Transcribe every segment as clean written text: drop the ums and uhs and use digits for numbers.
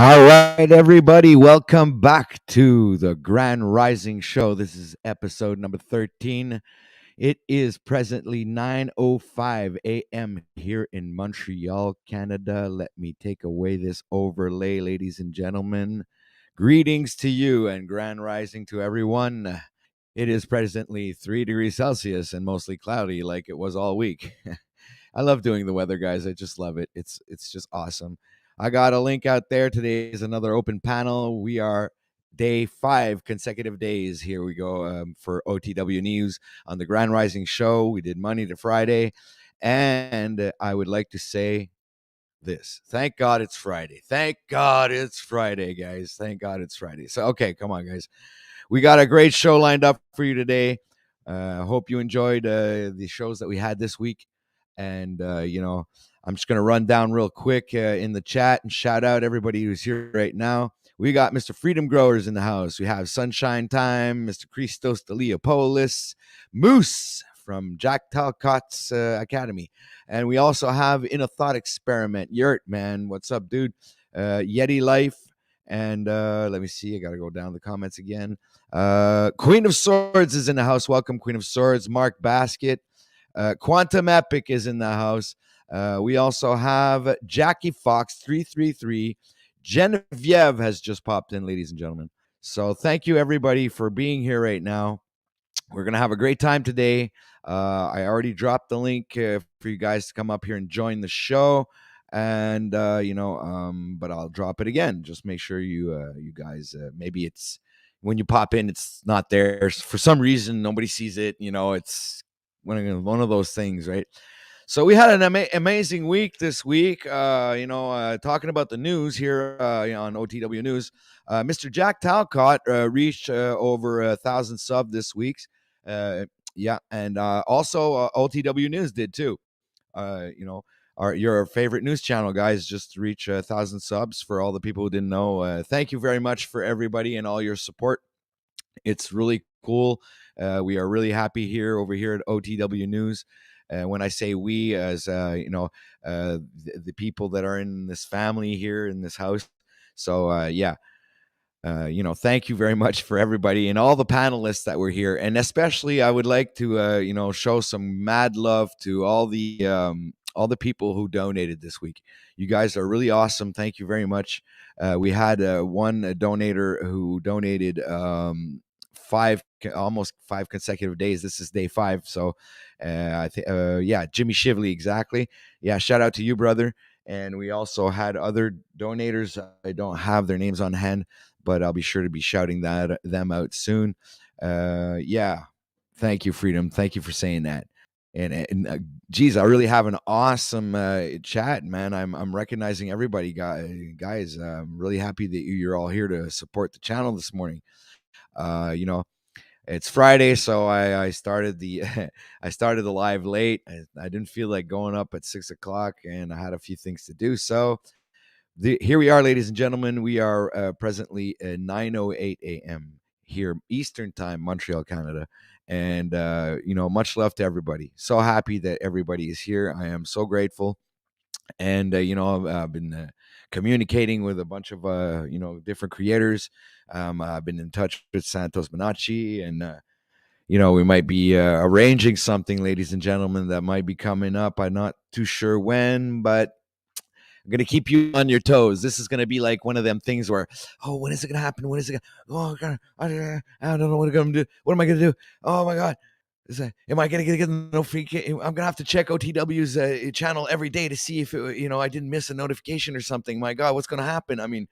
All right, everybody, welcome back to the Grand Rising Show. This is episode number 13. It is presently 9:05 a.m. here in Montreal, Canada. Let me take away this overlay, ladies and gentlemen. Greetings to you and Grand Rising to everyone. It is presently 3 degrees Celsius and mostly cloudy like it was all week. I love doing the weather, guys. I just love it. It's just awesome. I got a link out there. Today is another open panel. We are day 5 consecutive days. Here we go for OTW News on the Grand Rising Show. We did Monday to Friday. And I would like to say this. Thank God it's Friday. Thank God it's Friday, guys. Thank God it's Friday. So, okay, come on, guys. We got a great show lined up for you today. Hope you enjoyed the shows that we had this week. And, I'm just going to run down real quick in the chat and shout out everybody who's here right now. We got Mr. Freedom Growers in the house. We have Sunshine Time, Mr. Christos Deliopolis, Moose from Jack Talcott's Academy. And we also have In a Thought Experiment. Yurt, man, what's up, dude? Yeti Life. And let me see. I got to go down the comments again. Queen of Swords is in the house. Welcome, Queen of Swords. Mark Basket. Quantum Epic is in the house. We also have Jackie Fox 333. Genevieve has just popped in, ladies and gentlemen. So thank you, everybody, for being here right now. We're going to have a great time today. I already dropped the link for you guys to come up here and join the show. And, but I'll drop it again. Just make sure you guys, maybe it's when you pop in, it's not there. For some reason, nobody sees it. It's one of those things, right? So we had an amazing week this week, talking about the news here on OTW News. Mr. Jack Talcott reached over 1,000 subs this week. And also OTW News did too. Your favorite news channel, guys, just reach 1,000 subs. For all the people who didn't know, thank you very much for everybody and all your support. It's really cool. We are really happy over here at OTW News. When I say we, as the people that are in this family here in this house. So thank you very much for everybody and all the panelists that were here, and especially I would like to show some mad love to all the people who donated this week. You guys are really awesome. Thank you very much. We had one donator who donated almost 5 consecutive days. This is day 5. So I think, Jimmy Shively, exactly. Yeah. Shout out to you, brother. And we also had other donators. I don't have their names on hand, but I'll be sure to be shouting them out soon. Thank you, Freedom. Thank you for saying that. And geez, I really have an awesome chat, man. I'm recognizing everybody, guys. I'm really happy that you're all here to support the channel this morning. It's Friday, so I started the live late. I didn't feel like going up at 6 o'clock, and I had a few things to do. So here we are, ladies and gentlemen. We are presently at 9:08 a.m. here Eastern Time, Montreal, Canada. And much love to everybody. So happy that everybody is here. I am so grateful. And I've been communicating with a bunch of different creators. I've been in touch with Santos Bonacci, and we might be arranging something, ladies and gentlemen, that might be coming up. I'm not too sure when, but I'm gonna keep you on your toes. This is gonna be like one of them things where, oh, when is it gonna happen? When is it gonna? Oh God, I don't know what I'm gonna do. What am I gonna do? Oh my God. Am I gonna get no free? I'm gonna have to check OTW's channel every day to see if I didn't miss a notification or something. My God, what's gonna happen? I mean,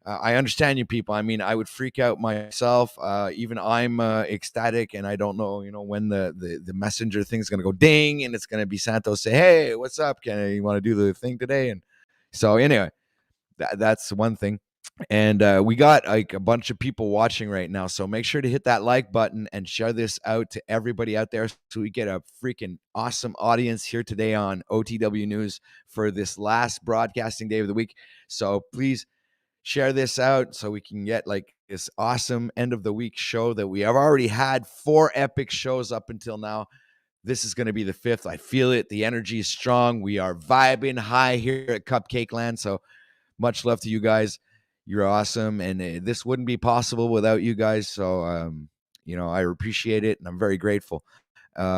I understand you people. I mean, I would freak out myself. Even I'm ecstatic, and I don't know, when the messenger thing's gonna go ding, and it's gonna be Santos say, "Hey, what's up? You want to do the thing today?" And so anyway, that's one thing. And we got like a bunch of people watching right now. So make sure to hit that like button and share this out to everybody out there so we get a freaking awesome audience here today on OTW News for this last broadcasting day of the week. So please share this out so we can get like this awesome end of the week show that we have already had 4 epic shows up until now. This is going to be the 5th. I feel it. The energy is strong. We are vibing high here at Cupcake Land. So much love to you guys. You're awesome, and this wouldn't be possible without you guys. So, I appreciate it, and I'm very grateful.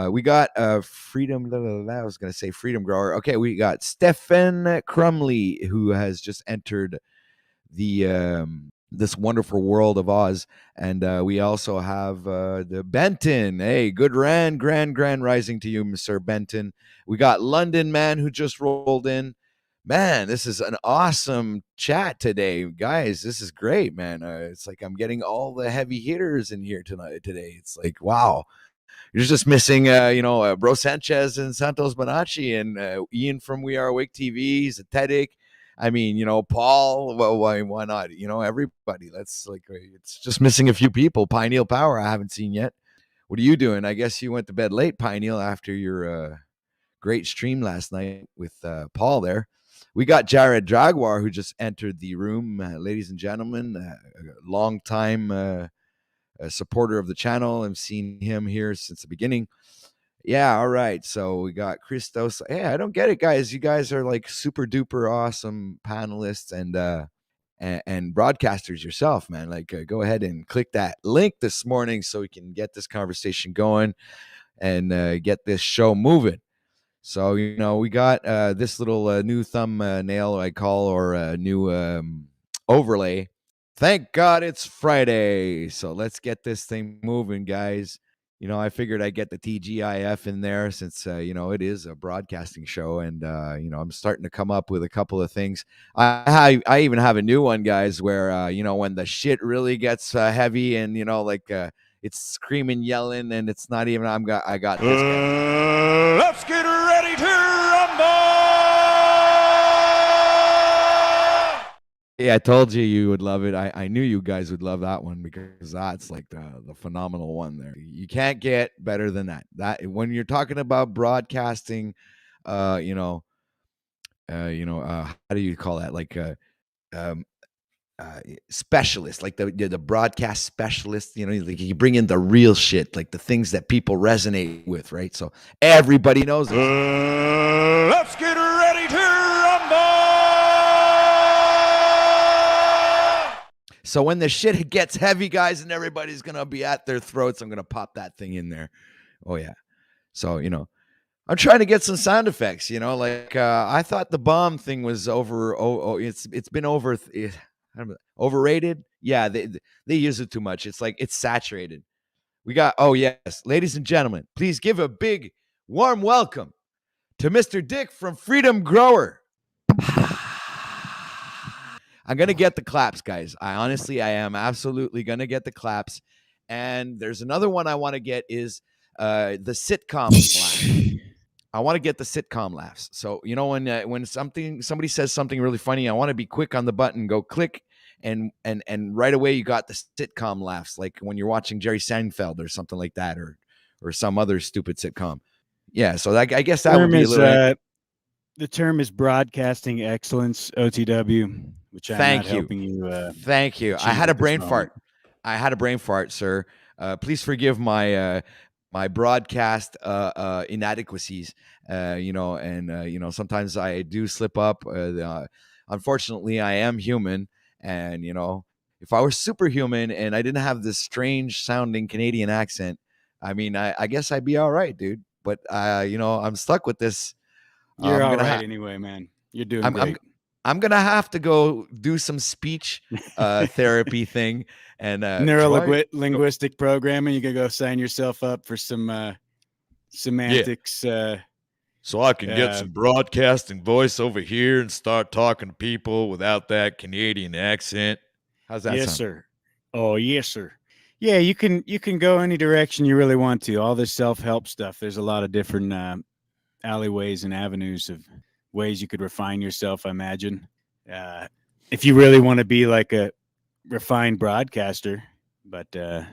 We got Freedom. I was going to say Freedom Grower. Okay, we got Stefan Crumley, who has just entered the this wonderful world of Oz, and we also have the Benton. Hey, good grand rising to you, Sir Benton. We got London Man who just rolled in. Man, this is an awesome chat today, guys. This is great, man. It's like I'm getting all the heavy hitters in here today. It's like, wow. You're just missing, Bro Sanchez and Santos Bonacci and Ian from We Are Awake TV, Zetetic. I mean, Paul. Well, why not? Everybody. That's like it's just missing a few people. Pineal Power, I haven't seen yet. What are you doing? I guess you went to bed late, Pineal, after your great stream last night with Paul there. We got Jared Jaguar, who just entered the room, ladies and gentlemen. A long time a supporter of the channel. I've seen him here since the beginning. Yeah, all right. So we got Christos. Hey, I don't get it, guys. You guys are like super duper awesome panelists and broadcasters yourself, man. Like, go ahead and click that link this morning so we can get this conversation going and get this show moving. So, we got this little new thumbnail, I call, or a new overlay. Thank God it's Friday. So let's get this thing moving, guys. I figured I'd get the TGIF in there since, it is a broadcasting show. And, I'm starting to come up with a couple of things. I even have a new one, guys, where, when the shit really gets heavy and, it's screaming, yelling, and it's not even, I got this guy. Let's get ready to rumble! Yeah, I told you would love it. I knew you guys would love that one because that's like the phenomenal one there. You can't get better than that. That when you're talking about broadcasting, how do you call that? Like specialist, like the broadcast specialist. Like you bring in the real shit, like the things that people resonate with, right? So everybody knows it. Let's get ready to rumble! So when the shit gets heavy, guys, and everybody's going to be at their throats, I'm going to pop that thing in there. Oh, yeah. So, I'm trying to get some sound effects, like I thought the bomb thing was over. It's been overrated. Yeah, they use it too much. It's like it's saturated. We got, yes, ladies and gentlemen, please give a big, warm welcome to Mr. Dick from Freedom Grower. I'm going to get the claps, guys. I am absolutely going to get the claps. And there's another one I want to get is the sitcom laugh. I want to get the sitcom laughs. So, when somebody says something really funny, I want to be quick on the button, go click, and right away you got the sitcom laughs, like when you're watching Jerry Seinfeld or something like that, or some other stupid sitcom. Yeah, so I guess that would be a little... The term is broadcasting excellence, OTW, which I'm not helping you. Thank you. I had a brain fart, sir. Please forgive my my broadcast inadequacies. Sometimes I do slip up. Unfortunately, I am human, and if I were superhuman and I didn't have this strange sounding Canadian accent, I mean, I guess I'd be all right, dude. But I'm stuck with this. You're all right anyway, man. You're doing great. I'm gonna have to go do some speech therapy thing and linguistic programming. You can go sign yourself up for some semantics. So I can get some broadcasting voice over here and start talking to people without that Canadian accent. How's that sound? Yes, sir. Oh, yes, sir. Yeah, you can go any direction you really want to. All this self-help stuff. There's a lot of different alleyways and avenues of ways you could refine yourself, I imagine. If you really want to be like a refined broadcaster, but I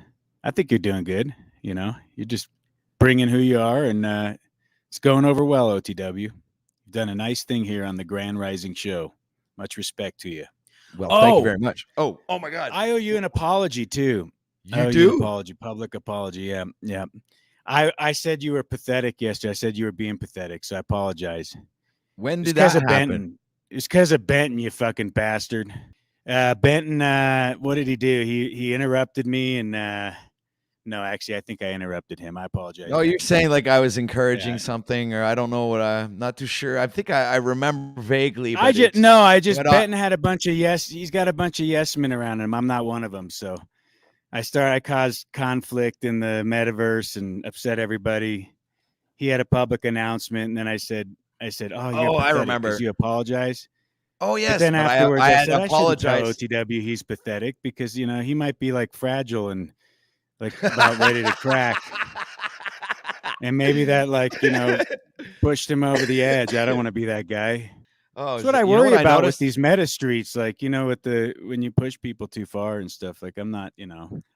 think you're doing good. You're just bringing who you are, and it's going over well, OTW. You've done a nice thing here on the Grand Rising Show. Much respect to you. Well, thank you very much. Oh my God. I owe you an apology too. You do? Public apology. Yeah. I said you were pathetic yesterday. I said you were being pathetic, so I apologize. When did that happen? It's because of Benton, you fucking bastard. Benton, what did he do? He interrupted me, and no, actually, I think I interrupted him. I apologize. Oh, you're saying like I was encouraging Yeah. something, or I don't know what. I'm not too sure. I think I remember vaguely, but Benton had a bunch of he's got a bunch of yes men around him. I'm not one of them. So I caused conflict in the metaverse and upset everybody. He had a public announcement, and then I said, oh, you're I pathetic remember. because you apologize. Oh yes, But then afterwards, I said, apologized. I shouldn't tell OTW he's pathetic because he might be like fragile and like about ready to crack. And maybe that pushed him over the edge. I don't want to be that guy. Oh, that's what I worry about with these meta streets. Like, when you push people too far and stuff, like I'm not,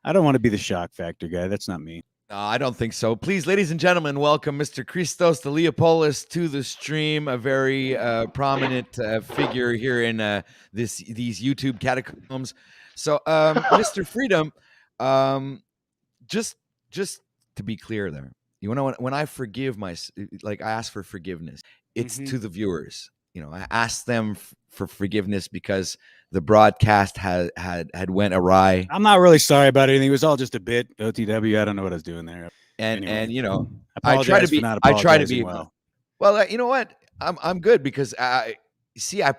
I don't want to be the shock factor guy. That's not me. No, I don't think so. Please, ladies and gentlemen, welcome Mr. Christos the Leopolis to the stream, a very prominent figure here in these YouTube catacombs. So, Mr. Freedom, just to be clear there, when I forgive I ask for forgiveness, it's to the viewers. I ask them for forgiveness because the broadcast had went awry. I'm not really sorry about anything. It was all just a bit. OTW, I don't know what I was doing there. And I try to be well. Well, you know what? I'm good because I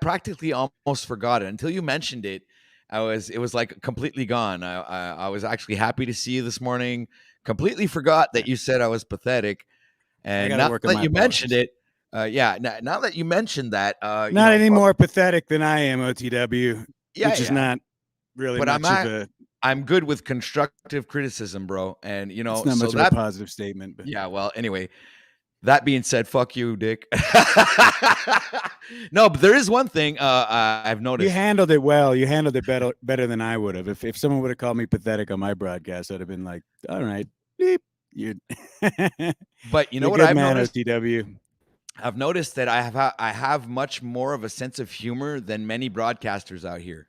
practically almost forgot it until you mentioned it. It was like completely gone. I was actually happy to see you this morning. Completely forgot that you said I was pathetic, and now that you mentioned it, now that you mentioned that, not any more pathetic than I am, OTW. Which is not really. But I'm good with constructive criticism, bro. And it's not much of a positive statement. But. Yeah. Well, anyway. That being said, fuck you, Dick. No, but there is one thing I've noticed. You handled it well. You handled it better than I would have. If someone would have called me pathetic on my broadcast, I'd have been like, all right. Beep. But you know what I've noticed? OTW. I've noticed that I have much more of a sense of humor than many broadcasters out here.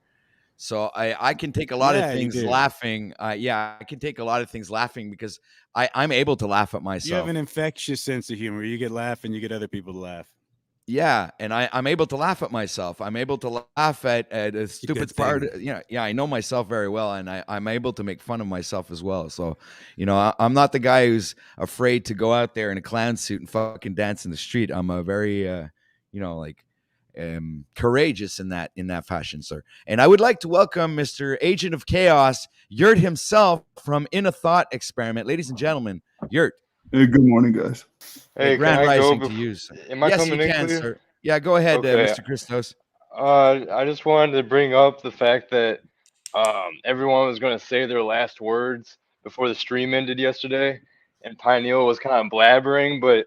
So I can take a lot of things laughing. I can take a lot of things laughing because I'm able to laugh at myself. You have an infectious sense of humor. You get laugh and you get other people to laugh. Yeah, and I'm able to laugh at myself. I'm able to laugh at a stupid part. I know myself very well, and I'm able to make fun of myself as well. So, I'm not the guy who's afraid to go out there in a clown suit and fucking dance in the street. I'm a very, courageous in that fashion, sir. And I would like to welcome Mr. Agent of Chaos, Yurt himself from In a Thought Experiment. Ladies and gentlemen, Yurt. Hey, good morning, guys. Hey, Grand can I rising go to you, sir. Am I yes, coming you in can, clear? sir. Yeah, go ahead, Okay. Mr. Christos. I just wanted to bring up the fact that everyone was going to say their last words before the stream ended yesterday, and Pineal was kind of blabbering, but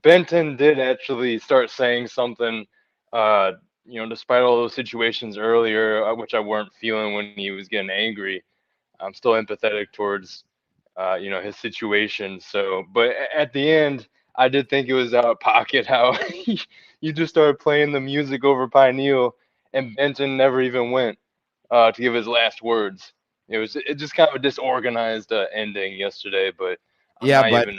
Benton did actually start saying something. Despite all those situations earlier, which I weren't feeling when he was getting angry, I'm still empathetic towards his situation. So, but at the end, I did think it was out of pocket how you just started playing the music over Pineal, and Benton never even went to give his last words. It just kind of a disorganized ending yesterday. But I wanted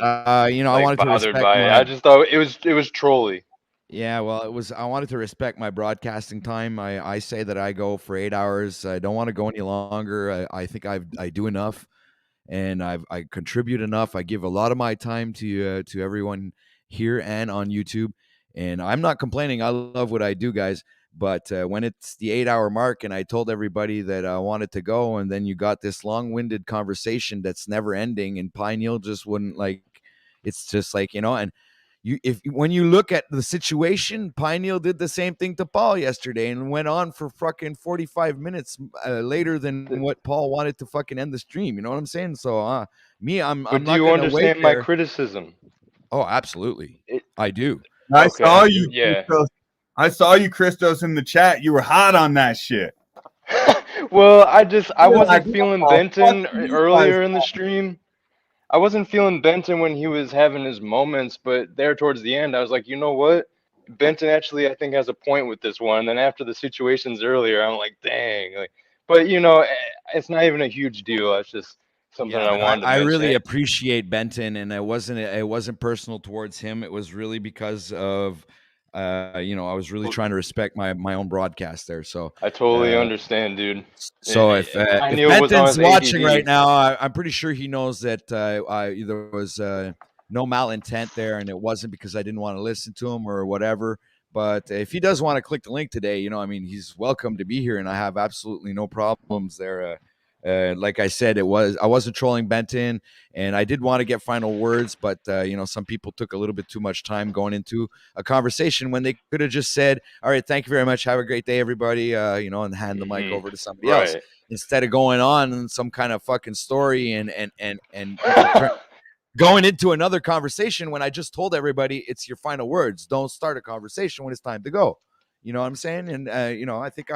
to respect I just thought it was trolly. Yeah, well, I wanted to respect my broadcasting time. I say that I go for 8 hours. I don't want to go any longer. I think I do enough, and I contribute enough. I give a lot of my time to everyone here and on YouTube, and I'm not complaining. I love what I do, guys. But when it's the 8-hour mark, and I told everybody that I wanted to go, and then you got this long-winded conversation that's never ending, and Pineal just wouldn't it's just and. When you look at the situation, Pineal did the same thing to Paul yesterday and went on for fucking 45 minutes later than what Paul wanted to fucking end the stream. You know what I'm saying? So I'm not. Do you understand my criticism? Oh, absolutely, I do. I saw you. Yeah, Christos. I saw you, Christos, in the chat. You were hot on that shit. Well, I wasn't feeling Benton earlier in the stream. I wasn't feeling Benton when he was having his moments, but there towards the end, I was like, you know what? Benton actually, I think, has a point with this one. And then after the situations earlier, I'm like, dang. But it's not even a huge deal. It's just something I wanted to mention. I really appreciate Benton, and it wasn't personal towards him. It was really because of I was really trying to respect my own broadcast there. So I totally understand, dude. So I if knew it was on Benton's his watching right ADD. now, I'm pretty sure he knows that there was no malintent there, and it wasn't because I didn't want to listen to him or whatever. But if he does want to click the link today, I mean, he's welcome to be here, and I have absolutely no problems there. Like I said, I wasn't trolling Benton, and I did want to get final words, but some people took a little bit too much time going into a conversation when they could have just said, "All right, thank you very much. Have a great day, everybody," and hand the mic over to somebody else instead of going on some kind of fucking story and going into another conversation when I just told everybody it's your final words. Don't start a conversation when it's time to go. You know what I'm saying? And I think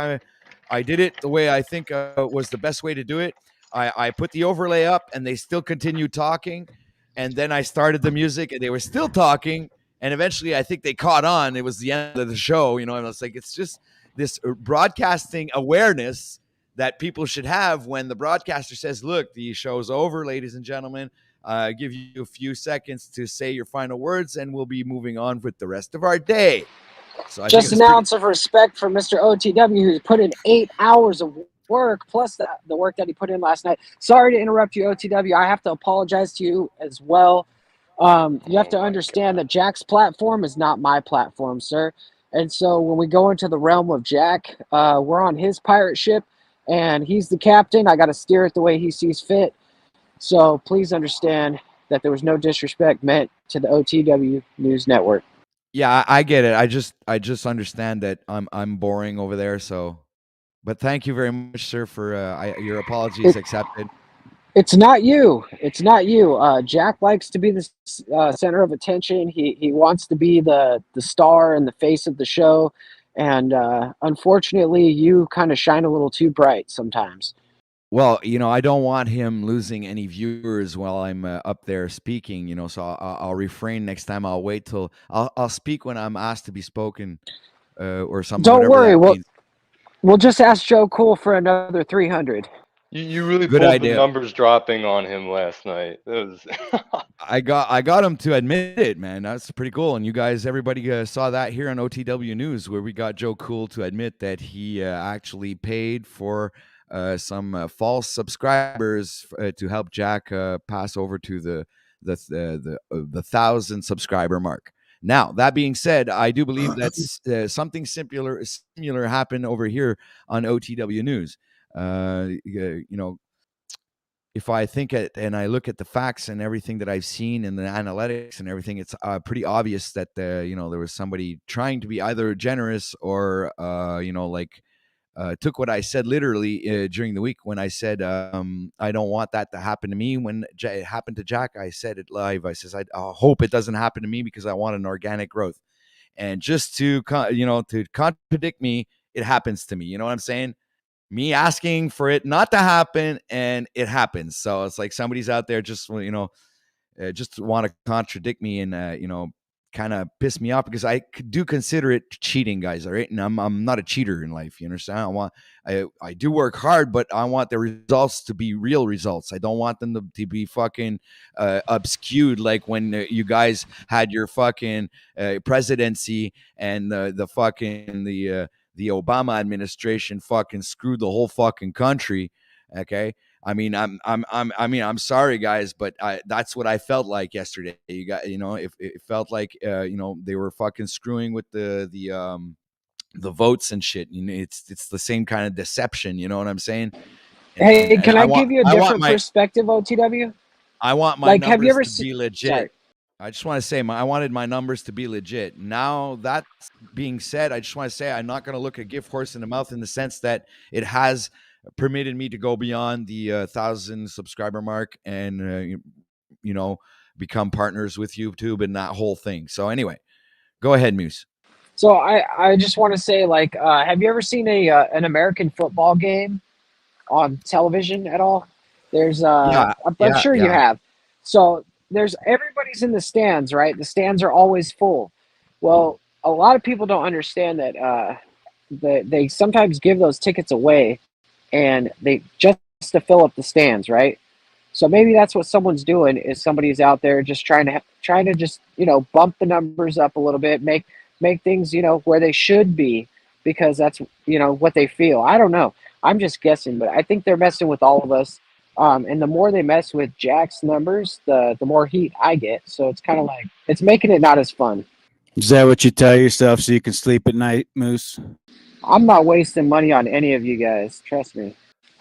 I did it the way I think was the best way to do it. I put the overlay up, and they still continued talking, and then I started the music, and they were still talking, and eventually I think they caught on. It was the end of the show, and I was like, it's just this broadcasting awareness that people should have when the broadcaster says, "Look, the show's over, ladies and gentlemen. Give you a few seconds to say your final words, and we'll be moving on with the rest of our day." So just an ounce of respect for Mr. OTW, who's put in 8 hours of work, plus the work that he put in last night. Sorry to interrupt you, OTW. I have to apologize to you as well. You have to understand that Jack's platform is not my platform, sir. And so when we go into the realm of Jack, we're on his pirate ship, and he's the captain. I got to steer it the way he sees fit. So please understand that there was no disrespect meant to the OTW News Network. Yeah, I get it. I just understand that I'm boring over there. So, but thank you very much, sir, for your apology is accepted. It's not you. It's not you. Jack likes to be the center of attention. He wants to be the star and the face of the show, and unfortunately, you kind of shine a little too bright sometimes. Well, I don't want him losing any viewers while I'm up there speaking, so I'll refrain next time. I'll wait till I'll speak when I'm asked to be spoken or something. Don't worry. We'll just ask Joe Cool for another 300. You really Good pulled idea. the numbers dropping on him last night. It was I got him to admit it, man. That's pretty cool. And you guys, everybody saw that here on OTW News, where we got Joe Cool to admit that he actually paid for some false subscribers to help Jack pass over to the 1,000 subscriber mark. Now, that being said, I do believe that's something similar happened over here on OTW News. If I think and I look at the facts and everything that I've seen and the analytics and everything, it's pretty obvious that there was somebody trying to be either generous or took what I said literally during the week when I said I don't want that to happen to me. When it happened to Jack, I said it live. I says I hope it doesn't happen to me because I want an organic growth. And just to contradict me, it happens to me. You know what I'm saying? Me asking for it not to happen, and it happens. So it's like somebody's out there just just want to contradict me and kind of piss me off because I do consider it cheating, guys. All right, and I'm not a cheater in life. You understand? I do work hard, but I want the results to be real results. I don't want them to be fucking obscured like when you guys had your fucking presidency and the Obama administration fucking screwed the whole fucking country. Okay. I mean, I'm sorry, guys, but that's what I felt like yesterday. You got, it felt like, they were fucking screwing with the votes and shit. It's the same kind of deception. You know what I'm saying? And can I give you a different perspective, OTW? I want my numbers to be legit. Sorry. I just want to say I wanted my numbers to be legit. Now that being said, I just want to say I'm not going to look a gift horse in the mouth in the sense that it has permitted me to go beyond the 1,000 subscriber mark and become partners with YouTube and that whole thing. So anyway, go ahead, Moose. So I just want to say, have you ever seen an American football game on television at all? There's I'm sure you have. So everybody's in the stands, right? The stands are always full. Well, a lot of people don't understand that they sometimes give those tickets away, and they just to fill up the stands, right? So maybe that's what someone's doing. Is somebody's out there just trying to just bump the numbers up a little bit, make make things, where they should be because that's, what they feel. I don't know. I'm just guessing, but I think they're messing with all of us. And the more they mess with Jack's numbers, the more heat I get. So it's kind of like it's making it not as fun. Is that what you tell yourself so you can sleep at night, Moose? I'm not wasting money on any of you guys. Trust me.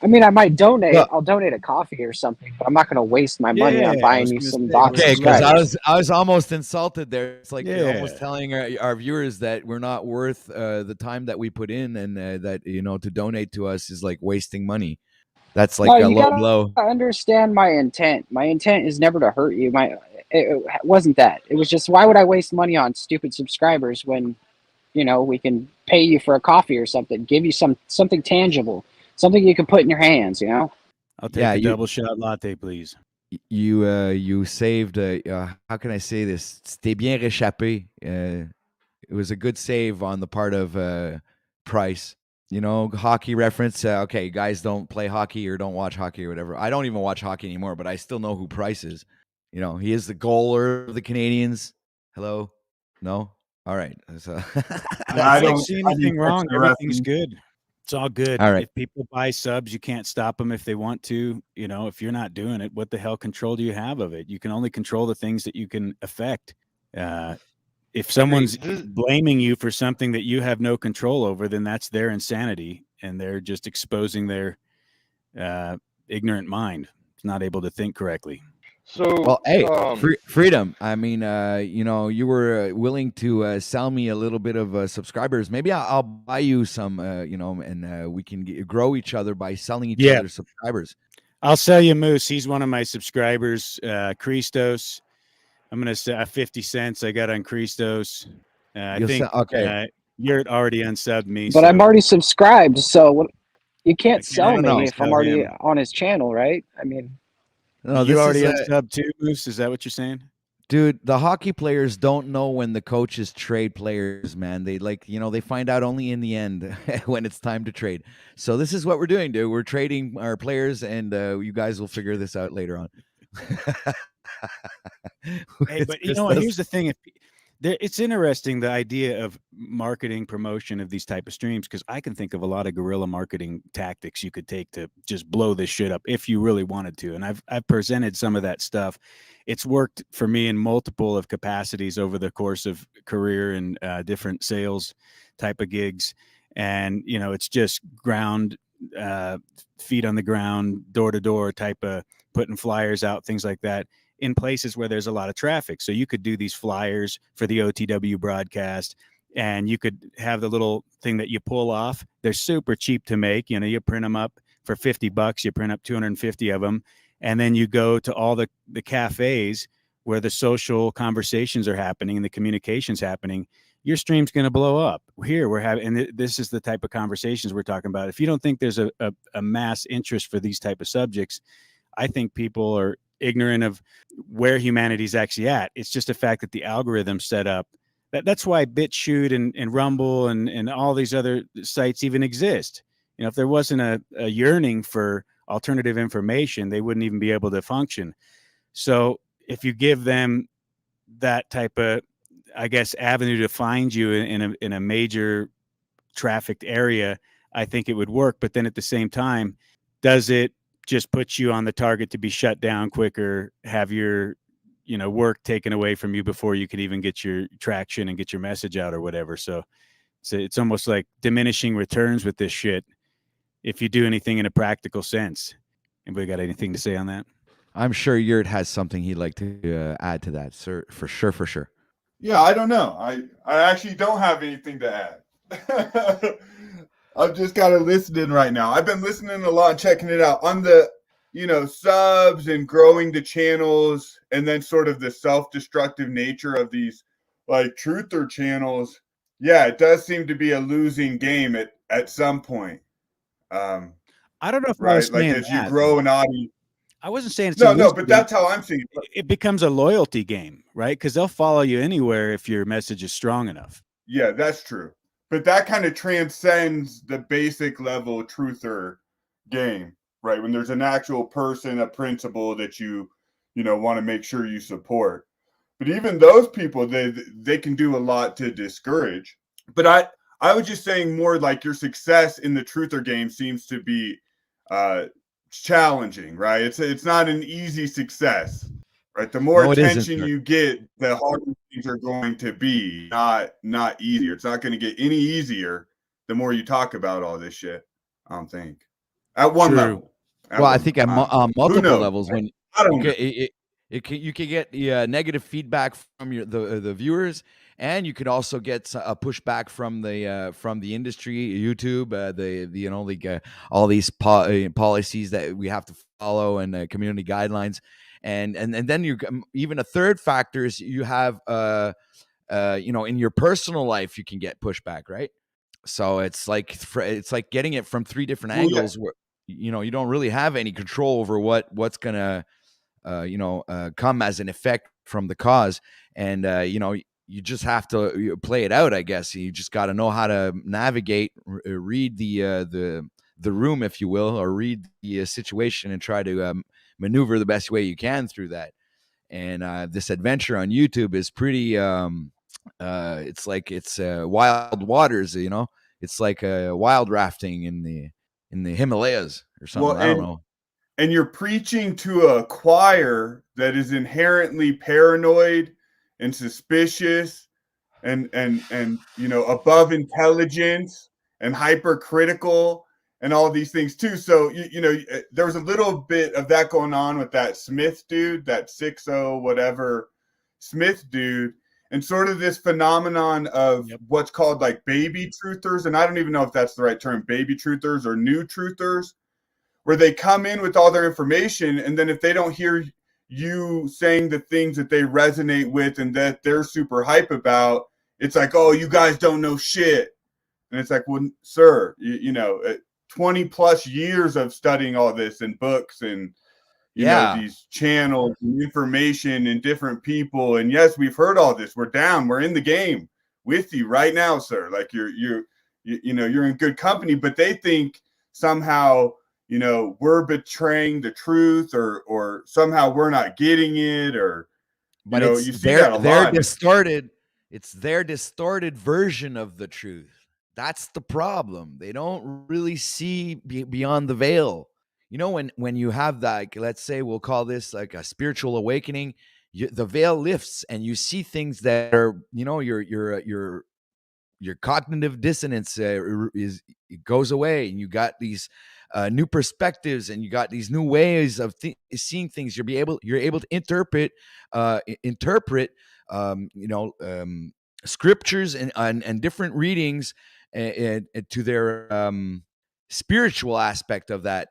I mean, I might donate. Well, I'll donate a coffee or something, but I'm not going to waste my money on Yeah, I buying was you gonna some say, doc okay, because subscribers. I was almost insulted there. It's like you're almost Yeah. telling our viewers that we're not worth the time that we put in, and that to donate to us is like wasting money. That's No, like a you low gotta blow. understand my intent. My intent is never to hurt you. It wasn't that. It was just why would I waste money on stupid subscribers when we can pay you for a coffee or something, give you something tangible, something you can put in your hands. I'll take Yeah, a you double shot latte, please. you saved. How can I say this? C'était bien réchappé. It was a good save on the part of Price. Hockey reference. Okay, guys don't play hockey or don't watch hockey or whatever. I don't even watch hockey anymore, but I still know who Price is. He is the goaler of the Canadians. Hello? No? All right. So I I don't don't. see I anything didn't catch wrong. the Everything's reference. good. It's all good. All right. If people buy subs, you can't stop them if they want to. If you're not doing it, what the hell control do you have of it? You can only control the things that you can affect. If someone's blaming you for something that you have no control over, then that's their insanity, and they're just exposing their ignorant mind. It's not able to think correctly. So, Well, hey, freedom. I mean, you were willing to sell me a little bit of subscribers. Maybe I'll buy you some, and we can grow each other by selling each other subscribers. I'll sell you Moose. He's one of my subscribers. Christos. I'm going to say 50 cents I got on Christos. I think okay. you're already unsubbed me. But so I'm already subscribed, so you can't sell no. me if I'm already on his channel, right? I mean, No, you this already is unsubbed too, Moose? Is that what you're saying? dude, the hockey players don't know when the coaches trade players, man. They they find out only in the end when it's time to trade. So this is what we're doing, dude. We're trading our players, and you guys will figure this out later on. Hey, but here's the thing: it's interesting, the idea of marketing promotion of these type of streams, because I can think of a lot of guerrilla marketing tactics you could take to just blow this shit up if you really wanted to. And I've presented some of that stuff. It's worked for me in multiple of capacities over the course of career and different sales type of gigs. And it's just ground, feet on the ground, door to door type of putting flyers out, things like that, in places where there's a lot of traffic. So you could do these flyers for the OTW broadcast, and you could have the little thing that you pull off. They're super cheap to make. You print them up for $50. You print up 250 of them. And then you go to all the cafes where the social conversations are happening and the communication's happening. Your stream's going to blow up. Here we're having, and this is the type of conversations we're talking about. If you don't think there's a mass interest for these type of subjects, I think people are ignorant of where humanity's actually at. It's just a fact that the algorithm set up. That's why BitChute and Rumble and all these other sites even exist. If there wasn't a yearning for alternative information, they wouldn't even be able to function. So if you give them that type of, I guess, avenue to find you in a major trafficked area, I think it would work. But then at the same time, does it just put you on the target to be shut down quicker, have your work taken away from you before you can even get your traction and get your message out or whatever? So it's almost like diminishing returns with this shit if you do anything in a practical sense. Anybody got anything to say on that? I'm sure Yurt has something he'd like to add to that, sir. For sure. Yeah, I don't know. I actually don't have anything to add. I've just got to listening right now. I've been listening a lot and checking it out on the, subs and growing the channels, and then sort of the self-destructive nature of these like truther channels. Yeah, it does seem to be a losing game at some point. I don't know if I right, was like saying as that. you grow an audience. I wasn't saying it's no, but that's how I'm seeing it. It becomes a loyalty game, right? Because they'll follow you anywhere if your message is strong enough. Yeah, that's true. But that kind of transcends the basic level truther game, right? When there's an actual person, a principle that you want to make sure you support. But even those people, they can do a lot to discourage. But I was just saying more like your success in the truther game seems to be challenging, right? It's not an easy success, right? The more No, it isn't, attention sir. you get, the harder things are going to be. Not easier. It's not going to get any easier the more you talk about all this shit. I don't think at one True. level. Well, I think at who multiple knows? levels, when I don't you know. get you can get negative feedback from the viewers, and you could also get a pushback from the industry, YouTube, all these policies that we have to follow, and community guidelines, and then you even a third factor is you have in your personal life you can get pushback, right? So it's like getting it from three different Well, yeah. angles where you don't really have any control over what's gonna come as an effect from the cause, and you just have to play it out. I guess you just got to know how to navigate, read the room, if you will, or read the situation and try to maneuver the best way you can through that. And this adventure on YouTube is pretty. It's like it's wild waters, It's like wild rafting in the Himalayas or something. Well, I don't know. and you're preaching to a choir that is inherently paranoid and suspicious and above intelligence and hypercritical and all these things too. So there was a little bit of that going on with that Smith dude, that 60 whatever Smith dude, and sort of this phenomenon of what's called like baby truthers, and I don't even know if that's the right term, baby truthers or new truthers, where they come in with all their information, and then if they don't hear you saying the things that they resonate with and that they're super hype about, it's like, oh, you guys don't know shit. And it's like, well, sir, 20 plus years of studying all this and books and these channels and information and different people, and yes, we've heard all this. We're down. We're in the game with you right now, sir. Like you're in good company, but they think somehow we're betraying the truth, or somehow we're not getting it, or but you see that a lot. Distorted. It's their distorted version of the truth. That's the problem. They don't really see beyond the veil. When you have that, like, let's say we'll call this like a spiritual awakening, the veil lifts and you see things that are, your cognitive dissonance it goes away, and you got these new perspectives, and you got these new ways of seeing things. You're able to interpret scriptures and different readings and to their spiritual aspect of that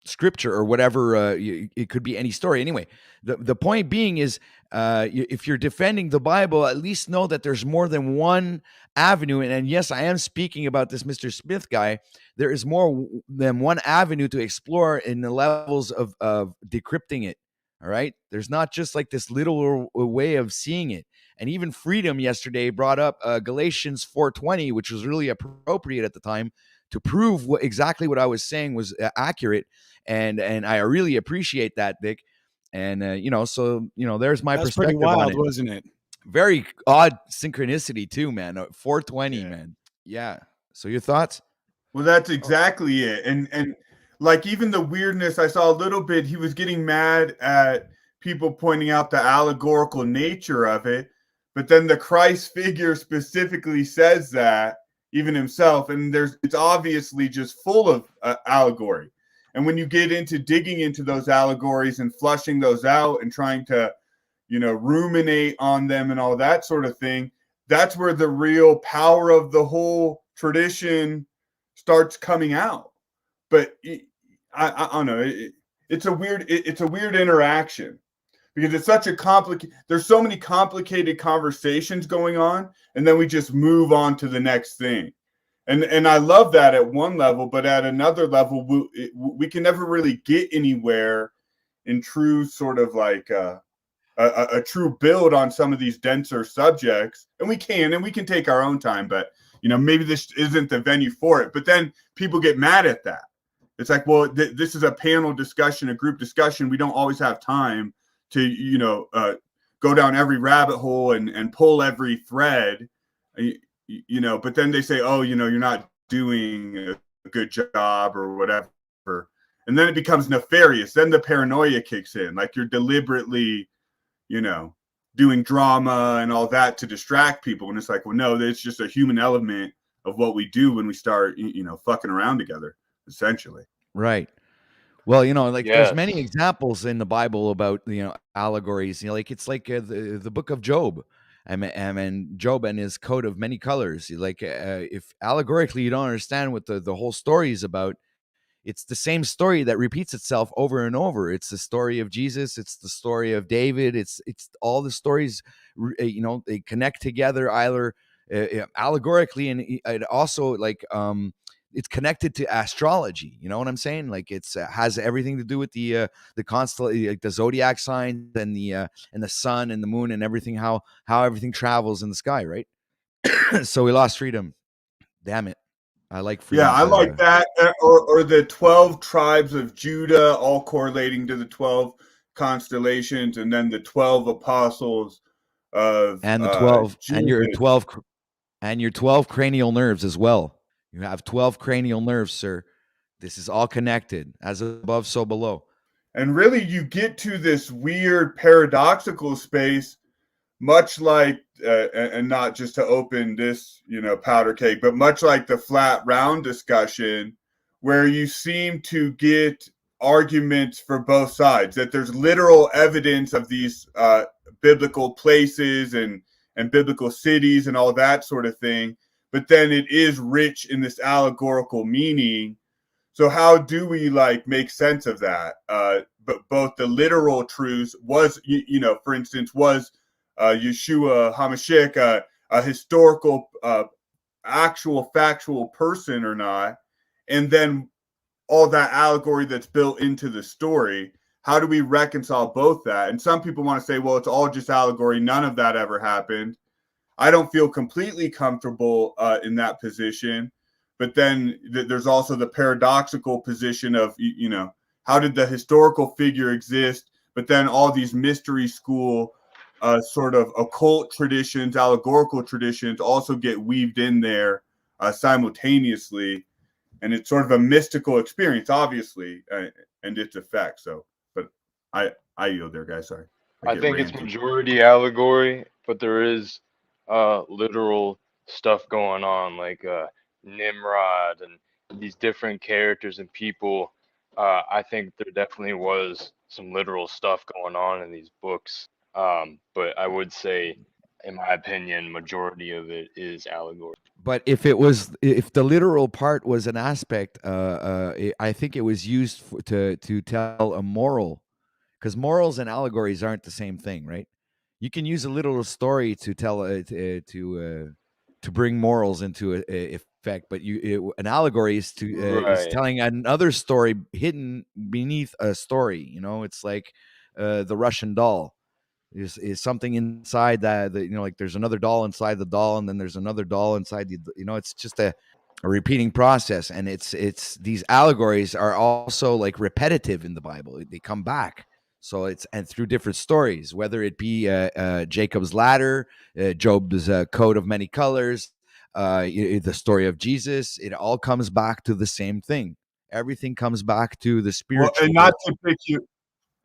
scripture or whatever. It could be any story. Anyway, the point being is, if you're defending the Bible, at least know that there's more than one avenue. And yes, I am speaking about this Mr. Smith guy. There is more than one avenue to explore in the levels of decrypting it. All right. There's not just like this little way of seeing it. And even Freedom yesterday brought up Galatians 4:20, which was really appropriate at the time to prove exactly what I was saying was accurate. And I really appreciate that, Dick. And there's my That's perspective pretty wild, on it. wasn't it? Very odd synchronicity too, man. 420, Yeah. man. Yeah. So your thoughts? Well, that's exactly it. And like even the weirdness, I saw a little bit, he was getting mad at people pointing out the allegorical nature of it. But then the Christ figure specifically says that, even himself, and it's obviously just full of allegory. And when you get into digging into those allegories and flushing those out and trying to ruminate on them and all that sort of thing, that's where the real power of the whole tradition starts coming out. But I don't know, it's a weird interaction, because it's such a there's so many complicated conversations going on, and then we just move on to the next thing. And I love that at one level, but at another level, we can never really get anywhere in true sort of like a true build on some of these denser subjects. And we can take our own time, but maybe this isn't the venue for it. But then people get mad at that. It's like, well, this is a panel discussion, a group discussion. We don't always have time to, go go down every rabbit hole and pull every thread, but then they say, oh, you're not doing a good job or whatever. And then it becomes nefarious. Then the paranoia kicks in, like you're deliberately, doing drama and all that to distract people. And it's like, well, no, it's just a human element of what we do when we start, fucking around together, essentially. Right. Well, like Yes. there's many examples in the Bible about, allegories, like it's like the book of Job. I mean, Job and his coat of many colors. Like if allegorically you don't understand what the whole story is about, it's the same story that repeats itself over and over. It's the story of Jesus. It's the story of David. It's all the stories, they connect together either allegorically, and it also like it's connected to astrology. You know what I'm saying? Like it's has everything to do with the constellation, like the zodiac signs and the sun and the moon and everything. How everything travels in the sky, right? So we lost freedom. Damn it. I like freedom. Yeah, I like that. Or the 12 tribes of Judah, all correlating to the 12 constellations, and then the 12 apostles of and the 12 Jesus. and your 12 cranial nerves as well. You have 12 cranial nerves, sir. This is all connected, as above, so below. And really, you get to this weird paradoxical space, much like, and not just to open this, powder cake, but much like the flat round discussion, where you seem to get arguments for both sides, that there's literal evidence of these biblical places and biblical cities and all that sort of thing, but then it is rich in this allegorical meaning. So how do we make sense of that? But both the literal truths was, for instance, was Yeshua HaMashiach a historical, actual, factual person or not? And then all that allegory that's built into the story. How do we reconcile both that? And some people want to say, well, it's all just allegory. None of that ever happened. I don't feel completely comfortable in that position. But then there's also the paradoxical position of, how did the historical figure exist? But then all these mystery school sort of occult traditions, allegorical traditions also get weaved in there simultaneously. And it's sort of a mystical experience, obviously, and its effects. So, but I yield there, guys. Sorry. I think it's majority allegory, but there is literal stuff going on, like Nimrod and these different characters and people. I think there definitely was some literal stuff going on in these books. But I would say, in my opinion, majority of it is allegory. But if the literal part was an aspect, I think it was used to tell a moral, because morals and allegories aren't the same thing, right? You can use a literal story to tell to bring morals into effect, but an allegory is is telling another story hidden beneath a story. It's like the Russian doll. Is something inside that like there's another doll inside the doll, and then there's another doll inside the it's just a repeating process. And it's these allegories are also like repetitive in the Bible. They come back. So and through different stories, whether it be Jacob's ladder, Job's coat of many colors, the story of Jesus, it all comes back to the same thing. Everything comes back to the spiritual. Well, and not to pick you.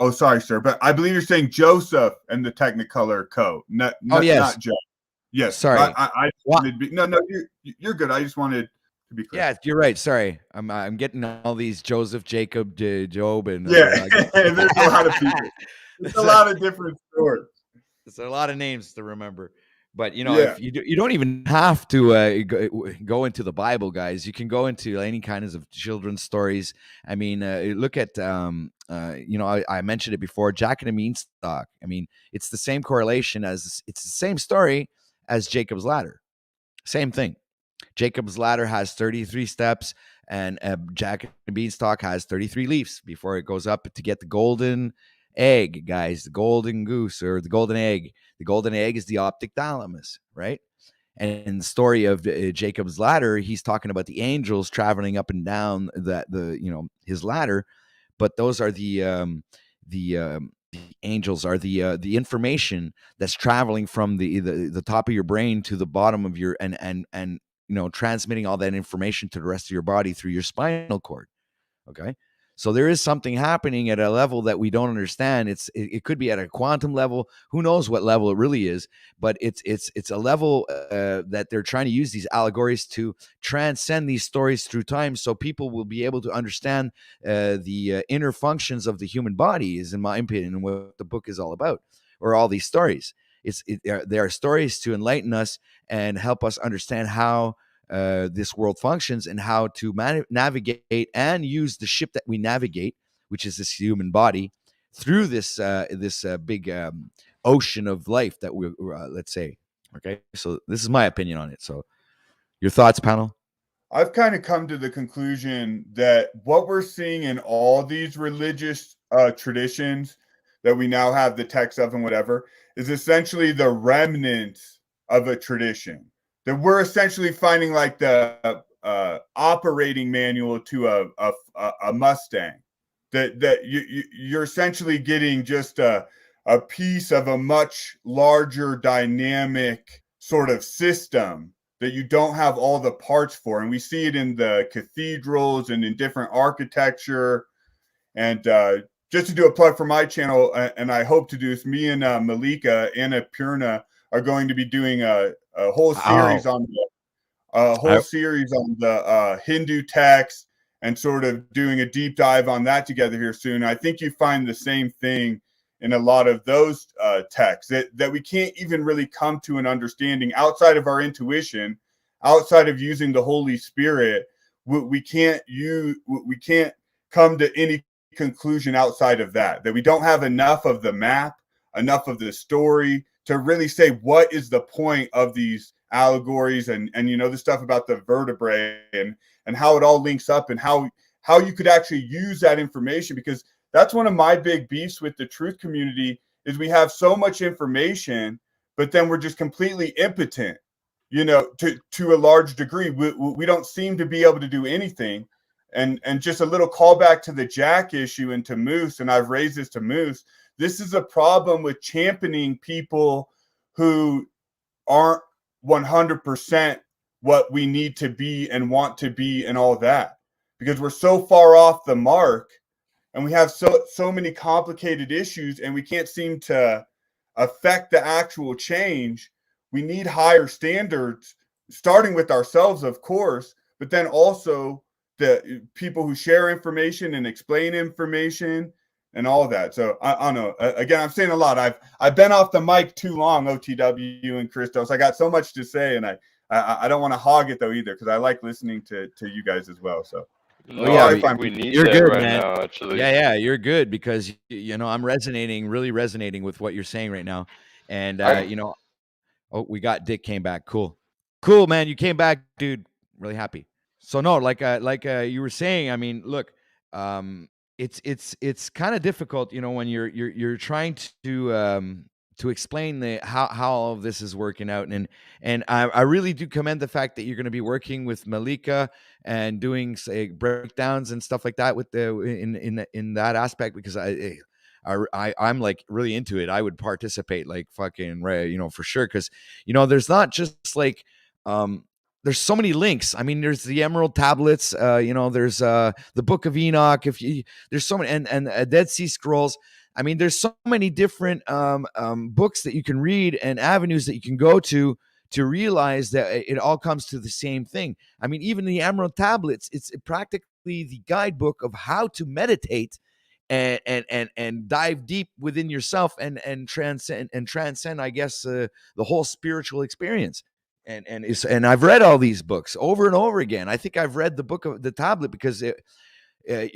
Oh, sorry, sir, but I believe you're saying Joseph and the Technicolor coat. Not Joe. Yes, sorry. No, you're good. I just wanted to be clear. Yeah, you're right. Sorry, I'm getting all these Joseph, Jacob, Job, and yeah. There's a lot of people. There's a lot of different stories. There's a lot of names to remember. But if you don't even have to go into the Bible, guys. You can go into any kinds of children's stories. I mean, look at I mentioned it before, Jack and the Beanstalk. I mean, it's the same correlation it's the same story as Jacob's ladder. Same thing. Jacob's ladder has 33 steps, and Jack and the Beanstalk has 33 leaves before it goes up to get the golden egg, guys. The golden goose or the golden egg. The golden egg is the optic thalamus, right? And in the story of Jacob's ladder, he's talking about the angels traveling up and down his ladder, but those are the angels are the information that's traveling from the top of your brain to the bottom of your and transmitting all that information to the rest of your body through your spinal cord. Okay. So there is something happening at a level that we don't understand. It could be at a quantum level. Who knows what level it really is? But it's a level that they're trying to use these allegories to transcend these stories through time, so people will be able to understand the inner functions of the human body. Is, in my opinion, what the book is all about, or all these stories. They are stories to enlighten us and help us understand how this world functions, and how to navigate and use the ship that we navigate, which is this human body, through this big ocean of life that we let's say. Okay, so this is my opinion on it. So, your thoughts, panel? I've kind of come to the conclusion that what we're seeing in all these religious traditions that we now have the text of and whatever is essentially the remnants of a tradition. That we're essentially finding like the operating manual to a Mustang. That you're essentially getting just a piece of a much larger dynamic sort of system that you don't have all the parts for. And we see it in the cathedrals and in different architecture. And just to do a plug for my channel, and I hope to do this, me and Malika Annapurna are going to be doing a whole series on the Hindu text, and sort of doing a deep dive on that together here soon. I think you find the same thing in a lot of those texts that we can't even really come to an understanding outside of our intuition, outside of using the Holy Spirit. We can't come to any conclusion outside of that we don't have enough of the map, enough of the story to really say what is the point of these allegories and the stuff about the vertebrae and how it all links up, and how you could actually use that information. Because that's one of my big beefs with the truth community, is we have so much information, but then we're just completely impotent, to a large degree. We don't seem to be able to do anything. And just a little callback to the Jack issue and to Moose, and I've raised this to Moose. This is a problem with championing people who aren't 100% what we need to be and want to be and all that, because we're so far off the mark, and we have so many complicated issues, and we can't seem to affect the actual change. We need higher standards, starting with ourselves, of course, but then also the people who share information and explain information and all of that. So I don't know. Again, I'm saying a lot. I've been off the mic too long, OTW and Christos. I got so much to say, and I don't want to hog it though either, because I like listening to you guys as well. So we need you're that good, right man. now, actually. Yeah, you're good, because I'm really resonating with what you're saying right now, and oh, we got Dick came back. Cool, man. You came back, dude. Really happy. So no, like you were saying, I mean, look, it's kind of difficult, when you're trying to explain how all of this is working out, and I really do commend the fact that you're going to be working with Malika and doing, say, breakdowns and stuff like that with in that aspect, because I'm like really into it. I would participate like fucking, for sure, because there's not just like there's so many links. I mean, there's the Emerald Tablets, there's the Book of Enoch. There's so many, and Dead Sea Scrolls. I mean, there's so many different books that you can read and avenues that you can go to realize that it all comes to the same thing. I mean, even the Emerald Tablets, it's practically the guidebook of how to meditate and dive deep within yourself and transcend, I guess, the whole spiritual experience. And I've read all these books over and over again. I think I've read the Book of the Tablet, because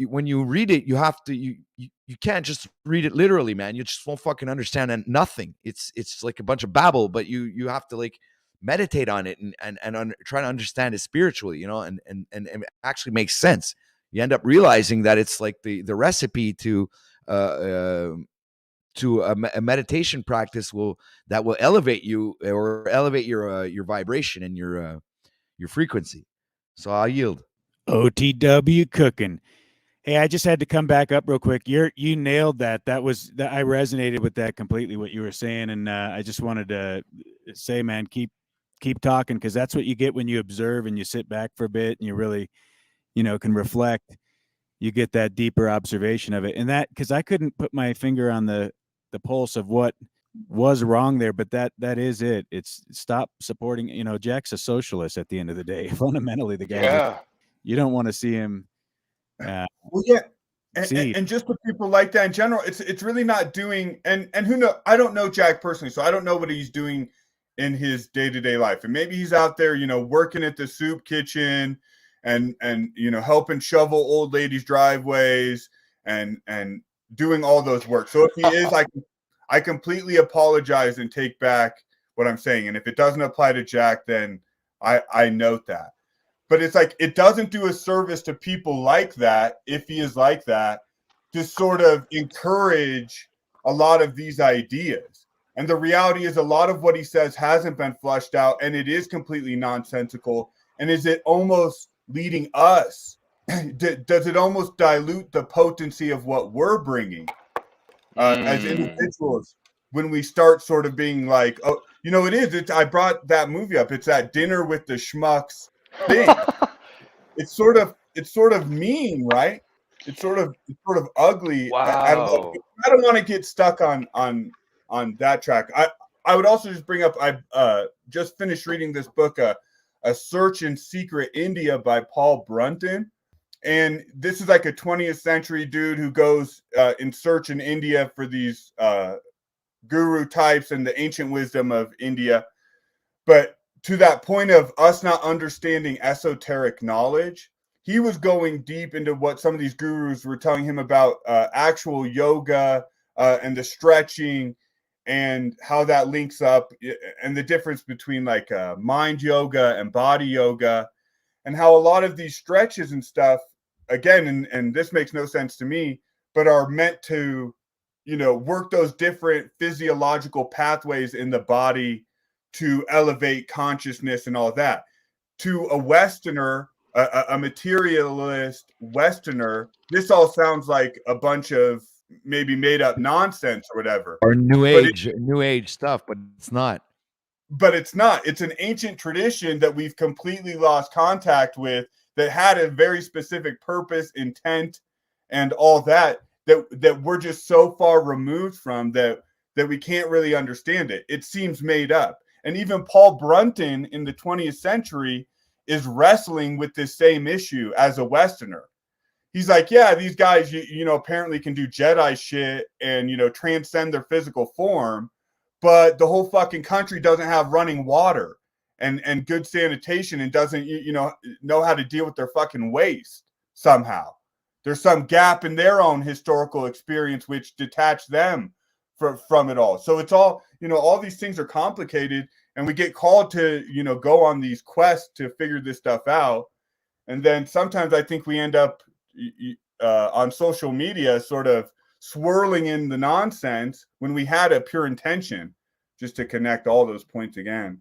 when you read it, you have to you can't just read it literally, man. You just won't fucking understand nothing. It's like a bunch of babble, but you have to like meditate on it and try to understand it spiritually, and it actually makes sense. You end up realizing that it's like the recipe to a meditation practice that will elevate you, or elevate your vibration and your frequency. So I'll yield. OTW cooking. Hey, I just had to come back up real quick. You nailed that. I resonated with that completely, what you were saying, and I just wanted to say, man, keep talking, because that's what you get when you observe and you sit back for a bit and you really, can reflect. You get that deeper observation of it, and that, because I couldn't put my finger on the pulse of what was wrong there, but that is it. It's stop supporting. Jack's a socialist at the end of the day. Fundamentally, the guy. You don't want to see him. Well, yeah, and just the people like that in general, it's really not doing. And who know? I don't know Jack personally, so I don't know what he's doing in his day-to-day life. And maybe he's out there, working at the soup kitchen and helping shovel old ladies' driveways and doing all those work. So if he is, I completely apologize and take back what I'm saying. And if it doesn't apply to Jack, then I note that. But it's like, it doesn't do a service to people like that, if he is like that, to sort of encourage a lot of these ideas. And the reality is, a lot of what he says hasn't been flushed out, and it is completely nonsensical. And is it almost leading us? Does it almost dilute the potency of what we're bringing as individuals when we start sort of being like, oh, it is. I brought that movie up. It's that Dinner with the Schmucks thing. It's sort of mean, right? It's sort of ugly. Wow. I don't want to get stuck on that track. I would also just bring up, I just finished reading this book, A Search in Secret India by Paul Brunton. And this is like a 20th century dude who goes in search in India for these guru types and the ancient wisdom of India. But to that point of us not understanding esoteric knowledge, he was going deep into what some of these gurus were telling him about actual yoga and the stretching and how that links up, and the difference between like mind yoga and body yoga, and how a lot of these stretches and stuff, again, and this makes no sense to me, but are meant to, work those different physiological pathways in the body to elevate consciousness and all that. To a Westerner, a materialist Westerner, this all sounds like a bunch of maybe made up nonsense or whatever. Or new age stuff, but it's not. But it's not. It's an ancient tradition that we've completely lost contact with, that had a very specific purpose, intent, and all that we're just so far removed from that we can't really understand it. It seems made up. And even Paul Brunton in the 20th century is wrestling with this same issue as a Westerner. He's like, yeah, these guys, apparently can do Jedi shit and, transcend their physical form, but the whole fucking country doesn't have running water and good sanitation, and doesn't, know how to deal with their fucking waste somehow. There's some gap in their own historical experience which detach them from it all. So it's all, all these things are complicated, and we get called to, go on these quests to figure this stuff out. And then sometimes I think we end up on social media sort of swirling in the nonsense when we had a pure intention just to connect all those points again.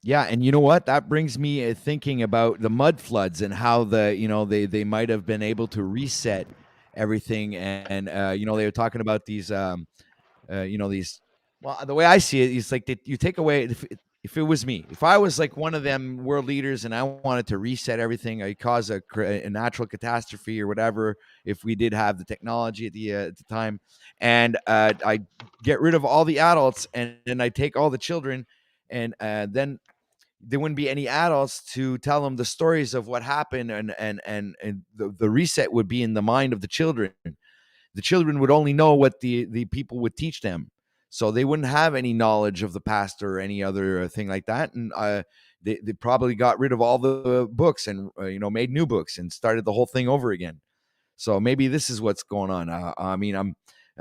Yeah, and you know what? That brings me thinking about the mud floods and how they might have been able to reset everything. And they were talking about these these. Well, the way I see it is like you take away. If it was me, if I was like one of them world leaders and I wanted to reset everything, I cause a natural catastrophe or whatever, if we did have the technology at the time, and I get rid of all the adults and then I take all the children, and then there wouldn't be any adults to tell them the stories of what happened, and the reset would be in the mind of the children. The children would only know what the people would teach them. So they wouldn't have any knowledge of the past or any other thing like that. And they probably got rid of all the books and, made new books and started the whole thing over again. So maybe this is what's going on. I mean, I'm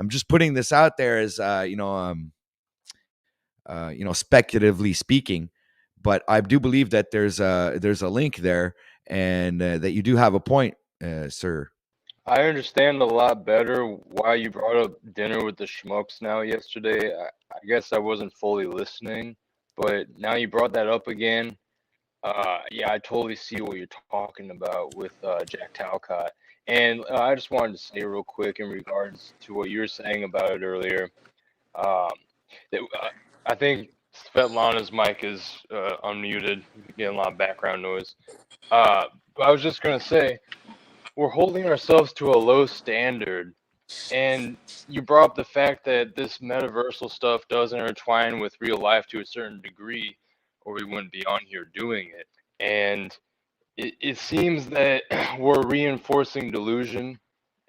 just putting this out there as, speculatively speaking, but I do believe that there's a link there, and that you do have a point, sir. I understand a lot better why you brought up Dinner with the Schmucks now yesterday. I guess I wasn't fully listening, but now you brought that up again. Yeah, I totally see what you're talking about with Jack Talcott. And I just wanted to say real quick in regards to what you were saying about it earlier. Um, I think Svetlana's mic is unmuted. Getting a lot of background noise. But I was just gonna say we're holding ourselves to a low standard, and you brought up the fact that this metaversal stuff does intertwine with real life to a certain degree, or we wouldn't be on here doing it. And it seems that we're reinforcing delusion,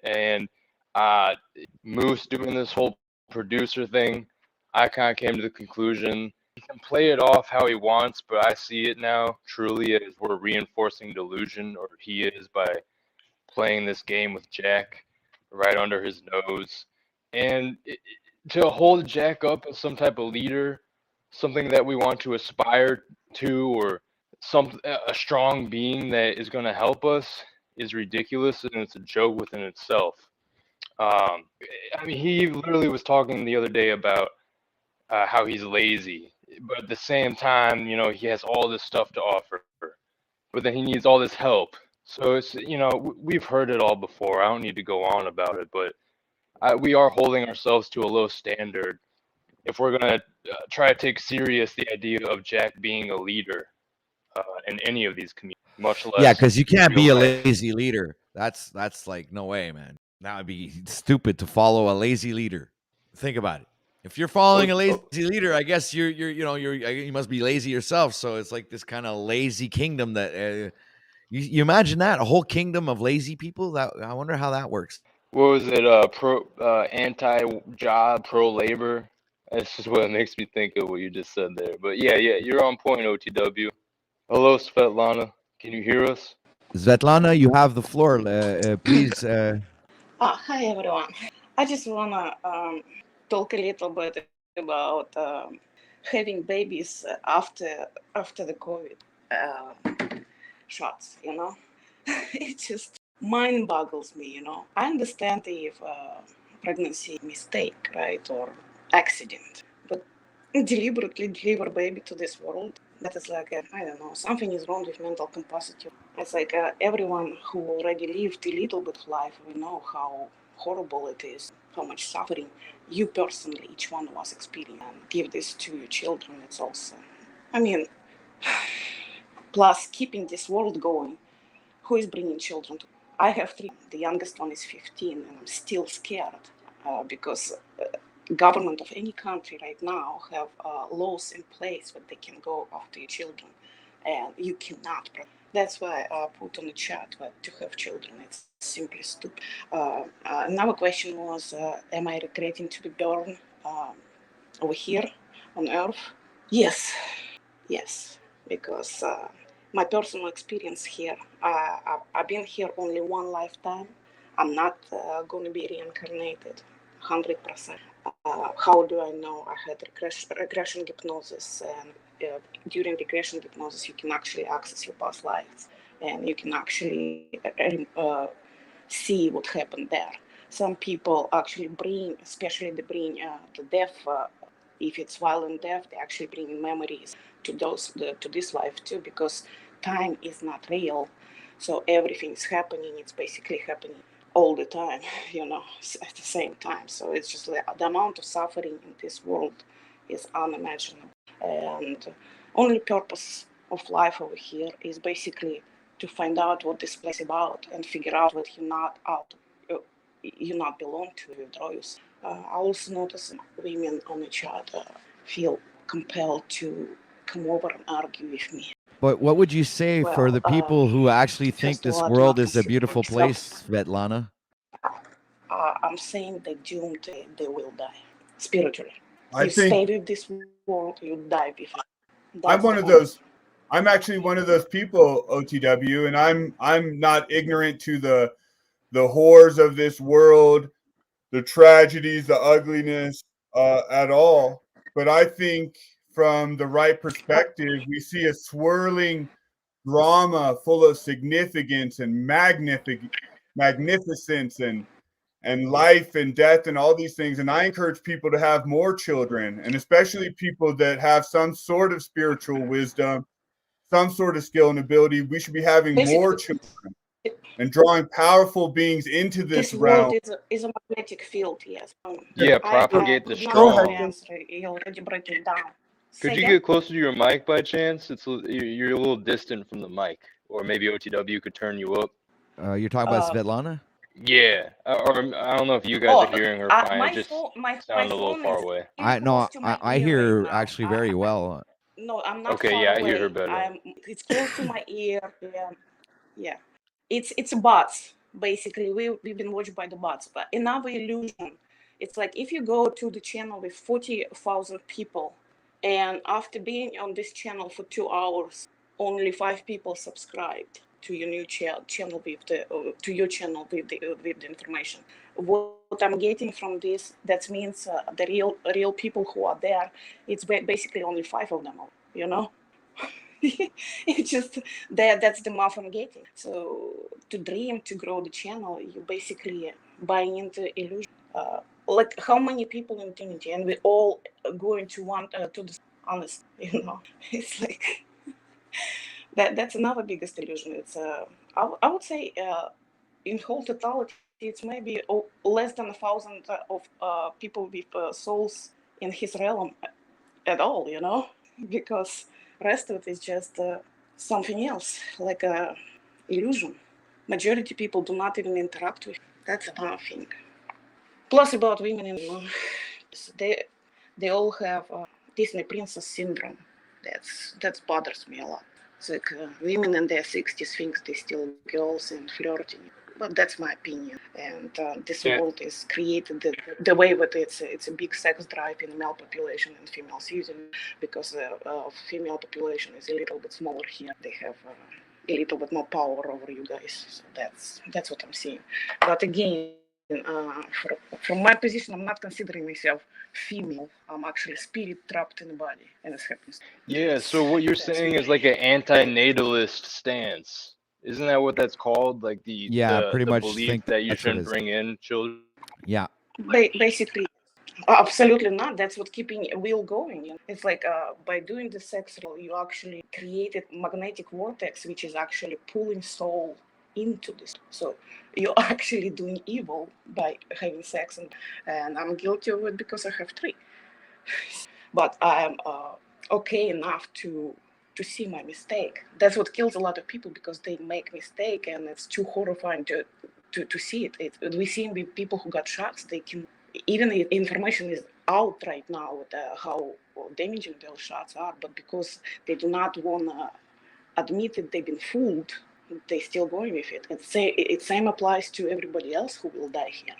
and Moose doing this whole producer thing, I kind of came to the conclusion he can play it off how he wants, but I see it now truly as we're reinforcing delusion, or he is, by playing this game with Jack right under his nose. And to hold Jack up as some type of leader, something that we want to aspire to, or a strong being that is going to help us, is ridiculous, and it's a joke within itself. I mean, he literally was talking the other day about how he's lazy, but at the same time, you know, he has all this stuff to offer, but then he needs all this help. So it's, you know, we've heard it all before. I don't need to go on about it, but we are holding ourselves to a low standard if we're going to try to take serious the idea of Jack being a leader in any of these communities, much less. Yeah, because you can't be a life. lazy leader. That's like no way, man. That would be stupid to follow a lazy leader. Think about it. If you're following a lazy leader, I guess you must be lazy yourself. So it's like this kind of lazy kingdom that you imagine that, a whole kingdom of lazy people. That I wonder how that works. What was it? Anti-job, pro-labor. That's just what it makes me think of what you just said there. But yeah, you're on point, OTW. Hello, Svetlana. Can you hear us? Svetlana, you have the floor. Please. Hi, everyone. I just want to talk a little bit about having babies after the COVID shots, you know. It just mind boggles me, you know. I understand if pregnancy mistake, right, or accident, but deliberately deliver baby to this world, that is like, I don't know, something is wrong with mental capacity. It's like everyone who already lived a little bit of life, we know how horrible it is, how much suffering you personally, each one of us experiencing. And give this to your children, it's also, I mean, plus keeping this world going, who is bringing children to? I have 3. The youngest one is 15, and I'm still scared because government of any country right now have laws in place that they can go after your children, and you cannot. That's why I put on the chat that to have children, it's simply stupid. Another question was, am I regretting to be born over here on Earth? Yes, because my personal experience here, I've been here only one lifetime. I'm not going to be reincarnated 100%. How do I know? I had regression hypnosis, and during regression hypnosis, you can actually access your past lives, and you can actually see what happened there. Some people actually bring, especially they bring the death. If it's violent death, they actually bring memories to this life too, because time is not real. So everything is happening. It's basically happening all the time, you know, at the same time. So it's just like the amount of suffering in this world is unimaginable. And only purpose of life over here is basically to find out what this place is about and figure out what you not belong to, withdraw yourself. I also notice women on the chat feel compelled to come over and argue with me. But what would you say for the people who actually think this world is a beautiful place, Svetlana? I'm saying they're doomed. They will die spiritually. I think stay with this world, you die before. I'm one of those. I'm actually one of those people, OTW, and I'm not ignorant to the horrors of this world, the tragedies, the ugliness at all. But I think from the right perspective, we see a swirling drama full of significance and magnificence and life and death and all these things. And I encourage people to have more children, and especially people that have some sort of spiritual wisdom, some sort of skill and ability. We should be having more children. and drawing powerful beings into this world realm. is a magnetic field, yes. Yeah, I propagate the could not Go ahead, strong. Jim. answer. You already break it down. Could Say you again? get closer to your mic by chance? You're a little distant from the mic, or maybe OTW could turn you up. You're talking about Svetlana? Yeah, or I don't know if you guys are hearing her fine. It just sounded a little far away. I hear her actually very well. No, I'm not Okay, far yeah, I away. hear her better. It's close to my ear. Yeah. It's bots. Basically, we've been watched by the bots. But in our illusion, it's like if you go to the channel with 40,000 people, and after being on this channel for 2 hours, only 5 people subscribed to your new channel with to your channel with the information. What I'm getting from this, that means the real people who are there, it's basically only 5 of them, you know. It's just that's the math I'm getting. So to dream to grow the channel, you basically buying into illusion. Like how many people in Trinity, and we all going to want to the honest, you know. It's like that's another biggest illusion. It's I would say in whole totality, it's maybe less than 1,000 of people with souls in his realm at all, you know, because rest of it is just something else, like a illusion. Majority people do not even interact with. That's another thing. Plus about women, they all have Disney princess syndrome. That bothers me a lot. It's like women in their 60s think they're still girls and flirting. But that's my opinion. And this world is created the way that it's a big sex drive in the male population and females using it because the female population is a little bit smaller here. They have a little bit more power over you guys. So that's what I'm seeing. But again, from my position, I'm not considering myself female. I'm actually spirit trapped in the body, and it's happens. Yeah, so what you're saying is like an anti-natalist stance. Isn't that what that's called? Like the pretty much belief think that you that's what it shouldn't is. bring in children? Yeah. Basically, absolutely not. That's what keeping a wheel going. You know? It's like by doing the sex role, you actually created magnetic vortex, which is actually pulling soul into this. So you're actually doing evil by having sex, and I'm guilty of it because I have 3. But I'm okay enough to see my mistake. That's what kills a lot of people because they make mistake, and it's too horrifying to see it. We see with people who got shots, they can, even the information is out right now with how damaging those shots are, but because they do not want to admit that they've been fooled, they still going with it. And it same applies to everybody else who will die here.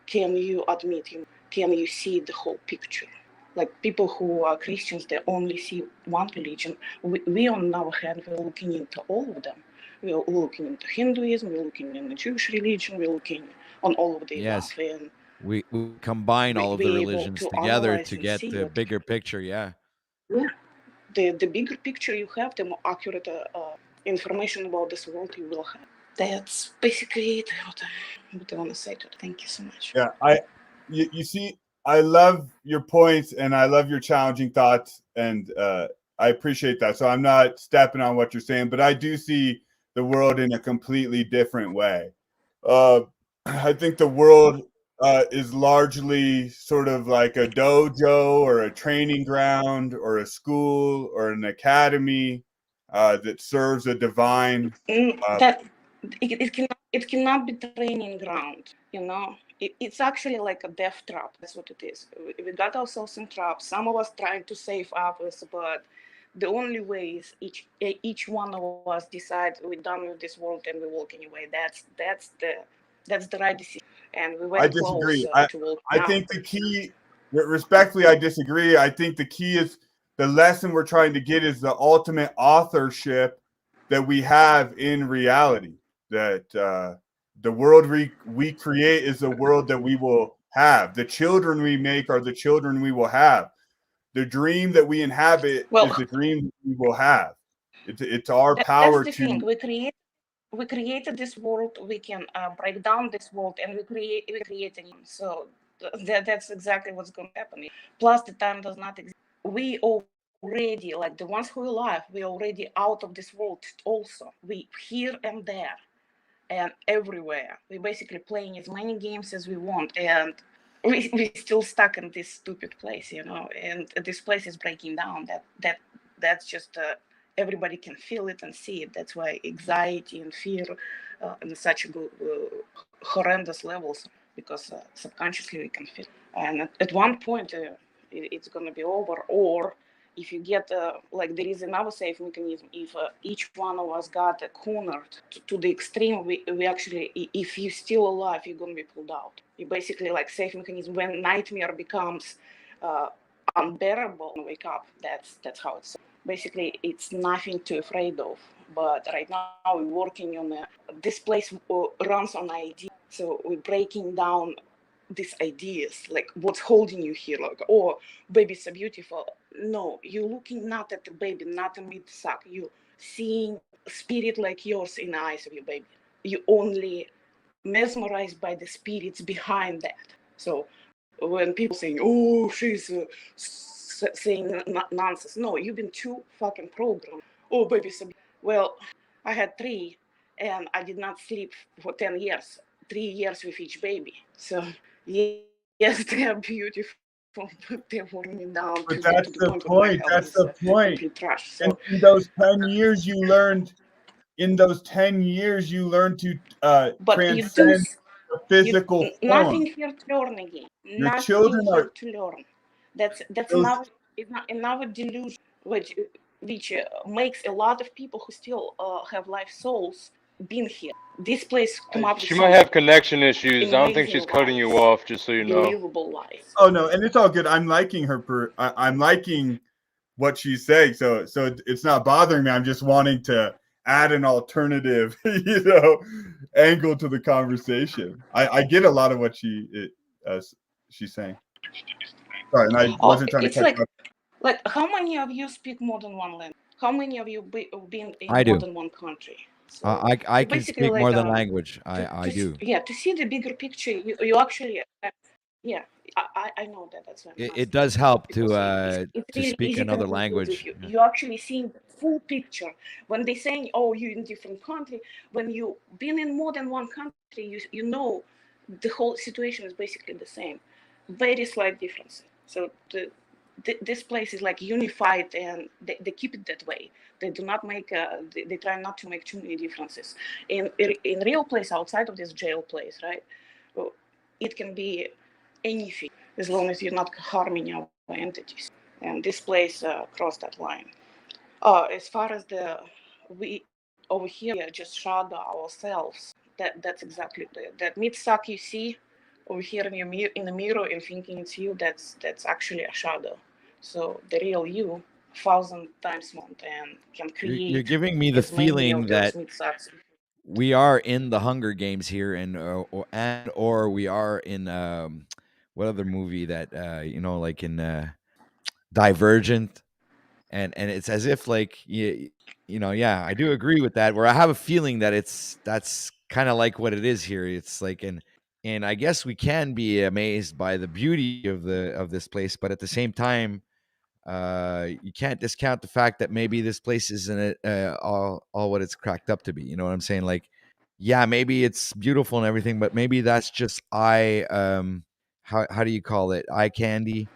Can you admit him? Can you see the whole picture? Like people who are Christians, they only see one religion. We on our hand, we're looking into all of them. We're looking into Hinduism, we're looking into the Jewish religion, we're looking on all of the above. And we combine all of the religions together to get the bigger picture. Yeah. The bigger picture you have, the more accurate information about this world you will have. That's basically it. What I want to say to it. Thank you so much. Yeah, you see, I love your points and I love your challenging thoughts, and I appreciate that. So I'm not stepping on what you're saying, but I do see the world in a completely different way. I think the world is largely sort of like a dojo or a training ground or a school or an academy that serves a divine. That it cannot be training ground, you know. It's actually like a death trap. That's what it is. We got ourselves in traps. Some of us trying to save others, but the only way is each one of us decide we're done with this world and we're walking away. That's the right decision. And we went I disagree. close to walk I think the key, respectfully, I disagree. I think the key is the lesson we're trying to get is the ultimate authorship that we have in reality. That the world we create is the world that we will have. The children we make are the children we will have. The dream that we inhabit is the dream that we will have. It's our power that's the to. thing. We created this world. We can break down this world, and we create a new. So that's exactly what's going to happen. Plus, the time does not exist. We already, like the ones who are alive, we already out of this world. Also, we here and there. and everywhere. We're basically playing as many games as we want, and we still stuck in this stupid place, you know. And this place is breaking down. That's just everybody can feel it and see it. That's why anxiety and fear in such horrendous levels, because subconsciously we can feel. And at one point, it's gonna be over. Or if you get like, there is another safe mechanism. If each one of us got cornered to the extreme, we actually, if you're still alive, you're gonna be pulled out. You basically, like, safe mechanism. When nightmare becomes unbearable, wake up. That's how it's. Basically, it's nothing to afraid of. But right now we're working on this place runs on idea. So we're breaking down these ideas, like what's holding you here, like, oh, baby's so beautiful. No, you're looking not at the baby, not a mid suck. You seeing spirit like yours in the eyes of your baby. You only mesmerized by the spirits behind that. So when people saying, oh, she's saying nonsense, no, you've been too fucking programmed. Oh, baby, so well, I had 3 and I did not sleep for 10 years, 3 years with each baby. So yes, they are beautiful, but they wore me down But to that's the the point of my point. health That's is the point. complete trash. So And in those 10 years, you learned. In those 10 years, you learned to but you do transcend the physical form. nothing here to learn again. Your Nothing children here are to learn. That's those. another delusion, which makes a lot of people who still have life souls been here. This place come up with She might have something connection issues. I don't think amazing she's cutting you lies, off, just so you know. believable lies. Oh no, and it's all good. I'm liking her. I'm liking what she's saying. So it's not bothering me. I'm just wanting to add an alternative, angle to the conversation. I get a lot of what she's saying. Sorry, and I wasn't trying to It's cut you off. like, how many of you speak more than one language? How many of you been in I more do. than one country? So I you can basically, speak like, more than language. I do. to see the bigger picture, you actually, yeah, I know that. That's why I'm It asking, does help because it's to really speak easy another conclude if language. you Yeah. you actually seeing the full picture. When they saying, oh, you in different country, when you been in more than one country, you know the whole situation is basically the same, very slight differences. So this place is like unified, and they keep it that way. They do not make they try not to make too many differences. In real place outside of this jail place, right? Well, it can be anything as long as you're not harming our entities. And this place crossed that line. As far as we over here, we just shadow ourselves. That's exactly that mid suck you see over here in the mirror and thinking it's you. That's actually a shadow. So the real you, 1,000 times more, and can You're create giving me the as many feeling of those that mid sucks. we are in the Hunger Games here, or we are in what other movie that like in Divergent, and it's as if like yeah, I do agree with that. Where I have a feeling that that's kind of like what it is here. It's like and I guess we can be amazed by the beauty of this place, but at the same time, you can't discount the fact that maybe this place isn't all what it's cracked up to be. You know what I'm saying? Like, yeah, maybe it's beautiful and everything, but maybe that's just how do you call it? Eye candy,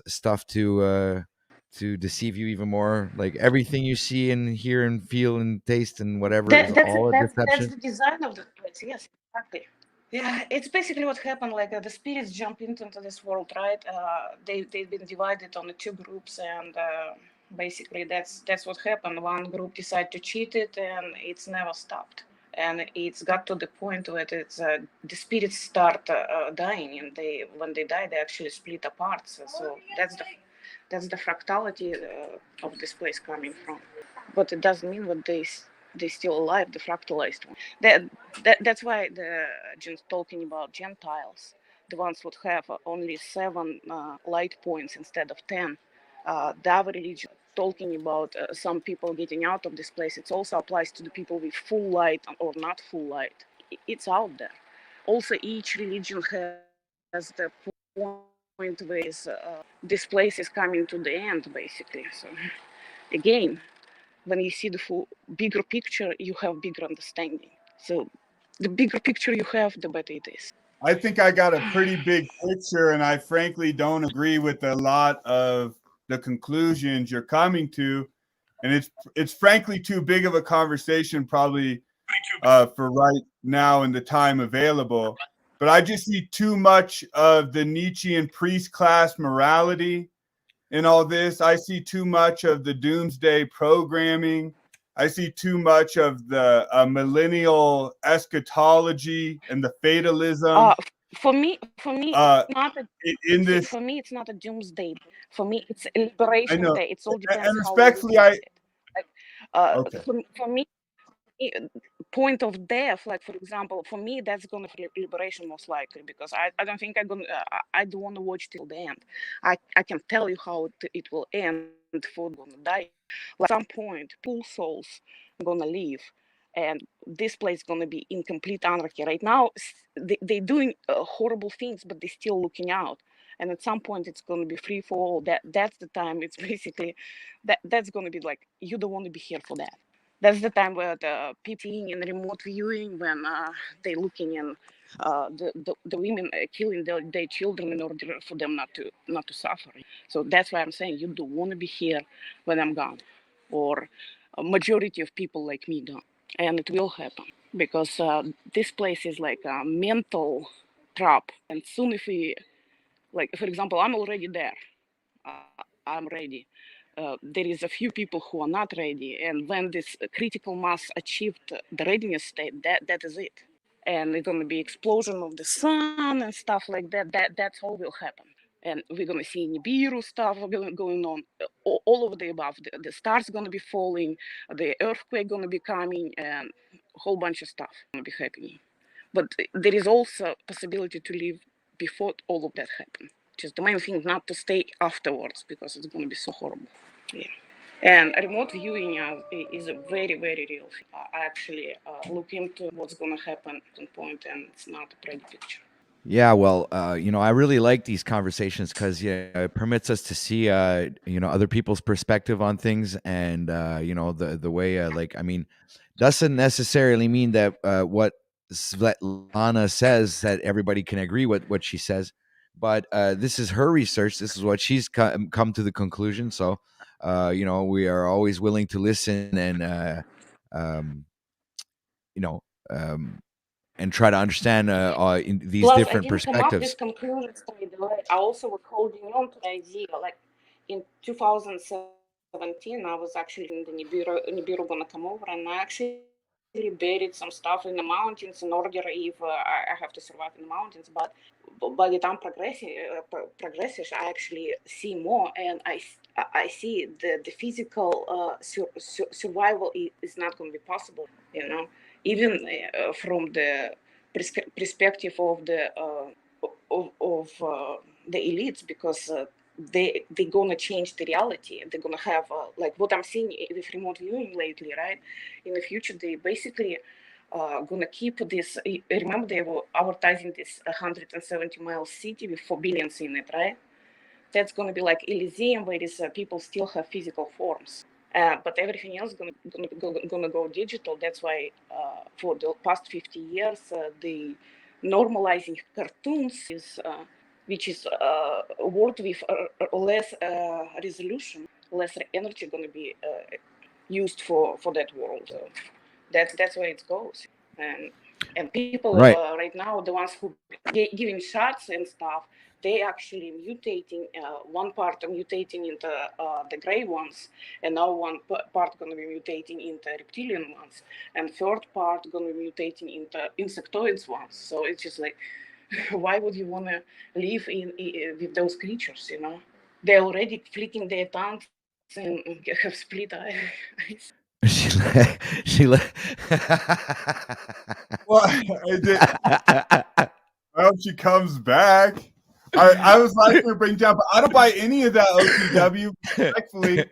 stuff to deceive you even more. Like everything you see and hear and feel and taste and whatever is all a That's deception. the design of the place. Yes, exactly. Yeah, it's basically what happened. Like the spirits jump into this world, right? They've been divided on the 2 groups, and basically that's what happened. One group decided to cheat it, and it's never stopped. And it's got to the point where it's the spirits start dying, and when they die, they actually split apart. So that's the fractality of this place coming from. But it doesn't mean that they still alive, the fractalized one. That's why the talking about Gentiles, the ones would have only 7 light points instead of 10. The other religion talking about some people getting out of this place, it also applies to the people with full light or not full light. It's out there. Also, each religion has the point where this place is coming to the end, basically. So again, when you see the full bigger picture, you have bigger understanding. So the bigger picture you have, the better it is. I think I got a pretty big picture, and I frankly don't agree with a lot of the conclusions you're coming to. And it's frankly too big of a conversation probably for right now in the time available. But I just see too much of the Nietzschean priest class morality in all this. I see too much of the doomsday programming. I see too much of the millennial eschatology and the fatalism. For me, it's not a, in this, for me, it's not a doomsday. For me, it's a liberation day. It all depends and how respectfully, you look at it. Like, okay. For me, point of death, like for example, for me that's gonna be liberation most likely, because I don't think I don't want to watch till the end. I can tell you how it will end. Food gonna die. Like at some point, pool souls gonna leave, and this place gonna be in complete anarchy. Right now, they're doing horrible things, but they're still looking out. And at some point, it's gonna be free for all. That's the time. It's basically that's gonna be like you don't want to be here for that. That's the time where the people in remote viewing, when they're looking in the women killing their children in order for them not to suffer. So that's why I'm saying you don't want to be here when I'm gone, or a majority of people like me don't, and it will happen because this place is like a mental trap. And soon, if we, like for example, I'm already there. I'm ready. There is a few people who are not ready, and when this critical mass achieved the readiness state, that is it. And it's gonna be explosion of the sun and stuff like that. That's all will happen. And we're gonna see Nibiru stuff going on, all of the above. The stars gonna be falling, the earthquake gonna be coming, and a whole bunch of stuff gonna be happening. But there is also possibility to live before all of that happen. Just the main thing not to stay afterwards, because it's going to be so horrible. Yeah. And remote viewing is a very, very real thing. I actually look into what's going to happen at some point, and it's not a pretty picture. Yeah, well, I really like these conversations because it permits us to see, other people's perspective on things, and the way, doesn't necessarily mean that what Svetlana says that everybody can agree with what she says, but this is her research. This is what she's come to the conclusion. So, we are always willing to listen and, you know, um, and try to understand in these Plus, different I didn't come up perspectives. with conclusions straight away. I also was holding on to the idea. Like in 2017, I was actually in the Nibiru gonna come over, and I actually buried some stuff in the mountains in order if I have to survive in the mountains. But by the time progresses, I actually see more, and I see the physical survival is not going to be possible. Even from the perspective of the elites, because they're gonna change the reality. They're gonna have like what I'm seeing with remote viewing lately, right? In the future, they basically gonna keep this. Remember, they were advertising this 170-mile city with 4 billions in it, right? That's gonna be like Elysium, where is people still have physical forms. But everything else gonna go digital. That's why for the past 50 years the normalizing cartoons is which is a word with less resolution, less energy gonna be used for that world. That's where it goes. And people Right. right now, the ones who giving shots and stuff, they actually mutating. One part mutating into the gray ones, and now one part going to be mutating into reptilian ones, and third part going to be mutating into insectoids ones. So it's just like, why would you want to live in with those creatures? They're already flicking their tongues and have split eyes. she Well, I hope she comes back. I was like to bring down, but I don't buy any of that OTW. Respectfully.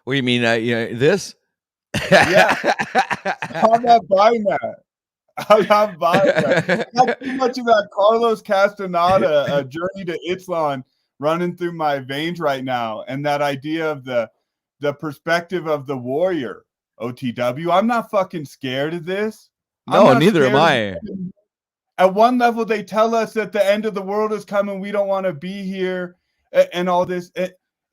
What do you mean? This? Yeah. I'm not buying that. I'm not buying that. I got too much of that Carlos Castaneda journey to Itzlan running through my veins right now, and that idea of the perspective of the warrior. OTW. I'm not fucking scared of this. I'm No, not neither am scared. I. At one level, they tell us that the end of the world is coming. We don't want to be here, and all this.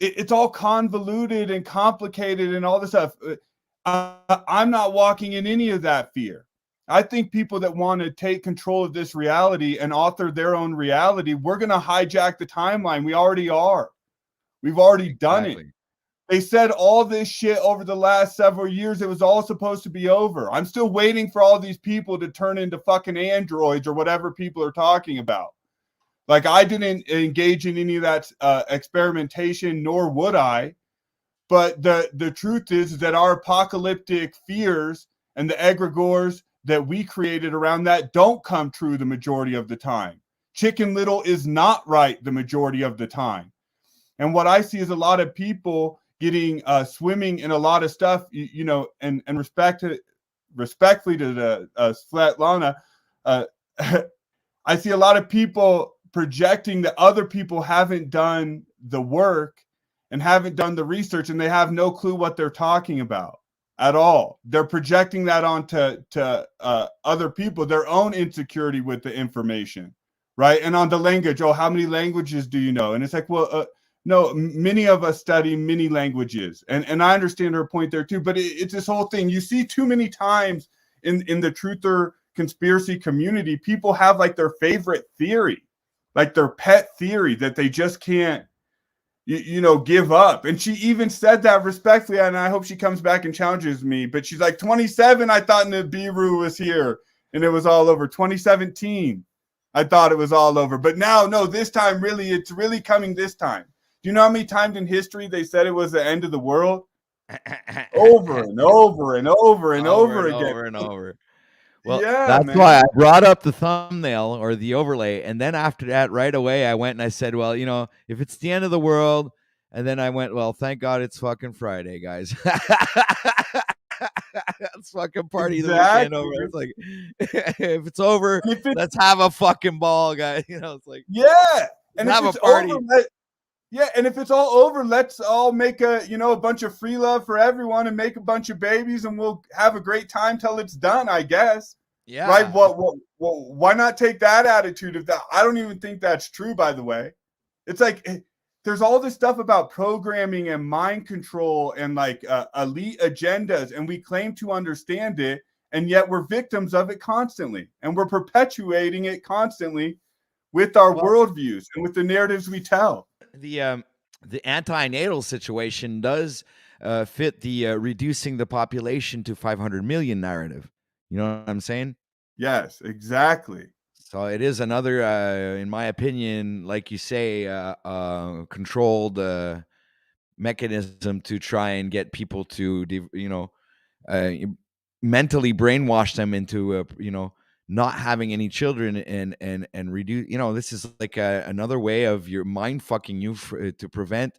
It's all convoluted and complicated and all this stuff. I'm not walking in any of that fear. I think people that want to take control of this reality and author their own reality, we're going to hijack the timeline. We already are. We've already done it. They said all this shit over the last several years. It was all supposed to be over. I'm still waiting for all these people to turn into fucking androids or whatever people are talking about. Like, I didn't engage in any of that experimentation, nor would I. But the truth is that our apocalyptic fears and the egregores that we created around that don't come true the majority of the time. Chicken Little is not right the majority of the time. And what I see is a lot of people getting swimming in a lot of stuff, you know, and respectfully to the Svetlana, I see a lot of people projecting that other people haven't done the work and haven't done the research, and they have no clue what they're talking about at all. They're projecting that onto other people, their own insecurity with the information, right? And on the language, oh, how many languages do you know? And it's like, well, no, many of us study many languages, and I understand her point there too. But it's this whole thing. You see too many times in the truther conspiracy community, people have like their favorite theory, like their pet theory that they just can't, you know, give up. And she even said that respectfully, and I hope she comes back and challenges me. But she's like, 27, I thought Nibiru was here, and it was all over. 2017, I thought it was all over. But now, no, this time, really, it's really coming this time. Do you know how many times in history they said it was the end of the world? Over and over and over and over again. Over and over. Well, yeah, that's man. why I brought up the thumbnail or the overlay. And then after that, right away, I went and I said, well, you know, if it's the end of the world, and then I went, well, thank God it's fucking Friday, guys. Let's fucking party the weekend over. It's like, if it's over, let's have a fucking ball, guys. You know, it's like, yeah. And have if it's a party. over, yeah, and if it's all over, let's all make a bunch of free love for everyone and make a bunch of babies, and we'll have a great time till it's done, I guess. Yeah. Right? Why not take that attitude of that? I don't even think that's true, by the way. It's like there's all this stuff about programming and mind control and like elite agendas, and we claim to understand it, and yet we're victims of it constantly, and we're perpetuating it constantly with our worldviews and with the narratives we tell. The antinatal situation does fit the reducing the population to 500 million narrative. You know what I'm saying? Yes, exactly. So it is another, in my opinion, like you say, controlled mechanism to try and get people to, mentally brainwash them into, not having any children and reduce. You know, this is like another way of your mind fucking you to prevent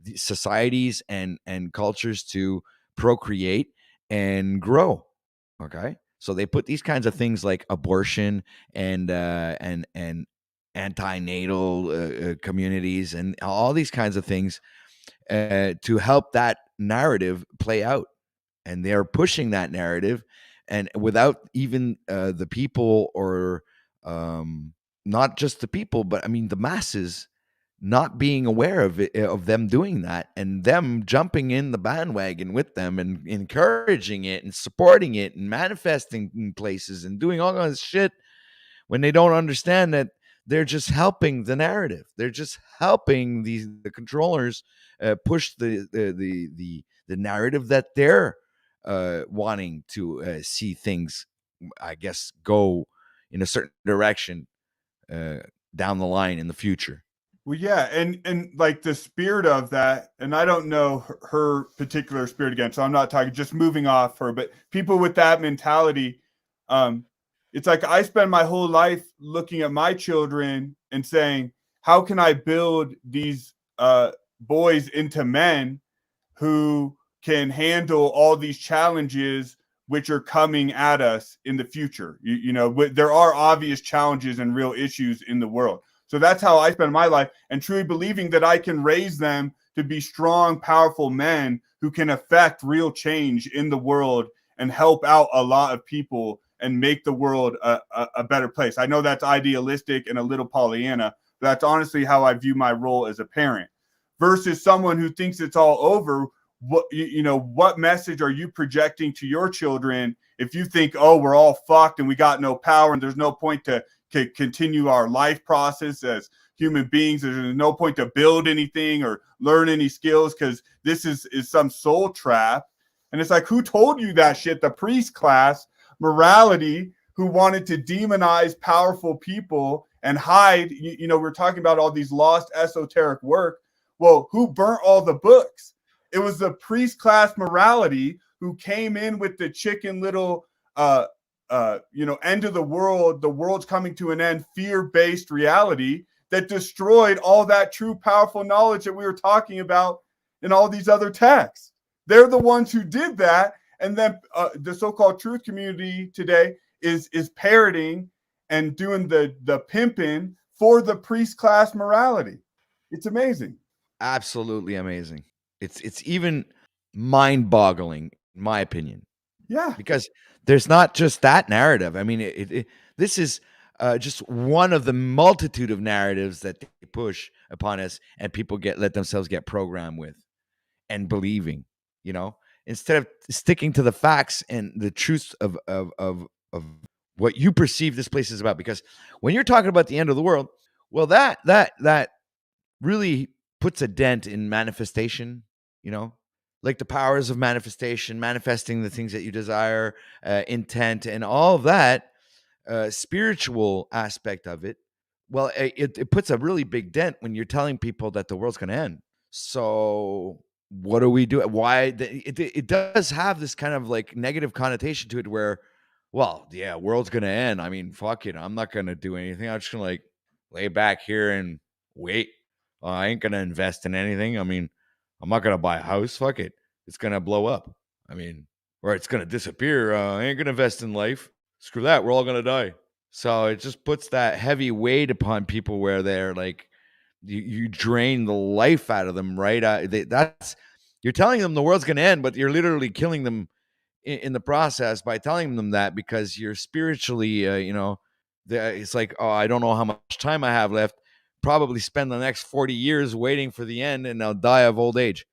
the societies and cultures to procreate and grow. Okay. So they put these kinds of things like abortion and antinatal communities and all these kinds of things to help that narrative play out. And they're pushing that narrative, and without even the people or not just the people, but I mean the masses not being aware of it, of them doing that, and them jumping in the bandwagon with them and encouraging it and supporting it and manifesting in places and doing all kinds of shit when they don't understand that they're just helping the narrative. They're just helping the controllers push the narrative that they're wanting to see things, I guess, go in a certain direction down the line in the future. Well, yeah, and like the spirit of that, and I don't know her particular spirit again, so I'm not talking, just moving off her, but people with that mentality, it's like I spend my whole life looking at my children and saying, how can I build these boys into men who can handle all these challenges which are coming at us in the future? You know, there are obvious challenges and real issues in the world. So that's how I spend my life, and truly believing that I can raise them to be strong, powerful men who can affect real change in the world and help out a lot of people and make the world a better place. I know that's idealistic and a little Pollyanna, but that's honestly how I view my role as a parent. Versus someone who thinks it's all over. What message are you projecting to your children if you think, oh, we're all fucked and we got no power and there's no point to continue our life process as human beings? There's no point to build anything or learn any skills because this is some soul trap. And it's like, who told you that shit? The priest class, morality, who wanted to demonize powerful people and hide. We're talking about all these lost esoteric work. Well, who burnt all the books? It was the priest class morality who came in with the chicken little, end of the world's coming to an end, fear-based reality that destroyed all that true powerful knowledge that we were talking about in all these other texts. They're the ones who did that. And then the so-called truth community today is parroting and doing the pimping for the priest class morality. It's amazing. Absolutely amazing. It's even mind-boggling, in my opinion. Yeah. Because there's not just that narrative. I mean, this is just one of the multitude of narratives that they push upon us, and people let themselves get programmed with and believing. Instead of sticking to the facts and the truth of what you perceive this place is about. Because when you're talking about the end of the world, well, that really puts a dent in manifestation. Like the powers of manifestation, manifesting the things that you desire, intent, and all of that spiritual aspect of it. Well, it puts a really big dent when you're telling people that the world's going to end. So what do we do? Why it does have this kind of like negative connotation to it where, well, yeah, world's going to end. I mean, fuck it. I'm not going to do anything. I'm just going to like lay back here and wait. I ain't going to invest in anything. I mean, I'm not going to buy a house. Fuck it. It's going to blow up. I mean, or it's going to disappear. I ain't going to invest in life. Screw that. We're all going to die. So it just puts that heavy weight upon people where they're like, you drain the life out of them, right? You're telling them the world's going to end, but you're literally killing them in the process by telling them that, because you're spiritually, it's like, oh, I don't know how much time I have left. Probably spend the next 40 years waiting for the end, and I'll die of old age.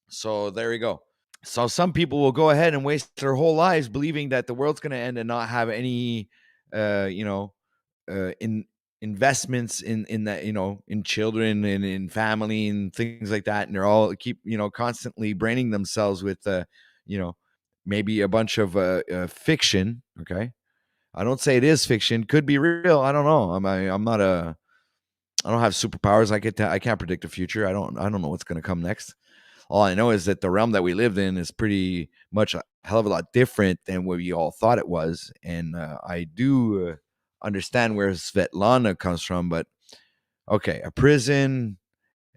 So there you go. So some people will go ahead and waste their whole lives believing that the world's going to end and not have any, investments in that, in children and in family and things like that. And they're all keep, constantly braining themselves with, maybe a bunch of fiction. Okay. I don't say it is fiction. Could be real. I don't know. I don't have superpowers. I can't predict the future. I don't know what's going to come next. All I know is that the realm that we lived in is pretty much a hell of a lot different than what we all thought it was. And I do understand where Svetlana comes from, but okay, a prison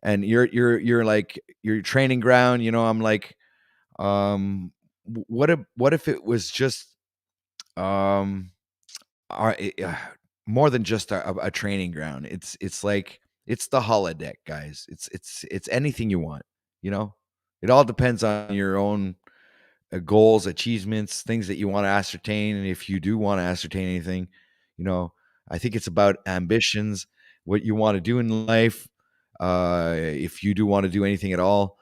and you're like your training ground. I'm like, what if it was just more than just a training ground? It's like it's the holodeck, guys. It's anything you want. It all depends on your own goals, achievements, things that you want to ascertain. And if you do want to ascertain anything, I think it's about ambitions, what you want to do in life. If you do want to do anything at all,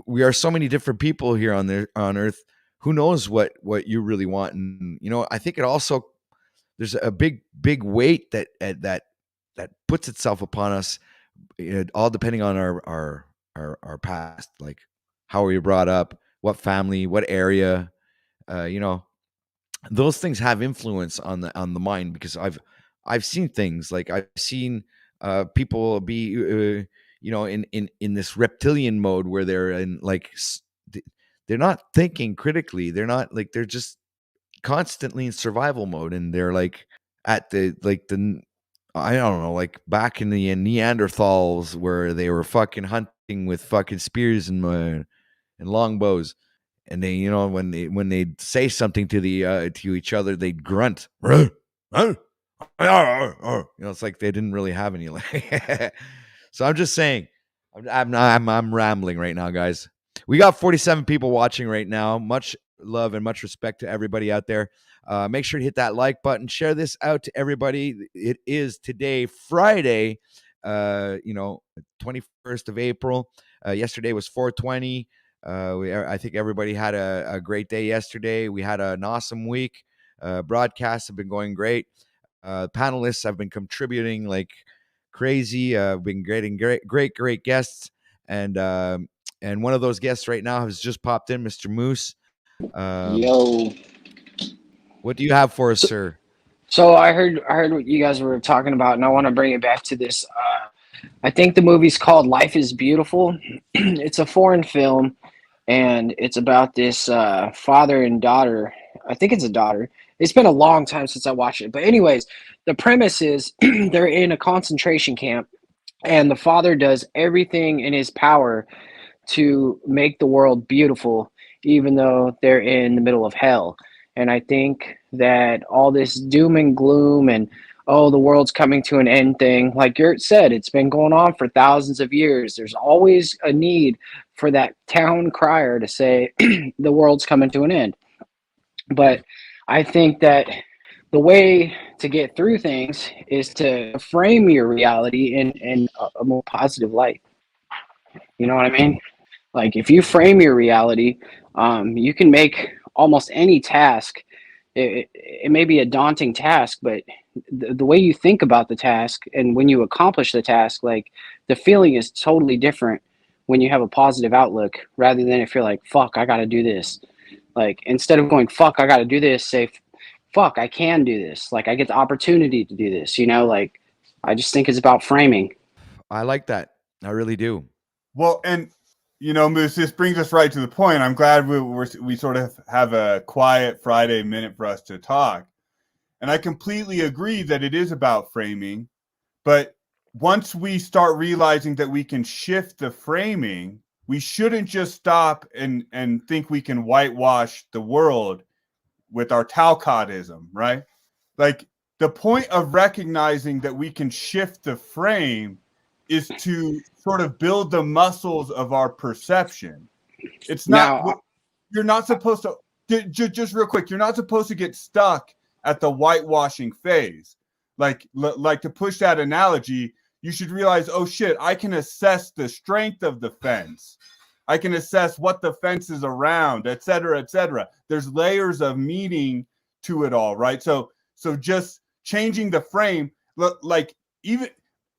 we are so many different people here on Earth. Who knows what you really want? And I think it also, there's a big weight that puts itself upon us, all depending on our past, like how we were brought up, what family, what area, those things have influence on the mind, because I've seen things like I've seen people be in this reptilian mode where they're in like they're not thinking critically. They're not like, they're just constantly in survival mode, and they're like at the I don't know, like back in the Neanderthals where they were fucking hunting with fucking spears and longbows, and they, when they say something to to each other, they'd grunt. It's like they didn't really have any. So I'm just saying, I'm rambling right now, guys. We got 47 people watching right now. Much love and much respect to everybody out there. Make sure to hit that like button. Share this out to everybody. It is today, Friday, 21st of April. Yesterday was 420. I think everybody had a great day yesterday. We had an awesome week. Broadcasts have been going great. Panelists have been contributing like crazy. Been great guests, and one of those guests right now has just popped in, Mr. Moose. Yo. What do you have for us, sir? So I heard what you guys were talking about, and I want to bring it back to this. I think the movie's called Life is Beautiful. It's a foreign film, and it's about this father and daughter. I think it's a daughter. It's been a long time since I watched it. But anyways, the premise is they're in a concentration camp, and the father does everything in his power to make the world beautiful, even though they're in the middle of hell. And I think that all this doom and gloom and, oh, the world's coming to an end thing, like Gert said, it's been going on for thousands of years. There's always a need for that town crier to say the world's coming to an end. But I think that the way to get through things is to frame your reality in a more positive light. You know what I mean? Like if you frame your reality, you can make almost any task. It may be a daunting task, but the way you think about the task and when you accomplish the task, like the feeling is totally different when you have a positive outlook rather than if you're like, fuck, I got to do this. Like instead of going, fuck, I got to do this, say, fuck, I can do this. Like I get the opportunity to do this, like I just think it's about framing. I like that. I really do. Well, and Moose, this brings us right to the point. I'm glad we sort of have a quiet Friday minute for us to talk. And I completely agree that it is about framing. But once we start realizing that we can shift the framing, we shouldn't just stop and think we can whitewash the world with our Talcottism, right? Like the point of recognizing that we can shift the frame is to sort of build the muscles of our perception. It's not, you're not supposed to, just real quick, you're not supposed to get stuck at the whitewashing phase. Like to push that analogy, you should realize, oh shit, I can assess the strength of the fence. I can assess what the fence is around, et cetera, et cetera. There's layers of meaning to it all, right? So just changing the frame, like even,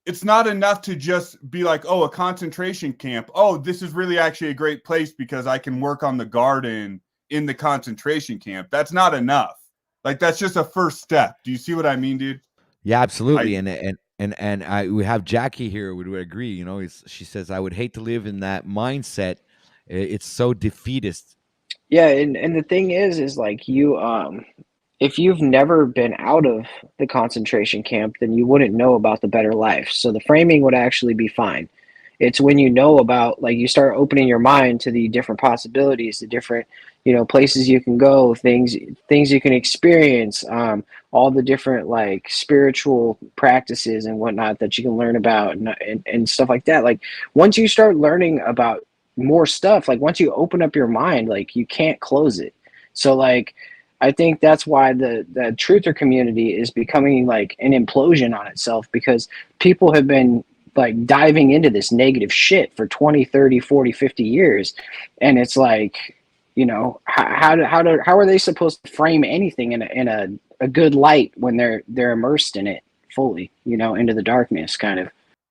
it's not enough to just be like, oh, a concentration camp. Oh, this is really actually a great place because I can work on the garden in the concentration camp. That's not enough. Like that's just a first step. Do you see what I mean, dude? Yeah, absolutely. We have Jackie here would agree. She says, I would hate to live in that mindset. It's so defeatist. Yeah, and the thing is like you if you've never been out of the concentration camp, then you wouldn't know about the better life. So the framing would actually be fine. It's when you know about, like, you start opening your mind to the different possibilities, the different, places you can go, things you can experience, all the different like spiritual practices and whatnot that you can learn about and stuff like that. Like once you start learning about more stuff, like once you open up your mind, like you can't close it. So like, I think that's why the truther community is becoming like an implosion on itself, because people have been like diving into this negative shit for 20, 30, 40, 50 years. And it's like, how are they supposed to frame anything in a good light when they're immersed in it fully, into the darkness kind of.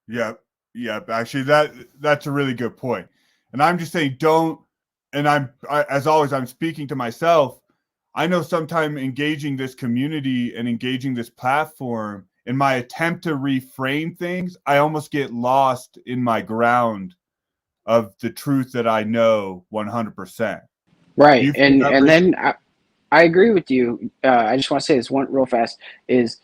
Yep. Actually, that's a really good point. And I'm just saying, as always, I'm speaking to myself. I know sometime engaging this community and engaging this platform in my attempt to reframe things, I almost get lost in my ground of the truth that I know 100%. Right. And then I agree with you. I just want to say this one real fast is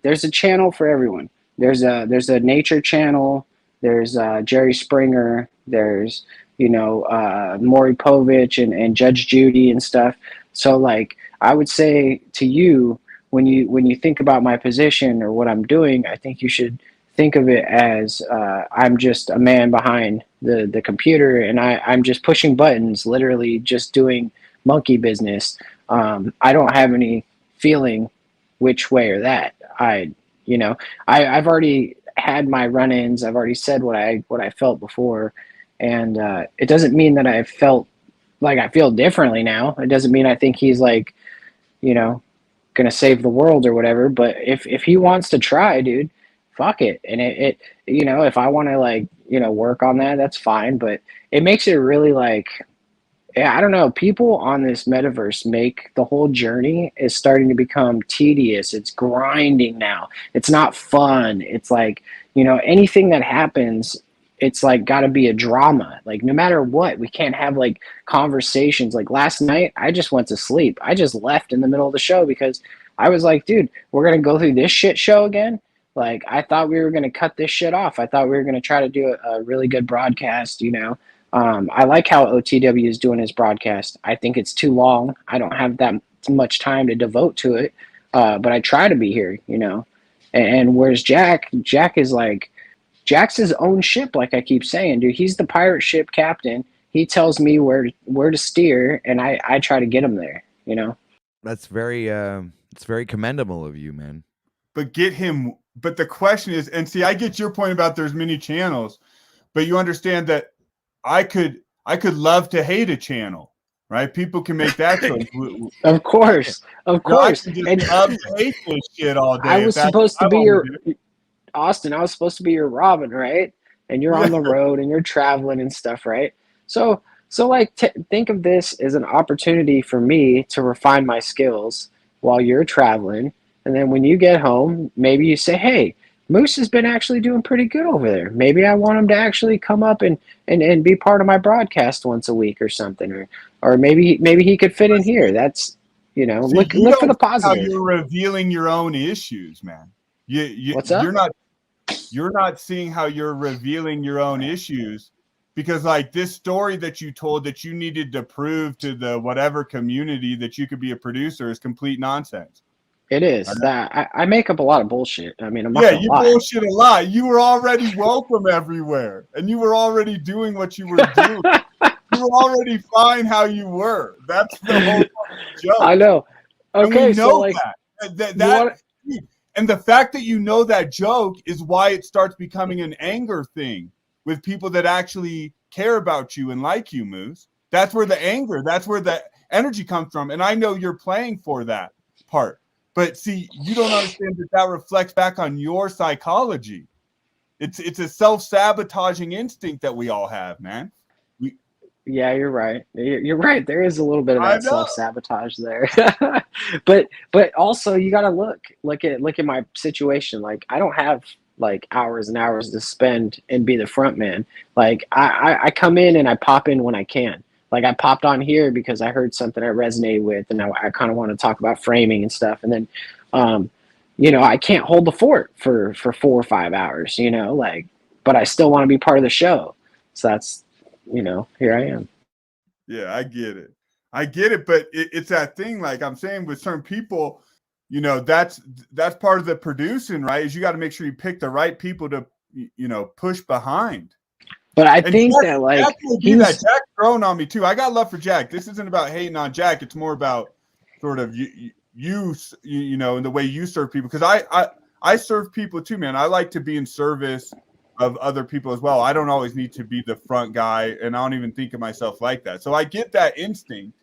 there's a channel for everyone. There's a nature channel. There's Jerry Springer. There's, Maury Povich and Judge Judy and stuff. So like, I would say to you, when you think about my position or what I'm doing, I think you should think of it as I'm just a man behind the computer, and I'm just pushing buttons, literally just doing monkey business. I don't have any feeling which way or that. I've already had my run-ins. I've already said what I felt before, and it doesn't mean that I felt like I feel differently now. It doesn't mean I think he's like, gonna save the world or whatever. But if he wants to try, dude, fuck it. And if I want to like work on that, that's fine. But it makes it really like, yeah, I don't know. People on this metaverse make the whole journey is starting to become tedious. It's grinding now. It's not fun. It's like, anything that happens, it's like got to be a drama. Like no matter what, we can't have like conversations. Like last night, I just went to sleep. I just left in the middle of the show because I was like, dude, we're going to go through this shit show again. Like I thought we were going to cut this shit off. I thought we were going to try to do a really good broadcast, I like how OTW is doing his broadcast. I think it's too long. I don't have that much time to devote to it, but I try to be here, And whereas Jack is like, Jack's his own ship, like I keep saying, dude. He's the pirate ship captain. He tells me where to steer, and I try to get him there, That's very it's very commendable of you, man. But get him. But the question is, and see, I get your point about there's many channels, but you understand that I could love to hate a channel, right? People can make that choice. Of course. I can just love to hate this shit all day. I was supposed to be your Austin. I was supposed to be your Robin, right? And you're on the road and you're traveling and stuff, right? So like think of this as an opportunity for me to refine my skills while you're traveling, and then when you get home, maybe you say, "Hey, Moose has been actually doing pretty good over there. Maybe I want him to actually come up and be part of my broadcast once a week or something, or maybe he could fit in here." That's look for the positive. How you're revealing your own issues, man. What's up? You're not seeing how you're revealing your own issues, because like this story that you told that you needed to prove to the whatever community that you could be a producer is complete nonsense. It is that I make up a lot of bullshit. I mean, you bullshit a lot. You were already welcome everywhere, and you were already doing what you were doing. You were already fine how you were. That's the whole joke. I know. Okay, and we know so like that and the fact that you know that joke is why it starts becoming an anger thing with people that actually care about you and like you, Moose. That's where the anger, that's where the energy comes from, and I know you're playing for that part. But see, you don't understand that reflects back on your psychology. It's a self-sabotaging instinct that we all have, man. Yeah, you're right. You're right. There is a little bit of that self-sabotage there. but also you got to look at my situation. Like I don't have like hours and hours to spend and be the front man. Like I come in and I pop in when I can. Like I popped on here because I heard something I resonated with, and I kind of want to talk about framing and stuff. And then, I can't hold the fort for 4 or 5 hours, but I still want to be part of the show. So that's, here I am. Yeah, I get it. But it's that thing, like I'm saying with certain people, that's part of the producing, right? Is you got to make sure you pick the right people to, push behind. But I think that like Jack's growing on me too. I got love for Jack. This isn't about hating on Jack. It's more about sort of you and the way you serve people. Because I serve people too, man. I like to be in service of other people as well. I don't always need to be the front guy, and I don't even think of myself like that. So I get that instinct.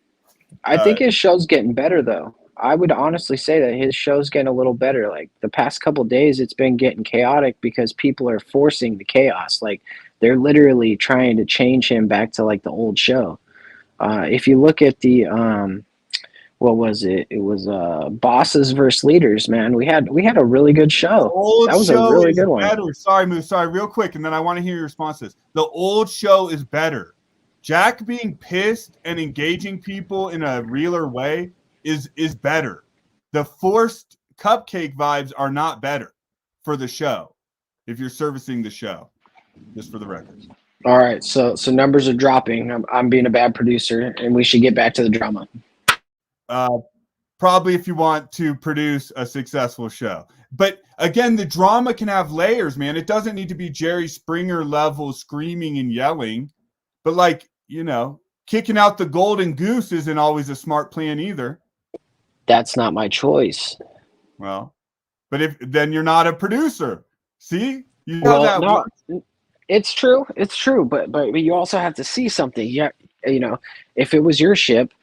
I think his show's getting better though. I would honestly say that his show's getting a little better. Like the past couple of days, it's been getting chaotic because people are forcing the chaos. Like they're literally trying to change him back to like the old show. If you look at the what was it? It was bosses versus leaders. Man, we had a really good show. That was a really good one. Better. Sorry, Moose. Sorry, real quick, and then I want to hear your responses. The old show is better. Jack being pissed and engaging people in a realer way is better. The forced cupcake vibes are not better for the show if you're servicing the show, just for the record. All right, so numbers are dropping. I'm being a bad producer, and we should get back to the drama. Probably if you want to produce a successful show. But again, the drama can have layers, man. It doesn't need to be Jerry Springer level screaming and yelling. But like, kicking out the golden goose isn't always a smart plan either. That's not my choice. Well, but then you're not a producer. See, you know that works. It's true. It's true. But you also have to see something. Yeah, you know, if it was your ship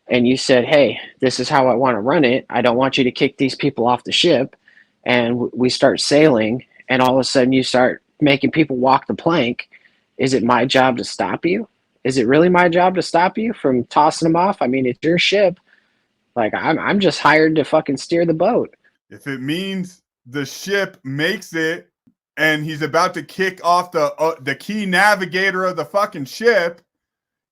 and you said, "Hey, this is how I want to run it. I don't want you to kick these people off the ship," and we start sailing, and all of a sudden you start making people walk the plank. Is it my job to stop you? Is it really my job to stop you from tossing them off? I mean, it's your ship. Like I'm just hired to fucking steer the boat. If it means the ship makes it and he's about to kick off the key navigator of the fucking ship,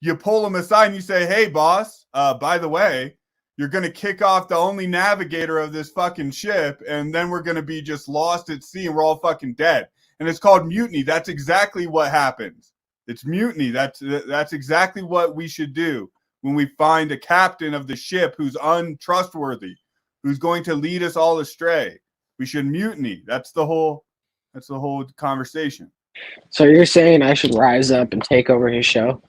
you pull him aside and you say, "Hey, boss, by the way, you're going to kick off the only navigator of this fucking ship, and then we're going to be just lost at sea and we're all fucking dead." And it's called mutiny. That's exactly what happens. It's mutiny. That's exactly what we should do when we find a captain of the ship who's untrustworthy, who's going to lead us all astray. We should mutiny. That's the whole conversation. So you're saying I should rise up and take over his show?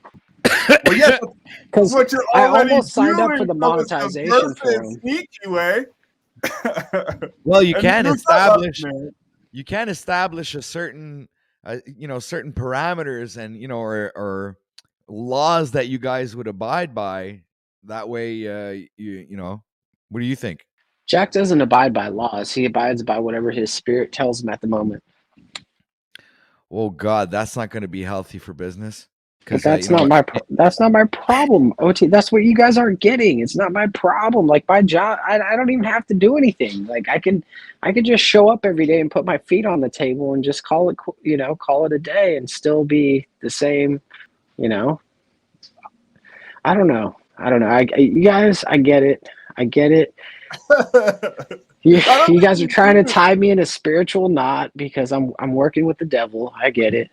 Well, yeah, because I almost signed up for the from a monetization for subversive, him. sneaky way. Well, you And can you got establish us, man. you can establish a certain certain parameters and or laws that you guys would abide by. That way, what do you think? Jack doesn't abide by laws. He abides by whatever his spirit tells him at the moment. Oh God, that's not going to be healthy for business. But that's not my problem, OT. That's what you guys aren't getting. It's not my problem. Like my job, I don't even have to do anything. Like I can just show up every day and put my feet on the table and just call it a day and still be the same. I don't know. You guys, I get it. You guys are trying to tie me in a spiritual knot because I'm working with the devil. I get it.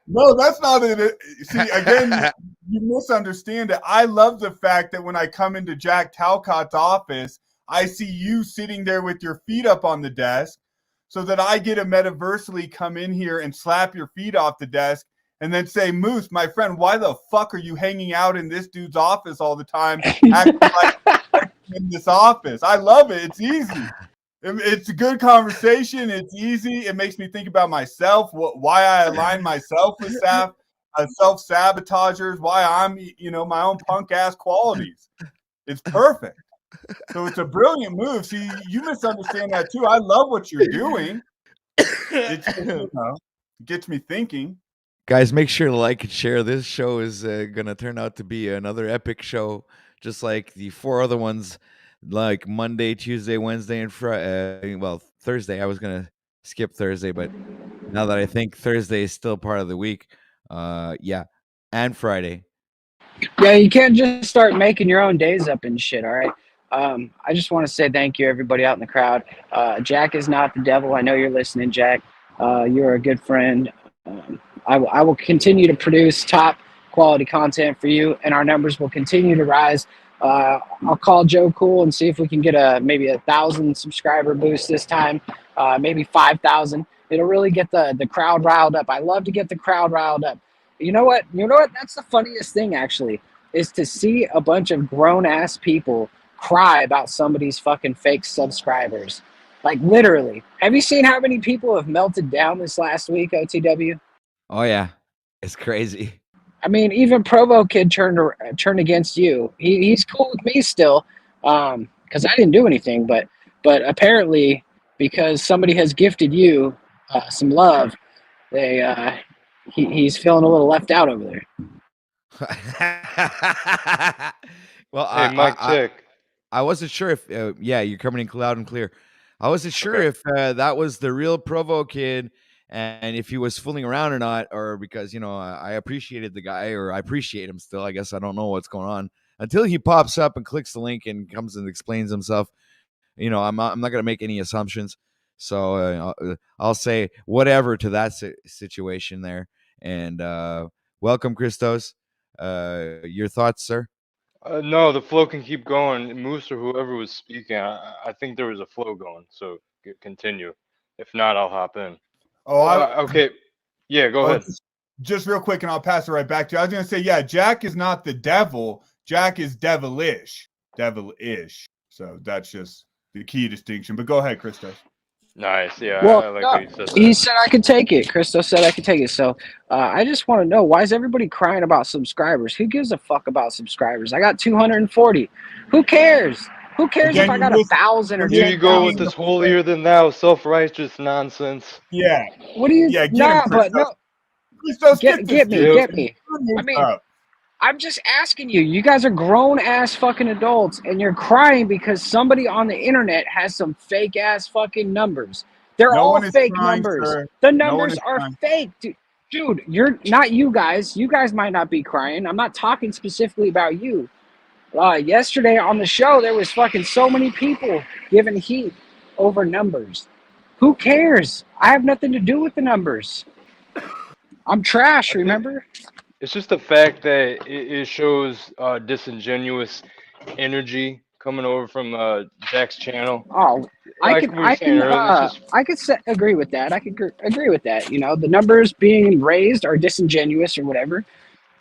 No, that's not it. See, again, you misunderstand it. I love the fact that when I come into Jack Talcott's office, I see you sitting there with your feet up on the desk so that I get to metaversally come in here and slap your feet off the desk and then say, "Moose, my friend, why the fuck are you hanging out in this dude's office all the time, acting like in this office?" I love it. It's easy. It's a good conversation. It's easy. It makes me think about myself, why I align myself with self-sabotagers, why I'm, my own punk-ass qualities. It's perfect. So it's a brilliant move. See, you misunderstand that too. I love what you're doing. It gets me thinking. Guys, make sure to like and share. This show is going to turn out to be another epic show, just like the 4 other ones. Like Monday, Tuesday, Wednesday, and Friday. Thursday. I was gonna skip Thursday, but now that I think Thursday is still part of the week, and Friday. Yeah, you can't just start making your own days up and shit. All right. I just want to say thank you, everybody out in the crowd. Jack is not the devil. I know you're listening, Jack. You're a good friend. I will continue to produce top quality content for you, and our numbers will continue to rise. I'll call Joe Cool and see if we can get maybe 1,000 subscriber boost this time, maybe 5,000. It'll really get the crowd riled up. I love to get the crowd riled up. You know what? That's the funniest thing, actually, is to see a bunch of grown-ass people cry about somebody's fucking fake subscribers. Like, literally. Have you seen how many people have melted down this last week, OTW? Oh, yeah. It's crazy. I mean, even Provo Kid turned against you. He's cool with me still, because I didn't do anything. But apparently, because somebody has gifted you some love, he's feeling a little left out over there. Well, Hey, Mike Tick. I wasn't sure if you're coming in loud and clear. I wasn't sure if that was the real Provo Kid and if he was fooling around or not, or because I appreciated the guy, or I appreciate him still. I guess I don't know what's going on until he pops up and clicks the link and comes and explains himself. I'm not going to make any assumptions, so I'll say whatever to that situation there. And welcome, Christos. Your thoughts, sir? No, the flow can keep going. Moose or whoever was speaking, I think there was a flow going. So continue. If not, I'll hop in. Oh, okay. Yeah, go ahead. just real quick, and I'll pass it right back to you. I was going to say, yeah, Jack is not the devil. Jack is devilish. So that's just the key distinction. But go ahead, Christos. Nice. Yeah, Well, I like no, how you said he that. said I could take it. Christos said I could take it. So I just want to know, why is everybody crying about subscribers? Who gives a fuck about subscribers? I got 240. Who cares? Who cares if Again, I got 1,000 or Here you go with 10,000? this holier than thou, self-righteous nonsense. Yeah. What do you? Yeah, get him, Nah, but Christos. no. Christos, Get this me, dude. get me. Turn I this mean, up. I'm just asking you. You guys are grown ass fucking adults, and you're crying because somebody on the internet has some fake ass fucking numbers. They're No all one is fake crying, numbers. sir. The No one numbers is are crying. fake, dude. Dude, you're not you guys. You guys might not be crying. I'm not talking specifically about you. Yesterday on the show, there was fucking so many people giving heat over numbers. Who cares? I have nothing to do with the numbers. I'm trash, I think remember? it's just the fact that it shows disingenuous energy coming over from Jack's channel. Oh, Like we were saying earlier, it's just agree with that. I could agree with that. You know, the numbers being raised are disingenuous or whatever.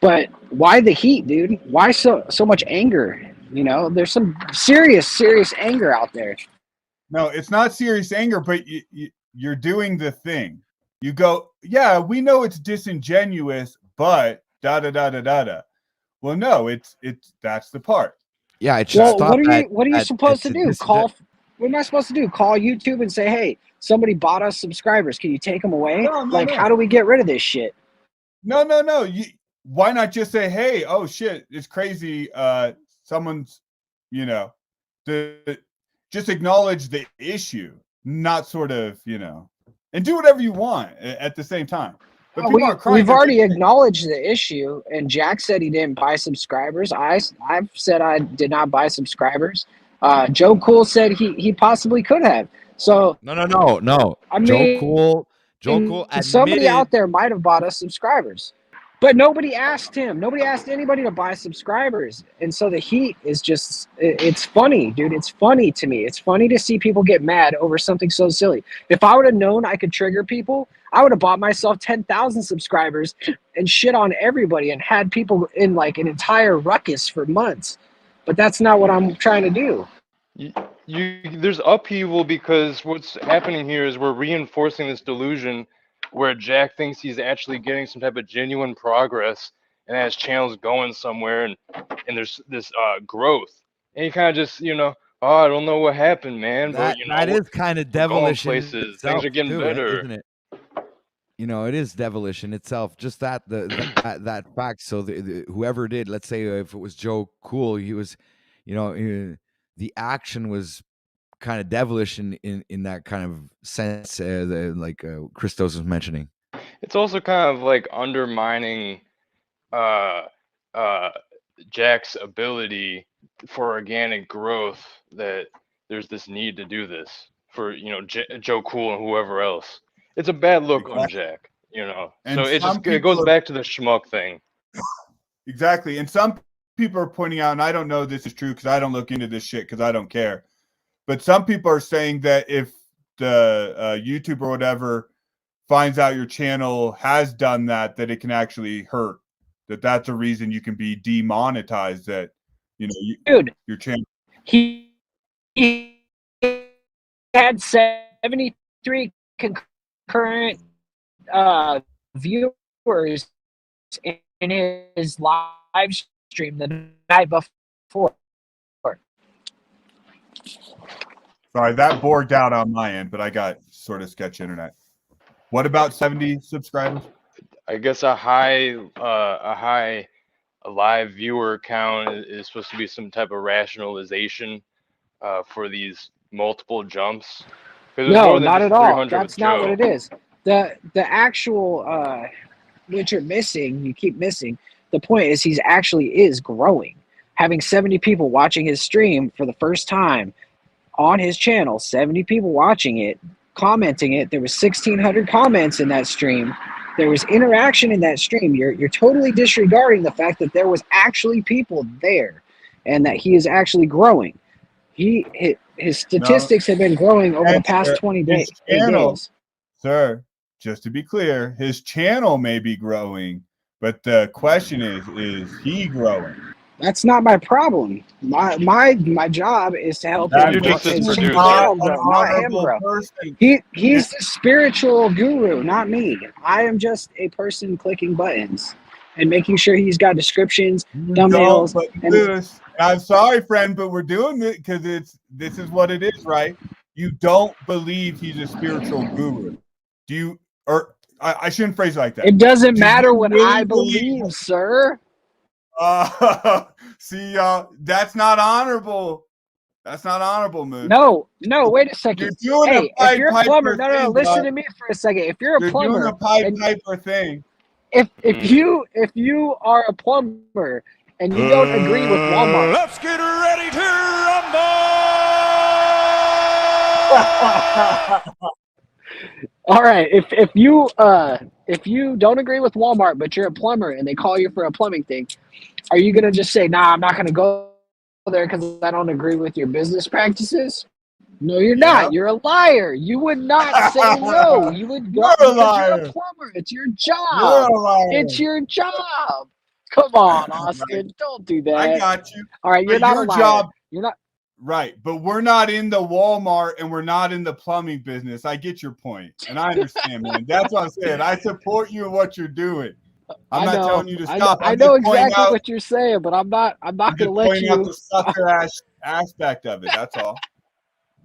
But why the heat, dude? Why so much anger? You know, there's some serious anger out there. No, it's not serious anger, but you're doing the thing. You go, yeah, we know it's disingenuous, but da da da da da da. Well, no, it's that's the part. Yeah, it should Well, stop what are you supposed to do? What am I supposed to do? Call YouTube and say, hey, somebody bought us subscribers. Can you take them away? No. How do we get rid of this shit? No. Why not just say, hey, oh shit, it's crazy. Someone's, just acknowledge the issue, not sort of, and do whatever you want at the same time. But people aren't crying. We've already acknowledged the issue, and Jack said he didn't buy subscribers. I've said I did not buy subscribers. Joe Cool said he possibly could have. So No. I mean, Joe Cool somebody admitted. out there might have bought us subscribers, but nobody asked him. Nobody asked anybody to buy subscribers, and so the heat is just—it's funny, dude. It's funny to me. It's funny to see people get mad over something so silly. If I would have known I could trigger people, I would have bought myself 10,000 subscribers and shit on everybody and had people in like an entire ruckus for months. But that's not what I'm trying to do. there's upheaval because what's happening here is we're reinforcing this delusion where Jack thinks he's actually getting some type of genuine progress and that his channel's going somewhere and there's this growth. And he kind of just, oh, I don't know what happened, man. That is kind of we're going devilish in places. itself, Things are getting too, better. isn't it? It is devilish in itself. Just that that fact. So whoever did, let's say if it was Joe Cool, he was, the action was kind of devilish in that kind of sense, like Christos was mentioning. It's also kind of like undermining Jack's ability for organic growth, that there's this need to do this for Joe Cool and whoever else. It's a bad look on Jack, And so it goes back to the schmuck thing. Exactly. And some people are pointing out, and I don't know if this is true because I don't look into this shit because I don't care. But some people are saying that if the YouTube or whatever finds out your channel has done that it can actually hurt. That's a reason you can be demonetized. That dude, your channel. He had 73 concurrent viewers in his live stream the night before. Sorry, that borged out on my end, but I got sort of sketch internet. What about 70 subscribers? I guess a high live viewer count is supposed to be some type of rationalization for these multiple jumps. No, not at all. That's not what it is. The actual what you're missing, you keep missing. The point is he actually is growing. Having 70 people watching his stream for the first time on his channel, 70 people watching it, commenting it. There was 1,600 comments in that stream. There was interaction in that stream. You're totally disregarding the fact that there was actually people there and that he is actually growing. His statistics have been growing over the past 20 days. Sir, just to be clear, his channel may be growing, but the question is he growing? That's not my problem. My job is to help him You're grow, just his his producer. channel An grow, not him honorable grow. person. He's the spiritual guru, not me. I am just a person clicking buttons and making sure he's got descriptions, You thumbnails, don't, but and Lewis, I'm sorry, friend, but we're doing it because this is what it is, right? You don't believe he's a spiritual guru. Do you? Or I shouldn't phrase it like that. it doesn't Do matter you what really I believe, sir. See, that's not honorable. That's not honorable, Moon. No, wait a second. You're doing Hey, a Pied if you're a Piper plumber, no, thing, listen bud. to me for a second. If you're a You're doing plumber, a Pied and Piper thing. if you are a plumber and you don't agree with Walmart, Let's get ready to rumble. all right. If you don't agree with Walmart, but you're a plumber and they call you for a plumbing thing, are you gonna just say, "Nah, I'm not gonna go there because I don't agree with your business practices"? No, you're not. You're a liar. You would not say no. You would go You're a because liar. you're a plumber. It's your job. You're a liar. It's your job. Come on, Austin. Don't do that. I got you. All right, you're But not your a liar. job- You're not. Right, but we're not in the Walmart and we're not in the plumbing business. I get your point, and I understand, man. That's what I'm saying. I support you in what you're doing. I'm not telling you to stop. I I'm know just pointing exactly out- what you're saying, but I'm not I'm going to just let pointing out you. the sucker aspect of it. That's all.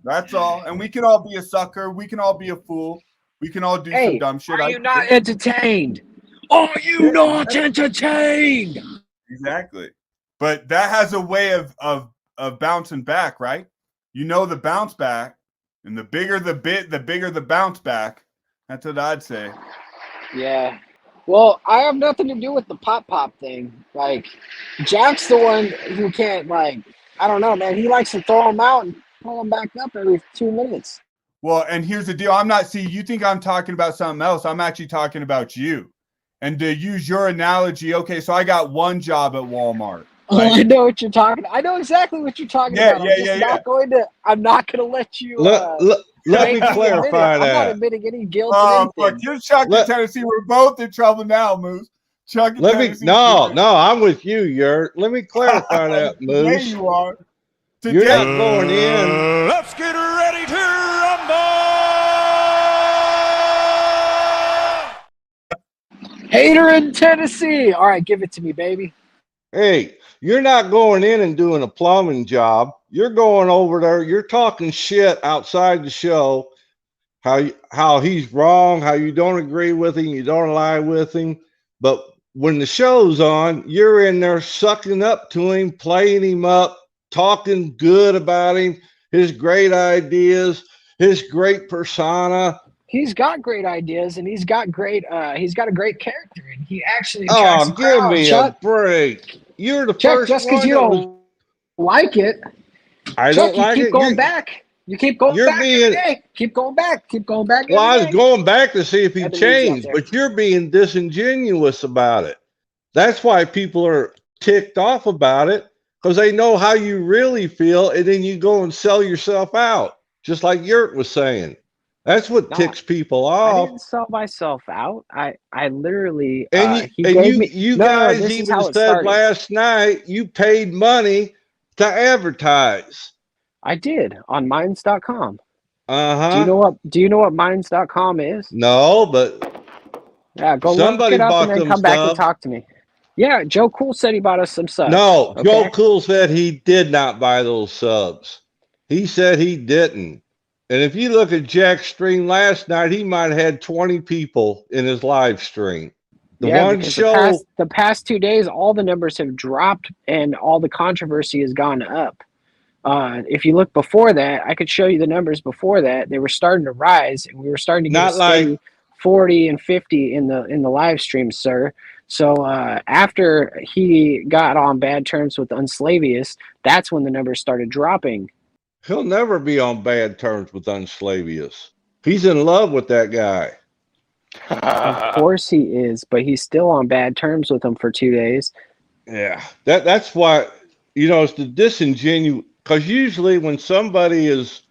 That's all. And we can all be a sucker. We can all be a fool. We can all do some Hey, dumb shit. are you not entertained? Are you not entertained? Exactly. But that has a way of bouncing back, right? You know the bounce back, and the bigger the bit, the bigger the bounce back. That's what I'd say. Yeah. Well, I have nothing to do with the pop thing. Like, Jack's the one who can't, like, I don't know, man. He likes to throw them out and pull them back up every 2 minutes. Well, and here's the deal. You think I'm talking about something else. I'm actually talking about you. And to use your analogy, okay, so I got one job at Walmart. Right? I know what you're talking about. I know exactly what you're talking about. I'm not going to let you. Let me clarify that. I'm not admitting any guilt. Fuck, you're Chuck in Tennessee. We're both in trouble now, Moose. Chuck in Tennessee. No, I'm with you, Yurt. Let me clarify that, Moose. Today you are. You're not going in. Let's get ready to rumble. Hater in Tennessee. All right, give it to me, baby. Hey, you're not going in and doing a plumbing job. You're going over there. You're talking shit outside the show. How he's wrong. How you don't agree with him. You don't lie with him. But when the show's on, you're in there sucking up to him, playing him up, talking good about him, his great ideas, his great persona. He's got great ideas and he's got a great character, and he actually give me a break. You're the Chuck, first just because you don't like it. I Chuck, don't like it. You keep going back. You keep going back every day. Keep going back. Keep going back. Well, I was going back to see if he changed, but you're being disingenuous about it. That's why people are ticked off about it, because they know how you really feel, and then you go and sell yourself out, just like Yurt was saying. That's what ticks people off. I didn't sell myself out. I literally and you guys even said last night you paid money to advertise. I did on minds.com. Uh-huh. Do you know what minds.com is? No, but yeah, go look it up and then come back and talk to me. Yeah, Joe Cool said he bought us some subs. No, okay? Joe Cool said he did not buy those subs. He said he didn't. And if you look at Jack's stream last night, he might have had 20 people in his live stream. The past 2 days, all the numbers have dropped and all the controversy has gone up. If you look before that, I could show you the numbers before that. They were starting to rise, and we were starting to get steady 40 and 50 in the live stream, sir. So after he got on bad terms with Unslavious, that's when the numbers started dropping. He'll never be on bad terms with Unslavious. He's in love with that guy. Of course he is, but he's still on bad terms with him for 2 days. Yeah, that's why, it's the disingenuous, because usually when somebody is,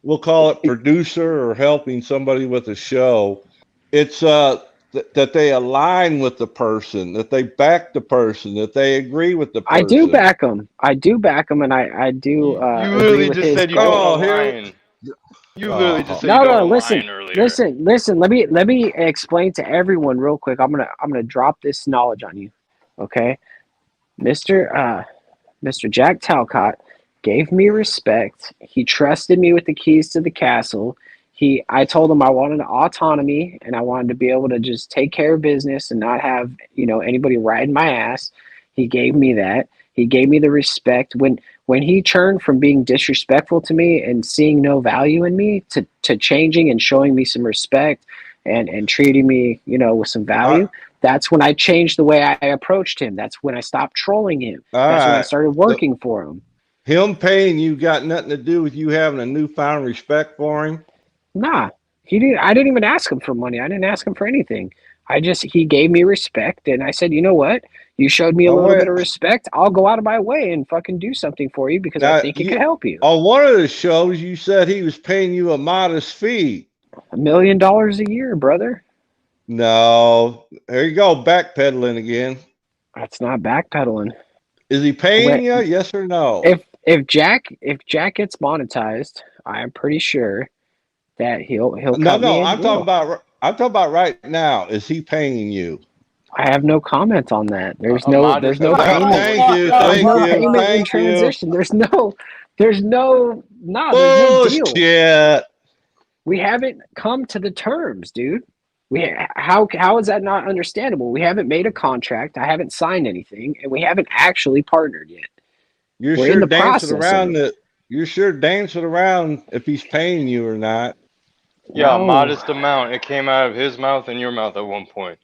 we'll call it producer or helping somebody with a show, It's that they align with the person, that they back the person, that they agree with the person. I do back them. I do back them, and I do You agree literally with just his said you point. don't here. align. You literally just said No, you don't listen, align earlier. listen. Let me explain to everyone real quick. I'm gonna drop this knowledge on you, okay, Mister Jack Talcott gave me respect. He trusted me with the keys to the castle. I told him I wanted autonomy and I wanted to be able to just take care of business and not have, anybody riding my ass. He gave me that. He gave me the respect when he turned from being disrespectful to me and seeing no value in me to changing and showing me some respect and treating me, with some value. That's when I changed the way I approached him. That's when I stopped trolling him. That's when I started working for him. Him paying you got nothing to do with you having a newfound respect for him? Nah, he didn't. I didn't even ask him for money. I didn't ask him for anything. He gave me respect, and I said, you know what? You showed me a little bit of respect. I'll go out of my way and fucking do something for you because I think it could help you. On one of the shows, you said he was paying you a modest fee. $1 million a year, brother. No, there you go, backpedaling again. That's not backpedaling. Is he paying you? Yes or no? If Jack gets monetized, I'm pretty sure that he'll cut me. I'm talking about right now. Is he paying you? I have no comment on that. There's no payment. Thank you. There's no payment in transition. There's no deal. We haven't come to the terms, dude. How is that not understandable? We haven't made a contract. I haven't signed anything, and we haven't actually partnered yet. You're sure dancing around if he's paying you or not. Yeah, no. Modest amount. It came out of his mouth and your mouth at one point.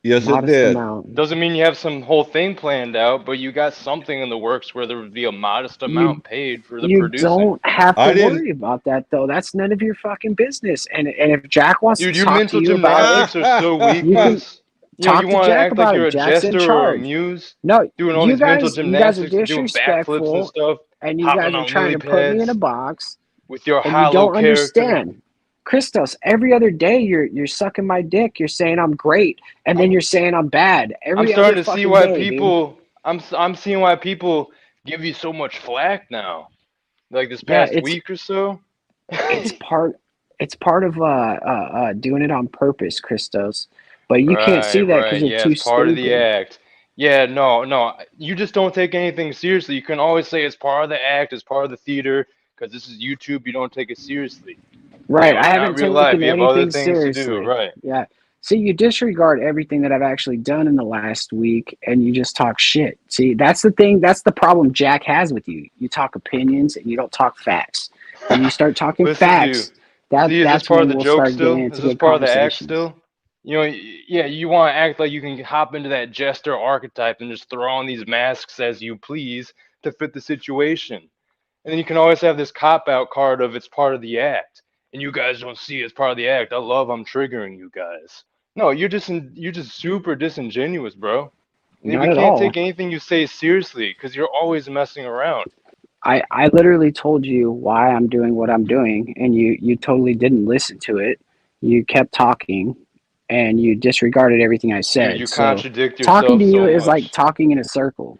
Yes, modest it did. Amount. Doesn't mean you have some whole thing planned out, but you got something in the works where there would be a modest amount paid for the producing. You don't have to worry about that, though. That's none of your fucking business. And if Jack wants to talk to you about it, your mental gymnastics are so weak. You want to act like you're a jester or a muse? No, doing all these mental gymnastics, doing backflips and stuff. And you guys are trying to put me in a box. With your and you don't understand. Christos, every other day you're sucking my dick. You're saying I'm great, and then you're saying I'm bad. I'm starting to see why people. I'm seeing why people give you so much flack now. Like this past week or so. It's part of doing it on purpose, Christos. But you can't see that because you're too it's part of the act. Yeah, no. You just don't take anything seriously. You can always say it's part of the act, it's part of the theater, because this is YouTube. You don't take it seriously. Right, I haven't taken anything seriously. Right. Yeah. See, you disregard everything that I've actually done in the last week, and you just talk shit. See, that's the thing. That's the problem Jack has with you. You talk opinions, and you don't talk facts. When you start talking facts, that's part of the we'll joke still. Is this part of the act still? You want to act like you can hop into that jester archetype and just throw on these masks as you please to fit the situation. And then you can always have this cop-out card of it's part of the act. And you guys don't see it as part of the act. I'm triggering you guys. No, you're just super disingenuous, bro. We can't take anything you say seriously because you're always messing around. I literally told you why I'm doing what I'm doing, and you totally didn't listen to it. You kept talking, and you disregarded everything I said. Dude, you contradict yourself. Talking to you so is much. like talking in a circle.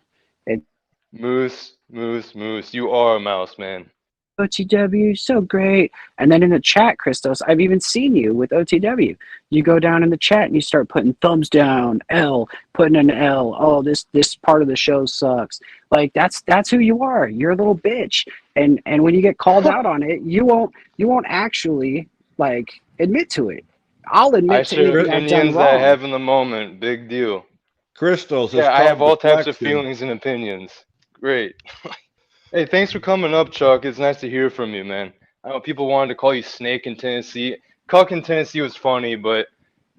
Moose. You are a mouse, man. OTW, so great. And then in the chat, Christos, I've even seen you with OTW. You go down in the chat and you start putting thumbs down, L, putting an L. Oh, this part of the show sucks. Like that's who you are. You're a little bitch. And when you get called out on it, you won't actually like admit to it. I'll admit to anything I've done wrong. I have in the moment. Big deal. Crystals. Yeah, I have all types of feelings and opinions. Great. Hey, thanks for coming up, Chuck. It's nice to hear from you, man. I know people wanted to call you Snake in Tennessee. Cuck in Tennessee was funny, but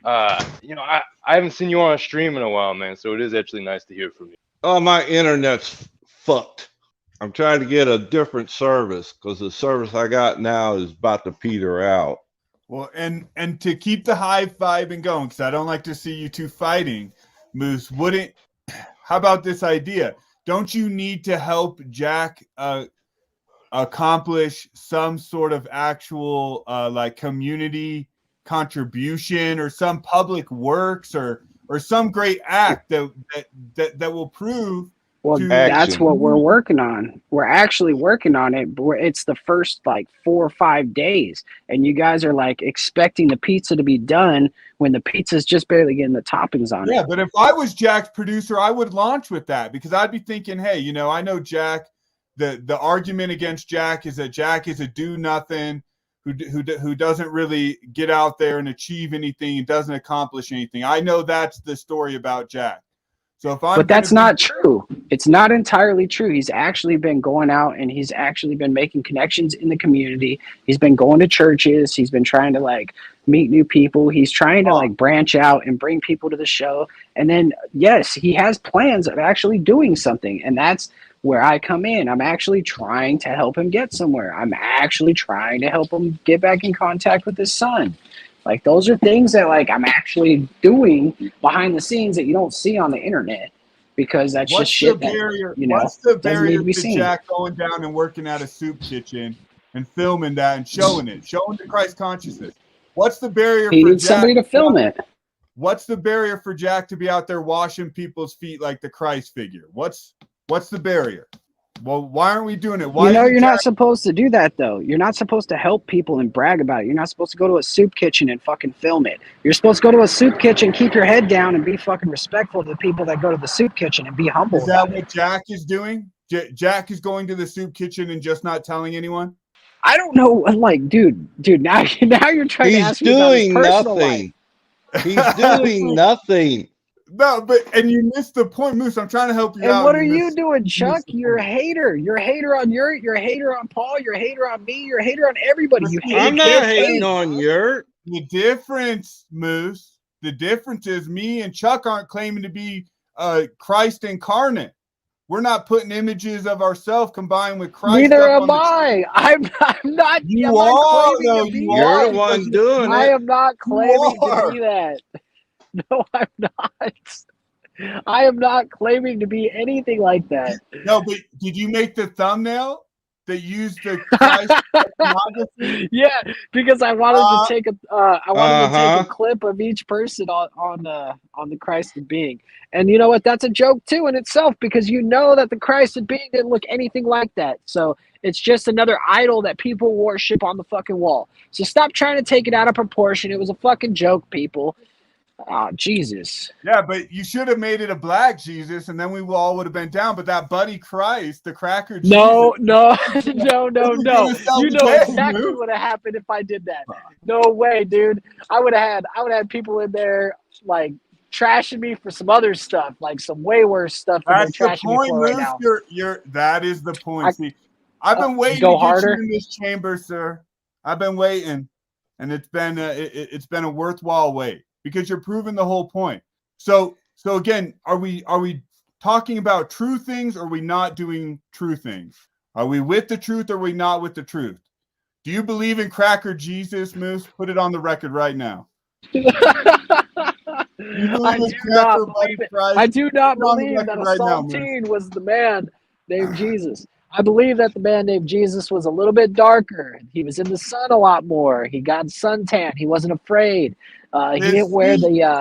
I haven't seen you on a stream in a while, man. So it is actually nice to hear from you. Oh, my internet's fucked. I'm trying to get a different service because the service I got now is about to peter out. Well, and to keep the high vibing going, because I don't like to see you two fighting, Moose, how about this idea? Don't you need to help Jack accomplish some sort of actual like community contribution or some public works or some great act that will prove. Well, that's what we're working on. We're actually working on it, but it's the first like 4 or 5 days, and you guys are like expecting the pizza to be done when the pizza's just barely getting the toppings on it. Yeah, but if I was Jack's producer, I would launch with that because I'd be thinking, hey, you know, I know Jack. The argument against Jack is that Jack is a do nothing who doesn't really get out there and achieve anything and doesn't accomplish anything. I know that's the story about Jack. So if I'm But that's not true. It's not entirely true. He's actually been going out and he's actually been making connections in the community. He's been going to churches. He's been trying to like meet new people. He's trying to like branch out and bring people to the show. And then, yes, he has plans of actually doing something. And that's where I come in. I'm actually trying to help him get somewhere. I'm actually trying to help him get back in contact with his son. Like, those are things that, like, I'm actually doing behind the scenes that you don't see on the internet because that's just shit that, you know, what's the doesn't barrier need to be to seen. Jack going down and working at a soup kitchen and filming that and showing the Christ consciousness? What's the barrier He for needs Jack somebody to film it. What's the barrier for Jack to be out there washing people's feet like the Christ figure? What's the barrier? Well, why aren't we doing it? Why you're not supposed to do that, though. You're not supposed to help people and brag about it. You're not supposed to go to a soup kitchen and fucking film it. You're supposed to go to a soup kitchen, keep your head down, and be fucking respectful to the people that go to the soup kitchen and be humble. Is that what Jack is doing? Jack is going to the soup kitchen and just not telling anyone? I don't know. Like, dude, now you're trying to ask me about his personal life. He's doing nothing. No, and you missed the point, Moose. I'm trying to help you out. And what are you doing, Chuck? You're a hater. You're a hater on Yurt. You're a hater on Paul. You're a hater on me. You're a hater on everybody. I'm not hating on Yurt. The difference, Moose, the difference is me and Chuck aren't claiming to be Christ incarnate. We're not putting images of ourselves combined with Christ. Neither am I. I'm not. You are, though. You're the one doing it. I am not claiming to be that. No, I'm not. I am not claiming to be anything like that. No, but did you make the thumbnail that used the Christ iconography? Yeah, because I wanted to take a clip of each person on the Christ of being. And you know what? That's a joke too in itself because you know that the Christ of being didn't look anything like that. So it's just another idol that people worship on the fucking wall. So stop trying to take it out of proportion. It was a fucking joke, people. Oh, Jesus. Yeah, but you should have made it a black Jesus, and then we all would have been down. But that buddy Christ, the cracker Jesus. No. You know exactly what would have happened if I did that. No way, dude. I would have had people in there like trashing me for some other stuff, like some way worse stuff than they're trashing me for right now. That is the point. See, I've been waiting to get you in this chamber, sir. I've been waiting, and it's been a worthwhile wait. Because you're proving the whole point. So again, are we talking about true things or are we not doing true things? Are we with the truth or are we not with the truth? Do you believe in Cracker Jesus, Moose? Put it on the record right now. I do not believe that a saltine was the man named Jesus. I believe that the man named Jesus was a little bit darker. He was in the sun a lot more. He got suntan. He wasn't afraid. He didn't wear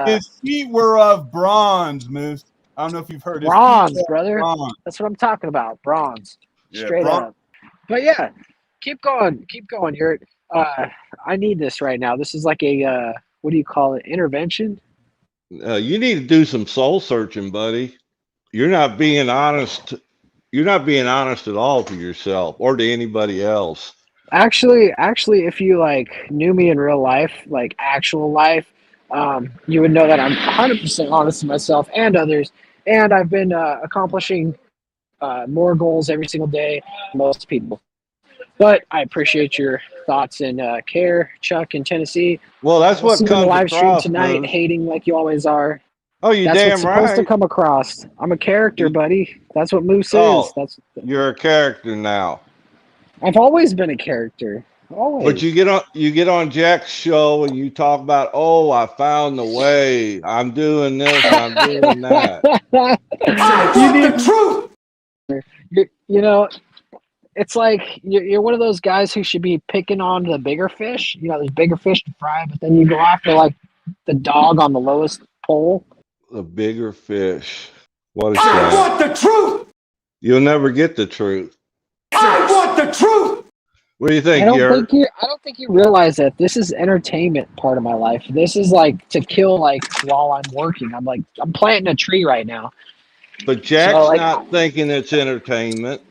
his feet were of bronze, Moose. I don't know if you've heard of bronze, brother. Bronze. That's what I'm talking about. Bronze. Straight up. But yeah, keep going. You're I need this right now. This is like a what do you call it? Intervention? You need to do some soul searching, buddy. You're not being honest. You're not being honest at all to yourself or to anybody else. Actually, if you like knew me in real life, like actual life, you would know that I'm 100% honest to myself and others. And I've been accomplishing more goals every single day than most people. But I appreciate your thoughts and care, Chuck in Tennessee. Well, that's what comes the live across, stream tonight, man. Hating like you always are. Oh, you That's damn what's right. supposed to come across. I'm a character, buddy. That's what Moose is. You're a character now. I've always been a character. Always. But you get on Jack's show and you talk about, oh, I found the way. I'm doing this. I'm doing that. You know, it's like you're one of those guys who should be picking on the bigger fish. You know, there's bigger fish to fry, but then you go after like the dog on the lowest pole. The bigger fish. What is I that? want the truth. You'll never get the truth. I want the truth. What do you think, I don't Garrett? think you realize that this is entertainment part of my life. This is like to kill like while I'm working. I'm planting a tree right now. But Jack's So, like, not thinking it's entertainment.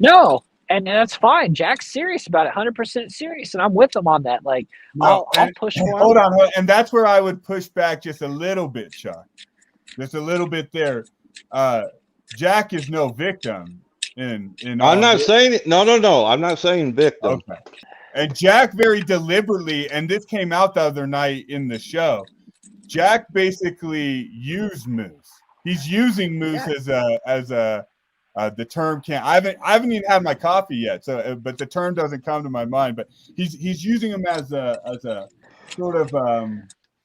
No, and that's fine. Jack's serious about it, 100% serious, and I'm with him on that. Like, No, I'll push for him. Hold on, and that's where I would push back just a little bit, Chuck. Just a little bit there. Jack is no victim. I'm not saying it. No. I'm not saying victim. Okay. And Jack very deliberately, and this came out the other night in the show. Jack basically used Moose. He's using Moose as a the term can't. I haven't even had my coffee yet. So, but the term doesn't come to my mind. But he's using him as a sort of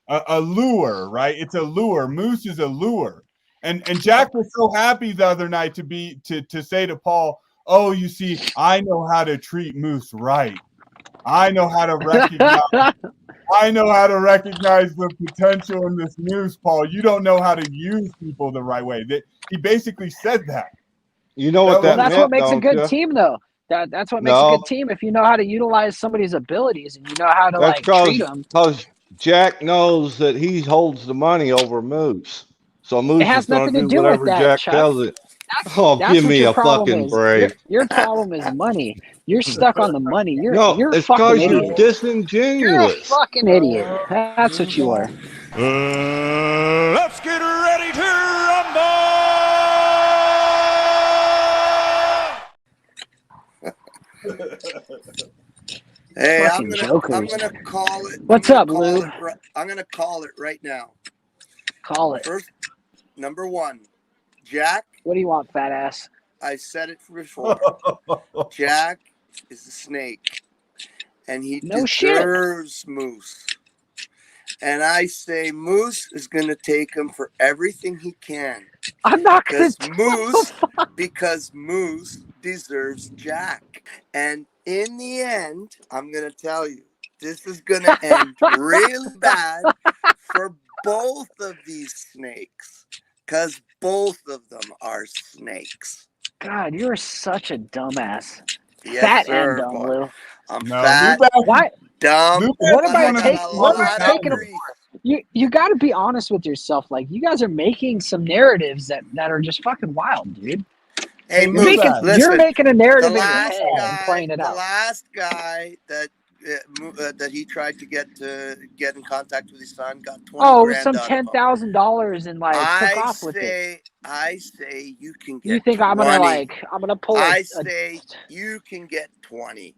a lure, right? It's a lure. Moose is a lure. And Jack was so happy the other night to say to Paul, "Oh, you see, I know how to treat Moose right. I know how to recognize. I know how to recognize the potential in this Moose, Paul. You don't know how to use people the right way." He basically said that. You know what that that's meant, what makes a good you? team, though. That's what makes a good team. If you know how to utilize somebody's abilities and you know how to treat them. Because Jack knows that he holds the money over Moose. So Moose is going to do whatever Jack tells it. That's give me a fucking break. Your problem is money. You're stuck on the money. You're it's fucking because idiot. you're disingenuous. You're a fucking idiot. That's what you are. Let's get ready to rumble. Hey, Fucking I'm gonna call it. What's up, Lou? I'm gonna call it right now. Call it. First, number one, Jack. What do you want, fat ass? I said it before. Jack is a snake, and he deserves Moose. And I say Moose is gonna take him for everything he can. I'm not gonna because Moose deserves Jack. And in the end, I'm gonna tell you, this is gonna end really bad for both of these snakes, because both of them are snakes. God, you're such a dumbass. Yes, fat sir, and dumb, boy. Lou. I'm fat. Why? Dumb. What am I taking? You got to be honest with yourself. Like, you guys are making some narratives that are just fucking wild, dude. Hey, you're making a narrative in your head and playing it out. The last guy that he tried to get in contact with his son got 20 grand some $10,000 and took off with it. I say you can get. You think 20. I'm gonna pull? I say you can get 20.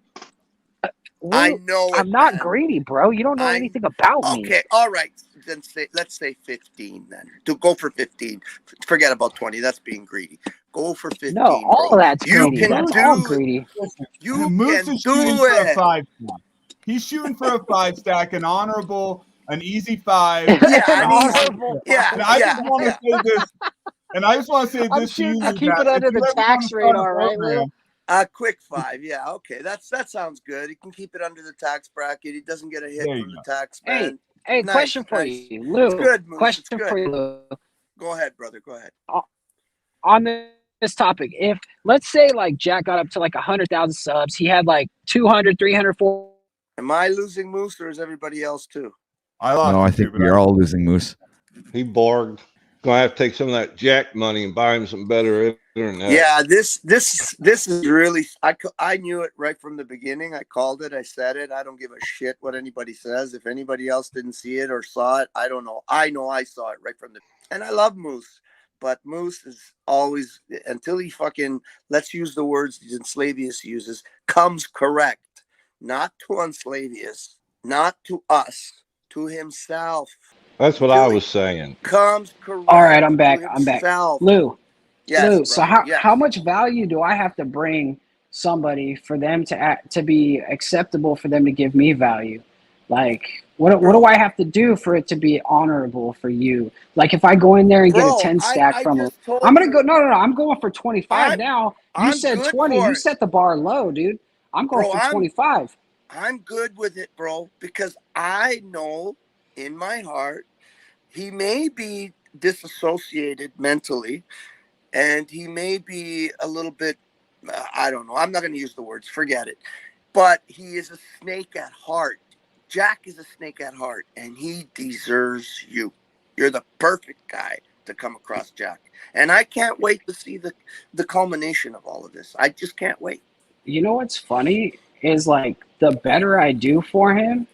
I know. I'm not greedy, bro. You don't know anything about me. Okay, all right. Then let's say 15. Then to go for 15. Forget about 20. That's being greedy. Go for 15. No, all that's greedy. You can all greedy. You Moose can is shooting do for a it. 5 stack. He's shooting for a 5 stack, an honorable, an easy 5. Yeah, And I just want to say this. And I just want to say this to you. Keep it under the tax radar, right, Lou? A quick 5, yeah, okay. That sounds good. He can keep it under the tax bracket. He doesn't get a hit from the tax man. Hey, nice, question for you, Lou. It's good, Moose. Question for you, Lou. Go ahead, brother. Go ahead. On this topic, if let's say Jack got up to 100,000 subs, he had 200, 300, 400. Am I losing Moose, or is everybody else too? I lost. No, I think we're all losing Moose. He borged. Gonna have to take some of that Jack money and buy him some better internet. Yeah, this is really. I knew it right from the beginning. I called it. I said it. I don't give a shit what anybody says. If anybody else didn't see it or saw it, I don't know. I know I saw it right from the. And I love Moose, but Moose is always, until he fucking, let's use the words Enslavius uses, comes correct, not to Enslavius, not to us, to himself. That's what I was saying. Comes correct. All right, I'm back. Lou. Yes, Lou, so how much value do I have to bring somebody for them to be acceptable for them to give me value? What What do I have to do for it to be honorable for you? Like if I go in there and get a 10 stack I from him, just told I'm gonna you. go. No, I'm going for 25 now. You I'm said good 20. for You it. set the bar low, dude. I'm going Bro, for 25. I'm good with it, bro, because I know in my heart he may be disassociated mentally, and he may be a little bit, I don't know. I'm not going to use the words. Forget it. But he is a snake at heart. Jack is a snake at heart, and he deserves you. You're the perfect guy to come across Jack. And I can't wait to see the culmination of all of this. I just can't wait. You know what's funny is like the better I do for him,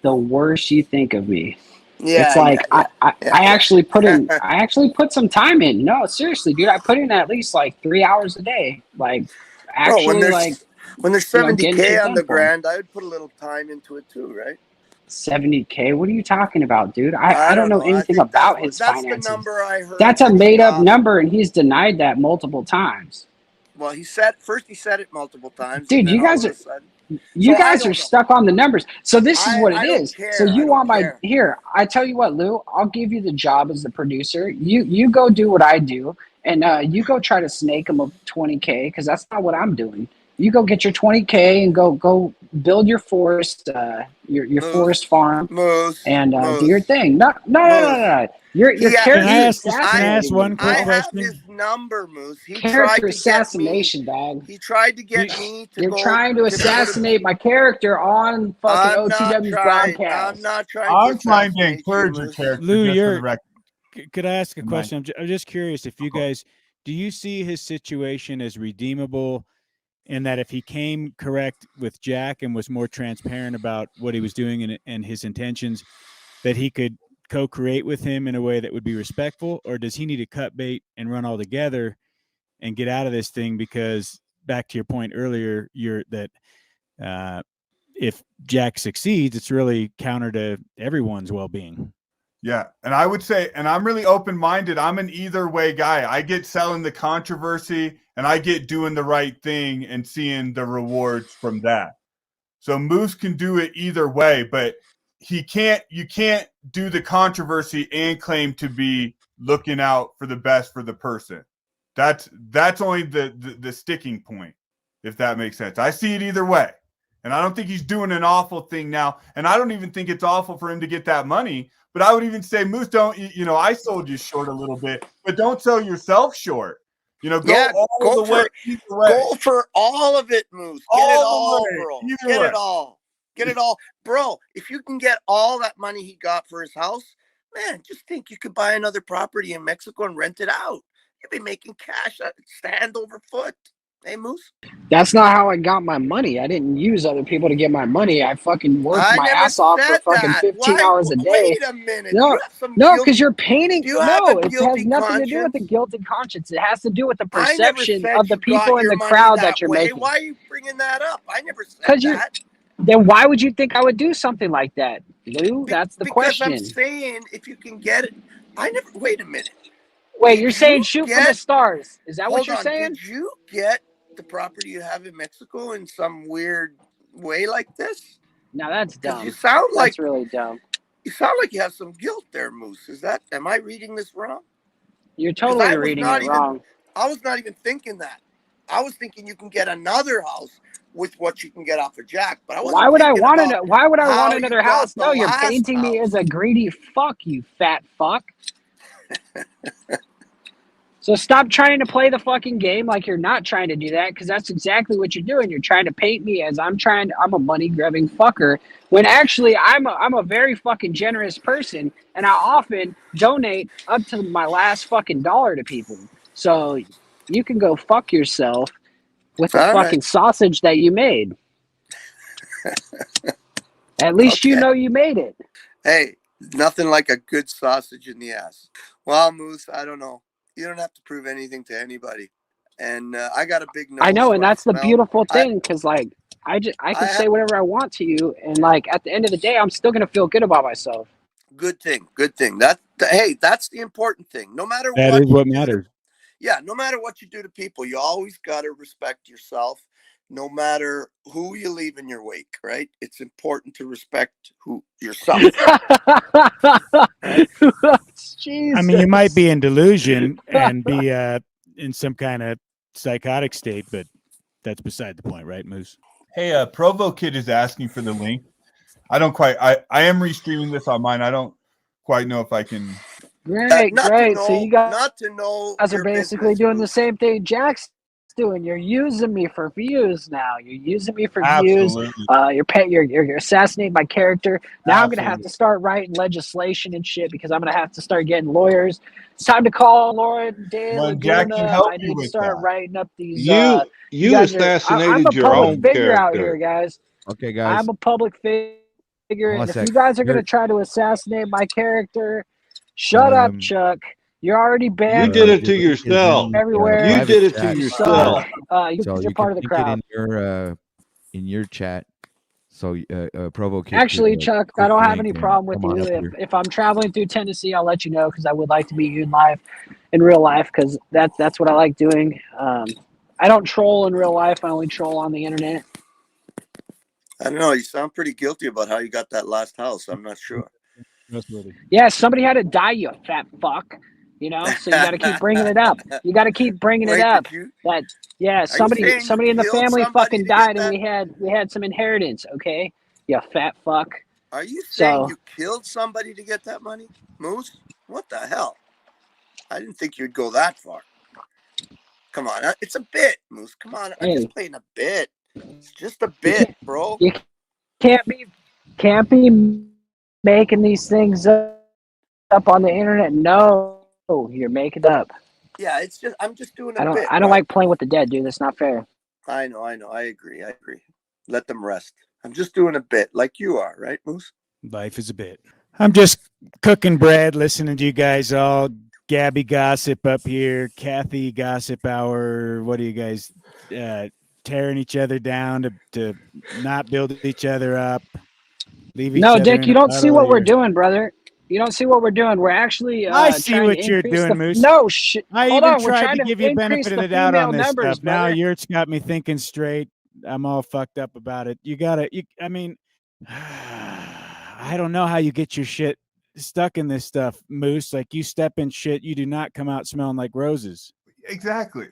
the worse you think of me. It's like I actually put in I actually put some time in. No, seriously, dude, I put in at least like 3 hours a day. Like actually, Bro, like when there's getting 70K shit on done the for him. grand, I would put a little time into it too, right? 70K? What are you talking about, dude? I don't know anything about his that's finances. the number I heard. That's a that he made up got. number, and he's denied that multiple times. Well, he said it multiple times, Dude, and then you guys all are of a sudden, you so I guys don't are know. stuck on the numbers. So this is what it I don't is. care. So you I want don't my care. here? I tell you what, Lou. I'll give you the job as the producer. You go do what I do, and you go try to snake him of 20K because that's not what I'm doing. You go get your 20K and go build your forest, your forest farm, and do your thing. No. Your character is Can I ask one quick I question? have his number, Moose. He character tried to assassination, get me. dog. He tried to get me to You're go. trying to assassinate my character on fucking OTW's broadcast. I'm not trying. I'm trying to encourage your character. Lou, just for the record. Could I ask a Am I- question? I'm just curious if you guys, do you see his situation as redeemable in that if he came correct with Jack and was more transparent about what he was doing and his intentions, that he could co-create with him in a way that would be respectful? Or does he need to cut bait and run all together and get out of this thing? Because back to your point earlier, if Jack succeeds, it's really counter to everyone's well-being. Yeah. And I would say, and I'm really open-minded. I'm an either way guy. I get selling the controversy and I get doing the right thing and seeing the rewards from that. So Moose can do it either way, but you can't do the controversy and claim to be looking out for the best for the person. That's only the sticking point, if that makes sense. I see it either way. And I don't think he's doing an awful thing now. And I don't even think it's awful for him to get that money. But I would even say, Moose, I sold you short a little bit, but don't sell yourself short. Go all the way. Go for all of it, Moose. Get it all, bro. Get it all. Get it all. Bro, if you can get all that money he got for his house, man, just think you could buy another property in Mexico and rent it out. You'd be making cash stand over foot. Hey, Moose? That's not how I got my money. I didn't use other people to get my money. I fucking worked my ass off for fucking 15 hours a day. Wait a minute. No, because you're painting. No, it has nothing to do with the guilty conscience. It has to do with the perception of the people in the crowd that you're making. Why are you bringing that up? I never said that. Then why would you think I would do something like that, Lou? That's the question. Because I'm saying if you can get it. Wait a minute. Wait, you're saying shoot for the stars. Is that what you're saying? Did you get the property you have in Mexico in some weird way like this? No, that's dumb. That's really dumb. You sound like you have some guilt there, Moose. Am I reading this wrong? You're totally reading it wrong. I was not even thinking that. I was thinking you can get another house with what you can get off of Jack, but I wasn't. Why would I want another house? No, you're painting me as a greedy fuck, you fat fuck. So stop trying to play the fucking game like you're not trying to do that, because that's exactly what you're doing. You're trying to paint me as I'm a money grabbing fucker, when actually I'm a very fucking generous person, and I often donate up to my last fucking dollar to people. So you can go fuck yourself with the fucking sausage that you made. At least you know you made it. Hey, nothing like a good sausage in the ass. Well, Moose, I don't know. You don't have to prove anything to anybody. And I got a big nose. I know, and that's the beautiful thing, because I can say whatever I want to you, and at the end of the day, I'm still gonna feel good about myself. Good thing. That's the important thing. No matter that is what matters. Yeah, no matter what you do to people, you always got to respect yourself. no matter who you leave in your wake, right? It's important to respect yourself. Right? Jesus. I mean, you might be in delusion and be in some kind of psychotic state, but that's beside the point, right, Moose? Hey, Provo Kid is asking for the link. I don't quite. I am restreaming this on mine. I don't quite know if I can. Great. So you guys not to know are your basically business, doing the Moose. same thing Jack's doing. You're using me for views now. You're using me for Absolutely. views. You're assassinating my character. Now I'm gonna have Absolutely. to start writing legislation and shit because I'm gonna have to start getting lawyers. It's time to call Lauren De Well, Jack can Laguna. help I you need to with start that. writing up these. You guys I'm assassinated a your public own figure out here, character. guys. Okay, guys. I'm a public figure, Hold on and a if you sec. guys are going to You're- try to assassinate my character, shut up, Chuck. You're already You banned did from it to yourself. everywhere. You private did it to chat. yourself. You're you part can of the link it crowd. in your chat. So Provo Kid Actually, could, Chuck, I click don't the have link any and problem with come on you. up here. If I'm traveling through Tennessee, I'll let you know because I would like to meet you in real life because that's what I like doing. I don't troll in real life. I only troll on the internet. I don't know. You sound pretty guilty about how you got that last house. I'm not sure. Yeah, somebody had to die, you fat fuck. You know, so you got to keep bringing it up. You got to keep bringing it Wait, up. did you? Somebody in the killed family somebody fucking to get died, that? and we had some inheritance. Okay, you fat fuck. Are you saying So you killed somebody to get that money, Moose? What the hell? I didn't think you'd go that far. Come on, it's a bit, Moose. Come on, I'm just playing a bit. It's just a bit, bro. You can't be making these things up on the internet. No, you're making it up. Yeah, it's just I'm just doing a bit. I don't like playing with the dead, dude. That's not fair. I know. I agree. Let them rest. I'm just doing a bit like you are, right, Moose? Life is a bit. I'm just cooking bread, listening to you guys all Gabby gossip up here, Kathy gossip hour. What are you guys tearing each other down to not build each other up? Leave each other Dick, in you a don't see puddle what we're here. doing, brother. You don't see what we're doing. We're actually I see trying what to you're increase doing, Moose. No shit. I Hold even on. We're tried trying to give you increase benefit the of the doubt on female this numbers, stuff. Now brother. you're got me thinking straight. I'm all fucked up about it. I mean, I don't know how you get your shit stuck in this stuff, Moose. Like you step in shit, you do not come out smelling like roses. Exactly.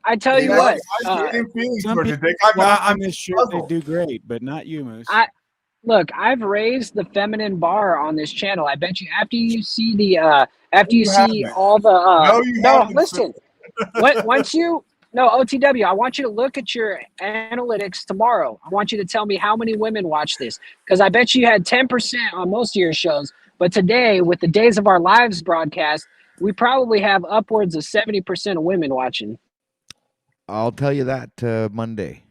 I tell you what. Some people on this shit, they do great, but not you, Moose. Look, I've raised the feminine bar on this channel. I bet you after you see all the haven't. Listen. OTW, I want you to look at your analytics tomorrow. I want you to tell me how many women watch this because I bet you had 10% on most of your shows. But today, with the Days of Our Lives broadcast, we probably have upwards of 70% of women watching. I'll tell you that Monday.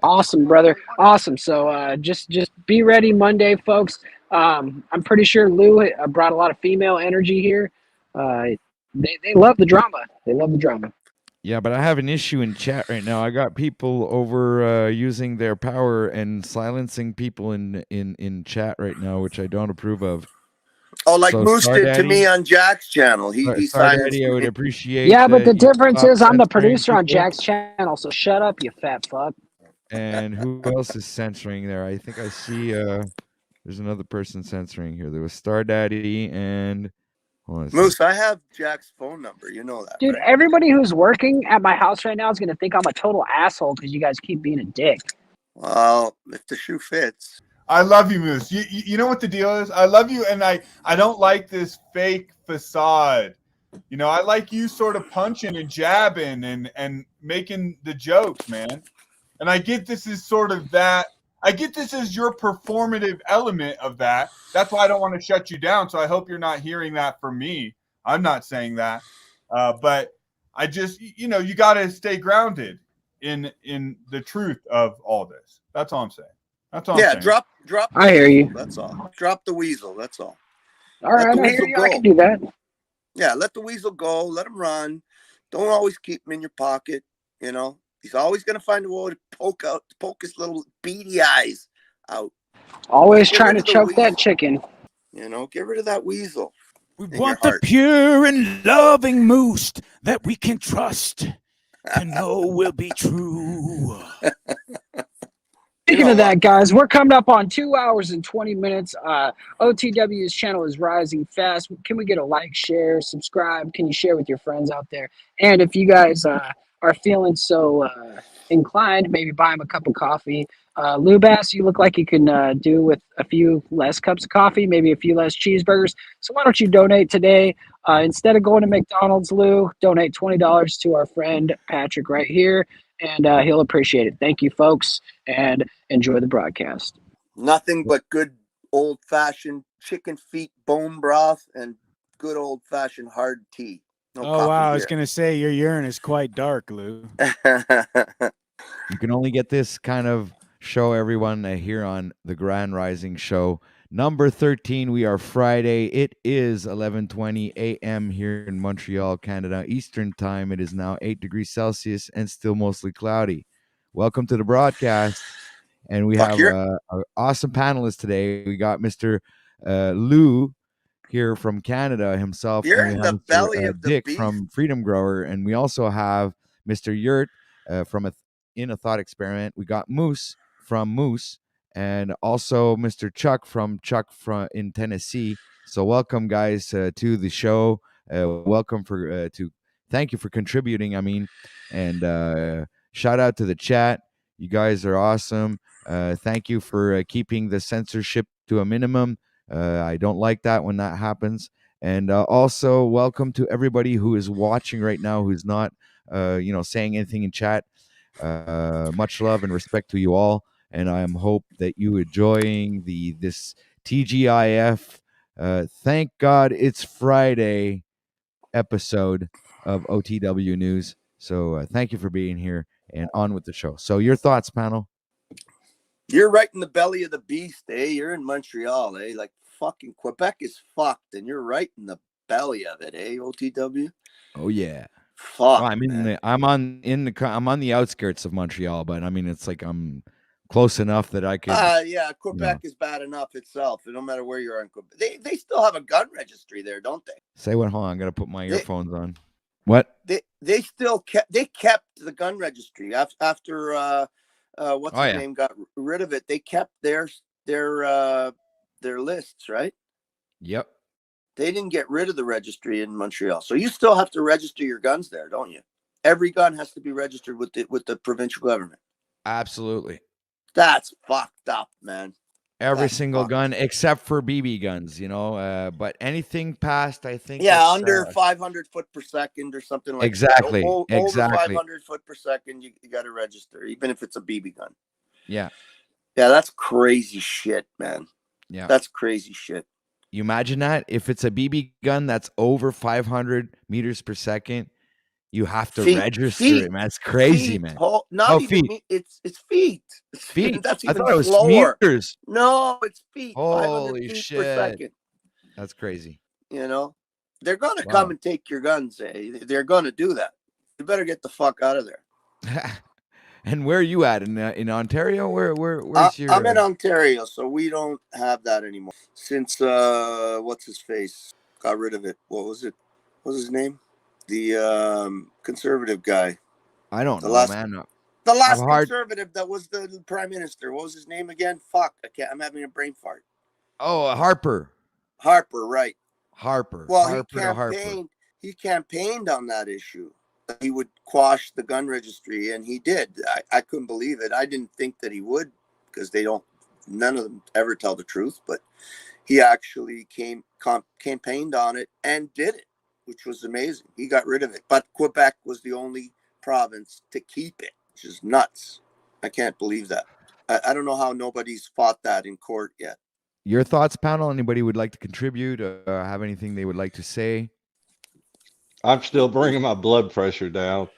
Awesome, brother. Awesome. So just be ready Monday, folks. I'm pretty sure Lou brought a lot of female energy here. They love the drama. They love the drama. Yeah, but I have an issue in chat right now. I got people over using their power and silencing people in chat right now, which I don't approve of. Oh, like Moose did to me on Jack's channel. He silenced me. I would appreciate. Yeah, but the difference is I'm the producer on Jack's channel, so shut up, you fat fuck. And who else is censoring there? I think I see there's another person censoring here. There was Star Daddy and Moose, I have Jack's phone number. You know that, dude. Right? Everybody who's working at my house right now is gonna think I'm a total asshole because you guys keep being a dick. Well, if the shoe fits. I love you, Moose. You know what the deal is? I love you, and I don't like this fake facade. You know, I like you sort of punching and jabbing and making the jokes, man. And I get this is sort of that. I get this as your performative element of that. That's why I don't want to shut you down. So I hope you're not hearing that from me. I'm not saying that. But I just, you got to stay grounded in the truth of all this. That's all I'm saying. That's all I'm saying. Drop. I hear you. That's all. Drop the weasel. That's all. All right, I hear you. I can do that. Yeah, let the weasel go. Let him run. Don't always keep him in your pocket. He's always going to find a way to poke his little beady eyes out. Always trying to choke that chicken. Get rid of that weasel. We want the pure and loving Moose that we can trust. To know will be true. Speaking of that, guys, we're coming up on 2 hours and 20 minutes. OTW's channel is rising fast. Can we get a like, share, subscribe? Can you share with your friends out there? And if you guys are feeling so inclined, maybe buy them a cup of coffee. Lou Bass, you look like you can do with a few less cups of coffee, maybe a few less cheeseburgers. So why don't you donate today? Instead of going to McDonald's, Lou, donate $20 to our friend Patrick right here, and he'll appreciate it. Thank you, folks, and enjoy the broadcast. Nothing but good old-fashioned chicken feet bone broth and good old-fashioned hard tea. No Oh, wow. I was here. going to say your urine is quite dark, Lou. You can only get this kind of show, everyone, here on the Grand Rising Show. Number 13, we are Friday. It is 11:20 a.m. here in Montreal, Canada, Eastern Time. It is now 8 degrees Celsius and still mostly cloudy. Welcome to the broadcast. And we have an awesome panelist today. We got Mr. Lou here from Canada himself. You're and in we have the Mr. belly of the Dick beast. from Freedom Grower. And we also have Mr. Yurt from In a Thought Experiment. We got Moose from Moose, and also Mr. Chuck from in Tennessee. So welcome, guys, to the show. Welcome thank you for contributing. And shout out to the chat. You guys are awesome. Thank you for keeping the censorship to a minimum. I don't like that when that happens. And also welcome to everybody who is watching right now, who's not, saying anything in chat. Much love and respect to you all, and I hope that you enjoying this TGIF. Thank God it's Friday episode of OTW News. So thank you for being here, and on with the show. So your thoughts, panel? You're right in the belly of the beast, eh? You're in Montreal, eh? Like fucking Quebec is fucked, and you're right in the belly of it, eh? OTW. Oh yeah. Fuck. Well, I'm on the outskirts of Montreal, but I mean it's like I'm close enough that I could. Yeah, Quebec is bad enough itself. No matter where you are in Quebec, they still have a gun registry there, don't they? Say what? Hold on, I'm gonna put my earphones on. What? They still kept the gun registry after what's his name got rid of it. They kept their lists, right? Yep. They didn't get rid of the registry in Montreal, so you still have to register your guns there, don't you? Every gun has to be registered with the provincial government. Absolutely. That's fucked up, man. Every single gun except for BB guns, but anything past, I think. Under 500 foot per second or something like exactly. that. Exactly. Over 500 foot per second, you got to register, even if it's a BB gun. Yeah. Yeah, that's crazy shit, man. Yeah. That's crazy shit. You imagine that? If it's a BB gun that's over 500 meters per second, you have to register it, man. That's crazy, man. Not even feet. It's feet. Feet. That's even I thought it was slower. meters. No, it's feet. Holy feet shit. per second. That's crazy. They're going to come and take your guns, eh? They're going to do that. You better get the fuck out of there. And where are you at in Ontario? Where's your? I'm in Ontario, so we don't have that anymore. Since what's his face got rid of it. What was it? What was his name? The conservative guy. I don't know, man. The last conservative that was the prime minister. What was his name again? Fuck, I'm having a brain fart. Oh, Harper. Harper, right? Harper. Well, he campaigned on that issue. He would quash the gun registry, and he did. I couldn't believe it. I didn't think that he would, because none of them ever tell the truth, but he actually campaigned on it and did it, which was amazing. He got rid of it, but Quebec was the only province to keep it, which is nuts. I can't believe that. I don't know how nobody's fought that in court yet. Your thoughts, panel? Anybody would like to contribute? Have anything they would like to say? I'm still bringing my blood pressure down.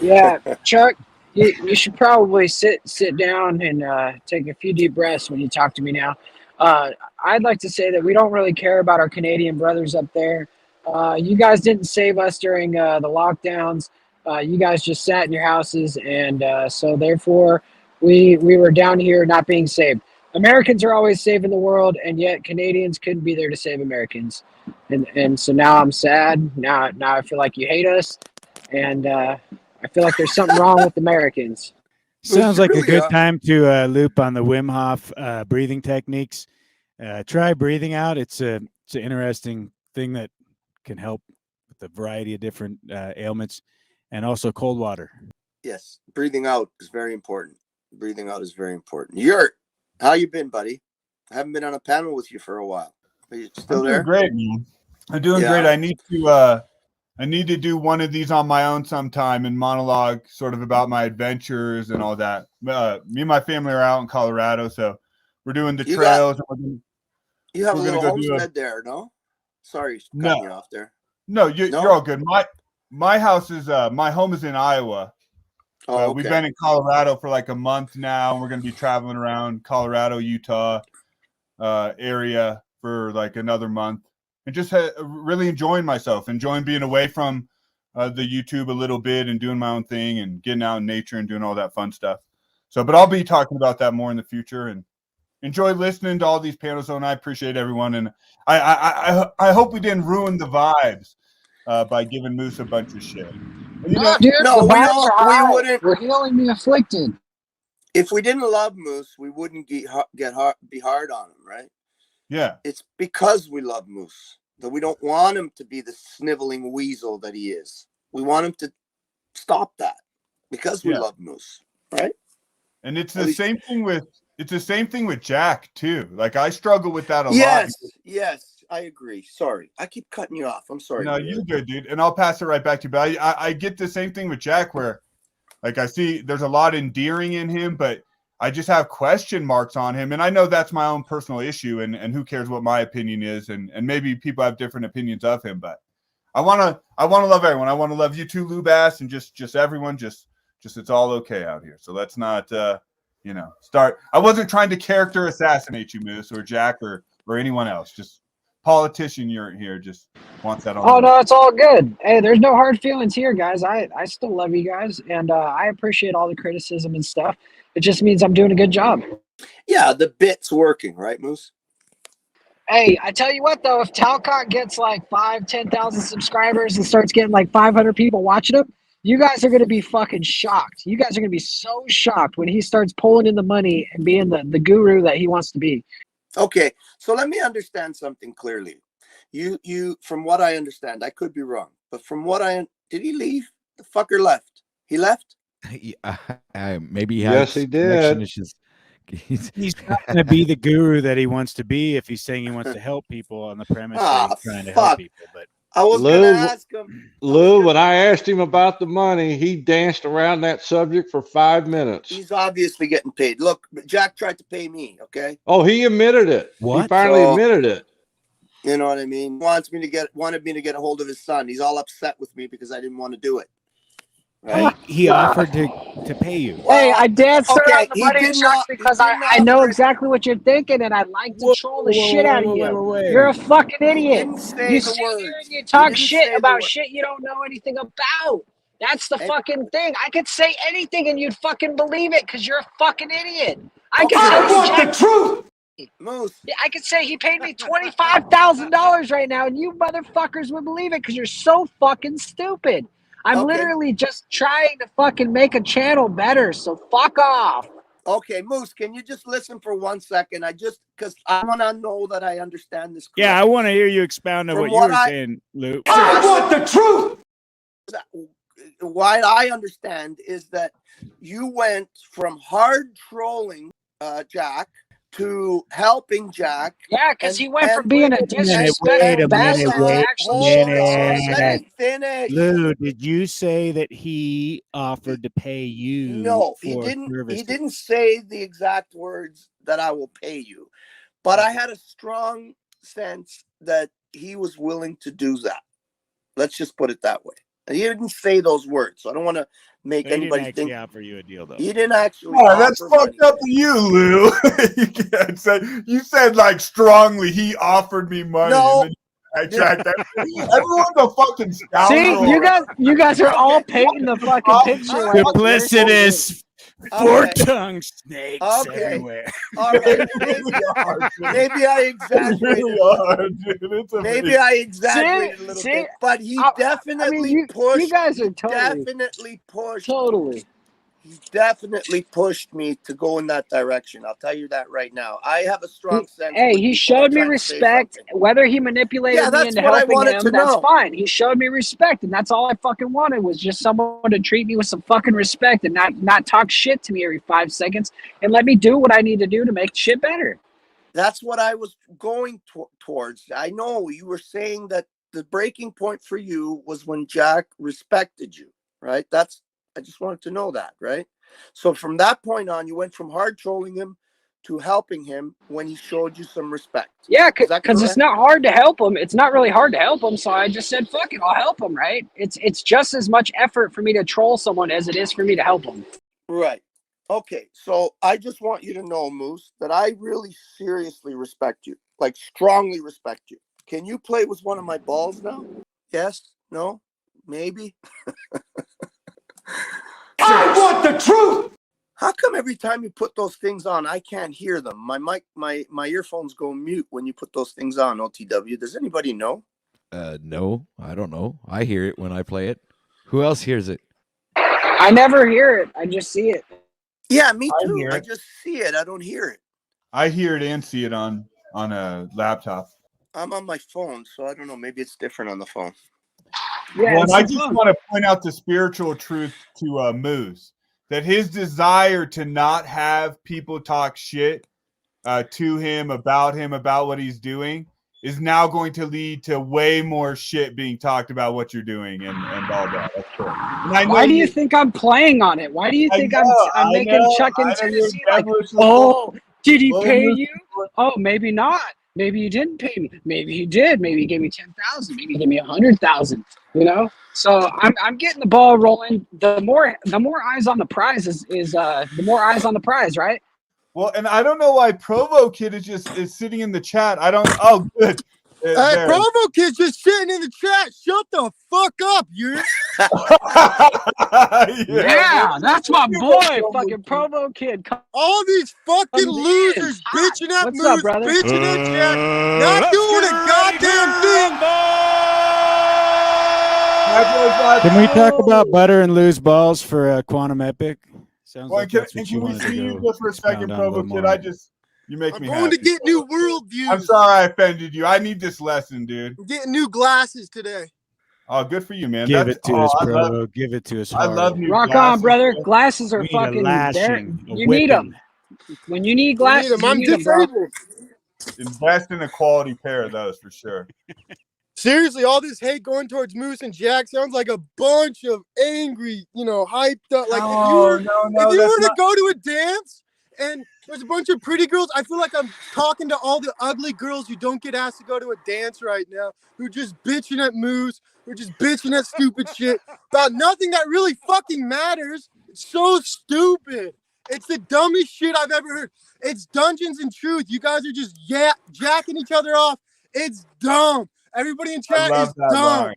Yeah, Chuck, you should probably sit down and take a few deep breaths when you talk to me now. I'd like to say that we don't really care about our Canadian brothers up there. You guys didn't save us during the lockdowns. You guys just sat in your houses, and so therefore we were down here not being saved. Americans are always saving the world, and yet Canadians couldn't be there to save Americans. And so now I'm sad. Now I feel like you hate us. and I feel like there's something wrong with Americans. Sounds like a really good are. time to loop on the Wim Hof breathing techniques. Try breathing out. It's an interesting thing that can help with a variety of different ailments, and also cold water. Yes, breathing out is very important. Breathing out is very important. How you been, buddy? I haven't been on a panel with you for a while. Are you still I'm there? doing great, man. I'm doing great. I need to do one of these on my own sometime and monologue sort of about my adventures and all that. Me and my family are out in Colorado, so we're doing the trails. You have a little homestead there, no? Sorry, cutting you off there. No, you're all good. My house is my home is in Iowa. Oh, okay. We've been in Colorado for like a month now, and we're going to be traveling around Colorado, Utah area for like another month. And just really enjoying myself, enjoying being away from the YouTube a little bit and doing my own thing and getting out in nature and doing all that fun stuff. So, but I'll be talking about that more in the future, and enjoy listening to all these panels. And I appreciate everyone. And I hope we didn't ruin the vibes by giving Moose a bunch of shit. No, dude, we wouldn't. We're healing the afflicted. If we didn't love Moose, we wouldn't be hard on him, right? Yeah. It's because we love Moose that we don't want him to be the sniveling weasel that he is. We want him to stop that because we love Moose, right? And it's the same thing with Jack too. Like I struggle with that a lot. Yes, I agree. Sorry, I keep cutting you off. I'm sorry. No, you're good, dude. And I'll pass it right back to you. But I get the same thing with Jack, where like I see there's a lot endearing in him, but I just have question marks on him. And I know that's my own personal issue, and who cares what my opinion is, and maybe people have different opinions of him, but I wanna love everyone. I want to love you too, Lou Bass, and just everyone, just it's all okay out here. So let's not start. I wasn't trying to character assassinate you, Moose, or Jack, or anyone else. Just politician you're here just wants that on. Oh no, it's all good. Hey, there's no hard feelings here, guys. I still love you guys, and I appreciate all the criticism and stuff. It just means I'm doing a good job. Yeah, the bit's working, right, Moose? Hey, I tell you what though, if Talcott gets like 10,000 subscribers and starts getting like 500 people watching him, you guys are going to be fucking shocked. You guys are going to be so shocked when he starts pulling in the money and being the guru that he wants to be. Okay, so let me understand something clearly. You, from what I understand, I could be wrong, but from what did he leave? The fucker left. He left? Maybe yes, he did. He's not going to be the guru that he wants to be if he's saying he wants to help people on the premise that he's trying to help people. But I was going to ask him. Lou, when I asked him about the money, he danced around that subject for 5 minutes. He's obviously getting paid. Look, Jack tried to pay me, okay? Oh, he admitted it. What? He finally admitted it. You know what I mean? Wanted me to get a hold of his son. He's all upset with me because I didn't want to do it. Right? He offered to pay you. Hey, I danced around the money truck because I know exactly what you're thinking, and I like to troll the shit out of you. You're a fucking idiot. You sit here and you talk shit about shit you don't know anything about. That's the fucking thing. I could say anything and you'd fucking believe it because you're a fucking idiot. I want the truth. Moose. Yeah, I could say he paid me $25,000 right now, and you motherfuckers would believe it because you're so fucking stupid. I'm literally just trying to fucking make a channel better, so fuck off. Okay, Moose, can you just listen for 1 second? Because I want to know that I understand this correctly. Yeah, I want to hear you expound on what you were saying, Lou. I want the truth. What I understand is that you went from hard trolling Jack to helping Jack. Yeah, because he went from being a disrespectful bastard to actually let me finish. Lou, did you say that he offered to pay you? No, he didn't. He didn't say the exact words that I will pay you, but I had a strong sense that he was willing to do that. Let's just put it that way. And he didn't say those words, so I don't want to make anybody think. Offer you a deal, though. He didn't actually. Oh, that's fucked up to you, Lou. You can't say. You said like strongly. He offered me money. No. Everyone's a fucking scoundrel. See, you guys are all painting the fucking picture. Duplicitous Fork-tongued snakes Okay. everywhere. All right. Maybe I exaggerated. Maybe I exaggerated a little bit, but he definitely you guys are He definitely pushed me to go in that direction. I'll tell you that right now. I have a strong sense. Hey, he showed me respect. Whether he manipulated me into helping him, that's fine. He showed me respect, and that's all I fucking wanted was just someone to treat me with some fucking respect and not talk shit to me every 5 seconds and let me do what I need to do to make shit better. That's what I was going towards. I know you were saying that the breaking point for you was when Jack respected you, right? I just wanted to know that, right? So from that point on, you went from hard trolling him to helping him when he showed you some respect. Yeah, because it's not hard to help him. It's not really hard to help him. So I just said, fuck it, I'll help him, right? It's just as much effort for me to troll someone as it is for me to help him. Right. Okay. So I just want you to know, Moose, that I really seriously respect you, like strongly respect you. Can you play with one of my balls now? Yes? No? Maybe? I want the truth. How come every time you put those things on, I can't hear them? My mic, my earphones go mute when you put those things on, OTW. Does anybody know? No, I don't know. I hear it when I play it. Who else hears it? I never hear it. I just see it. Yeah, me too. I just see it. I don't hear it. I hear it and see it on a laptop. I'm on my phone, so I don't know. Maybe it's different on the phone. Yeah, well, I just want to point out the spiritual truth to Moose, that his desire to not have people talk shit to him, about what he's doing, is now going to lead to way more shit being talked about what you're doing and all that. That's cool. Why do you think I'm playing on it? Why do you think I'm making Chuck and Tennessee like, oh, did he pay you? Oh, maybe not. Maybe you didn't pay me. Maybe he did. Maybe he gave me 10,000. Maybe he gave me 100,000. You know. So I'm getting the ball rolling. The more eyes on the prize is the more eyes on the prize, right? Well, and I don't know why Provo Kid is sitting in the chat. I don't. Oh, good. Hey, Provo Kid's just sitting in the chat. Shut the fuck up, you. Yeah, that's my boy, fucking Provo Kid. All these fucking losers bitching at Moose, bitching at Jack, not doing a goddamn thing. Can we talk about butter and loose balls for Quantum Epic? Sounds well, like that's what you we wanted see to you go just for a second, Provo Kid? You make me happy. I'm going to get new world views. I'm sorry I offended you. I need this lesson, dude. I'm getting new glasses today. Oh, good for you, man. Give it to us, Provo. Give it to us. I love new Rock glasses. on, brother. Glasses are fucking there. You need them. When you need glasses, you need them, bro. Invest in a quality pair of those for sure. Seriously, all this hate going towards Moose and Jack sounds like a bunch of angry, hyped up. Like if you were to go to a dance and there's a bunch of pretty girls, I feel like I'm talking to all the ugly girls who don't get asked to go to a dance right now, who are just bitching at Moose, who are just bitching at stupid shit about nothing that really fucking matters. It's so stupid. It's the dumbest shit I've ever heard. It's Dungeons and Truth. You guys are just jacking each other off. It's dumb. Everybody in chat is dumb.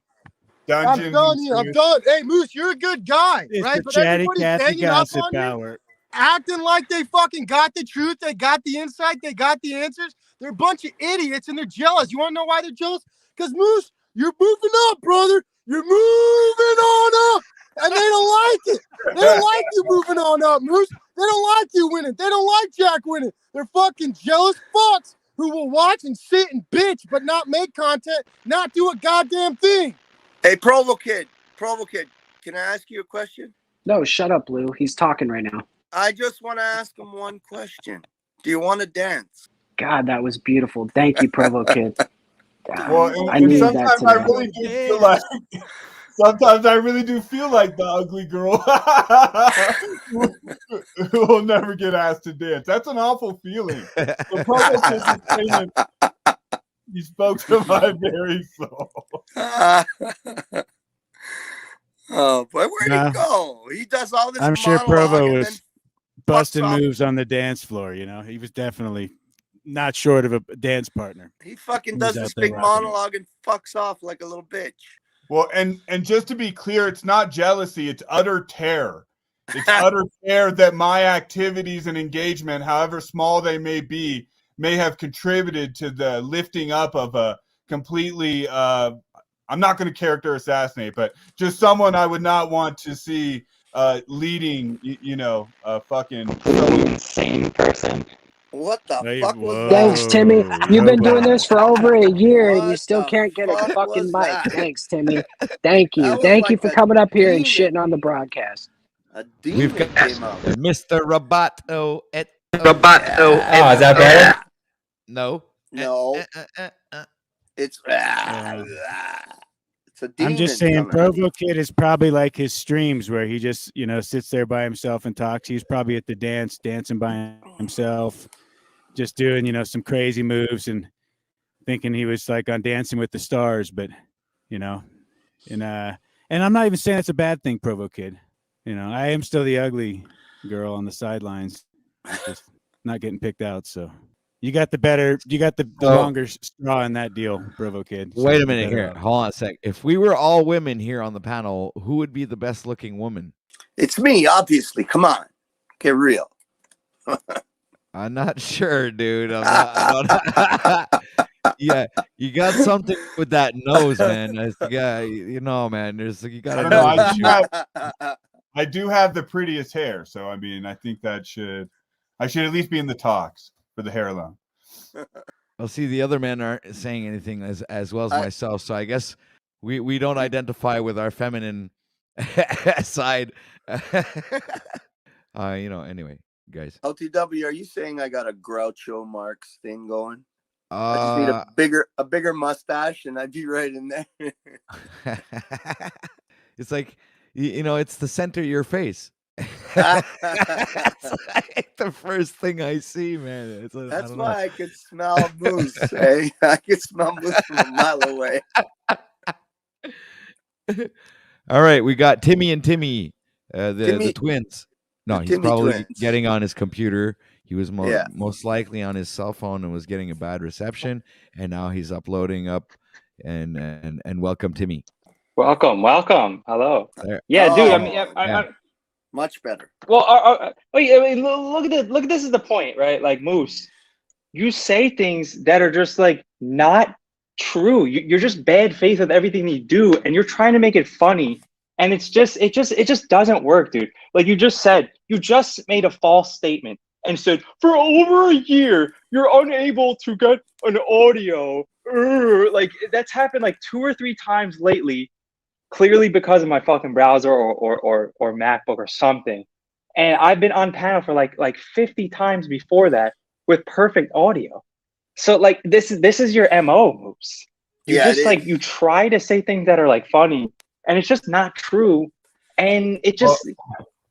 I'm done here. I'm done. Hey, Moose, you're a good guy, it's right? The but chatty everybody's Cathy hanging up gossip on you, hour. acting like they fucking got the truth, they got the insight, they got the answers. They're a bunch of idiots and they're jealous. You want to know why they're jealous? Because Moose, you're moving up, brother. You're moving on up. And they don't like it. They don't like you moving on up, Moose. They don't like you winning. They don't like Jack winning. They're fucking jealous fucks who will watch and sit and bitch but not make content, not do a goddamn thing. Hey, Provo Kid, can I ask you a question? No, shut up, Lou. He's talking right now. I just want to ask him one question. Do you want to dance? God, that was beautiful. Thank you, Provo Kid. Well, I needed that sometimes I really do feel like sometimes I really do feel like the ugly girl who will never get asked to dance. That's an awful feeling. The Provo Kid is saying he spoke to my very soul. Oh boy, where'd he go? He does all this. I'm sure monologue Provo and was then busting fucks off. moves on the dance floor. He was definitely not short of a dance partner. He fucking He does was this out there big rocking it. monologue and fucks off like a little bitch. Well, and just to be clear, it's not jealousy, it's utter terror. It's utter fair that my activities and engagement, however small they may be, may have contributed to the lifting up of a completely, I'm not going to character assassinate, but just someone I would not want to see leading, a fucking insane person. What the fuck was that? Thanks, Timmy. You've been doing this for over a year, and you What still the can't get a fuck fucking was mic. that? Thanks, Timmy. Thank you. That was Thank you like for a coming up here and demon. shitting on the broadcast. A We've demon got came out. Mr. Roboto. Oh, is that better? No. No. It's it's a demon. I'm just saying, coming. Provo Kid is probably like his streams where he just, sits there by himself and talks. He's probably at the dancing by himself, just doing, some crazy moves and thinking he was like on Dancing with the Stars. But, and I'm not even saying it's a bad thing, Provo Kid. I am still the ugly girl on the sidelines, just not getting picked out. So you got the longer straw in that deal, Provo Kid. So Wait a minute here. Hold on a sec. If we were all women here on the panel, who would be the best looking woman? It's me, obviously. Come on. Get real. I'm not sure, dude. I'm not yeah, you got something with that nose, man. Man. There's you got. I don't know. I do have the prettiest hair, so I mean, I think I should at least be in the talks for the hair alone. Well, see, the other men aren't saying anything as well as myself, so I guess we don't identify with our feminine side. Anyway, guys. LTW, are you saying I got a Groucho Marx thing going? I just need a bigger mustache, and I'd be right in there. It's like, it's the center of your face. That's like the first thing I see, man. That's why I could smell moose. Hey, I could smell moose from a mile away. All right, we got Timmy and Timmy, the twins. No, he's probably getting on his computer. He was most likely on his cell phone and was getting a bad reception, and now he's uploading up. And welcome, Timmy. Welcome. Hello. There. Yeah, dude. I mean, I much better. Well, look at this is the point, right? Like, Moose, you say things that are just like not true. You're just bad faith with everything you do, and you're trying to make it funny, and it just doesn't work, dude. Like you just made a false statement and said for over a year you're unable to get an audio. Like that's happened like 2 or 3 times lately. Clearly because of my fucking browser or MacBook or something. And I've been on panel for like 50 times before that with perfect audio. So like this is your MO, Moose. You try to say things that are like funny and it's just not true. And it just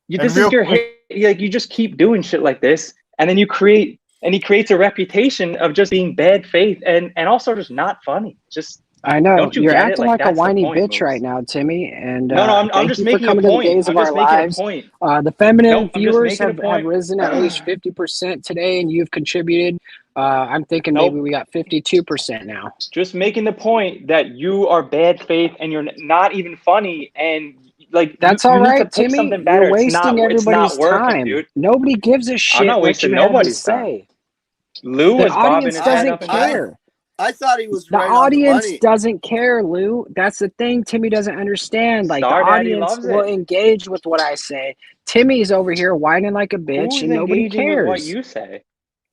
you just keep doing shit like this, and then he creates a reputation of just being bad faith and also just not funny. Just I know you're acting like a whiny bitch right now, Timmy. And no, I'm just making a point. I'm just making a point. The feminine viewers have risen at least 50% today, and you've contributed. I'm thinking maybe we got 52% now. Just making the point that you are bad faith and you're not even funny, and like that's all right, Timmy. You're wasting everybody's time. Dude. Nobody gives a shit. I'm not wasting nobody's time. Lou was bobbing his head up and care. I thought he was the audience doesn't care, Lou. That's the thing Timmy doesn't understand. Like the audience will engage with what I say. Timmy's over here whining like a bitch and nobody cares. With what you say.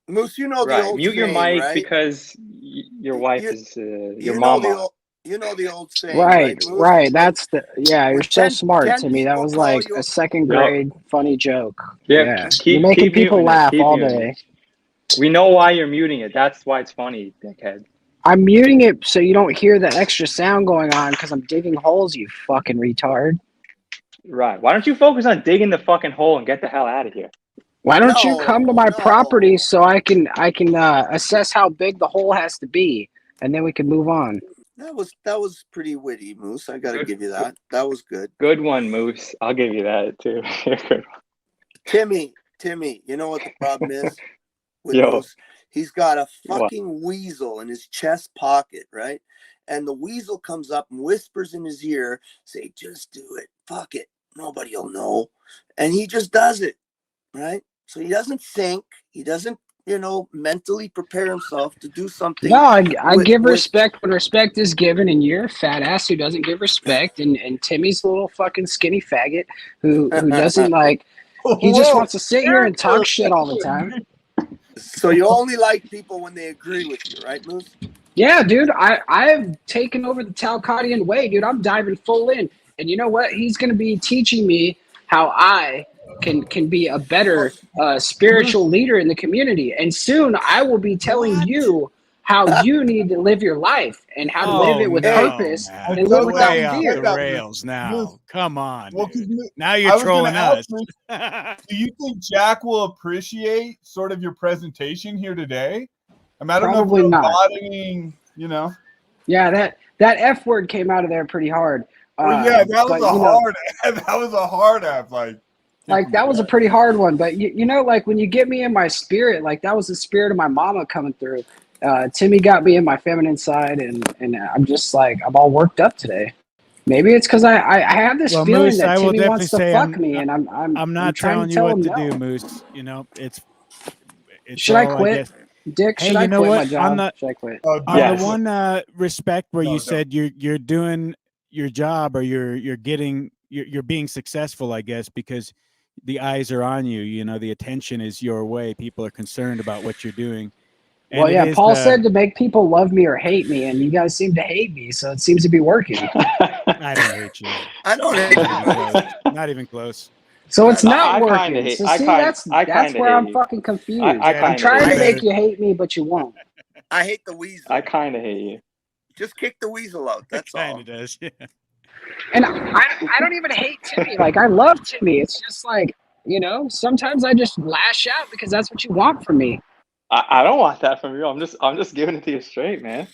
Moose, the old mute your saying, mic right? because your wife is your mama. You know the old saying, right? That's you're so smart, Timmy. That was like a second grade funny joke. Yeah. You're making people laugh all day. We know why you're muting it. That's why it's funny, dickhead. I'm muting it so you don't hear the extra sound going on because I'm digging holes, you fucking retard. Right. Why don't you focus on digging the fucking hole and get the hell out of here? Why don't you come to my property so I can assess how big the hole has to be, and then we can move on. That was pretty witty, Moose. I gotta give you that. That was good. Good one, Moose. I'll give you that too. Timmy, you know what the problem is with Moose? He's got a fucking weasel in his chest pocket, right? And the weasel comes up and whispers in his ear, say, just do it. Fuck it. nobody will know. And he just does it, right? So he doesn't think, he doesn't, mentally prepare himself to do something. No, I give respect when respect is given, and you're a fat ass who doesn't give respect, and Timmy's a little fucking skinny faggot who doesn't like. He just wants to sit here and talk shit all the time. So you only like people when they agree with you, right, Moose? Yeah, dude. I've taken over the Talcottian way, dude. I'm diving full in, and you know what? He's going to be teaching me how I can be a better spiritual leader in the community, and soon I will be telling you how you need to live your life and how to live it with purpose and live without fear. The rails now. Come on. Well, now you're trolling us. Do you think Jack will appreciate sort of your presentation here today? I mean, I don't Probably know if not. embodying, Yeah, that F word came out of there pretty hard. Well, yeah, that was a hard F. Like that was a pretty hard one, but like when you get me in my spirit, like that was the spirit of my mama coming through. Timmy got me in my feminine side, and I'm just like, I'm all worked up today. Maybe it's because I have this feeling Moose, that I will Timmy wants to say fuck me, and I'm not trying telling to you tell what him to no. do, Moose. It's Should I quit? Dick, hey, should I you know quit what? my job? Should I quit? On the one respect where you said you're doing your job, or you're being successful, I guess, because the eyes are on you. The attention is your way. People are concerned about what you're doing. And well, yeah, Paul said to make people love me or hate me, and you guys seem to hate me, so it seems to be working. I don't hate you. I don't hate you. Not even close. So it's not I working. Hate, so see, that's where I'm fucking confused. I'm trying to make you hate me, but you won't. I hate the weasel. I kind of hate you. Just kick the weasel out. That's all. Kind of does, yeah. And I don't even hate Timmy. Like, I love Timmy. It's just like, sometimes I just lash out because that's what you want from me. I don't want that from you. I'm just giving it to you straight, man.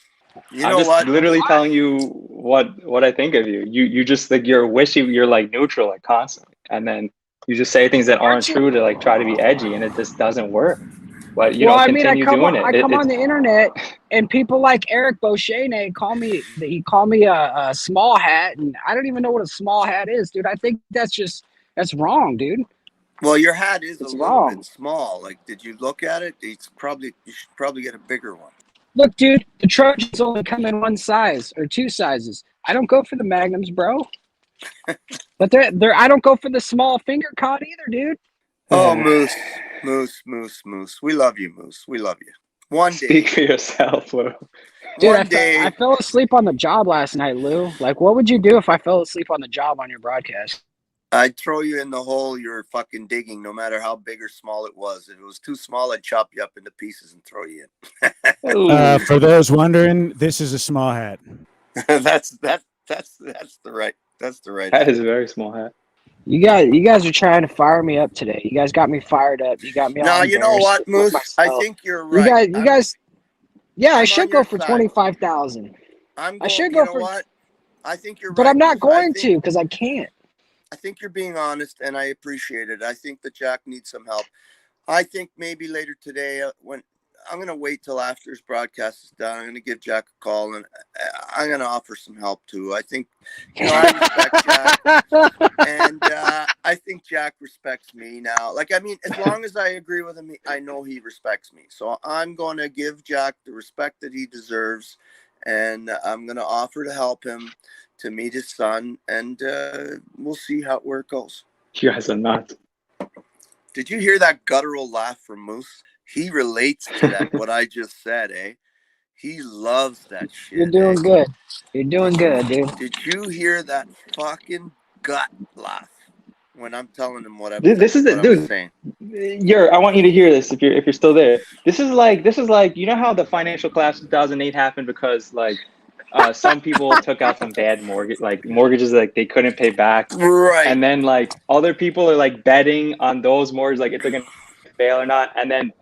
I'm just literally telling you what I think of you. You just like you're like neutral like constantly, and then you just say things that aren't true to like try to be edgy, and it just doesn't work. But continue doing it. I come on the internet, and people like Eric Beauchene call me a small hat, and I don't even know what a small hat is, dude. I think that's wrong, dude. Well, your hat is a little bit small. Like, did you look at it? You should probably get a bigger one. Look, dude, the Trojans only come in one size or two sizes. I don't go for the Magnums, bro. But I don't go for the small finger cod either, dude. Oh, Moose. We love you, Moose. We love you. One day. Speak for yourself, Lou. Dude, I fell asleep on the job last night, Lou. Like, what would you do if I fell asleep on the job on your broadcast? I'd throw you in the hole you're fucking digging, no matter how big or small it was. If it was too small, I'd chop you up into pieces and throw you in. For those wondering, this is a small hat. That's the right. That is a very small hat. You guys are trying to fire me up today. You guys got me fired up. You got me. No, you know what, Moose? I think you're right. You guys. Yeah, I should go for 25,000. I should go for what? I think you're right. But I'm not going to because I can't. I think you're being honest, and I appreciate it. I think that Jack needs some help. I think maybe later today, when I'm going to wait till after his broadcast is done, I'm going to give Jack a call, and I'm going to offer some help too. I think, I respect Jack, and I think Jack respects me now. Like, I mean, as long as I agree with him, I know he respects me. So I'm going to give Jack the respect that he deserves, and I'm going to offer to help him to meet his son, and we'll see where it goes. You guys are nuts. Did you hear that guttural laugh from Moose? He relates to that, what I just said, eh? He loves that shit. You're doing good. You're doing good, dude. Did you hear that fucking gut laugh when I'm telling him what I'm saying? I want you to hear this if you're still there. This is like how the financial collapse of 2008 happened because some people took out some bad mortgages they couldn't pay back, right? And then other people are betting on those mortgages, if they're gonna fail or not, and then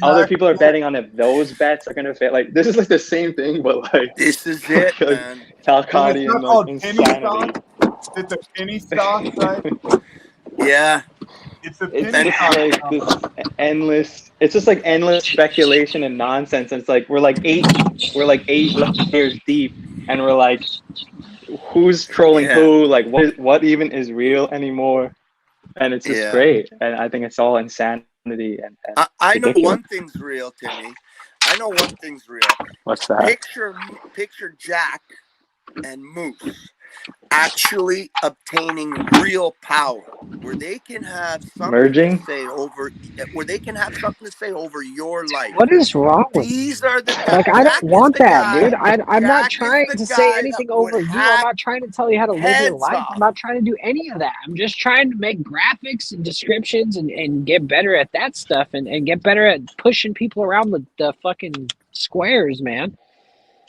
other people are betting on if those bets are gonna fail. This is the same thing, but this is it, man. Talcottian insanity. It's a penny stock, right? Yeah. It's a this endless. It's just endless speculation and nonsense. And it's we're 8 years deep, and we're who's trolling who, like what even is real anymore, and it's just great. And I think it's all insanity. And I know one thing's real, Timmy. I know one thing's real. What's that? Picture Jack and Moose actually obtaining real power, where they can have something to say over, your life. What is wrong with these are the like? I don't want that, dude. I'm not Jack trying to say anything over you. I'm not trying to tell you how to live your life. I'm not trying to do any of that. I'm just trying to make graphics and descriptions and get better at that stuff and get better at pushing people around the fucking squares, man.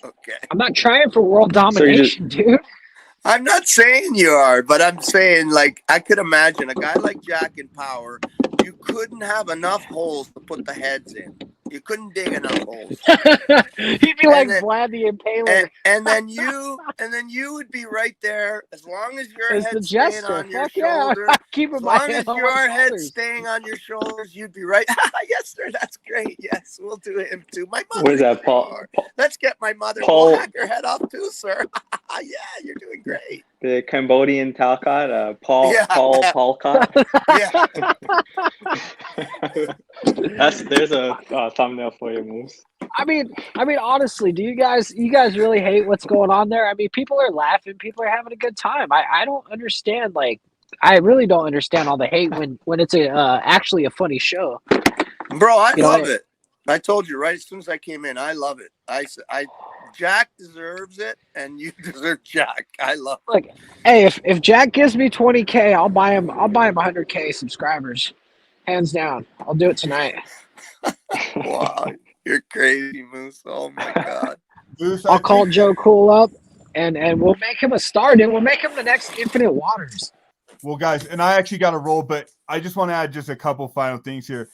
Okay. I'm not trying for world domination, dude. I'm not saying you are, but I'm saying, like, I could imagine a guy like Jack in power, you couldn't have enough holes to put the heads in. You couldn't dig enough holes. He'd be like Vlad the Impaler. And then you would be right there as long as your As head's the jester. staying on your Fuck yeah. shoulder. Keep As my long head as on your my head's shoulders. staying on your shoulders, you'd be right. Yes, sir, that's great. Yes, we'll do him too. My mother. What is that, Paul? Let's get my mother. Paul. We'll hack her head off too, sir. Yeah, you're doing great. The Cambodian Talcott, Paul Talcott. Yeah. There's a thumbnail for you, Moose. I mean, honestly, do you guys really hate what's going on there? I mean, people are laughing, people are having a good time. I don't understand. Like, I really don't understand all the hate when it's actually a funny show. Bro, I love it. I told you right as soon as I came in. I love it. Jack deserves it, and you deserve Jack. I love it. Look, hey, if Jack gives me 20K, I'll buy him 100K subscribers, hands down. I'll do it tonight. Wow, you're crazy, Moose. Oh my God. Moose, I'll call Joe Cool up, and we'll make him a star, dude. We'll make him the next Infinite Waters. Well, guys, and I actually got a roll, but I just want to add just a couple final things here.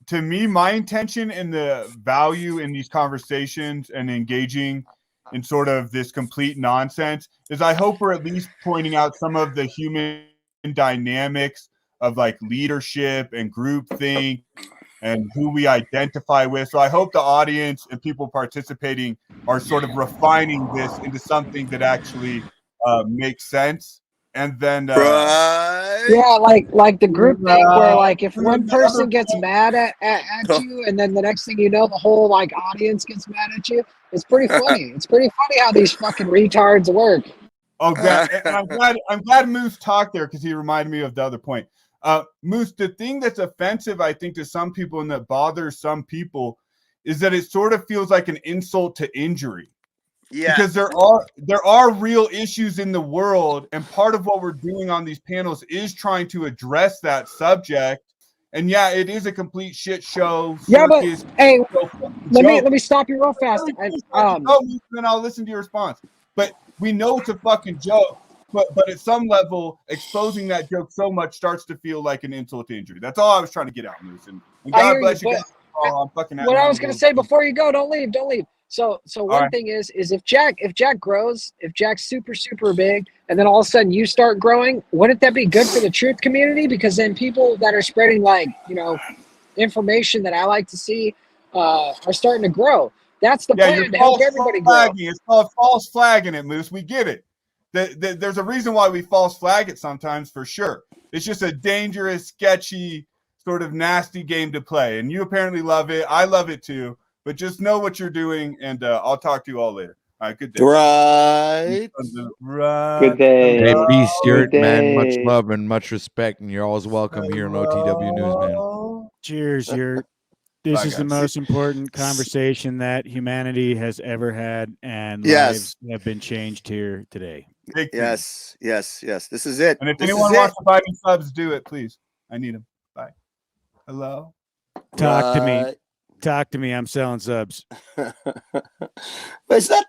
To me, my intention and the value in these conversations and engaging in sort of this complete nonsense is I hope we're at least pointing out some of the human dynamics of like leadership and groupthink and who we identify with. So I hope the audience and people participating are sort of refining this into something that actually makes sense. And then yeah, like the group thing where like if one person gets mad at you, and then the next thing you know, the whole like audience gets mad at you. It's pretty funny. It's pretty funny how these fucking retards work. Oh, God. And I'm glad Moose talked there because he reminded me of the other point. Moose, the thing that's offensive, I think, to some people and that bothers some people is that it sort of feels like an insult to injury. Yeah. Because there are real issues in the world, and part of what we're doing on these panels is trying to address that subject. And yeah, it is a complete shit show. Yeah, but hey, let me stop you real fast. Then I'll listen to your response. But we know it's a fucking joke. But at some level, exposing that joke so much starts to feel like an insult to injury. That's all I was trying to get out, Moose. And God bless you guys. What I was gonna say before you go, don't leave. So one thing is if Jack grows, if Jack's super big, and then all of a sudden you start growing, wouldn't that be good for the truth community? Because then people that are spreading information that I like to see are starting to grow. That's the plan, to help everybody grow. It's called false flagging it, Moose. We get it. There's a reason why we false flag it sometimes, for sure. It's just a dangerous, sketchy, sort of nasty game to play. And you apparently love it. I love it too. But just know what you're doing, and I'll talk to you all later. All right, good day. Right. Good day. Hey, be Stuart, man. Much love and much respect, and you're always welcome here on OTW News, man. Cheers, This is the most important conversation that humanity has ever had, and lives have been changed here today. Yes. This is it. And if anyone wants to buy me subs, do it, please. I need them. Bye. Hello. Talk to me. I'm selling subs. But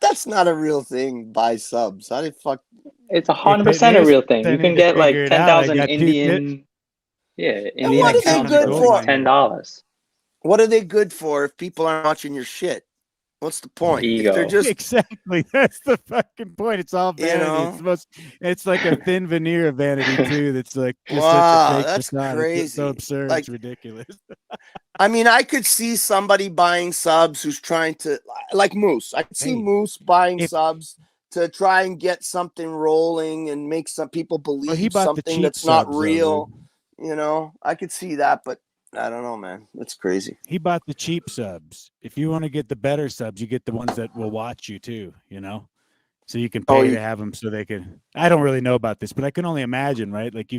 that's not a real thing. Buy subs. How the fuck? It's 100% a real thing. You can get like 10,000 Indian. Yeah, Indian. What are they good for? $10. What are they good for if people aren't watching your shit? What's the point? Ego. They're just exactly. That's the fucking point. It's all vanity. It's like a thin veneer of vanity too. That's like wow, that's crazy. It's so absurd. It's ridiculous. I mean, I could see somebody buying subs who's trying to, like Moose. I could see Moose buying subs to try and get something rolling and make some people believe something that's not real. You know, I could see that, but I don't know, man. That's crazy. He bought the cheap subs. If you want to get the better subs, you get the ones that will watch you too, you know? So you can pay to have them so they could. I don't really know about this, but I can only imagine, right? Like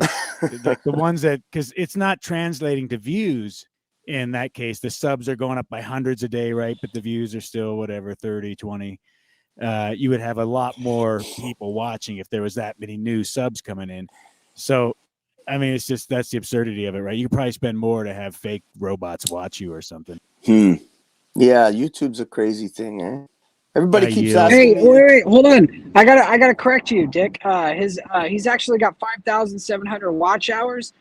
like the ones that, because it's not translating to views in that case. The subs are going up by hundreds a day, right? But the views are still whatever, 30, 20. You would have a lot more people watching if there was that many new subs coming in. So, I mean, it's just, that's the absurdity of it, right? You could probably spend more to have fake robots watch you or something. Yeah, YouTube's a crazy thing, eh? Everybody keeps asking. Hey, wait, hold on. I gotta correct you, Dick. He's actually got 5,700 watch hours.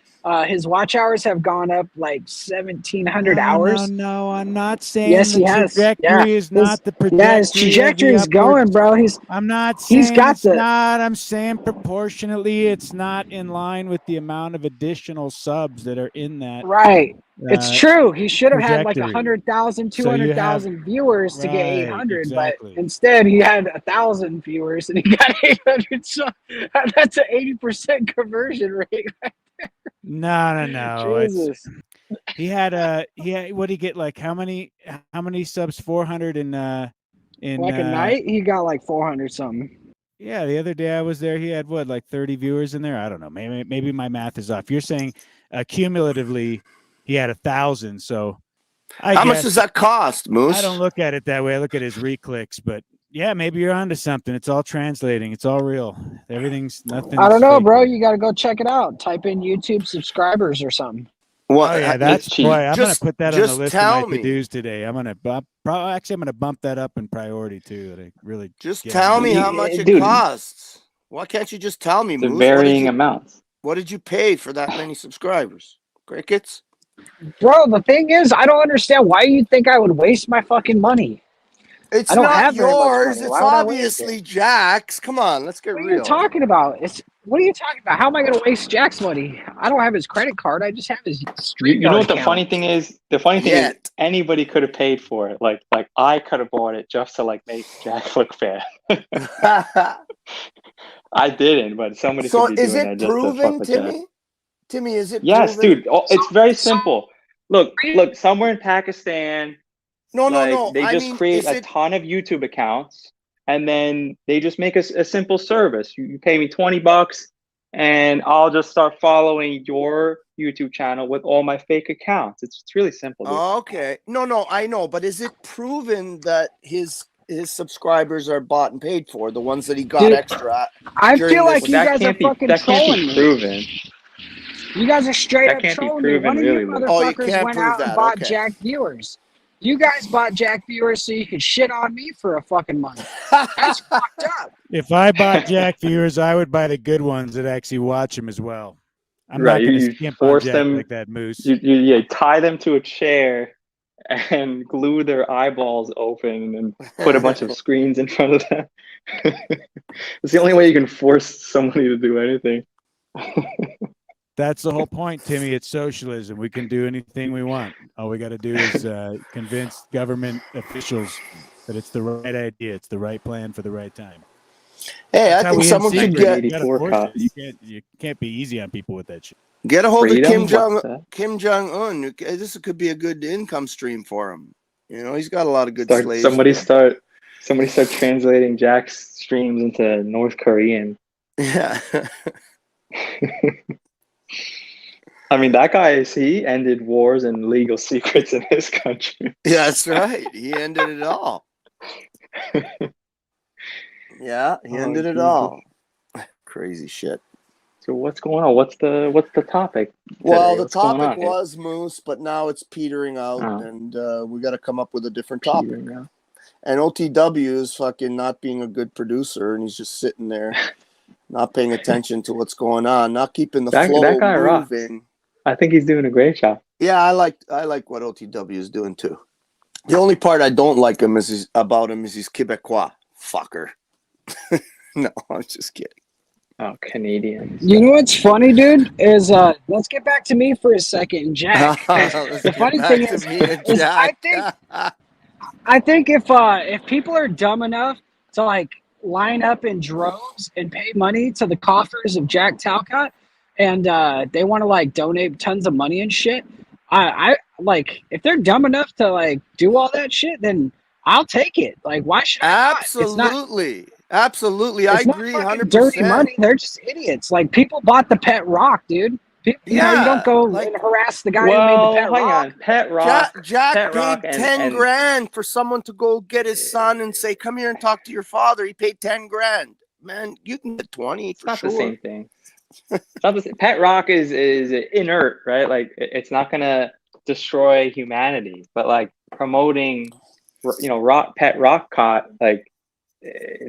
His watch hours have gone up like 1,700 hours. No, I'm not saying yes, the trajectory is not the trajectory. Yeah, his trajectory is going, bro. I'm not saying he's got it's not. I'm saying proportionately, it's not in line with the amount of additional subs that are in that. Right. It's true. He should have had like trajectory. 100,000, 200,000 viewers to get 800, but instead he had 1,000 viewers and he got 800. So that's an 80% conversion rate. No. Jesus. He had what did he get? Like how many subs? 400 in like a night. He got like 400 something. Yeah, the other day I was there. He had what, like 30 viewers in there. I don't know. Maybe my math is off. You're saying cumulatively he had 1,000. So how much does that cost, Moose? I don't look at it that way. I look at his reclicks, but yeah, maybe you're onto something. It's all translating. It's all real. Everything's nothing. I don't know, bro. You got to go check it out. Type in YouTube subscribers or something. Well, oh yeah, that's cheap. Boy, I'm gonna put that on the list of my to-dos today. I'm gonna bump that up in priority too. I really just tell me how much it costs. Why can't you just tell me? The varying amounts. What did you pay for that many subscribers? Crickets. Bro, the thing is, I don't understand why you think I would waste my fucking money. It's not yours. It's obviously Jack's. Come on, let's get real. What are you talking about? What are you talking about? How am I going to waste Jack's money? I don't have his credit card. I just have his street. You know what the funny thing is? The funny thing is anybody could have paid for it. Like I could have bought it just to like make Jack look bad. I didn't, but somebody. So could be is doing it that proven, just to fuck with Timmy? Timmy, is it? Yes, proven? dude. Oh, it's very simple. Look. Somewhere in Pakistan. No. They just create a ton of YouTube accounts, and then they just make a simple service. You pay me $20, and I'll just start following your YouTube channel with all my fake accounts. It's really simple. Dude. Okay. No, I know, but is it proven that his subscribers are bought and paid for, the ones that he got extra? I feel like you guys are fucking that trolling can't be proven. You guys are straight up trolling me. One of you motherfuckers went out and bought Jack viewers. You guys bought Jack viewers so you could shit on me for a fucking month. That's fucked up. If I bought Jack viewers, I would buy the good ones that actually watch him as well. I'm not going to skimp on Jack them like that, Moose. You tie them to a chair and glue their eyeballs open and put a bunch of screens in front of them. It's the only way you can force somebody to do anything. That's the whole point, Timmy. It's socialism. We can do anything we want. All we got to do is convince government officials that it's the right idea. It's the right plan for the right time. Hey, That's I think someone could get. You can't be easy on people with that shit. Get a hold of Kim Jong-un. This could be a good income stream for him. You know, he's got a lot of good slaves. Somebody start translating Jack's streams into North Korean. Yeah. I mean, that guy, he ended wars and legal secrets in his country. Yeah, that's right. He ended it all. Yeah, he ended it all. Crazy shit. So what's going on? What's the topic today? Well, the topic was Moose, but now it's petering out, and we got to come up with a different topic. And OTW is fucking not being a good producer, and he's just sitting there, not paying attention to what's going on, not keeping the flow that guy moving. Rocks. I think he's doing a great job. Yeah, I like what OTW is doing too. The only part I don't like about him is he's Quebecois fucker. No, I'm just kidding. Oh, Canadian. You know what's funny, dude? Is let's get back to me for a second, Jack. The funny thing is I think if people are dumb enough to like line up in droves and pay money to the coffers of Jack Talcott, and they want to like donate tons of money and shit. I like if they're dumb enough to like do all that shit, then I'll take it. Like, why should I not? Absolutely. Absolutely. I It's not agree fucking 100%. dirty money. They're just idiots. Like, people bought the pet rock, dude. People, you know, you don't go and harass the guy who made the pet hang rock. on. Pet rock. Jack Pet paid rock 10 grand for someone to go get his son and say, come here and talk to your father. He paid 10 grand. Man, you can get 20 It's for not sure. the same thing. It's not the same. Pet rock is inert, right? Like, it's not gonna destroy humanity, but like promoting, you know, pet rock caught, like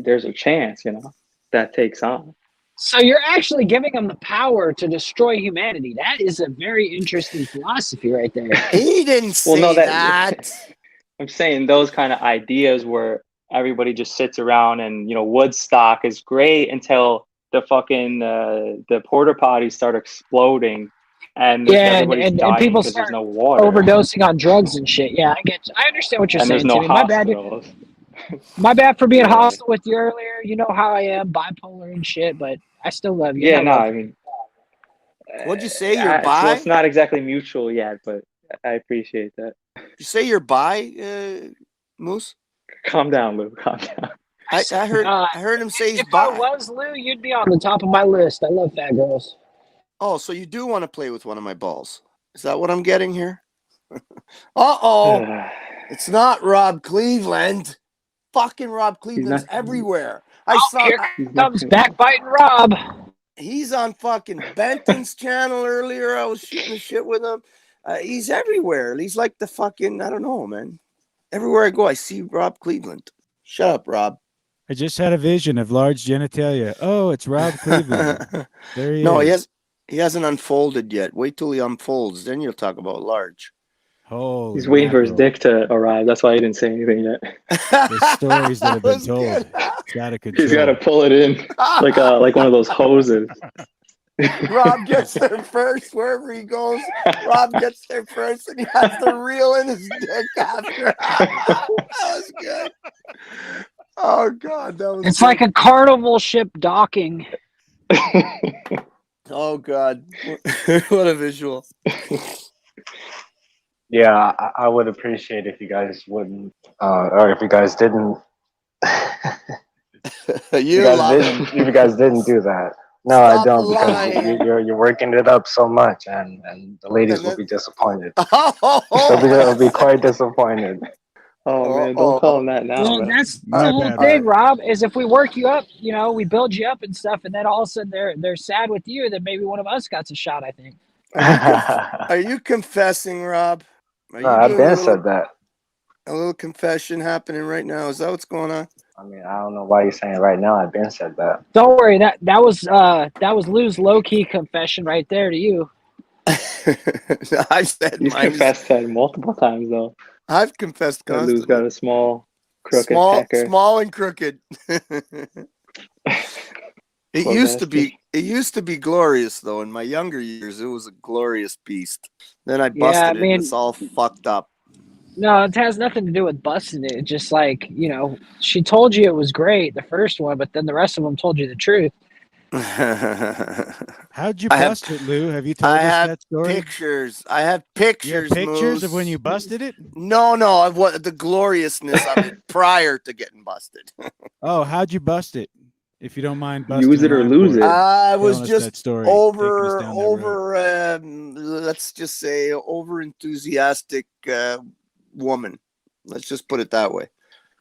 there's a chance, you know, that takes on. So you're actually giving them the power to destroy humanity. That is a very interesting philosophy right there. He didn't say that. I'm saying those kind of ideas where everybody just sits around and, you know, Woodstock is great until the fucking the porta potties start exploding and everybody's dying people because start there's no water. overdosing on drugs and shit. Yeah, I understand what you're and saying. There's no Timmy. My bad. hospitals. My bad for being hostile with you earlier. You know how I am, bipolar and shit, but I still love you. Yeah, no, I mean, what'd you say? You're bi? Well, it's not exactly mutual yet, but I appreciate that. You say you're bi, Moose? Calm down, Lou. Calm down. I heard him say he's if bi. I was Lou, you'd be on the top of my list. I love fat girls. Oh, so you do want to play with one of my balls? Is that what I'm getting here? Uh-oh. It's not Rob Cleveland. Fucking Rob Cleveland's everywhere. Here comes backbiting Rob. He's on fucking Benton's channel earlier. I was shooting the shit with him. He's everywhere. He's like the fucking, I don't know, man. Everywhere I go, I see Rob Cleveland. Shut up, Rob. I just had a vision of large genitalia. Oh, it's Rob Cleveland. There he is. He hasn't unfolded yet. Wait till he unfolds. Then you'll talk about large. Holy He's waiting for his dick to arrive. That's why he didn't say anything yet. The stories that have been told. He's got to pull it in like one of those hoses. Rob gets there first wherever he goes. Rob gets there first, and he has to reel in his dick after. That was good. Oh God, that was. It's good. Like a carnival ship docking. Oh God, what a visual. Yeah, I would appreciate if you guys wouldn't, or if you guys didn't. If you guys didn't do that. No, Stop I don't, lying. because you're working it up so much, and the ladies will be disappointed. They'll be quite disappointed. Oh man, don't call him that now. Well, that's the whole thing, Rob. Is if we work you up, you know, we build you up and stuff, and then all of a sudden they're sad with you, then maybe one of us got a shot. I think. Are you confessing, Rob? No, I've been said that. A little confession happening right now. Is that what's going on? I mean, I don't know why you're saying it right now. I've been said that. Don't worry. That was Lou's low key confession right there to you. I said you've confessed that multiple times though. I've confessed constantly. Lou's got a small, crooked pecker. Small and crooked. It used to be glorious though. In my younger years, it was a glorious beast. Then I busted it and it's all fucked up. No, it has nothing to do with busting it. It's just like, you know, she told you it was great, the first one, but then the rest of them told you the truth. How'd you bust it, Lou? Have you told us that story? I have pictures. You have pictures of when you busted it? No, of what the gloriousness of it prior to getting busted. Oh, how'd you bust it? If you don't mind busting use it or lose it. I was just let's just say over enthusiastic woman. Let's just put it that way.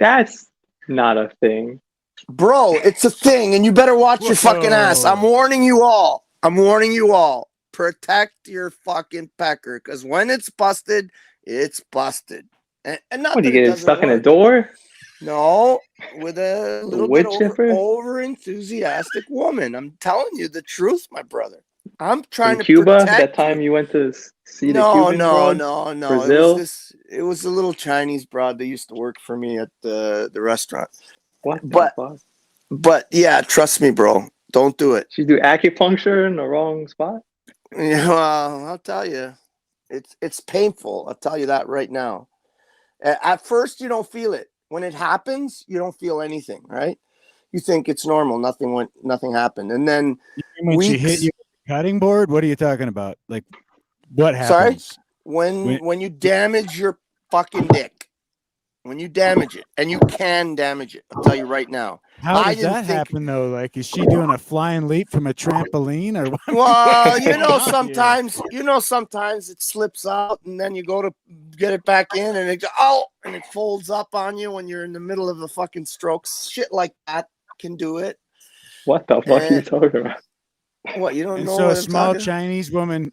That's not a thing. Bro, it's a thing, and you better watch your fucking ass. I'm warning you all. Protect your fucking pecker, because when it's busted, it's busted. And not what, that you get it stuck in a door? No, with a little wood bit over enthusiastic woman. I'm telling you the truth, my brother. I'm trying to Cuba, protect that time you went to see the Cuban broad? No. Brazil? It was a little Chinese broad that used to work for me at the restaurant. What? But yeah, trust me, bro. Don't do it. She do acupuncture in the wrong spot? Yeah, well, I'll tell you. It's painful. I'll tell you that right now. At first, you don't feel it. When it happens, you don't feel anything, right? you think it's normal. Nothing happened. And then when she hit you with the cutting board, what are you talking about? Like, what happens? Sorry? When you damage your fucking dick. When you damage it, and you can damage it, I'll tell you right now. How does that happen though? Like, is she doing a flying leap from a trampoline, or what? Well, sometimes it slips out, and then you go to get it back in, and it folds up on you when you're in the middle of a fucking stroke. Shit like that can do it. What the fuck are you talking about? What, you don't know? So a small Chinese woman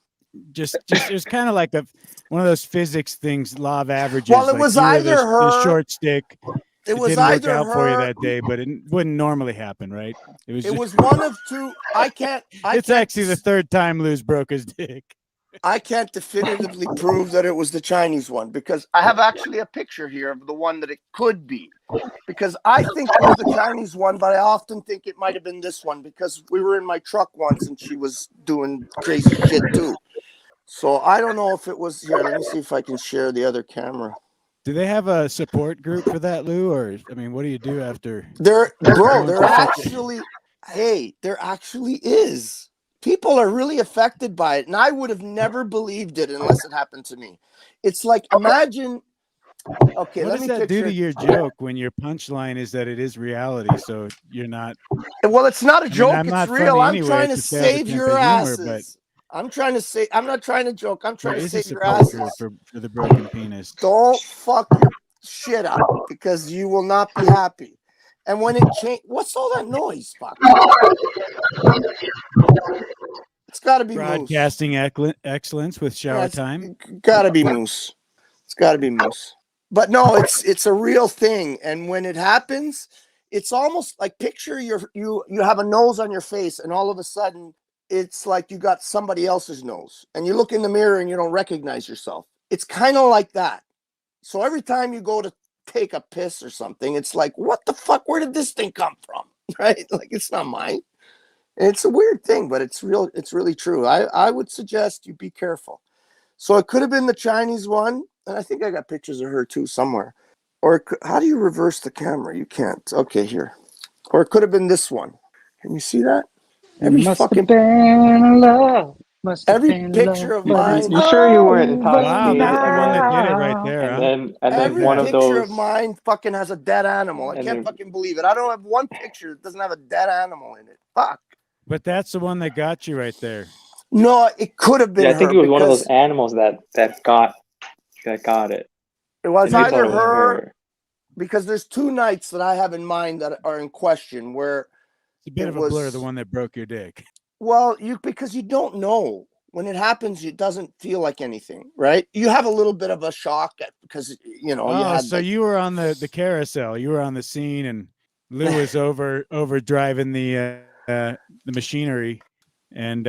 just it was kind of like one of those physics things, law of averages. Well, it was either the short stick. It was didn't either work out her for you that day, but it wouldn't normally happen, right? It was one of two. It's actually the third time Lou's broke his dick. I can't definitively prove that it was the Chinese one because I have actually a picture here of the one that it could be. Because I think it was the Chinese one, but I often think it might have been this one because we were in my truck once and she was doing crazy shit too. So I don't know if it was here. Let me see if I can share the other camera. Do they have a support group for that, Lou? Or I mean, what do you do after? There actually is. People are really affected by it, and I would have never believed it unless it happened to me. It's like, imagine. Okay, what let does me that do picture to your joke when your punchline is that it is reality? So you're not. Well, it's not a joke. It's real. I'm anyway, trying to save your asses. I'm not trying to joke. I'm trying to save your asses. For the broken penis. Don't fuck your shit up because you will not be happy. And when it change, what's all that noise? Fuck. It's got to be broadcasting excellence with shower time. Got to be Moose. It's got to be Moose. But no, it's a real thing. And when it happens, it's almost like picture you have a nose on your face, and all of a sudden it's like you got somebody else's nose, and you look in the mirror and you don't recognize yourself. It's kind of like that. So every time you go to take a piss or something, it's like, what the fuck? Where did this thing come from? Right? Like, it's not mine. And it's a weird thing, but it's real. It's really true. I would suggest you be careful. So it could have been the Chinese one, and I think I got pictures of her too somewhere. Or how do you reverse the camera? You can't. Okay, here. Or it could have been this one. Can you see that? Every fucking love. Every picture of mine. You sure you weren't intoxicated? Wow, that's the one that did it right there. And then every one of those picture of mine fucking has a dead animal. I can't fucking believe it. I don't have one picture that doesn't have a dead animal in it. Fuck. But that's the one that got you right there. No, it could have been. Yeah, I think it was one of those animals that got it. It was either her, because there's two nights that I have in mind that are in question where it's a bit of a blur, the one that broke your dick. Well, because you don't know. When it happens, it doesn't feel like anything, right? You have a little bit of a shock because, you know. You were on the carousel. You were on the scene, and Lou was over driving the machinery, and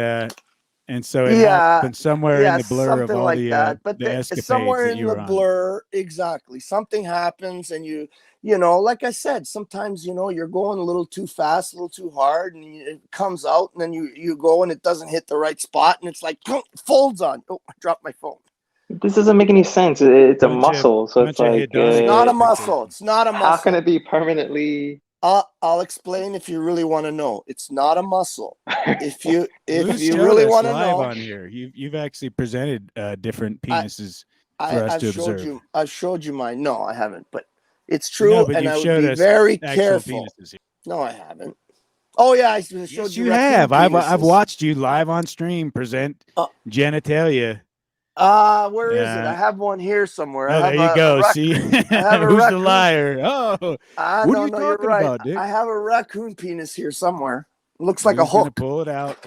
so it happened somewhere in the blur of all like the that. But the escapades somewhere that in you the were on. blur, exactly. Something happens, and you know, like I said, sometimes, you know, you're going a little too fast, a little too hard, and it comes out, and then you go and it doesn't hit the right spot, and it's like, it folds on. Oh, I dropped my phone. This doesn't make any sense. It's a muscle, so it's like it's not a muscle. It's not a muscle. How can it be permanently? I'll explain if you really want to know. It's not a muscle. If you really want to know, on here, you've actually presented different penises for us to observe. I've showed you mine. No, I haven't, but it's true, no, but and I would be us very careful. No, I haven't. Oh yeah, I showed yes, you. You have. I've watched you live on stream present genitalia. Where is it? I have one here somewhere. Oh, there you go. See, who's the liar? Oh, what are you talking about, Dick? I have a raccoon penis here somewhere. It looks like a hook. Pull it out.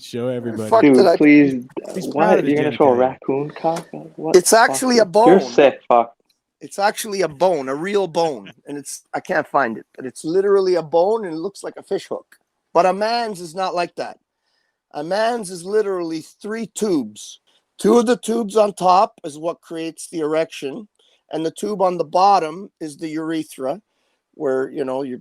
Show everybody. Dude, please. What? You're gonna show a raccoon cock? What? It's actually a bone. You're sick, fuck. It's actually a bone, a real bone, and I can't find it, but it's literally a bone, and it looks like a fish hook. But a man's is not like that. A man's is literally 3 tubes. 2 of the tubes on top is what creates the erection, and the tube on the bottom is the urethra, where, you know, your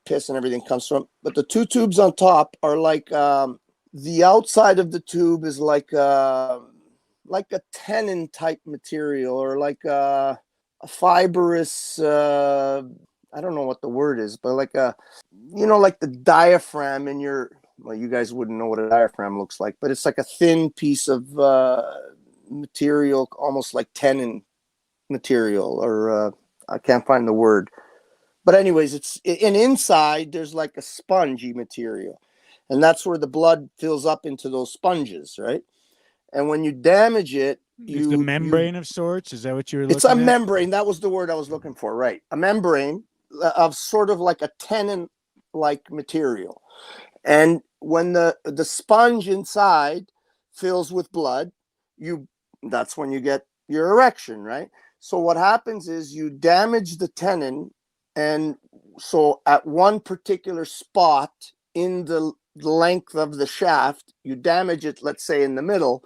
piss and everything comes from. But the 2 tubes on top are like the outside of the tube is like a tenon type material, or like a fibrous I don't know what the word is, but like like the diaphragm in your, well, you guys wouldn't know what a diaphragm looks like, but it's like a thin piece of material, almost like tenon material, or I can't find the word. But anyways, and inside there's like a spongy material, and that's where the blood fills up into those sponges, right? And when you damage it, it's a membrane of sorts. Is that what you were looking at? It's a membrane. That was the word I was looking for, right? A membrane of sort of like a tenon-like material. And when the sponge inside fills with blood, that's when you get your erection, right? So what happens is you damage the tenon, and so at one particular spot in the length of the shaft, you damage it, let's say in the middle,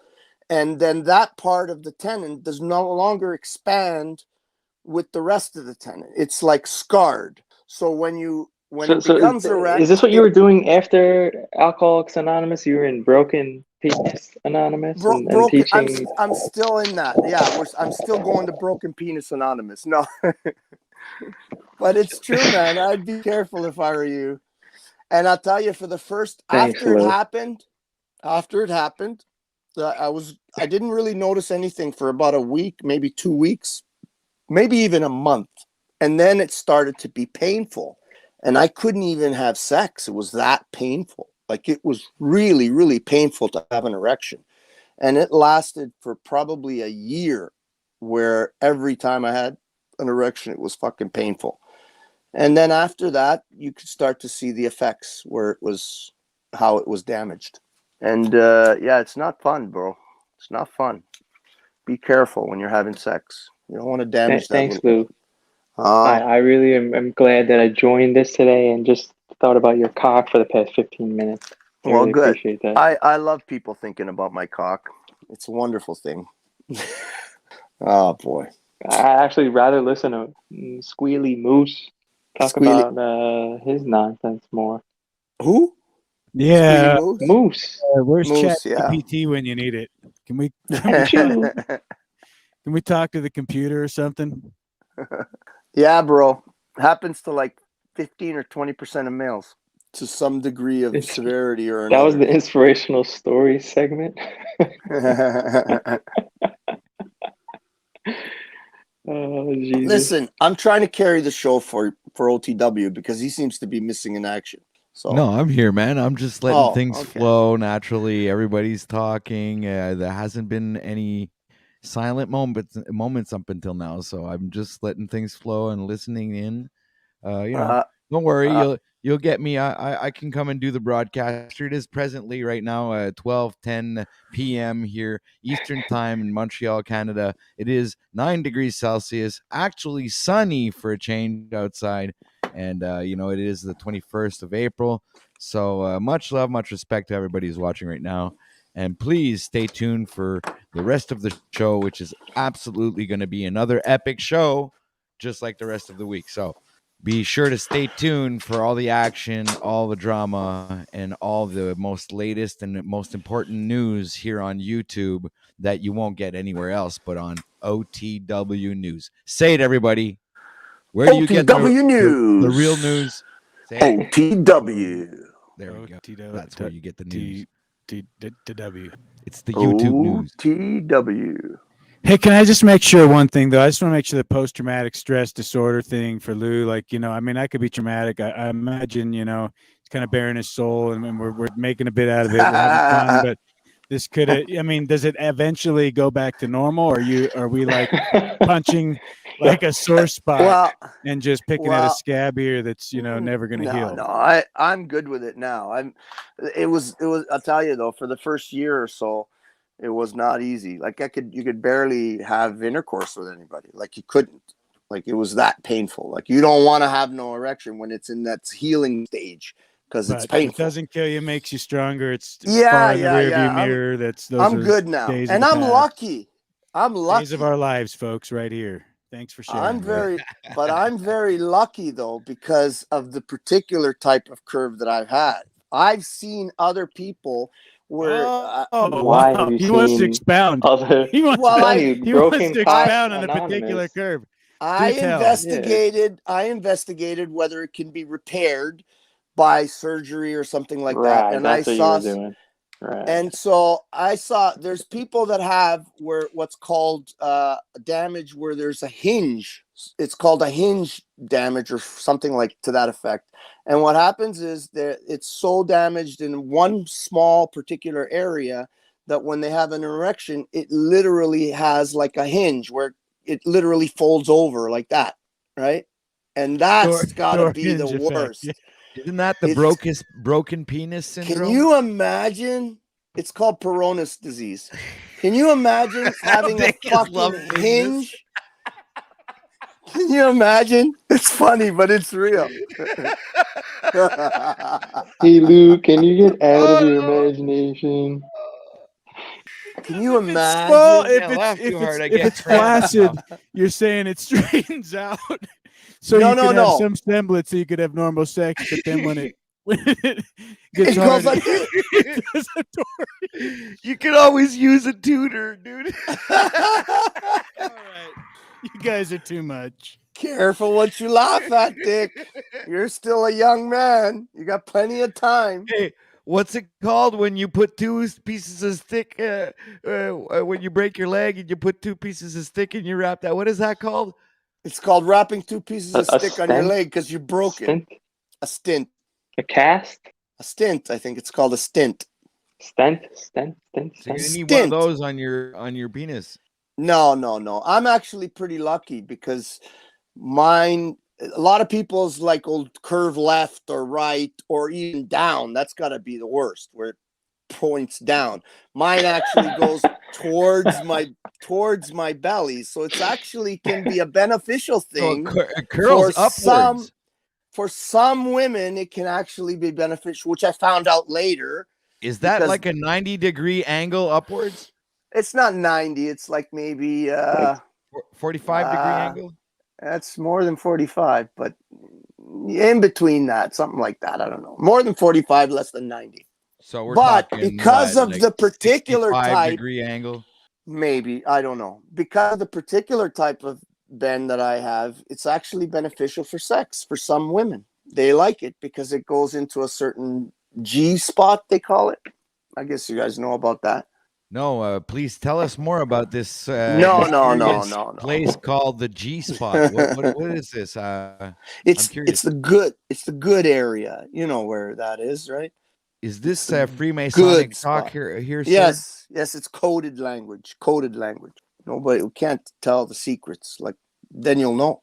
and then that part of the tenon does no longer expand with the rest of the tenon. It's like scarred. So when it becomes erect, is this what you were doing after Alcoholics Anonymous? You were in Broken Penis Anonymous and teaching. I'm still in that. Yeah, I'm still going to Broken Penis Anonymous. No, but it's true, man. I'd be careful if I were you. And I'll tell you, for the first after it happened, I didn't really notice anything for about a week, maybe 2 weeks, maybe even a month. And then it started to be painful. And I couldn't even have sex. It was that painful. Like, it was really, really painful to have an erection. And it lasted for probably a year, where every time I had an erection, it was fucking painful. And then after that, you could start to see the effects how it was damaged. And it's not fun, bro. It's not fun. Be careful when you're having sex. You don't want to damage that. Thanks, Lou. I really am glad that I joined this today and just thought about your cock for the past 15 minutes. I really good. Appreciate that. I love people thinking about my cock. It's a wonderful thing. Oh, boy. I actually rather listen to Squealy Moose talk about his nonsense more. Who? Yeah, Moose. Where's Moose, ChatGPT when you need it? Can we talk to the computer or something? Yeah, bro. Happens to like 15 or 20% of males to some degree of severity or another. That was the inspirational story segment. Oh, Jesus. Listen, I'm trying to carry the show for OTW because he seems to be missing in action. So no, I'm here, man. I'm just letting things flow naturally. Everybody's talking. There hasn't been any silent moments up until now, so I'm just letting things flow and listening in. Don't worry, you'll get me. I can come and do the broadcast. It is presently right now 12:10 p.m. here Eastern time in Montreal, Canada. It is 9 degrees Celsius, actually sunny for a change outside, and it is the 21st of April. So much love, much respect to everybody who's watching right now. And please stay tuned for the rest of the show, which is absolutely going to be another epic show, just like the rest of the week. So be sure to stay tuned for all the action, all the drama, and all the most latest and most important news here on YouTube that you won't get anywhere else but on OTW News. Say it, everybody. Where do you get the real news? Say it. OTW. There we go. That's where you get the news. TW. It's the YouTube news. OTW. Hey, can I just make sure one thing, though? I just want to make sure the post-traumatic stress disorder thing for Lou, like, I could be traumatic. I imagine, he's kind of bearing his soul, and we're making a bit out of it. We're having fun, but this could, does it eventually go back to normal, or are we like punching like a sore spot and just picking at a scab here that's, never going to heal? No, I'm good with it now. It was, I'll tell you though, for the first year or so, it was not easy. Like you could barely have intercourse with anybody. Like you couldn't. Like it was that painful. Like you don't want to have no erection when it's in that healing stage because it's painful. It doesn't kill you, makes you stronger. It's far in the rearview mirror. I'm good now, and I'm lucky. I'm lucky. Days of our lives, folks, right here. Thanks for sharing. I'm very lucky though because of the particular type of curve that I've had. I've seen other people. Where why have you he wants to expound. He wants to expound on the particular curve. I investigated whether it can be repaired by surgery or something like that. And that's I what saw, you were doing. Right. And so I saw there's people that have what's called damage where there's a hinge. It's called a hinge damage or something like to that effect. And what happens is that it's so damaged in one small particular area that when they have an erection, it literally has like a hinge where it literally folds over like that, right? And that's got to be the worst. Yeah. Isn't that the broken penis syndrome? Can you imagine? It's called Peyronie's disease. Can you imagine having a fucking hinge? Can you imagine? It's funny, but it's real. Hey, Luke, can you get out of your imagination? Can you imagine? Well, if it's flaccid, you're saying it straightens out. So you could have some semblance, so you could have normal sex, but then when it gets hard, you can always use a tutor, dude. All right. You guys are too much. Careful what you laugh at, Dick. You're still a young man. You got plenty of time. Hey, what's it called when you put two pieces of stick? When you break your leg and you put two pieces of stick and you wrap that. What is that called? It's called wrapping two pieces of stick on your leg because you broke it. A stint. A cast? A stint. I think it's called a stint. Stent. So you need one of those on your penis. No. I'm actually pretty lucky because mine, a lot of people's like old curve left or right or even down. That's got to be the worst where it points down. Mine actually goes towards my belly. So it's actually can be a beneficial thing. So it curls upwards. For some women, it can actually be beneficial, which I found out later. Is that like a 90-degree angle upwards? It's not 90. It's like maybe 45-degree angle. That's more than 45, but in between that, something like that. I don't know. More than 45, less than 90. So we're talking because of the particular type degree angle. Maybe I don't know. Because of the particular type of bend that I have, it's actually beneficial for sex for some women. They like it because it goes into a certain G spot, they call it. I guess you guys know about that. No, please tell us more about this. No. Place called the G spot. What is this? It's the good area. You know where that is, right? Is this Freemasonic talk here? Sir? Yes. It's coded language. Nobody can't tell the secrets. Like then you'll know.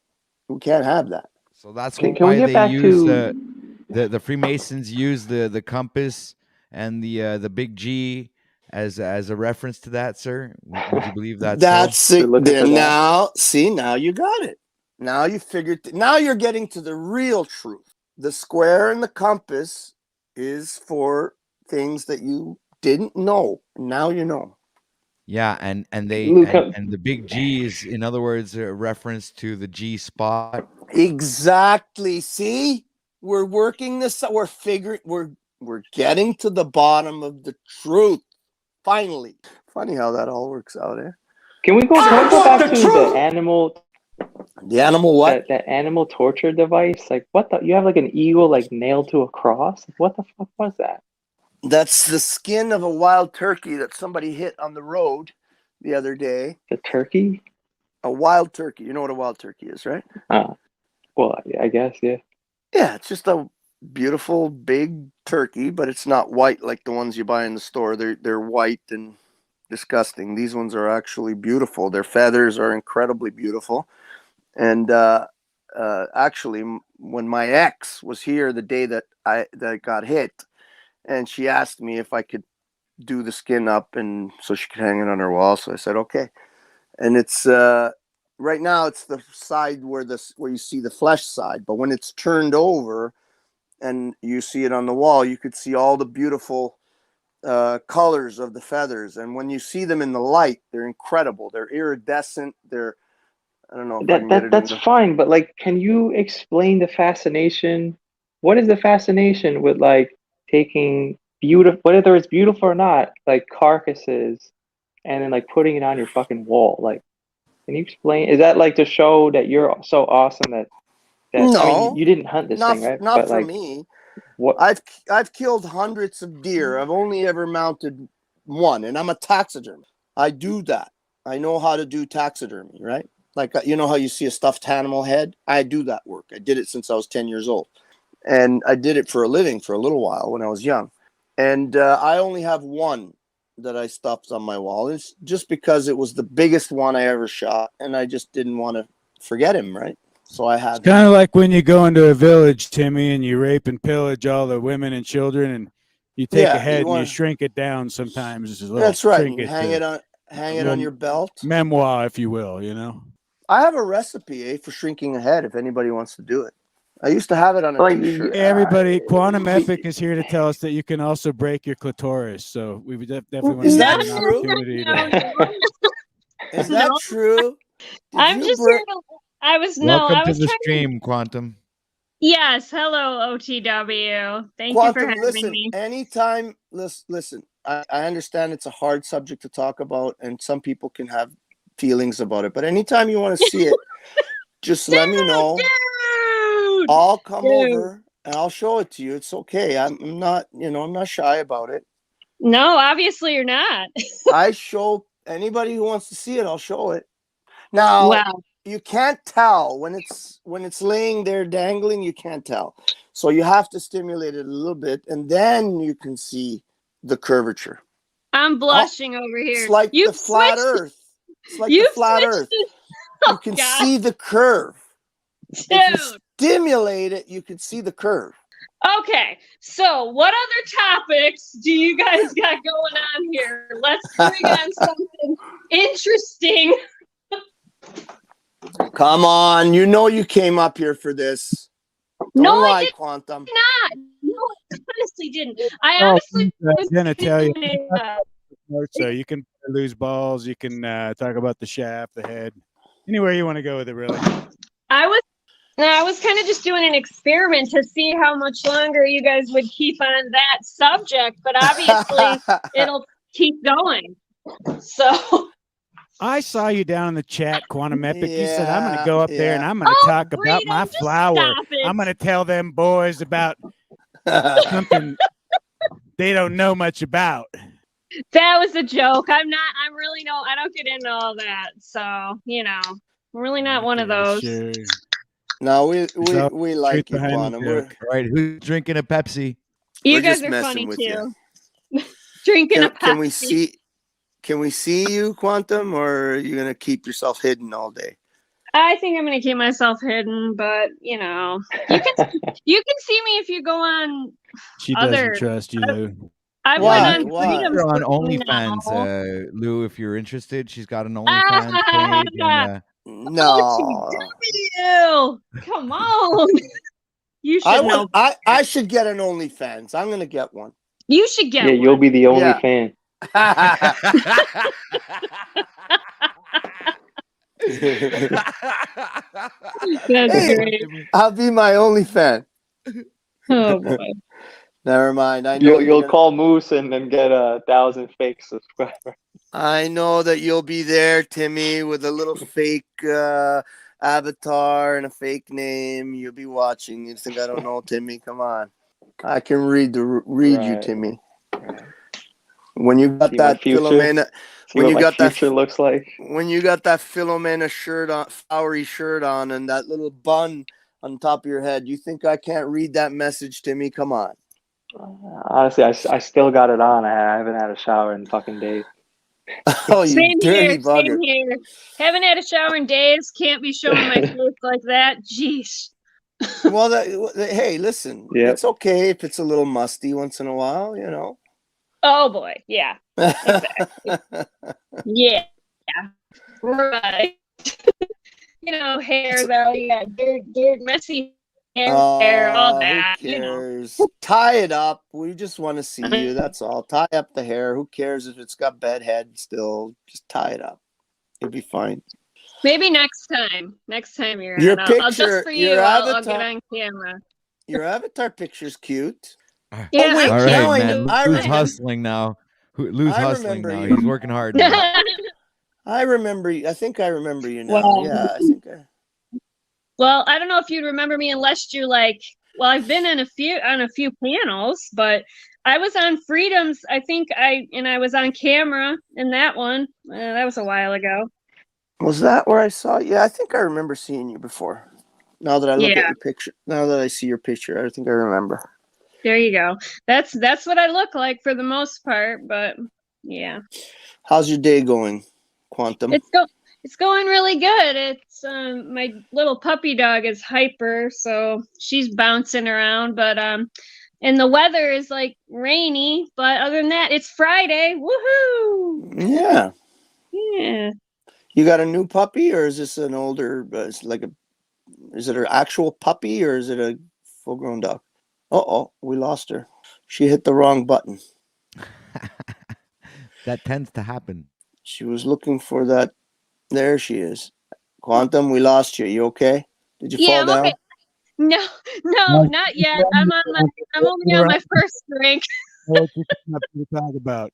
We can't have that. So that's why they use the Freemasons use the compass and the big G as a reference to that, sir. Would you believe that? That's it. Now you got it. Now you figured. Now you're getting to the real truth. The square and the compass is for things that you didn't know. Now you know. Yeah, and the big G is, in other words, a reference to the G spot. Exactly. See, we're working this. We're figuring. We're getting to the bottom of the truth. Finally. Funny how that all works out, eh? Can we go back to the animal? The animal what? That animal torture device. Like what the? You have like an eagle like nailed to a cross. What the fuck was that? That's the skin of a wild turkey that somebody hit on the road the other day. The turkey? A wild turkey. You know what a wild turkey is, right? Well, I guess, yeah. Yeah, it's just a beautiful big turkey, but it's not white like the ones you buy in the store. They're white and disgusting. These ones are actually beautiful. Their feathers are incredibly beautiful. And actually, when my ex was here the day that I got hit, and she asked me if I could do the skin up and so she could hang it on her wall. So I said, okay. And it's right now it's the side where you see the flesh side, but when it's turned over and you see it on the wall, you could see all the beautiful colors of the feathers. And when you see them in the light, they're incredible. They're iridescent. I don't know. That's fine, but like, can you explain the fascination? What is the fascination with like taking beautiful, whether it's beautiful or not, like carcasses, and then like putting it on your fucking wall? Like, Can you explain? Is that like to show that you're so awesome that No, I mean, you didn't hunt this thing, right? Not But for like, me. what? I've killed hundreds of deer. I've only ever mounted one, and I'm a taxidermist. I do that. I know how to do taxidermy, right? Like, you know how you see a stuffed animal head? I do that work. I did it since I was 10 years old. And I did it for a living for a little while when I was young. And I only have one that I stuffed on my wall. It's just because it was the biggest one I ever shot, and I just didn't want to forget him, right? So I had. It's kind of like when you go into a village, Timmy, and you rape and pillage all the women and children, and you take a head and you shrink it down sometimes. That's right. You hang it on your belt. Memoir, if you will, you know. I have a recipe for shrinking a head if anybody wants to do it. I used to have it on a t-shirt. Everybody, Quantum Epic is here to tell us that you can also break your clitoris. So we would definitely want to have an opportunity to. Is that true? I'm just here to. Welcome to the stream, Quantum. Yes, hello OTW. Thank Quantum, you for having me. Anytime, listen. I understand it's a hard subject to talk about, and some people can have feelings about it. But anytime you want to see it, just let me know. Dude, I'll come over and I'll show it to you. It's okay. I'm not shy about it. No, obviously you're not. I show anybody who wants to see it. I'll show it. Now. Wow. You can't tell when it's laying there dangling. You can't tell, so you have to stimulate it a little bit, and then you can see the curvature. I'm blushing over here. It's like the flat Earth. It's like the flat Earth. You can see the curve. Dude. If you stimulate it, you can see the curve. Okay, so what other topics do you guys got going on here? Let's bring on something interesting. Come on, you know you came up here for this. Don't lie, Quantum. No, I honestly didn't. I honestly was gonna tell you. So you can lose balls. You can talk about the shaft, the head, anywhere you want to go with it. Really, I was kind of just doing an experiment to see how much longer you guys would keep on that subject, but obviously it'll keep going. So. I saw you down in the chat, Quantum Epic. You said, I'm going to go up there and I'm going to talk about my flower. I'm going to tell them boys about something they don't know much about. That was a joke. I don't get into all that. So, I'm really not one of those. Sure. No, we like you, Quantum. All right, who's drinking a Pepsi? You guys are funny too. Drinking a Pepsi. Can we see you, Quantum, or are you gonna keep yourself hidden all day? I think I'm gonna keep myself hidden, but you can see me if you go on. She doesn't trust you, Lou. I went on Freedom. You're on OnlyFans, Lou. If you're interested, she's got an OnlyFans page. And, no, come on. You should know. I should get an OnlyFans. I'm gonna get one. You should get one. Yeah, you'll be the only fan. That's great. I'll be my only fan. Oh boy. Never mind. I know you'll call Moose and then get 1,000 fake subscribers. I know that you'll be there, Timmy, with a little fake avatar and a fake name. You'll be watching. You think I don't know, Timmy? Come on. I can read you, Timmy. Right. When you got that Philomena, when you got that looks like, when you got that Philomena shirt on, flowery shirt on, and that little bun on top of your head, you think I can't read that message, Timmy? Come on. Honestly, I still got it on. I haven't had a shower in fucking days. Oh, you dirty bugger! Same here. Haven't had a shower in days. Can't be showing my face like that. Jeez. Well, hey, listen. Yep. It's okay if it's a little musty once in a while, Oh boy, yeah. Exactly. yeah. Right. Hair though, yeah, dirt, messy hair, all that. Who cares? Tie it up. We just want to see you. That's all. Tie up the hair. Who cares if it's got bad head still? Just tie it up. You'll be fine. Maybe next time. Next time you're your on. Picture, I'll just for you. I'll get on camera. Your avatar picture's cute. Yeah, wait, all right, man. Lou's hustling now. Lou's I hustling remember now. you. He's working hard now. I remember you. I think I remember you now. Well, Yeah, I think well, I don't know if you'd remember me unless you're like, well, I've been in a few panels, but I was on Freedoms. I think I was on camera in that one. That was a while ago. Was that where I saw you? Yeah, I think I remember seeing you before. Now that I look at your picture, now that I see your picture, I think I remember. There you go. That's what I look like for the most part, but yeah. How's your day going, Quantum? It's going really good. It's my little puppy dog is hyper, so she's bouncing around, but and the weather is like rainy, but other than that, it's Friday. Woohoo! Yeah. Yeah. You got a new puppy, or is this an older? Is it an actual puppy, or is it a full-grown dog? We lost her. She hit the wrong button. That tends to happen. She was looking for that. There she is. Quantum, we lost you. You okay? Did you fall down? Okay. No, not yet. I'm only on my first drink. What you to talk about?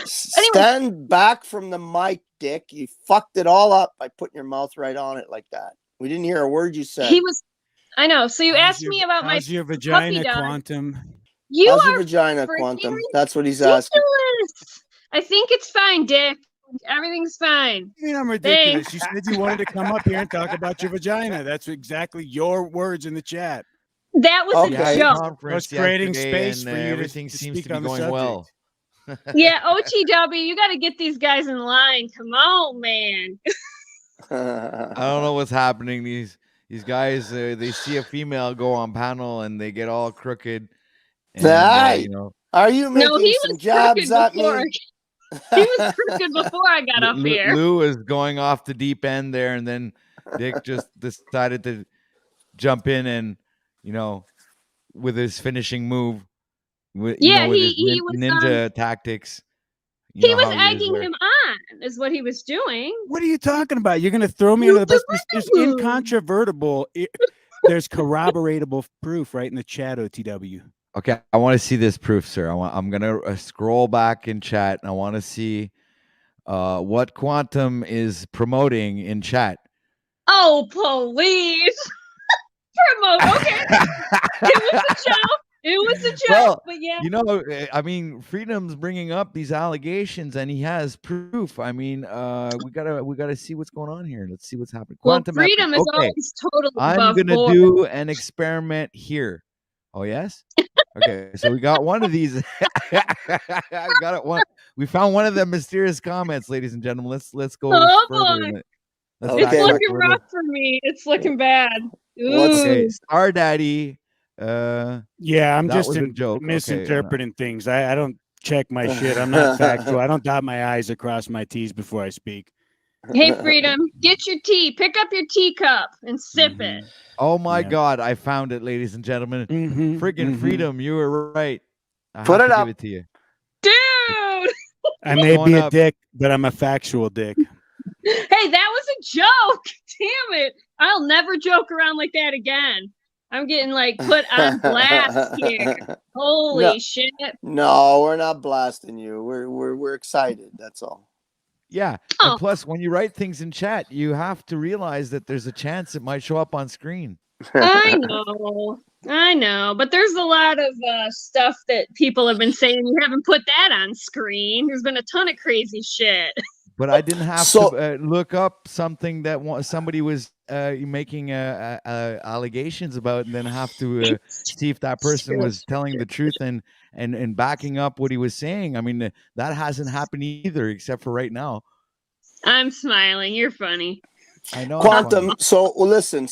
Stand back from the mic, Dick. You fucked it all up by putting your mouth right on it like that. We didn't hear a word you said. I know. So you asked me about my your vagina, puppy dog. Quantum? How's your vagina, Quantum? That's what he's asking. I think it's fine, Dick. Everything's fine. I mean, I'm ridiculous. You said you wanted to come up here and talk about your vagina. That's exactly your words in the chat. That was a joke. I was creating space for you. Everything seems to be going well. Yeah, OTW, you got to get these guys in line. Come on, man. I don't know what's happening. These guys, they see a female go on panel and they get all crooked. And, are you making some jabs at me? He was crooked before I got up here. Lou is going off the deep end there, and then Dick just decided to jump in and, with his finishing move, with his ninja tactics. He was egging him on, is what he was doing. What are you talking about? You're going to throw me under the bus? There's incontrovertible. There's corroboratable proof right in the chat, OTW. Okay, I want to see this proof, sir. I'm gonna scroll back in chat, and I want to see what Quantum is promoting in chat. Oh, please promote. Okay, it was a joke. It was a joke, but yeah. I mean, Freedom's bringing up these allegations, and he has proof. I mean, we gotta see what's going on here. Let's see what's happening. Quantum Freedom is always totally I'm gonna do an experiment here. Oh yes. Okay, so we got one of these. I got it. We found one of the mysterious comments, ladies and gentlemen. Let's go. Boy. It's looking rough for me. It's looking bad. Okay, Star Daddy. Yeah, I'm just misinterpreting things. I don't check my shit. I'm not factual. I don't dot my I's across my T's before I speak. Hey, Freedom, get your tea. Pick up your teacup and sip it. Oh my God, I found it, ladies and gentlemen. Friggin' Freedom, you were right. Put it up. Give it to you. Dude! I may be a dick, but I'm a factual dick. Hey, that was a joke. Damn it. I'll never joke around like that again. I'm getting put on blast here. Holy shit. No, we're not blasting you. We're excited. That's all. Yeah. Oh. And plus, when you write things in chat, you have to realize that there's a chance it might show up on screen. I know. But there's a lot of stuff that people have been saying you haven't put that on screen. There's been a ton of crazy shit. But I didn't have to look up something that somebody was making allegations about, and then have to see if that person was telling the truth and backing up what he was saying. I mean, that hasn't happened either, except for right now. I'm smiling. You're funny. I know. Quantum. So listen,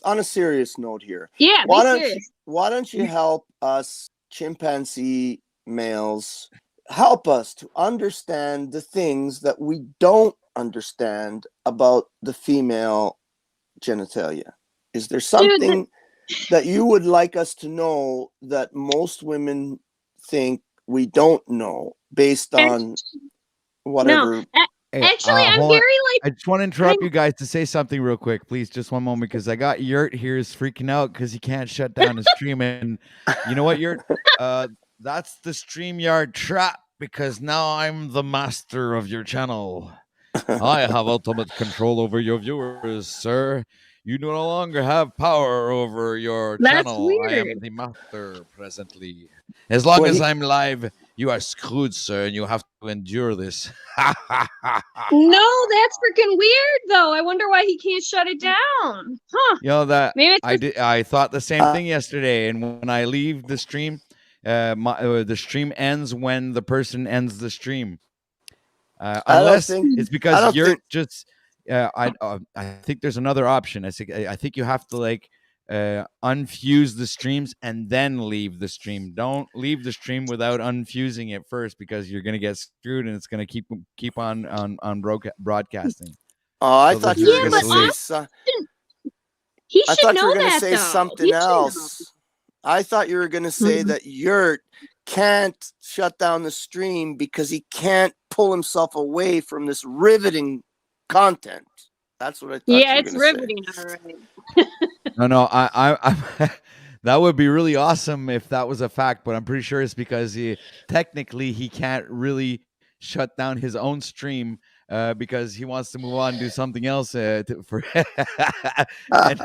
on a serious note here. Yeah. Why don't you help us chimpanzee males? Help us to understand the things that we don't understand about the female genitalia. Is there something that you would like us to know that most women think we don't know based on whatever? No. Actually, I'm very I just want to interrupt you guys to say something real quick, please. Just one moment, because I got Yurt here is freaking out because he can't shut down his stream. And you know what, Yurt? That's the StreamYard trap, because now I'm the master of your channel. I have ultimate control over your viewers, sir. You no longer have power over your That's channel. I am weird. the master presently. As long Well, as he, I'm live, you are screwed, sir, and you have to endure this. No, that's freaking weird though. I wonder why he can't shut it down. Huh. You know that Maybe it's I did. I thought the same thing yesterday, and when I leave the stream, the stream ends when the person ends the stream. Unless it's because you're just. I think there's another option. I think you have to like unfuse the streams and then leave the stream. Don't leave the stream without unfusing it first, because you're gonna get screwed and it's gonna keep on broadcasting. Oh, I So thought this you is were gonna going to leave. say. he I should thought you know were going to that say though. something He should know. else. I thought you were going to say that Yurt can't shut down the stream because he can't pull himself away from this riveting content. That's what I thought. Yeah, you were it's gonna say. riveting, all right. No, I that would be really awesome if that was a fact, but I'm pretty sure it's because technically he can't really shut down his own stream because he wants to move on and do something else and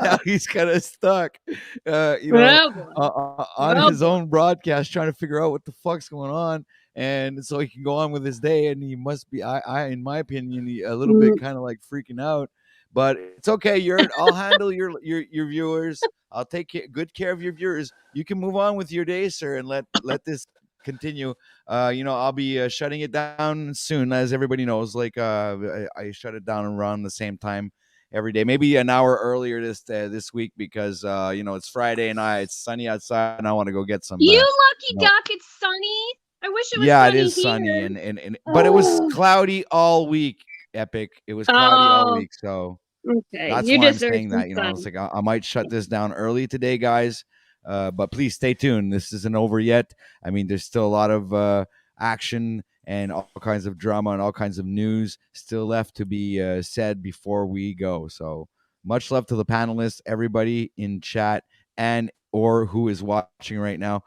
now he's kind of stuck, on his own broadcast, trying to figure out what the fuck's going on, and so he can go on with his day. And he must be, in my opinion, a little bit kind of like freaking out. But it's okay, I'll handle your viewers. I'll take good care of your viewers. You can move on with your day, sir, and let this continue. I'll be shutting it down soon, as everybody knows. Like I shut it down around the same time every day, maybe an hour earlier this week, because it's Friday and it's sunny outside, and I want to go get some. You lucky duck! It's sunny. I wish it was. Yeah, sunny it is here. sunny, but it was cloudy all week. Epic. It was cloudy all week, so okay. That's why I'm saying that. It's like I might shut this down early today, guys. But please stay tuned. This isn't over yet. I mean, there's still a lot of action and all kinds of drama and all kinds of news still left to be said before we go. So much love to the panelists, everybody in chat and or who is watching right now.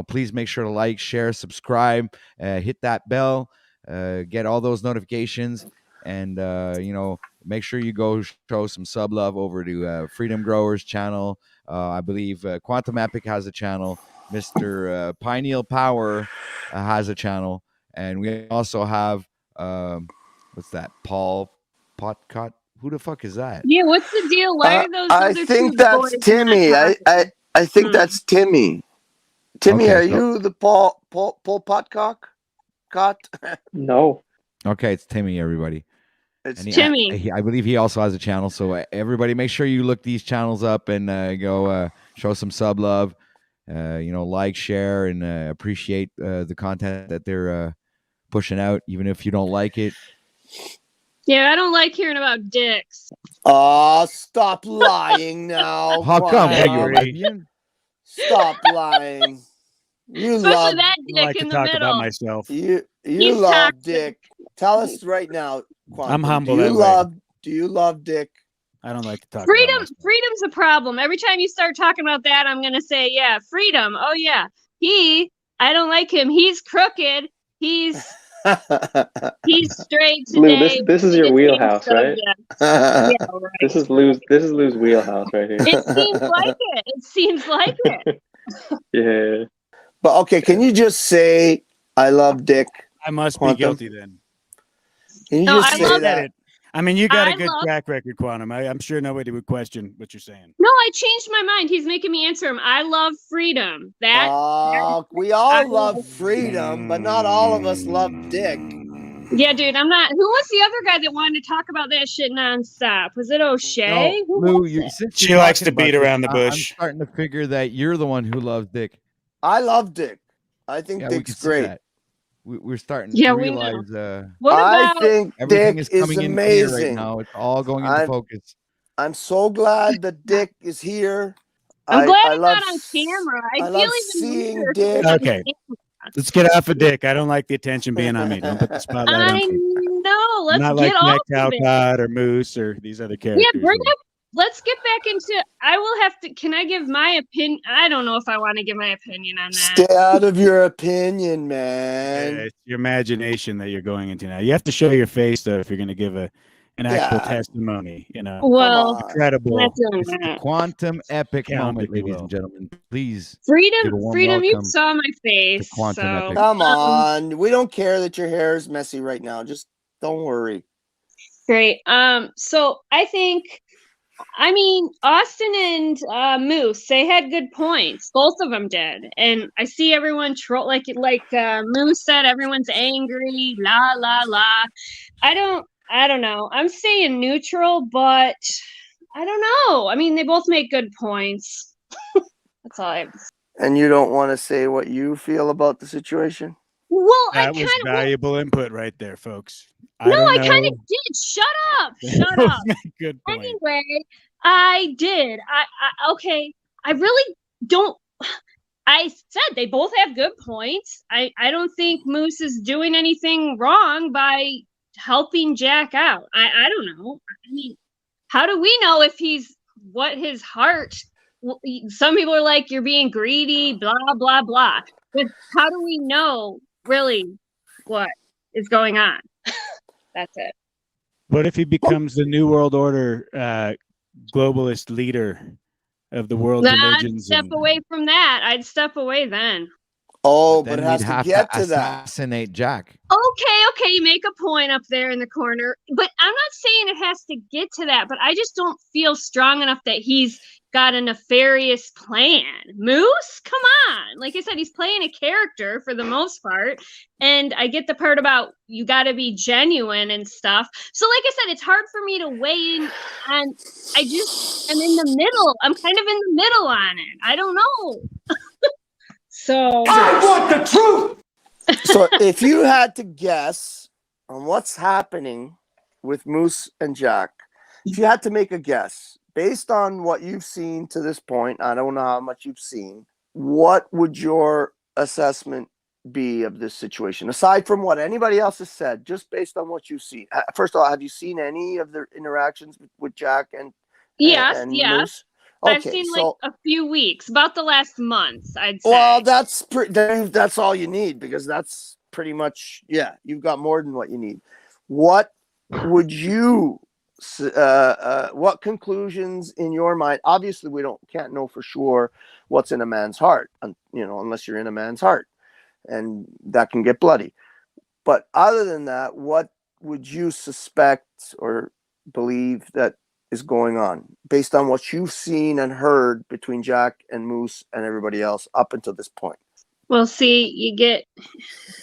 Please make sure to like, share, subscribe, hit that bell, get all those notifications, and make sure you go show some sub love over to Freedom Growers channel. I believe Quantum Epic has a channel. Mr. Pineal Power has a channel, and we also have what's that? Paul Potcott. Who the fuck is that? Yeah, what's the deal? Why are those? I think that's Timmy. I think that's Timmy. Timmy, Okay, are you the Paul Potcock? No. Okay, it's Timmy, everybody. It's Timmy. I believe he also has a channel. So everybody, make sure you look these channels up and go show some sub love. Like, share, and appreciate the content that they're pushing out, even if you don't like it. Yeah, I don't like hearing about dicks. Oh, stop lying now. How come? Are you a lesbian? Stop lying. You Especially love that dick I like in to the talk middle. about myself. you He's love toxic. dick. Tell us right now, Quantum. I'm humble Do you that way. love? Do you love dick? I don't like to talk Freedom, about myself. freedom's a problem. Every time you start talking about that, I'm gonna say, yeah, freedom. Oh yeah, I don't like him. He's crooked. He's straight Lou, today. this is your wheelhouse, right? Yeah, right. This is Lou's wheelhouse right here. It seems like it. It seems like it. Yeah. But okay, can you just say I love dick? I must Quantum? be guilty then. Can you No, just I say love that? I mean, you got I a good love- track record, Quantum. I'm sure nobody would question what you're saying. No, I changed my mind. He's making me answer him. I love freedom. That We all love freedom, but not all of us love dick. yeah, dude. I'm not. Who was the other guy that wanted to talk about that shit nonstop? Was it O'Shea? Who Lou, was it? She likes to beat around the bush. I'm starting to figure that you're the one who loves dick. I love dick. I think Yeah, we can dick's see great. that. We're starting Yeah, to we realize What I about? think everything dick is is coming in clear right amazing. now. It's all going into I'm- focus. I'm so glad that dick is here. I'm glad I I'm love not on camera. I I feel love even seeing weirder dick. on Okay. camera. Let's get off of Dick. I don't like the attention being on me. Don't put the spotlight on I me. know. I'm Let's not get like Mac off of it. Talcott or Moose or these other Yeah, characters. bring up let's get back into. I will have to. Can I give my opinion? I don't know if I want to give my opinion on that. Stay out of your opinion, man. It's your imagination that you're going into now. You have to show your face though if you're going to give an actual testimony. You know, well, incredible. It's the quantum epic moment, ladies and gentlemen. Please, Freedom, you saw my face. quantum epic. Come on, we don't care that your hair is messy right now. Just don't worry. Great. So I think, I mean, Austin and Moose, they had good points. Both of them did, and I see everyone troll like Moose said. Everyone's angry. La la la. I don't know. I'm staying neutral, but I don't know. I mean, they both make good points. That's all I have to say. And you don't want to say what you feel about the situation? Well, that was valuable input right there, folks. I kind of did. Shut up. Shut up. Good point. Anyway, I did. Okay. I really don't. I said they both have good points. I don't think Moose is doing anything wrong by helping Jack out. I don't know. I mean, how do we know if he's what his heart? Some people are like, you're being greedy, blah, blah, blah. But how do we know really what is going on? That's it. What if he becomes the New World Order globalist leader of the world's religions? I'd step away from that. I'd step away then. Oh, but it has to get to that. Assassinate Jack. Okay, you make a point up there in the corner. But I'm not saying it has to get to that, but I just don't feel strong enough that he's got a nefarious plan. Moose, come on. Like I said, he's playing a character for the most part. And I get the part about you got to be genuine and stuff. So like I said, it's hard for me to weigh in. And I just am in the middle. I'm kind of in the middle on it. I don't know. So I want the truth. So if you had to guess on what's happening with Moose and Jack, if you had to make a guess based on what you've seen to this point, I don't know how much you've seen, what would your assessment be of this situation aside from what anybody else has said, just based on what you've seen? First of all, have you seen any of their interactions with Jack and Moose? Okay, I've seen like a few weeks, about the last month, I'd say. Well, that's all you need, because that's pretty much, you've got more than what you need. What would you, what conclusions in your mind? Obviously, we can't know for sure what's in a man's heart, unless you're in a man's heart, and that can get bloody. But other than that, what would you suspect or believe that is going on based on what you've seen and heard between Jack and Moose and everybody else up until this point? Well, see, you get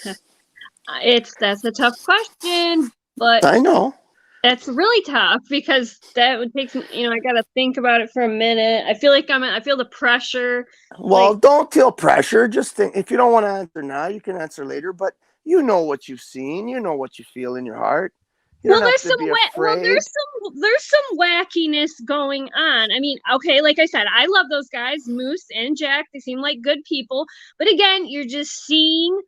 that's a tough question, but I know that's really tough because that would take some, I got to think about it for a minute. I feel like I feel the pressure. Well, don't feel pressure. Just think, if you don't want to answer now, you can answer later, but you know what you've seen, you know what you feel in your heart. There's some wackiness going on. I mean, okay, like I said, I love those guys, Moose and Jack. They seem like good people. But again, you're just seeing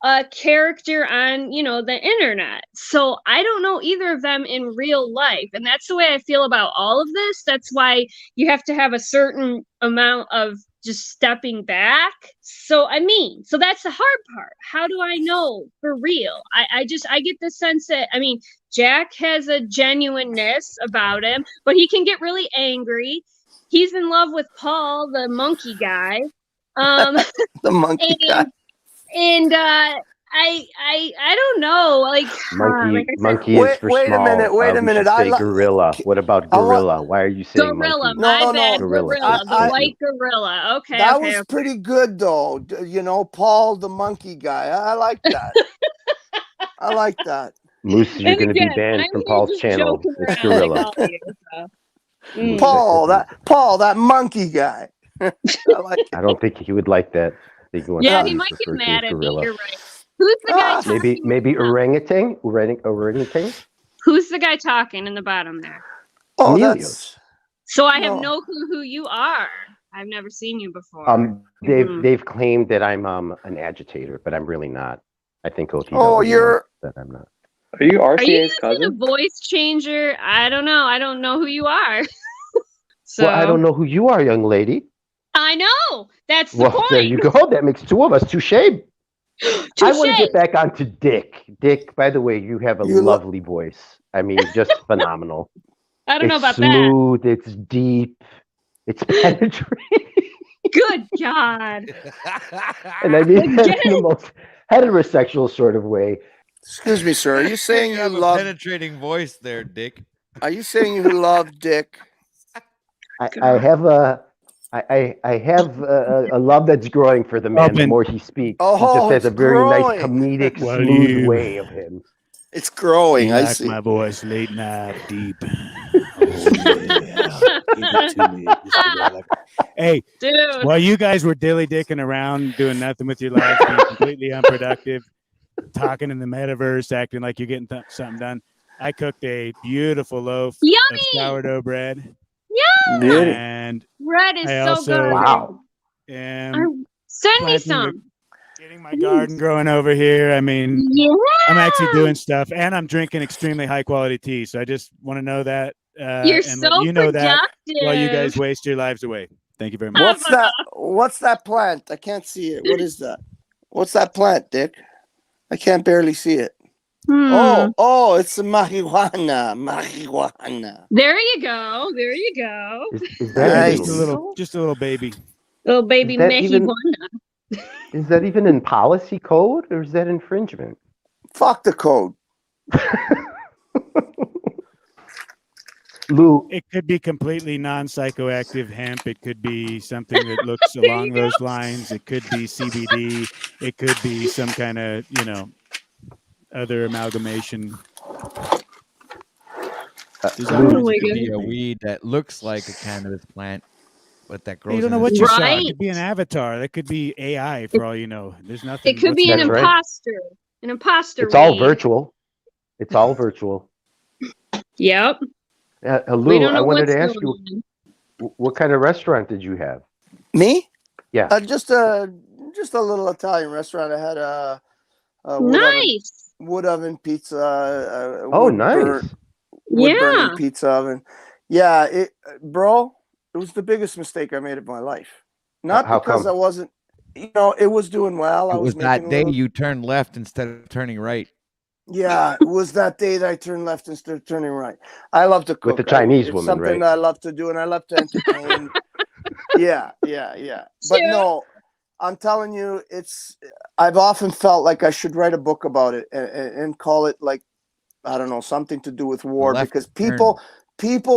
a character on, the internet. So I don't know either of them in real life. And that's the way I feel about all of this. That's why you have to have a certain amount of just stepping back. So that's the hard part. How do I know for real? I get the sense that, Jack has a genuineness about him, but he can get really angry. He's in love with Paul, the monkey guy. The monkey guy. And I don't know. Monkey is for wait small. Wait a minute. Say gorilla. What about gorilla? Why are you saying gorilla? monkey? My bad. Gorilla. The white gorilla. Okay. That was pretty good, though. Paul, the monkey guy. I like that. I like that. Moose, you're going to be banned from Paul's channel. It's gorilla. Paul, that monkey guy. I don't think he would like that. He might get mad at me. You're right. Who's the guy? Maybe orangutan. Orangutan. Who's the guy talking in the bottom there? Oh, that's. So I have no clue who you are. I've never seen you before. They've claimed that I'm an agitator, but I'm really not. I think OT. That I'm not. Are you RCA's cousin? A voice changer? I don't know. I don't know who you are. So Well, I don't know who you are, young lady. I know. That's the Well, point. there you go. That makes two of us. Touche. I want to get back onto Dick. Dick, by the way, you have a lovely voice. I mean, just phenomenal. I don't know It's about smooth. It's deep. It's penetrating. Good God. And I mean that in the most heterosexual sort of way. Excuse me, sir. Are you saying you have a love? penetrating voice there, Dick? Are you saying you love Dick? I have a love that's growing for the man. The more he speaks, he just has a very nice comedic, smooth way of him. It's growing. You I like see. my voice, late night, deep. Oh yeah, give it to me. Just the way I like it. Hey, dude. While you guys were dilly-dicking around, doing nothing with your lives, being completely unproductive, talking in the metaverse, acting like you're getting something done, I cooked a beautiful loaf of sourdough bread. Yeah. And bread is I so also good. am Send me planting some. Getting my garden growing over here. I mean, yeah. I'm actually doing stuff, and I'm drinking extremely high quality tea. So I just want to know that, You're and so let you know that while you productive. guys waste your lives away. Thank you very much. What's that? What's that plant? I can't see it. What is that? What's that plant, Dick? I can't barely see it. Oh, it's a marijuana. Marijuana. There you go. There you go. Is that just a little baby? Little baby marijuana. Is that even in policy code, or is that infringement? Fuck the code. Lou, it could be completely non-psychoactive hemp. It could be something that looks along those lines. It could be CBD. It could be some kind of, other amalgamation. It could be a weed that looks like a cannabis plant, but that grows. You don't know in what a you tree. saw. It could be an avatar. That could be AI for all you know. There's nothing. It could be an imposter. An imposter. It's all virtual. It's all virtual. Yep. Lou, I wanted to ask you, what kind of restaurant did you have? Me? Yeah. Just a little Italian restaurant. I had a wood oven pizza. Nice. Wood burning pizza oven. Yeah, bro, it was the biggest mistake I made of my life. Not because I wasn't, it was doing well. It was that day you turned left instead of turning right. Yeah, it was that day that I turned left instead of turning right. I love to cook. With the Chinese it's woman, something right? that I love to do, and I love to entertain. Yeah. But no, I'm telling you, I've often felt like I should write a book about it and call it, like, I don't know, something to do with war, because people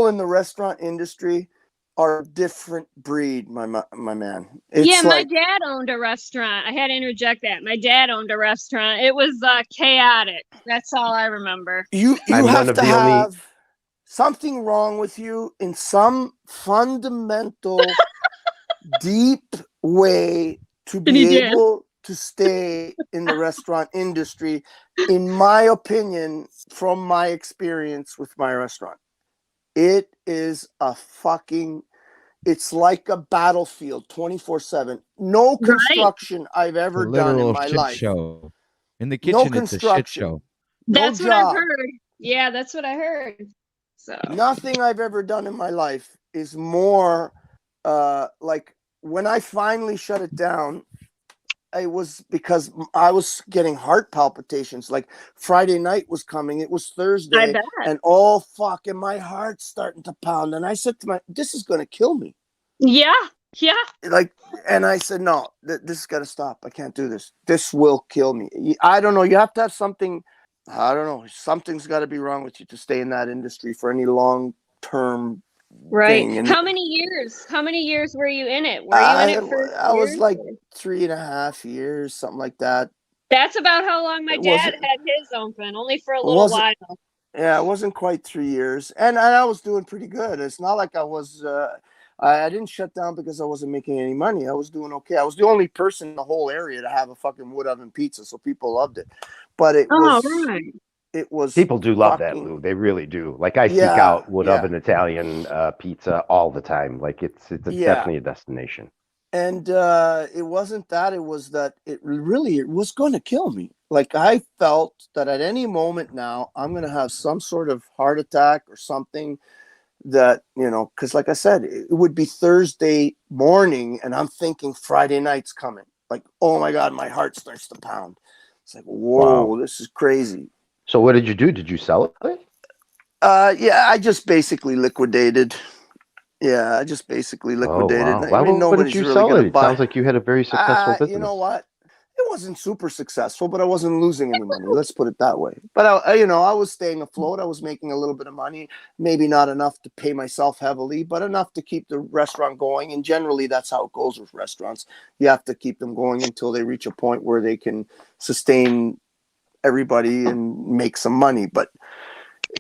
in the restaurant industry are a different breed, my man. It's my dad owned a restaurant. I had to interject that. My dad owned a restaurant. It was chaotic. That's all I remember. You have to have something wrong with you in some fundamental, deep way to be able to stay in the restaurant industry, in my opinion, from my experience with my restaurant. It is it's like a battlefield 24/7. No construction I've ever done in my life. Show. In the kitchen, it's a shit show. That's what I've heard. Yeah, that's what I heard. So nothing I've ever done in my life is more like when I finally shut it down. It was because I was getting heart palpitations. Like Friday night was coming. It was Thursday. And and my heart's starting to pound. And I said to this is going to kill me. Yeah. And I said, no, this has got to stop. I can't do this. This will kill me. I don't know. You have to have something. I don't know. Something's got to be wrong with you to stay in that industry for any long-term thing. How many years? How many years were you in it? Were you in it for I was like 3.5 years, something like that. That's about how long my dad had his open, only for a little while. Yeah, it wasn't quite 3 years. And I was doing pretty good. It's not like I was I didn't shut down because I wasn't making any money. I was doing okay. I was the only person in the whole area to have a fucking wood oven pizza, so people loved it. But it was people do love that, Lou. They really do. Like I seek out wood oven Italian pizza all the time. Like it's definitely a destination. And it wasn't that. It was that it was going to kill me. Like I felt that at any moment now I'm going to have some sort of heart attack or something that, because like I said, it would be Thursday morning and I'm thinking Friday night's coming. Like, oh my God, my heart starts to pound. It's like, whoa, This is crazy. So what did you do? Did you sell it? Yeah, I just basically liquidated. Yeah, I just basically liquidated. Oh, wow. I Why mean, wouldn't nobody's you really sell going it? to It buy. sounds like you had a very successful business. You know what? It wasn't super successful, but I wasn't losing any money. Let's put it that way. But I was staying afloat. I was making a little bit of money, maybe not enough to pay myself heavily, but enough to keep the restaurant going. And generally, that's how it goes with restaurants. You have to keep them going until they reach a point where they can sustain everybody and make some money. But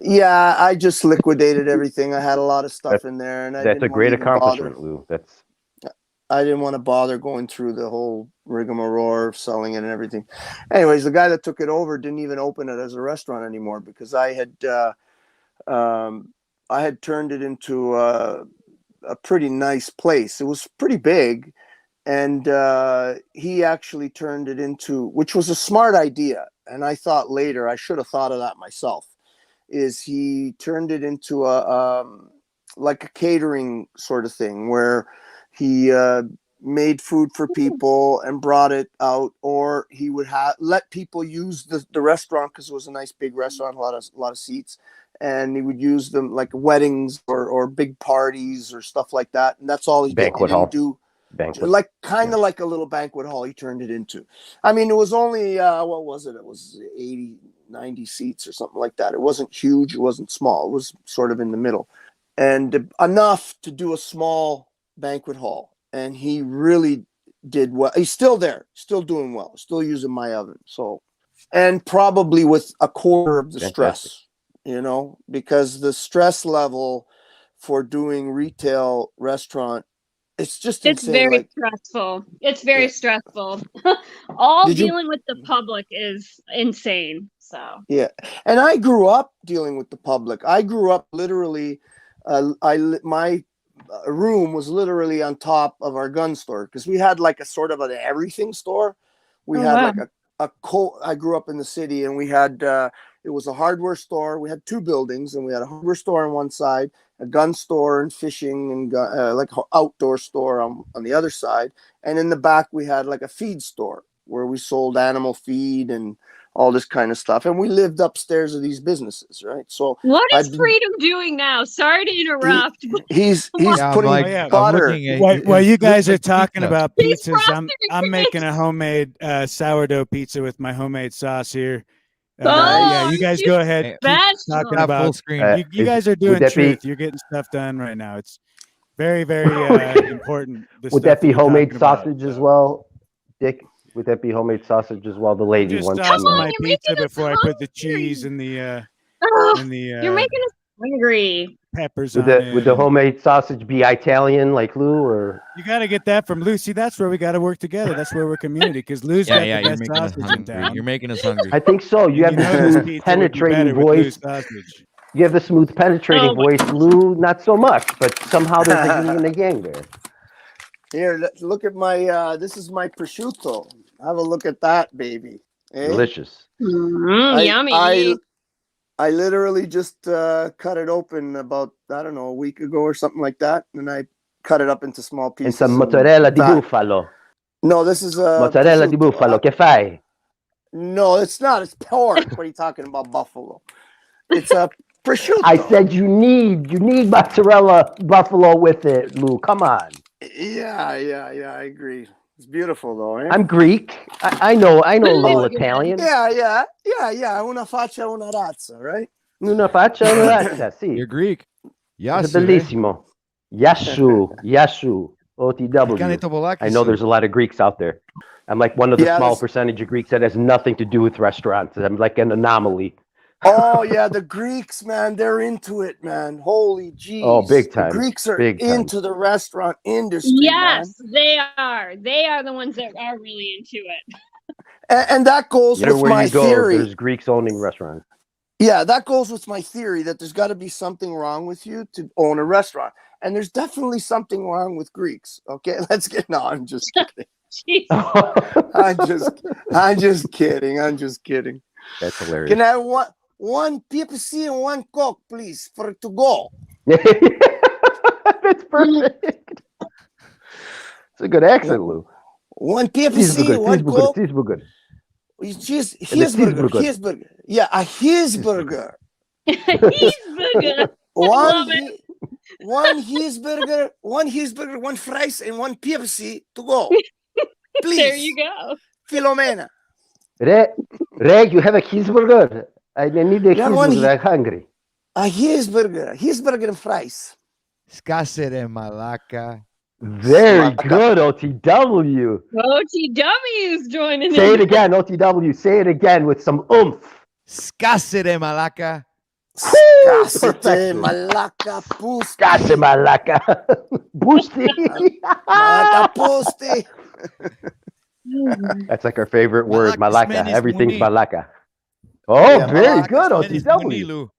yeah, I just liquidated everything. I had a lot of stuff in there, and that's a great accomplishment, Lou. I didn't want to bother going through the whole rigmarole of selling it and everything. Anyways, the guy that took it over didn't even open it as a restaurant anymore because I had turned it into a pretty nice place. It was pretty big, and he actually turned it into, which was a smart idea. And I thought later I should have thought of that myself. Is he turned it into like a catering sort of thing where he made food for people and brought it out, or he would let people use the restaurant because it was a nice big restaurant, a lot of seats, and he would use them like weddings or big parties or stuff like that. And that's all he did. He didn't do like kind of like a little banquet hall. He turned it into. I mean, it was only what was it? It was 80, 90 seats or something like that. It wasn't huge. It wasn't small. It was sort of in the middle, and enough to do a small banquet hall. And he really did well. He's still there, still doing well, still using my oven. So, and probably with a quarter of the stress, because the stress level for doing retail restaurant, it's just it's insane. Very stressful. It's very stressful. All dealing with the public is insane. So yeah, and I grew up dealing with the public. I grew up literally. My room was literally on top of our gun store because we had like a sort of an everything store. We had like I grew up in the city, and we had it was a hardware store. We had two buildings, and we had a hardware store on one side, a gun store and fishing and like outdoor store on the other side, and in the back we had like a feed store where we sold animal feed and all this kind of stuff. And we lived upstairs of these businesses, right? So what is Freedom doing now? Sorry to interrupt. He's putting butter. While you guys are talking about pizzas, I'm making a homemade sourdough pizza with my homemade sauce here. Yeah, you guys go ahead. Keep talking about full screen. You guys are doing truth. You're getting stuff done right now. It's very, very important. Would that be homemade sausage as well, Dick? Would that be homemade sausage as well? The lady just wants tossed my pizza before I put the cheese and the you're making us hungry. Peppers would the homemade sausage be Italian like Lou, or you got to get that from Lou? See, that's where we got to work together. That's where we're community because Lou's got the best sausage in town. You're making us hungry. I think so. You have the smooth, penetrating voice. You have the smooth, penetrating voice. Lou, not so much, but somehow there's a yin and a yang there. Here, look at my. This is my prosciutto. Have a look at that, baby. Eh? Delicious. Yummy. I literally just cut it open about, I don't know, a week ago or something like that, and I cut it up into small pieces. And some mozzarella di bufalo. No, this is mozzarella di bufalo. Che fai? No, it's not. It's pork. What are you talking about, buffalo? It's a prosciutto. I said you need mozzarella buffalo with it, Lou. Come on. Yeah. I agree. It's beautiful, though. Eh? I'm Greek. I know a little Italian. Yeah. Una faccia, una razza, right? Una faccia, una razza. Sì. You're Greek. Yasu. Bellissimo. Yasu. OTW. I know there's a lot of Greeks out there. I'm like one of the small percentage of Greeks that has nothing to do with restaurants. I'm like an anomaly. Oh yeah, the Greeks, man, they're into it, man. Holy jeez. Oh, big time. The Greeks are into the restaurant industry. Yes, man. they are. They are the ones that are really into it. And that goes with my theory. There's Greeks owning restaurants. Yeah, that goes with my theory that there's got to be something wrong with you to own a restaurant. And there's definitely something wrong with Greeks. Okay, I'm just kidding. I'm just kidding. That's hilarious. Can I have one PPC and one Coke, please, for to go? That's perfect. It's a good accent, Lou. One PFC, one Coke. Cheeseburger. Cheeseburger. Yeah, a cheeseburger. Cheeseburger. One cheeseburger, one fries, and one Pepsi to go. Please. There you go. Filomena. Reg, you have a cheeseburger? I need a cheeseburger. I'm hungry. A cheeseburger and fries. Scasere malaca. Very good, OTW. OTW's joining Say in. it again, OTW. Say it again with some oomph. Scasere malaca. Scasere malaca pusti. Scasere malaca. Pusti. Malaca pusti. That's like our favorite word, malaka. Everything's muni. malaka. Oh, Yeah, very Malacas good, menis muni, OTW. Lou.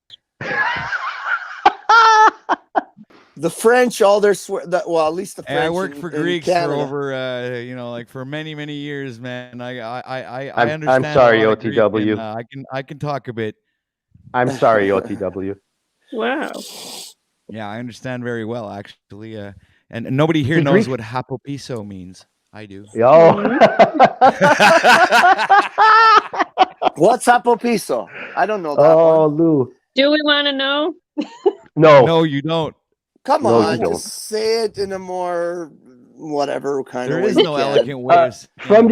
The French, all their well, at least the French. I worked for in Greeks Canada. for over, like for many, many years, man. I I'm understand. sorry, a lot of Greek, OTW. and, I can talk a bit. I'm sorry, OTW. Wow. Yeah, I understand very well, actually. And nobody here Hey, knows Greek? what hapopiso means. I do. Yo. What's apopiso? I don't know that Oh, one. Lou. Do we want to know? No. No, you don't. Come No, you on, don't. just say it in a more whatever kind There of way. is you no can. elegant way of From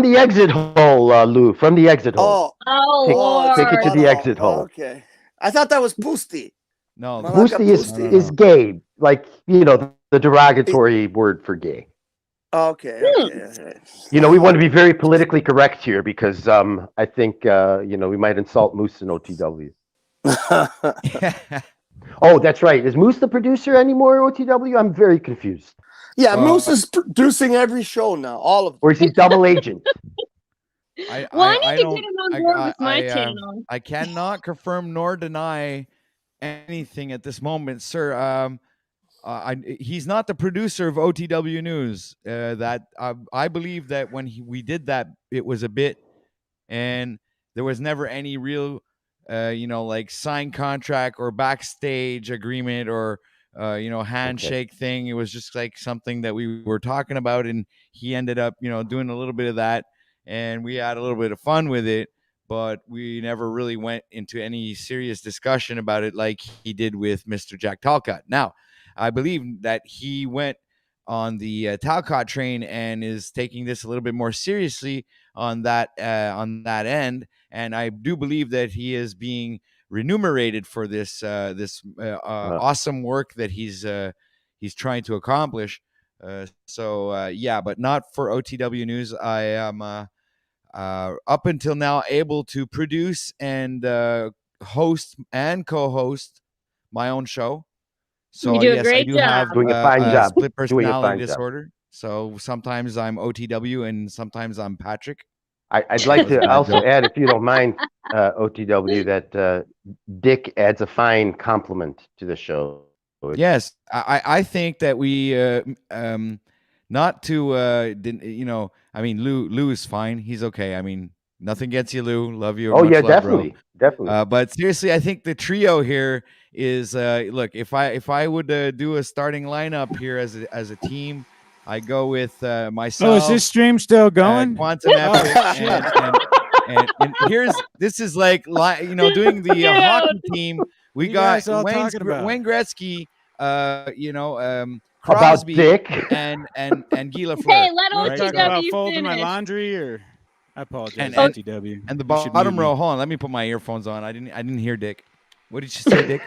the exit hole, Lou. From the exit hole. Oh, Take Lord. it to the exit hole. Okay. I thought that was pusti. No, Malaka Boosty pusti. is gay, like the derogatory word for gay. Okay. We want to be very politically correct here because I think we might insult Moose and OTW. Oh, that's right. Is Moose the producer anymore, OTW? I'm very confused. Yeah, Moose is producing every show now, all of them. Or is he double agent? I need to get him on board with my channel. I cannot confirm nor deny anything at this moment, sir. He's not the producer of OTW News. I believe that when we did that, it was a bit, and there was never any real, like signed contract or backstage agreement or handshake thing. It was just like something that we were talking about, and he ended up, doing a little bit of that, and we had a little bit of fun with it. But we never really went into any serious discussion about it like he did with Mr. Jack Talcott. Now, I believe that he went on the Talcott train and is taking this a little bit more seriously on that end. And I do believe that he is being remunerated for this awesome work that he's trying to accomplish. But not for OTW News. I am up until now able to produce and host and co-host my own show. So you do a yes, great I do job. have Doing a fine job. split Doing a personality fine job. disorder. So sometimes I'm OTW and sometimes I'm Patrick. I'd like to also add, if you don't mind, OTW, that Dick adds a fine compliment to the show. Yes, I think that we not to I mean Lou is fine. He's okay. I mean, nothing gets you, Lou. Love you. Oh much yeah, love, definitely, bro. definitely. But seriously, I think the trio here is look. If I would do a starting lineup here as a team, I go with myself. Oh, is this stream still going? Quantum Epic, and this is like doing the hockey team. We got Wayne Gretzky, Crosby, Dick. and Guy Lafleur. Hey, let Right. Talking OTW about folding my finish. laundry, or I apologize, And OTW. And the You should bottom mute me. row. Hold on, let me put my earphones on. I didn't hear Dick. What did you say, Dick?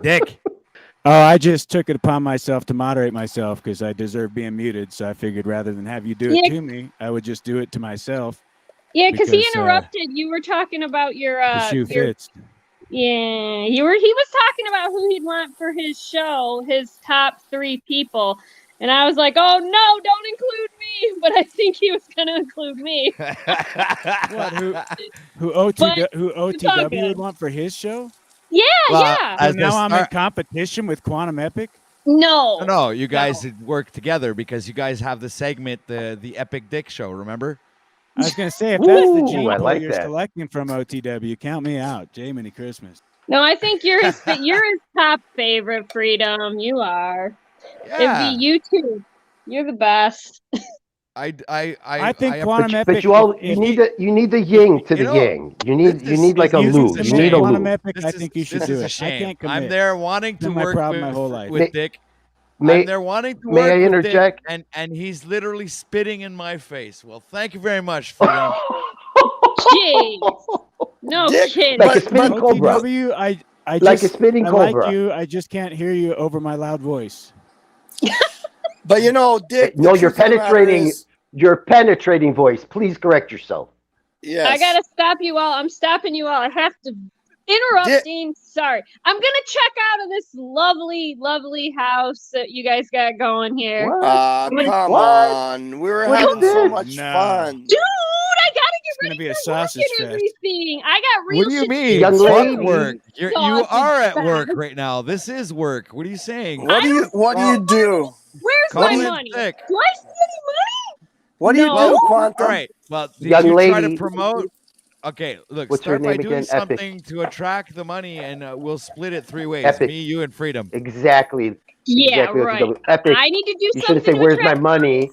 Dick. Oh, I just took it upon myself to moderate myself because I deserve being muted. So I figured rather than have you do it Yeah. to me, I would just do it to myself. Yeah, because he Because, interrupted. You were talking about your The shoe your fits. yeah. He was talking about who he'd want for his show, his top 3 people. And I was like, oh no, don't include me. But I think he was gonna include me. What? Who But OTW good. would want for his show? Yeah, Well, yeah. So as now the I'm in star- competition with Quantum Epic. No. No, you guys work together because you guys have the segment, the Epic Dick Show. Remember? I was gonna say, if that's the Ooh, gene I pool like you're that. selecting from OTW, count me out. Jiminy Christmas. No, I think you're his top favorite, Freedom. You are. Yeah. It'd be you too. You're the best. I think quantum epic. But you need the yin to the yang. You need like a Lu. You need a quantum Lu. epic. I think you should do it. I can't commit. I'm there wanting to work my whole life. with Dick. I'm there wanting to work I with interject? Dick, and he's literally spitting in my face. Well, thank you very much, Freedom. Jeez. No kidding. Like a spinning cobra. I Like just, a spinning I cobra. like you. I just can't hear you over my loud voice. But you know, Dick. No, you're penetrating. Your penetrating voice. Please correct yourself. Yes. I gotta stop you all. I'm stopping you all. I have to interrupt, Dean. Sorry. I'm gonna check out of this lovely, lovely house that you guys got going here. Come on. We were having so much fun. Dude, I gotta get ready be a for sausage work and fest. everything. I got real What do you shit to mean? do. Young lady. Fuck work. You Sausage are at fest. work right now. This is work. What are you saying? What do you do? Where's Call my in money? sick. Do I see any money? What do you do, Quantum? All right. Well, did Young you try to lady. promote? Okay, look, What's your start by name doing again? Epic. something to attract the money, and we'll split it 3 ways. Epic. Me, you, and Freedom. Exactly. Yeah, exactly right. Epic. I need to do You something. shouldn't say, to "Where's my attract money?"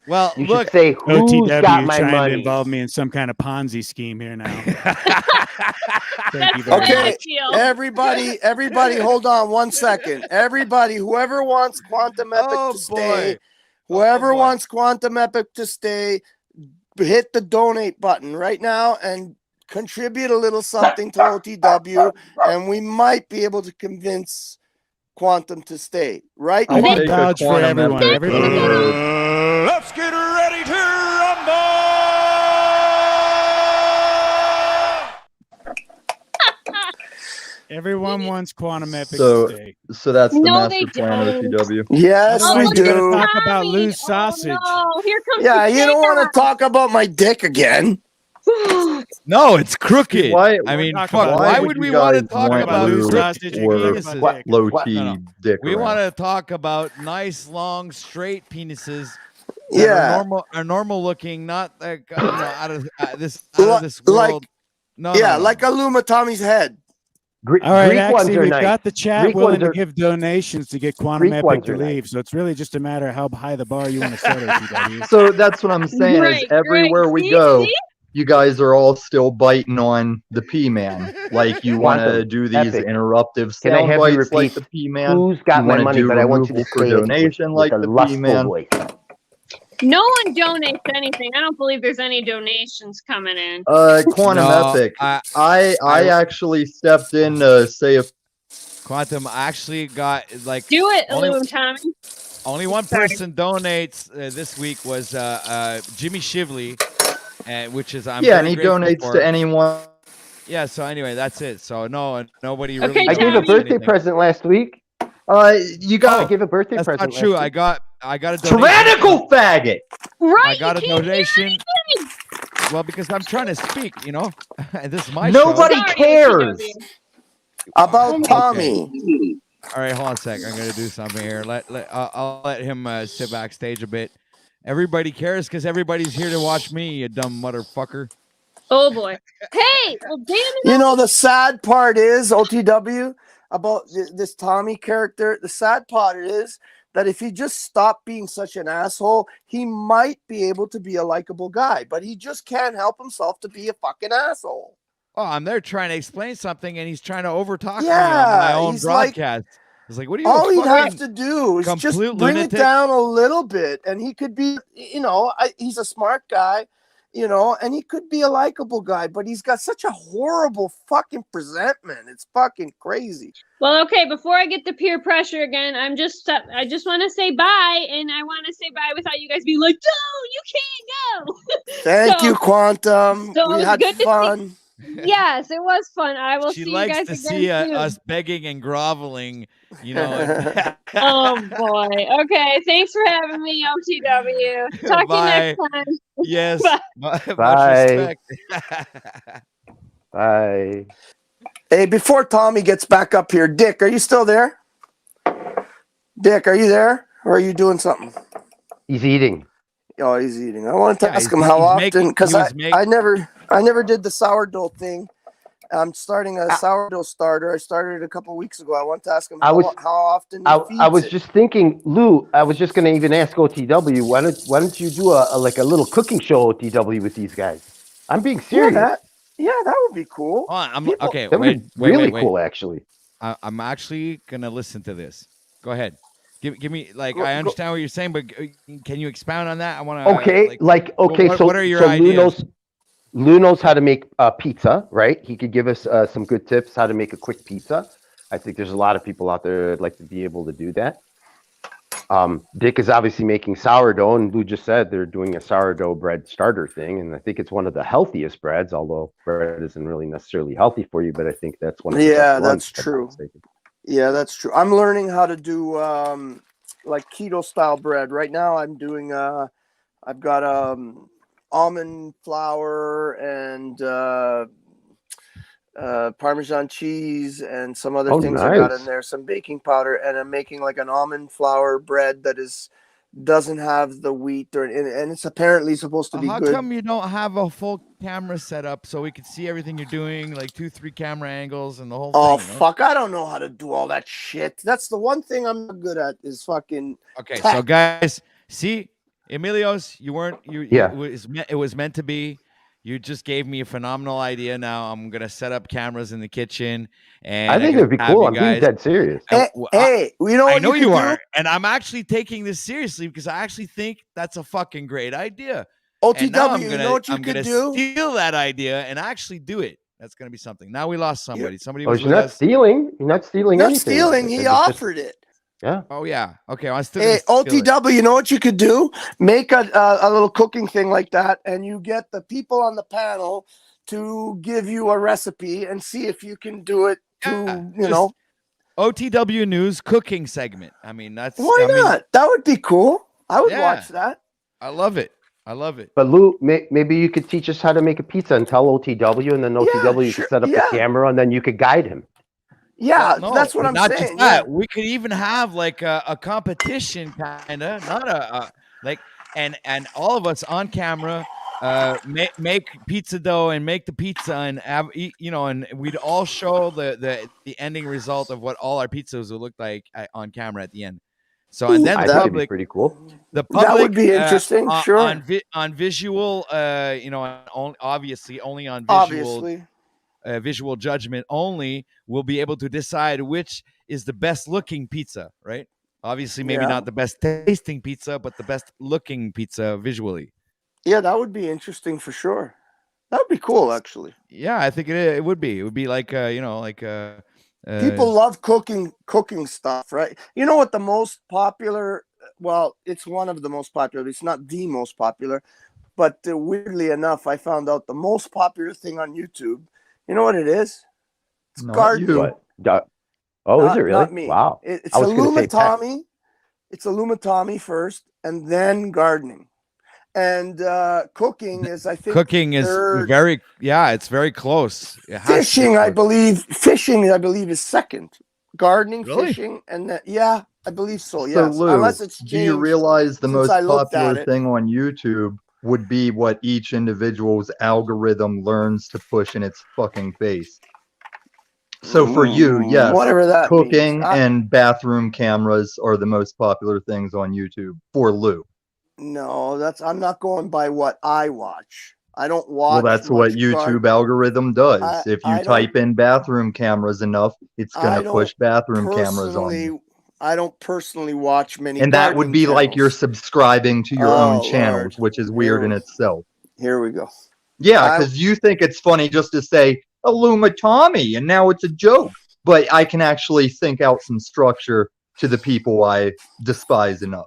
Well, You look, should say, "Who's OTW got my trying to money?" involve me in some kind of Ponzi scheme here now. That's you the way very I Okay, feel. everybody, hold on 1 second. Everybody, whoever wants Quantum Epic to stay, whoever wants Quantum Epic to stay, hit the donate button right now and contribute a little something to OTW, and we might be able to convince Quantum to stay. Right? I want vouch for everyone. Everybody. Let's get ready to rumble! Everyone wants quantum epic So, to stay. so that's the No, they master plan of don't. OTW. Yes, Otherwise, we we gotta do. talk about loose sausage. Oh, here comes Yeah, the you don't want to chaos. talk about my dick again. no, it's crooked. Why- I mean, talk fuck, about why it. would we you want to guys talk want about blue sausage crooked or penises? low What? T No, dick? We around? want to talk about nice, long, straight penises. That Yeah. are normal looking, not like out of this Like- world. No, Yeah, no. like a Luma Tommy's head. All right, Greek ones actually, are we've nice. got the chat Greek willing ones to are- give donations to get Quantum Greek Epic ones to are nice. leave. So it's really just a matter of how high the bar you want to set it. OTW. So that's what I'm saying. Right, is everywhere we see, go, see? you guys are all still biting on the P man. Like you want to Quantum do these Epic. interruptive Can I sound have you bites like repeat the P man. Who's got You my wanna money? do But I want you to removal for say it donation with like a the P lustful man. voice. No one donates anything. I don't believe there's any donations coming in. Quantum No, Epic. I I actually stepped in to say a Quantum actually got like Do it, only- Illume Tommy. only one Sorry. person donates this week was Jimmy Shively, which is I'm yeah, very and he grateful donates for. to anyone. Yeah, so anyway, that's it. So nobody Okay, really. I gave a Tommy. birthday present last week. You got I gave a birthday That's present. not true. last I week. got a donation. tyrannical faggot. Right, I got a you can't hear donation. anything. Well, because I'm trying to speak, and this is my Nobody show. Sorry, cares. OTW. About Okay. Tommy. All right, hold on a sec. I'm gonna do something here. I'll let him sit backstage a bit. Everybody cares because everybody's here to watch me, you dumb motherfucker. Oh boy. Hey, well, damn it. You know, the sad part is, OTW, about this Tommy character, the sad part is that if he just stopped being such an asshole, he might be able to be a likable guy, but he just can't help himself to be a fucking asshole. Oh, I'm there trying to explain something, and he's trying to overtalk me on Yeah, my own he's like- broadcast. It's like, what are you? All he'd fucking have to do is just complete bring lunatic? it down a little bit, and he could be, he's a smart guy, and he could be a likable guy, but he's got such a horrible fucking presentment. It's fucking crazy. Well, okay, before I get the peer pressure again, I just want to say bye, and I want to say bye without you guys being like, no, you can't go. Thank So- you, Quantum. so We it's had good to fun. Yes, it was fun. I will She see likes you guys to again see soon. us begging and groveling, Oh boy. Okay, thanks for having me, OTW. Talk to you Bye. next time. Yes, Bye. much Bye. respect. Bye. Hey, before Tommy gets back up here, Dick, are you still there? Dick, are you there? Or are you doing something? He's eating. Oh, he's eating. I wanted to Yeah, ask he's- him how he's often, making- because he was I never did the sourdough thing, I'm starting a sourdough starter. I started it a couple weeks ago. I want to ask him how often he feeds I was it. just thinking, Lou. I was just going to even ask OTW. Why don't you do a little cooking show OTW with these guys? I'm being serious. Yeah, that would be cool. Okay, that would be really cool, actually. I'm actually gonna listen to this. Go ahead. Give me I understand what you're saying, but can you expound on that? I want to. Okay, what are your ideas? Lou knows how to make pizza, right? He could give us some good tips how to make a quick pizza. I think there's a lot of people out there that'd like to be able to do that. Dick is obviously making sourdough, and Lou just said they're doing a sourdough bread starter thing, and I think it's one of the healthiest breads, although bread isn't really necessarily healthy for you, but I think that's one of the best ones. That's true. Yeah, that's true. I'm learning how to do like keto style bread. Right now I'm doing I've got almond flour and Parmesan cheese and some other things I got in there, some baking powder, and I'm making like an almond flour bread that doesn't have the wheat and it's apparently supposed to be How good. come you don't have a full camera set up so we could see everything you're doing, like 2-3 camera angles and the whole thing? Fuck, I don't know how to do all that shit. That's the one thing I'm not good at is fucking Okay, tech. so guys, see, Emilios, it was meant to be. You just gave me a phenomenal idea. Now I'm gonna set up cameras in the kitchen, and I think it'd be cool. I'm being dead serious. Hey, you know I what know you could are, do? and I'm actually taking this seriously because I actually think that's a fucking great idea. OTW, And now I'm you gonna, know what you I'm could gonna do? steal that idea and actually do it. That's gonna be something. Now we lost somebody. Somebody Oh, was you're with not us. stealing. You're not stealing Not anything. stealing. He offered it. Yeah. Oh yeah. Okay. Well, I still. Hey, OTW, you know what you could do? Make a little cooking thing like that, and you get the people on the panel to give you a recipe and see if you can do it OTW News cooking segment. I mean, that's why not? That would be cool. I would watch that. I love it. I love it. But Lou, maybe you could teach us how to make a pizza and tell OTW, and then OTW could set up the camera, and then you could guide him. Yeah, Well, no, that's what I'm not saying. Just that. We could even have like a competition, kind of, not a like, and all of us on camera make pizza dough and make the pizza and and we'd all show the ending result of what all our pizzas would look like on camera at the end. So and then I the think it'd be public, pretty cool. The public would be interesting. Sure. On visual, obviously only on visual judgment only will be able to decide which is the best looking pizza, right? Obviously, maybe not the best tasting pizza, but the best looking pizza visually. Yeah, that would be interesting for sure. That would be cool, actually. Yeah, I think it would be. It would be like people love cooking stuff, right? You know what the most popular? Well, it's one of the most popular. It's not the most popular, but weirdly enough, I found out the most popular thing on YouTube. You know what it is? It's gardening. Oh, is it really? Not me. Wow. It's Illumitami. It's Illumitami first, and then gardening. And cooking is, I think, cooking is very, it's very close. Fishing, I believe, is second. Gardening, fishing, and I believe so. So, Yes, Lou, unless it's changed. do you realize the most popular it. thing on YouTube would be what each individual's algorithm learns to push in its fucking face? So for you, yes, whatever that cooking means. and bathroom cameras are the most popular things on YouTube for Lou. No, I'm not going by what I watch. I don't watch. Well, that's what YouTube algorithm does. If you type in bathroom cameras enough, it's going to push bathroom cameras on you. I don't personally watch many. And that would be like you're subscribing to your own channels, which is weird in itself. Here we go. Yeah, because you think it's funny just to say Illumitami, and now it's a joke. But I can actually think out some structure to the people I despise enough.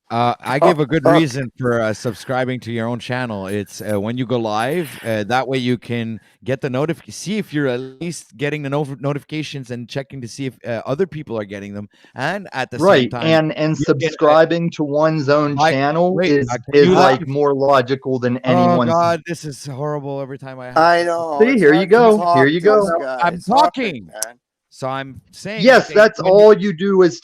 I give a good reason for subscribing to your own channel. It's when you go live, that way you can get the see if you're at least getting the notifications and checking to see if other people are getting them. And at the same time, and subscribing to one's own channel is like more logical than anyone's. Oh God, this is horrible every time I have I know. See, here you go. Here you go. I'm talking. So I'm saying yes, that's all you do is.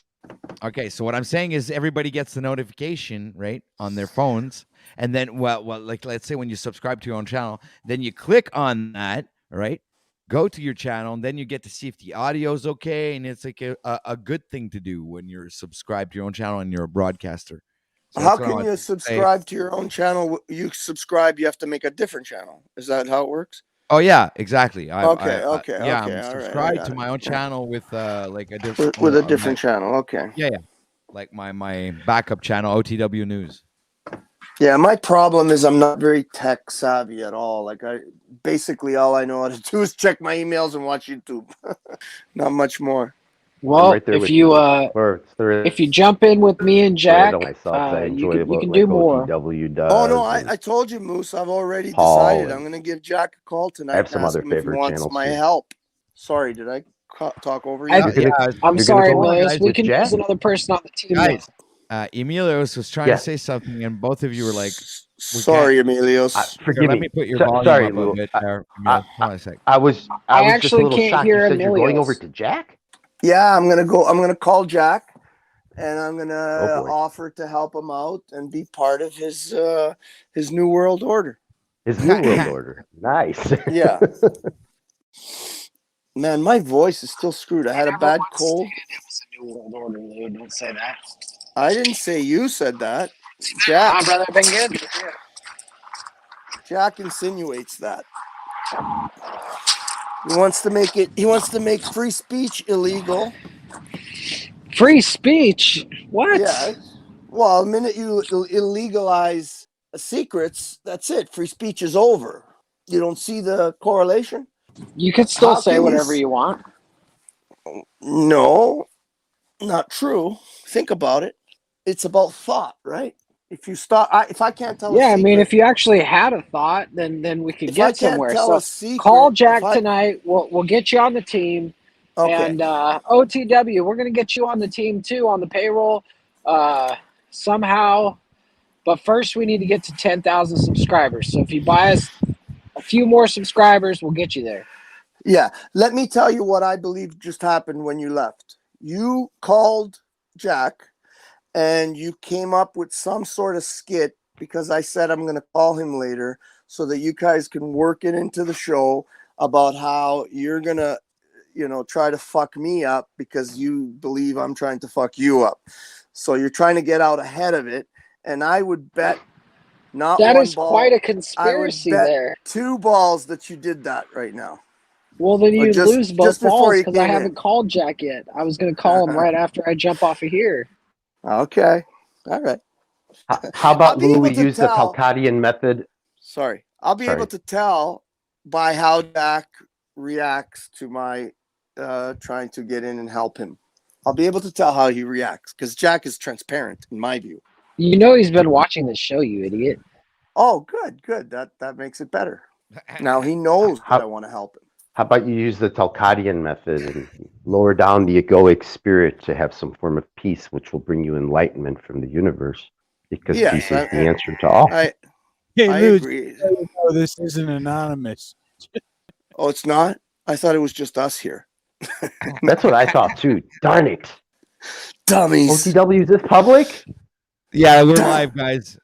Okay, so what I'm saying is everybody gets the notification, right, on their phones, and then, well, like let's say when you subscribe to your own channel, then you click on that, right, go to your channel, and then you get to see if the audio is okay, and it's like a good thing to do when you're subscribed to your own channel and you're a broadcaster. So How that's what I can wanted you to say. subscribe to your own channel? You subscribe, you have to make a different channel. Is that how it works? Oh yeah, exactly. Okay, Yeah, okay, I'm all right, I subscribed got to it. my own Yeah. channel with like a different With a different channel. Okay. Yeah, like my backup channel, OTW News. Yeah, my problem is I'm not very tech savvy at all. Like basically all I know how to do is check my emails and watch YouTube. Not much more. Well, right there if with you if you jump in with me and Jack, myself, I you enjoy can what do like more. OTW does. Oh no, I told you, Moose. I've already Paul decided. I'm gonna give Jack a call tonight have and some ask other him if he favorite wants channels my too. help. Sorry, did I talk over you? I'm sorry, Emilios. We with can Jack? use another person on the team. Guys, Emilios was trying Yeah. to say something, and both of you were like, Sorry, Emilios. Forgive let me. me put your So- volume sorry, up a Lou. bit there. Emilios. Hold on a sec. I was I just a actually little can't shocked. hear You said you're going over Emilios. to Jack? Yeah, I'm gonna call Jack, and I'm gonna Oh, boy. offer to help him out and be part of his new world order. His new world order. Nice. Yeah. Man, my voice is still screwed. I had a bad cold. It was a new world order, Lou. Don't say that. I didn't say you said that. Jack. My brother been good. Yeah. Jack insinuates that. He wants to make it. He wants to make free speech illegal. Free speech? What? Yeah. Well, the minute you illegalize secrets, that's it. Free speech is over. You don't see the correlation? You can still How say can whatever you want. No, not true. Think about it. It's about thought, right? If you stop, if I can't tell. Yeah, a I secret, mean, if you actually had a thought, then we could If I get can't somewhere. tell So a secret, call Jack if I- tonight. We'll get you on the team. Okay. And OTW, we're gonna get you on the team too, on the payroll, somehow. But first, we need to get to 10,000 subscribers. So if you buy us a few more subscribers, we'll get you there. Yeah, let me tell you what I believe just happened when you left. You called Jack, and you came up with some sort of skit because I said I'm going to call him later so that you guys can work it into the show about how you're going to, try to fuck me up because you believe I'm trying to fuck you up. So you're trying to get out ahead of it. And I would bet not That one is ball. quite a I would conspiracy bet there. 2 balls that you did that right now. Well, then Or you just- lose both just before balls you because I came in. haven't called Jack yet. I was going to call him right after I jump off of here. Okay. All right. How about I'll be Lou? able We to use the tell- Talcadian method. Sorry. I'll be able to tell by how Jack reacts to my trying to get in and help him. I'll be able to tell how he reacts because Jack is transparent in my view. You know he's been watching the show, you idiot. Oh, good. That makes it better. Now he knows that I want to help him. How about you use the Talcadian method and lower down the egoic spirit to have some form of peace, which will bring you enlightenment from the universe, because Yes, peace is the answer to all. Hey, I Lou, agree. this isn't anonymous. Oh, it's not? I thought it was just us here. That's what I thought too. Darn it. Dummies. OTW, is this public? Yeah, we're live, guys.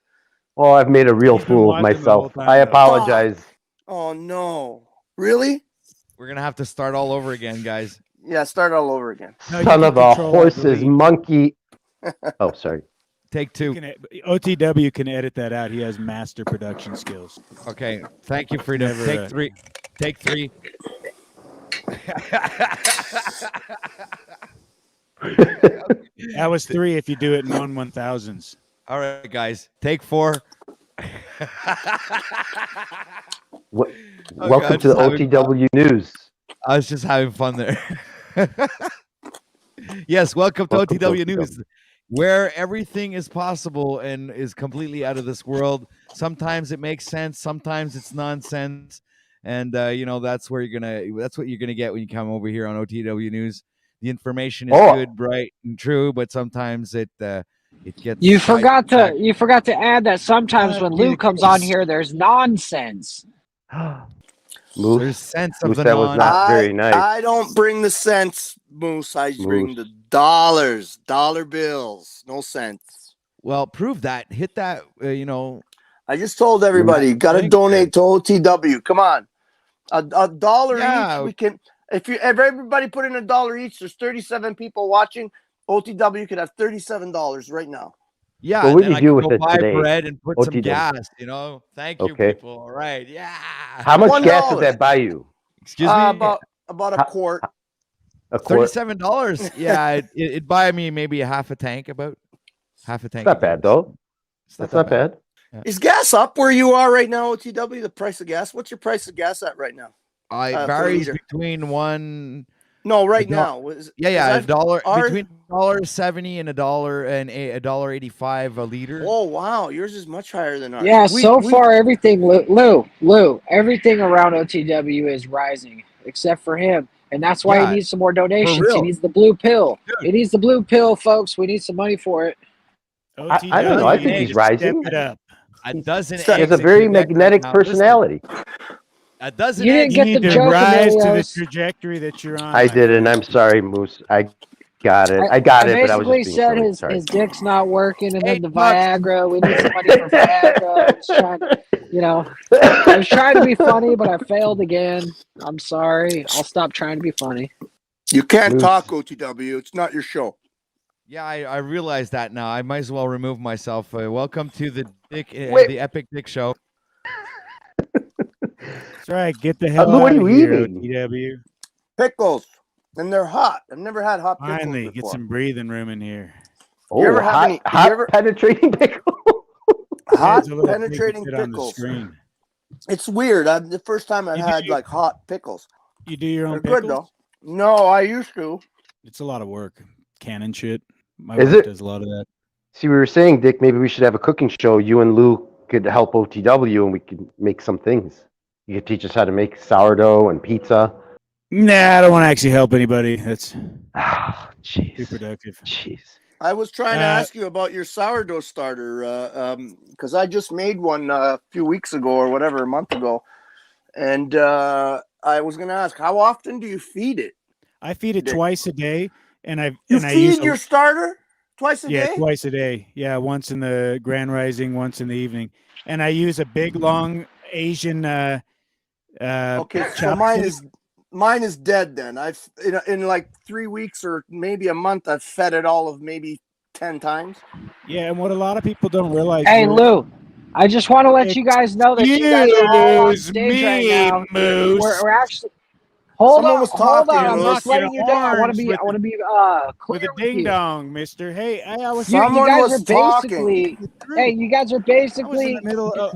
Oh, I've made a real He's been fool of watching the whole myself. time, I though. apologize. Oh, no. Really? We're gonna have to start all over again, guys. Yeah, start all over again. Son of a horse's monkey. Oh, sorry. Take 2. OTW can edit that out. He has master production skills. Okay, thank you, Freedom. Never, Take 3. Take 3. That was 3 if you do it in 1/1000s. All right, guys. Take 4. Welcome to the OTW News. I was just having fun there. Yes, welcome to OTW News, where everything is possible and is completely out of this world. Sometimes it makes sense, sometimes it's nonsense, and that's what you're gonna get when you come over here on OTW News. The information is good, bright, and true, but sometimes it gets. You forgot to add that sometimes when Lou comes on here, there's nonsense. Moose, There's sense of Moose, the that was not very nice. I don't bring the cents, Moose. I bring the dollars, dollar bills. No cents. Well, prove that. Hit that. I just told everybody, got to donate to OTW. Come on. A dollar Yeah. each. We can, if everybody put in $1 each, there's 37 people watching. OTW could have $37 right now. Yeah, Well, and what do then you I do could with go it buy today? bread and put some OTW. gas, you know? Thank you, Okay. people. All right. Yeah. How much gas $1. would that buy you? Excuse me? About a quart. A quart? $37. Yeah, it'd buy me maybe a half a tank, about half a tank. It's not bad, though. That's not bad. Yeah. Is gas up where you are right now, OTW? The price of gas? What's your price of gas at right now? It varies between one. No, right now. Yeah, between $1.70 and $1.85 a liter. Oh wow, yours is much higher than ours. Yeah, so far everything, Lou, everything around OTW is rising except for him, and that's why he needs some more donations. He needs the blue pill. He needs the blue pill, folks. We need some money for it. I don't know. I think he's rising. It up. It doesn't. He has a very magnetic personality. That doesn't. You didn't get the joke, rise to the Emilios. trajectory that you're on. I didn't. I'm sorry, Moose. I got it. I got it, but I was basically just being said silly. his, Sorry. his dick's not working, and then the Viagra. We need some money for Viagra. I was trying to, I was trying to be funny, but I failed again. I'm sorry. I'll stop trying to be funny. You can't talk, OTW. It's not your show. Yeah, I realize that now. I might as well remove myself. Welcome to the the Epic Dick Show. That's right. Get the hell what out are of you here, eating? OTW. Pickles, and they're hot. I've never had hot pickles Finally, before. get some breathing room in here. Oh, You ever have hot, any- hot you ever- penetrating pickle. Hot There's a little penetrating thing that fit on the pickles. screen. It's weird. The first time I've had like hot pickles. You do your own They're pickles? good though. No, I used to. It's a lot of work. Cannon shit. My Is wife it? does a lot of that. See, we were saying, Dick, maybe we should have a cooking show. You and Lou could help OTW, and we could make some things. You could teach us how to make sourdough and pizza. Nah, I don't want to actually help anybody. That's jeez. too productive. Jeez. I was trying to ask you about your sourdough starter because I just made one a few weeks ago or whatever, a month ago, and I was going to ask, how often do you feed it? I feed it twice a day, and I feed use your starter twice a day. Yeah, twice a day. Yeah, once in the Grand Rising, once in the evening, and I use a big long Asian. Okay, so chopstick. mine is dead. Then I've in like 3 weeks or maybe a month, I've fed it all of maybe 10 times. Yeah, and what a lot of people don't realize. Hey, Lou, I just want to let you guys know that you guys are all on stage right now. Moose. We're actually. Hold Someone on, was hold talking, on. I'm Moose. just letting you know. I want to be with clear a ding dong, Mister. Hey, I was. You Someone guys was are basically. Hey, you guys are basically.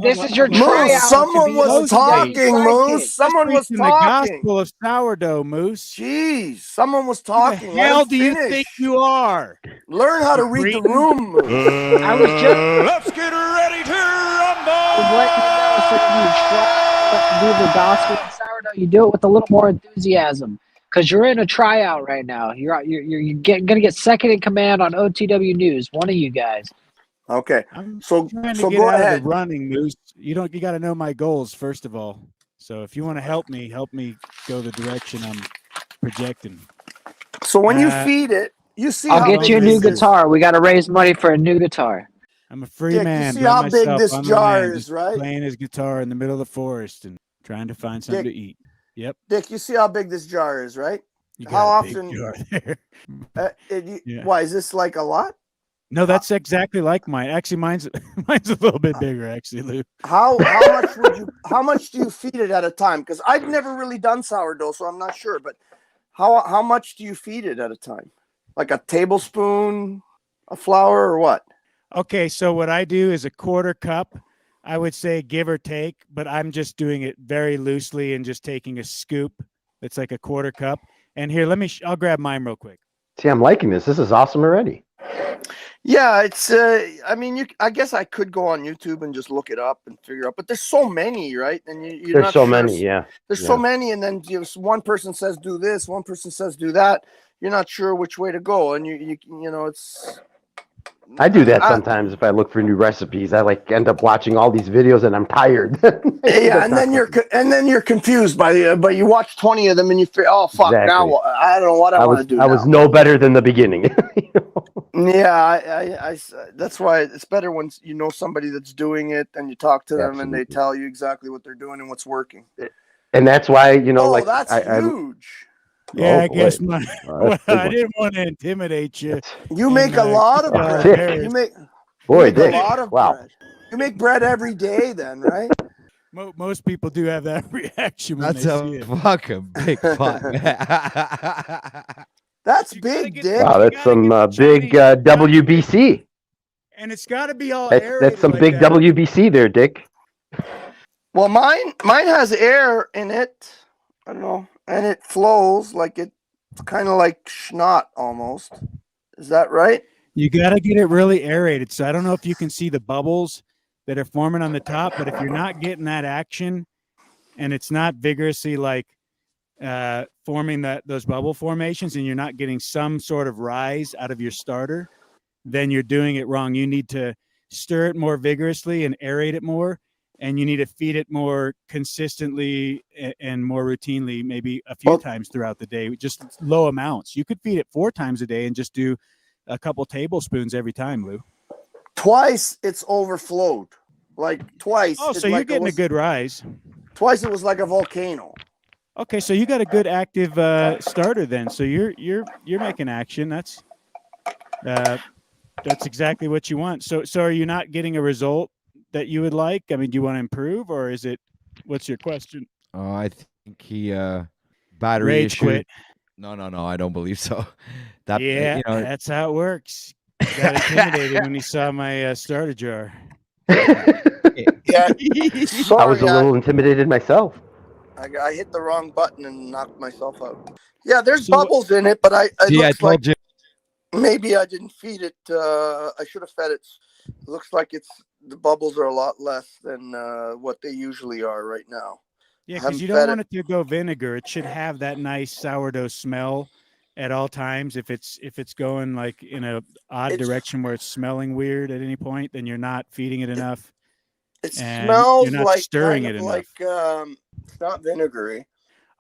This is your Moose, tryout. someone was talking, Moose. Someone was in talking. the gospel of sourdough, Moose. Jeez, someone was Who talking. the Let hell him do you finish. think you are? Learn how to read the room, Moose. I was just. Let's get ready to rumble. I was letting you know so you try to do the gospel of sourdough. You do it with a little more enthusiasm because you're in a tryout right now. You're gonna get second in command on OTW News. One of you guys. Okay, so Trying to so get go out ahead. of the running, Moose. You got to know my goals first of all. So if you want to help me go the direction I'm projecting. So when you feed it, you see. I'll how get big you a new this is. guitar. We got to raise money for a new guitar. I'm a free Dick, man. you see by how big myself, this I'm a jar man, is, just right? Playing his guitar in the middle of the forest and trying to find something Dick. to eat. Yep. Dick, you see how big this jar is, right? You How got a big often? jar there. Yeah. Why is this like a lot? No, that's exactly like mine. Actually, mine's a little bit bigger. Actually, Lou. How much do you feed it at a time? Because I've never really done sourdough, so I'm not sure. But how much do you feed it at a time? Like a tablespoon of flour or what? Okay, so what I do is a quarter cup. I would say give or take, but I'm just doing it very loosely and just taking a scoop. That's like a quarter cup. And here, I'll grab mine real quick. See, I'm liking this. This is awesome already. Yeah, it's. I mean, I guess I could go on YouTube and just look it up and figure out. But there's so many, right? And you're There's not so sure. many, yeah. There's Yeah. so many, and then one person says do this, one person says do that. You're not sure which way to go, and you know it's. I do that sometimes if I look for new recipes. I end up watching all these videos and I'm tired. Yeah, and then you're confused by you watch 20 of them and you feel, oh fuck, Exactly. now I don't know what I want to do. I was no better than the beginning. Yeah, I that's why it's better when you know somebody that's doing it and you talk to them and they tell you exactly what they're doing and what's working. And that's why, you know, like that's huge. Yeah, Oh, I guess boy. my. Oh, that's a Well, big I one. didn't want to intimidate you. You make a lot of bread. Dick. You make Boy, a Dick. lot of Wow. bread. You make bread every day, then, right? Most people do have that reaction when That's they see a it. fucking big pot, man. That's big, Dick. Wow, that's some big WBC. And it's got to be all That's aerated some like big that. WBC there, Dick. Well, mine has air in it. I don't know, and it flows like it's kind of like schnot almost. Is that right? You got to get it really aerated. So I don't know if you can see the bubbles that are forming on the top, but if you're not getting that action and it's not vigorously like forming those bubble formations and you're not getting some sort of rise out of your starter, then you're doing it wrong. You need to stir it more vigorously and aerate it more, and you need to feed it more consistently and more routinely, maybe a few times throughout the day, just low amounts. You could feed it 4 times a day and just do a couple tablespoons every time, Lou. Twice it's overflowed, like twice. Oh, so you're getting a good rise. Twice it was like a volcano. Okay, so you got a good active starter then. So you're making action. That's exactly what you want. So are you not getting a result that you would like? I mean, do you want to improve, or is it? What's your question? Oh, I think he battery Rage issue. quit. No, I don't believe so. That Yeah, you know, that's how it works. Got intimidated when he saw my starter jar. Yeah, I was a little intimidated myself. I hit the wrong button and knocked myself out. Yeah, there's bubbles in it, but it see, I looks told you. maybe I didn't feed it. I should have fed it. It looks like the bubbles are a lot less than what they usually are right now. Yeah, because you don't want it to go vinegar. It should have that nice sourdough smell at all times. If it's going like in a odd direction where it's smelling weird at any point, then you're not feeding it enough. It and smells you're not like stirring kind it of enough. like it's not vinegary.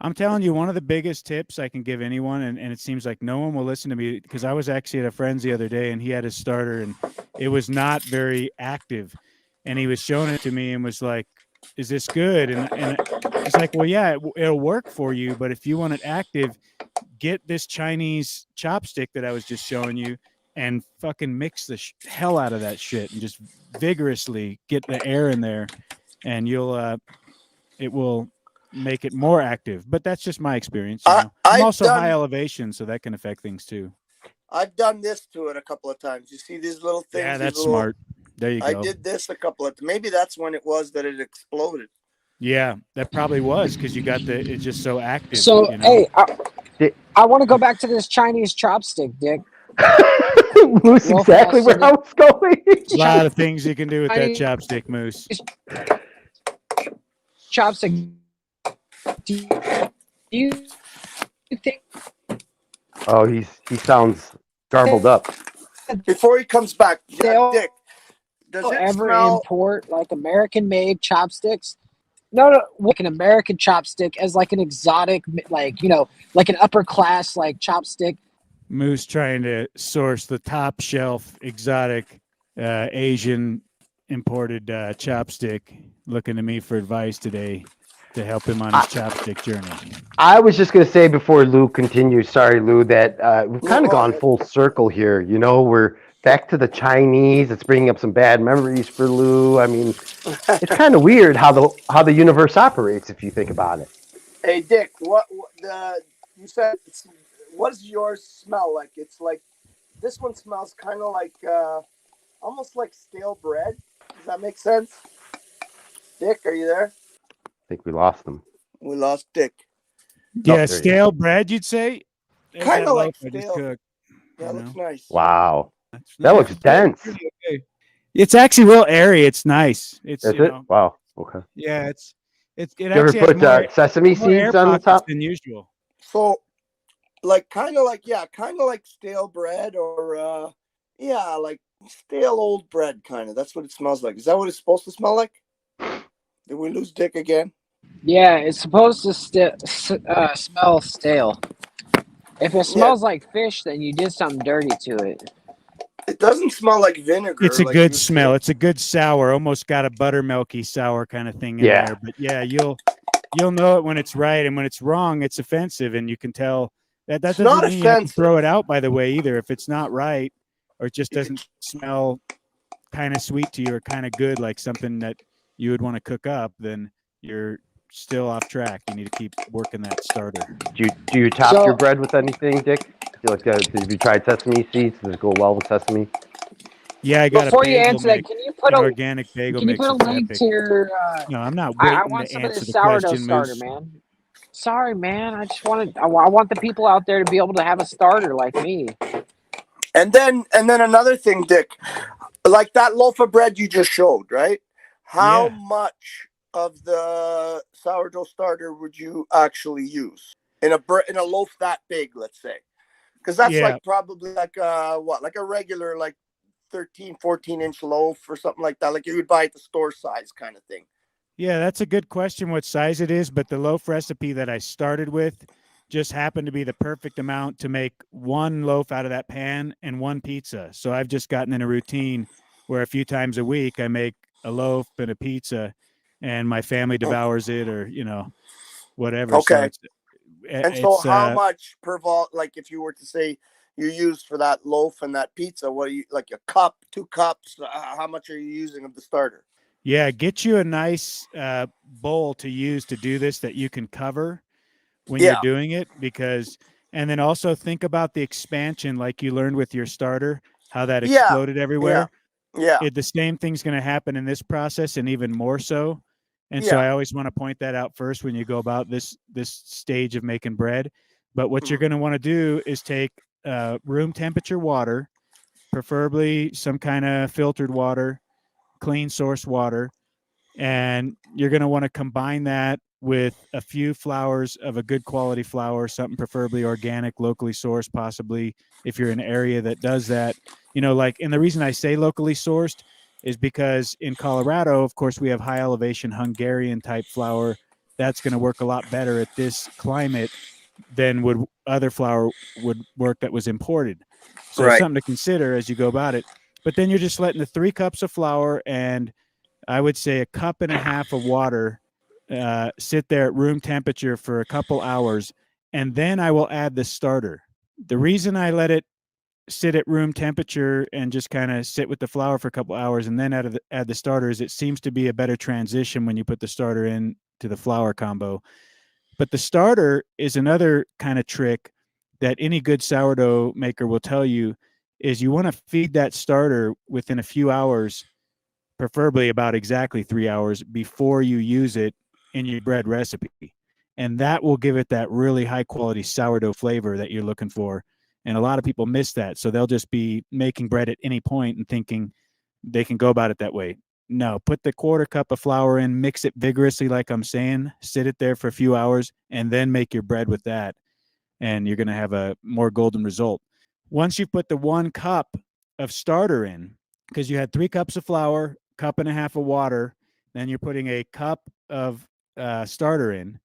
I'm telling you, one of the biggest tips I can give anyone, and it seems like no one will listen to me, because I was actually at a friend's the other day and he had his starter and it was not very active. And he was showing it to me and was like, is this good? And it's like, well, yeah, it'll work for you. But if you want it active, get this Chinese chopstick that I was just showing you and fucking mix the hell out of that shit and just vigorously get the air in there, and it will make it more active. But that's just my experience. I'm also high elevation, so that can affect things too. I've done this to it a couple of times. You see these little things? Yeah, that's smart. There you go. I did this a couple of. Maybe that's when it was that it exploded. Yeah, that probably was because you got it's just so active. So you know? hey, I want to go back to this Chinese chopstick, Dick. Moose, exactly where I was going. A lot of things you can do with that chopstick, Moose. Chopstick. Do you think? Oh, he sounds garbled up. Before he comes back, Dick, does it ever smell? Import like American-made chopsticks? No, like an American chopstick as like an exotic, like like an upper class like chopstick. Moose trying to source the top shelf exotic Asian imported chopstick, looking to me for advice today to help him on his chopstick journey. I was just going to say before Lou continues, sorry, Lou, that we've kind of gone full circle here. You know, we're back to the Chinese. It's bringing up some bad memories for Lou. I mean, it's kind of weird how the universe operates if you think about it. Hey, Dick, you said? What does yours smell like? It's like this one smells kind of like almost like stale bread. Does that make sense? Dick, are you there? I think we lost him. We lost Dick. Yeah, stale bread, you'd say? Kind of like stale. stale. That looks nice. Wow. That looks dense. It's actually real airy. It's nice. It's Is it? Wow. Okay. Yeah, it you ever actually put has more, sesame more seeds on the top than usual. So, kind of like stale bread, or like stale old bread, kind of. That's what it smells like. Is that what it's supposed to smell like? Did we lose Dick again? Yeah, it's supposed to smell stale. If it smells like fish, then you did something dirty to it. It doesn't smell like vinegar. It's a good smell. It's a good sour, almost got a buttermilky sour kind of thing in there. But yeah, you'll know it when it's right, and when it's wrong, it's offensive, and you can tell that. That doesn't not mean you have to throw it offensive. out, by the way, either. If it's not right, or it just doesn't smell kind of sweet to you or kind of good, like something that you would want to cook up, then you're still off track. You need to keep working that starter. Do you top your bread with anything, Dick? Have you tried sesame seeds? Does it go well with sesame? Yeah, I got Before a you bagel answer that, mix. can you put An a organic bagel can you mix. put a It's link epic. to your? No, I'm not I waiting want to some of answer this the sourdough question, starter, Moose. man. Sorry, man. I just wanted. I want the people out there to be able to have a starter like me. And then another thing, Dick, like that loaf of bread you just showed, right? How much of the sourdough starter would you actually use in a loaf that big, let's say? Because that's like probably like like a regular like 13, 14-inch loaf or something like that. Like you would buy at the store size kind of thing. Yeah, that's a good question what size it is, but the loaf recipe that I started with just happened to be the perfect amount to make one loaf out of that pan and one pizza. So I've just gotten in a routine where a few times a week I make a loaf and a pizza, and my family devours it, or whatever. Okay. So so how much per like if you were to say you used for that loaf and that pizza, what do you like, a cup, 2 cups? How much are you using of the starter? Yeah, get you a nice bowl to use to do this that you can cover when you're doing it, and then also think about the expansion like you learned with your starter, how that exploded everywhere. Yeah. The same thing's going to happen in this process, and even more so. And so I always want to point that out first when you go about this stage of making bread. But what you're going to want to do is take room temperature water, preferably some kind of filtered water, clean source water, and you're going to want to combine that with a few flours of a good quality flour, something preferably organic, locally sourced, possibly if you're in an area that does that. And the reason I say locally sourced is because in Colorado, of course, we have high elevation Hungarian type flour. That's going to work a lot better at this climate than would other flour would work that was imported. So it's something to consider as you go about it. But then you're just letting the 3 cups of flour and I would say a cup and a half of water sit there at room temperature for a couple hours, and then I will add the starter. The reason I let it sit at room temperature and just kind of sit with the flour for a couple hours and then add the starter is it seems to be a better transition when you put the starter in to the flour combo. But the starter is another kind of trick that any good sourdough maker will tell you is you want to feed that starter within a few hours, preferably about exactly 3 hours before you use it in your bread recipe. And that will give it that really high quality sourdough flavor that you're looking for. And a lot of people miss that. So they'll just be making bread at any point and thinking they can go about it that way. No, put the 1/4 cup of flour in, mix it vigorously, like I'm saying, sit it there for a few hours, and then make your bread with that. And you're going to have a more golden result. Once you put the 1 cup of starter in, because you had 3 cups of flour, cup and a half of water, then you're putting a cup of starter in.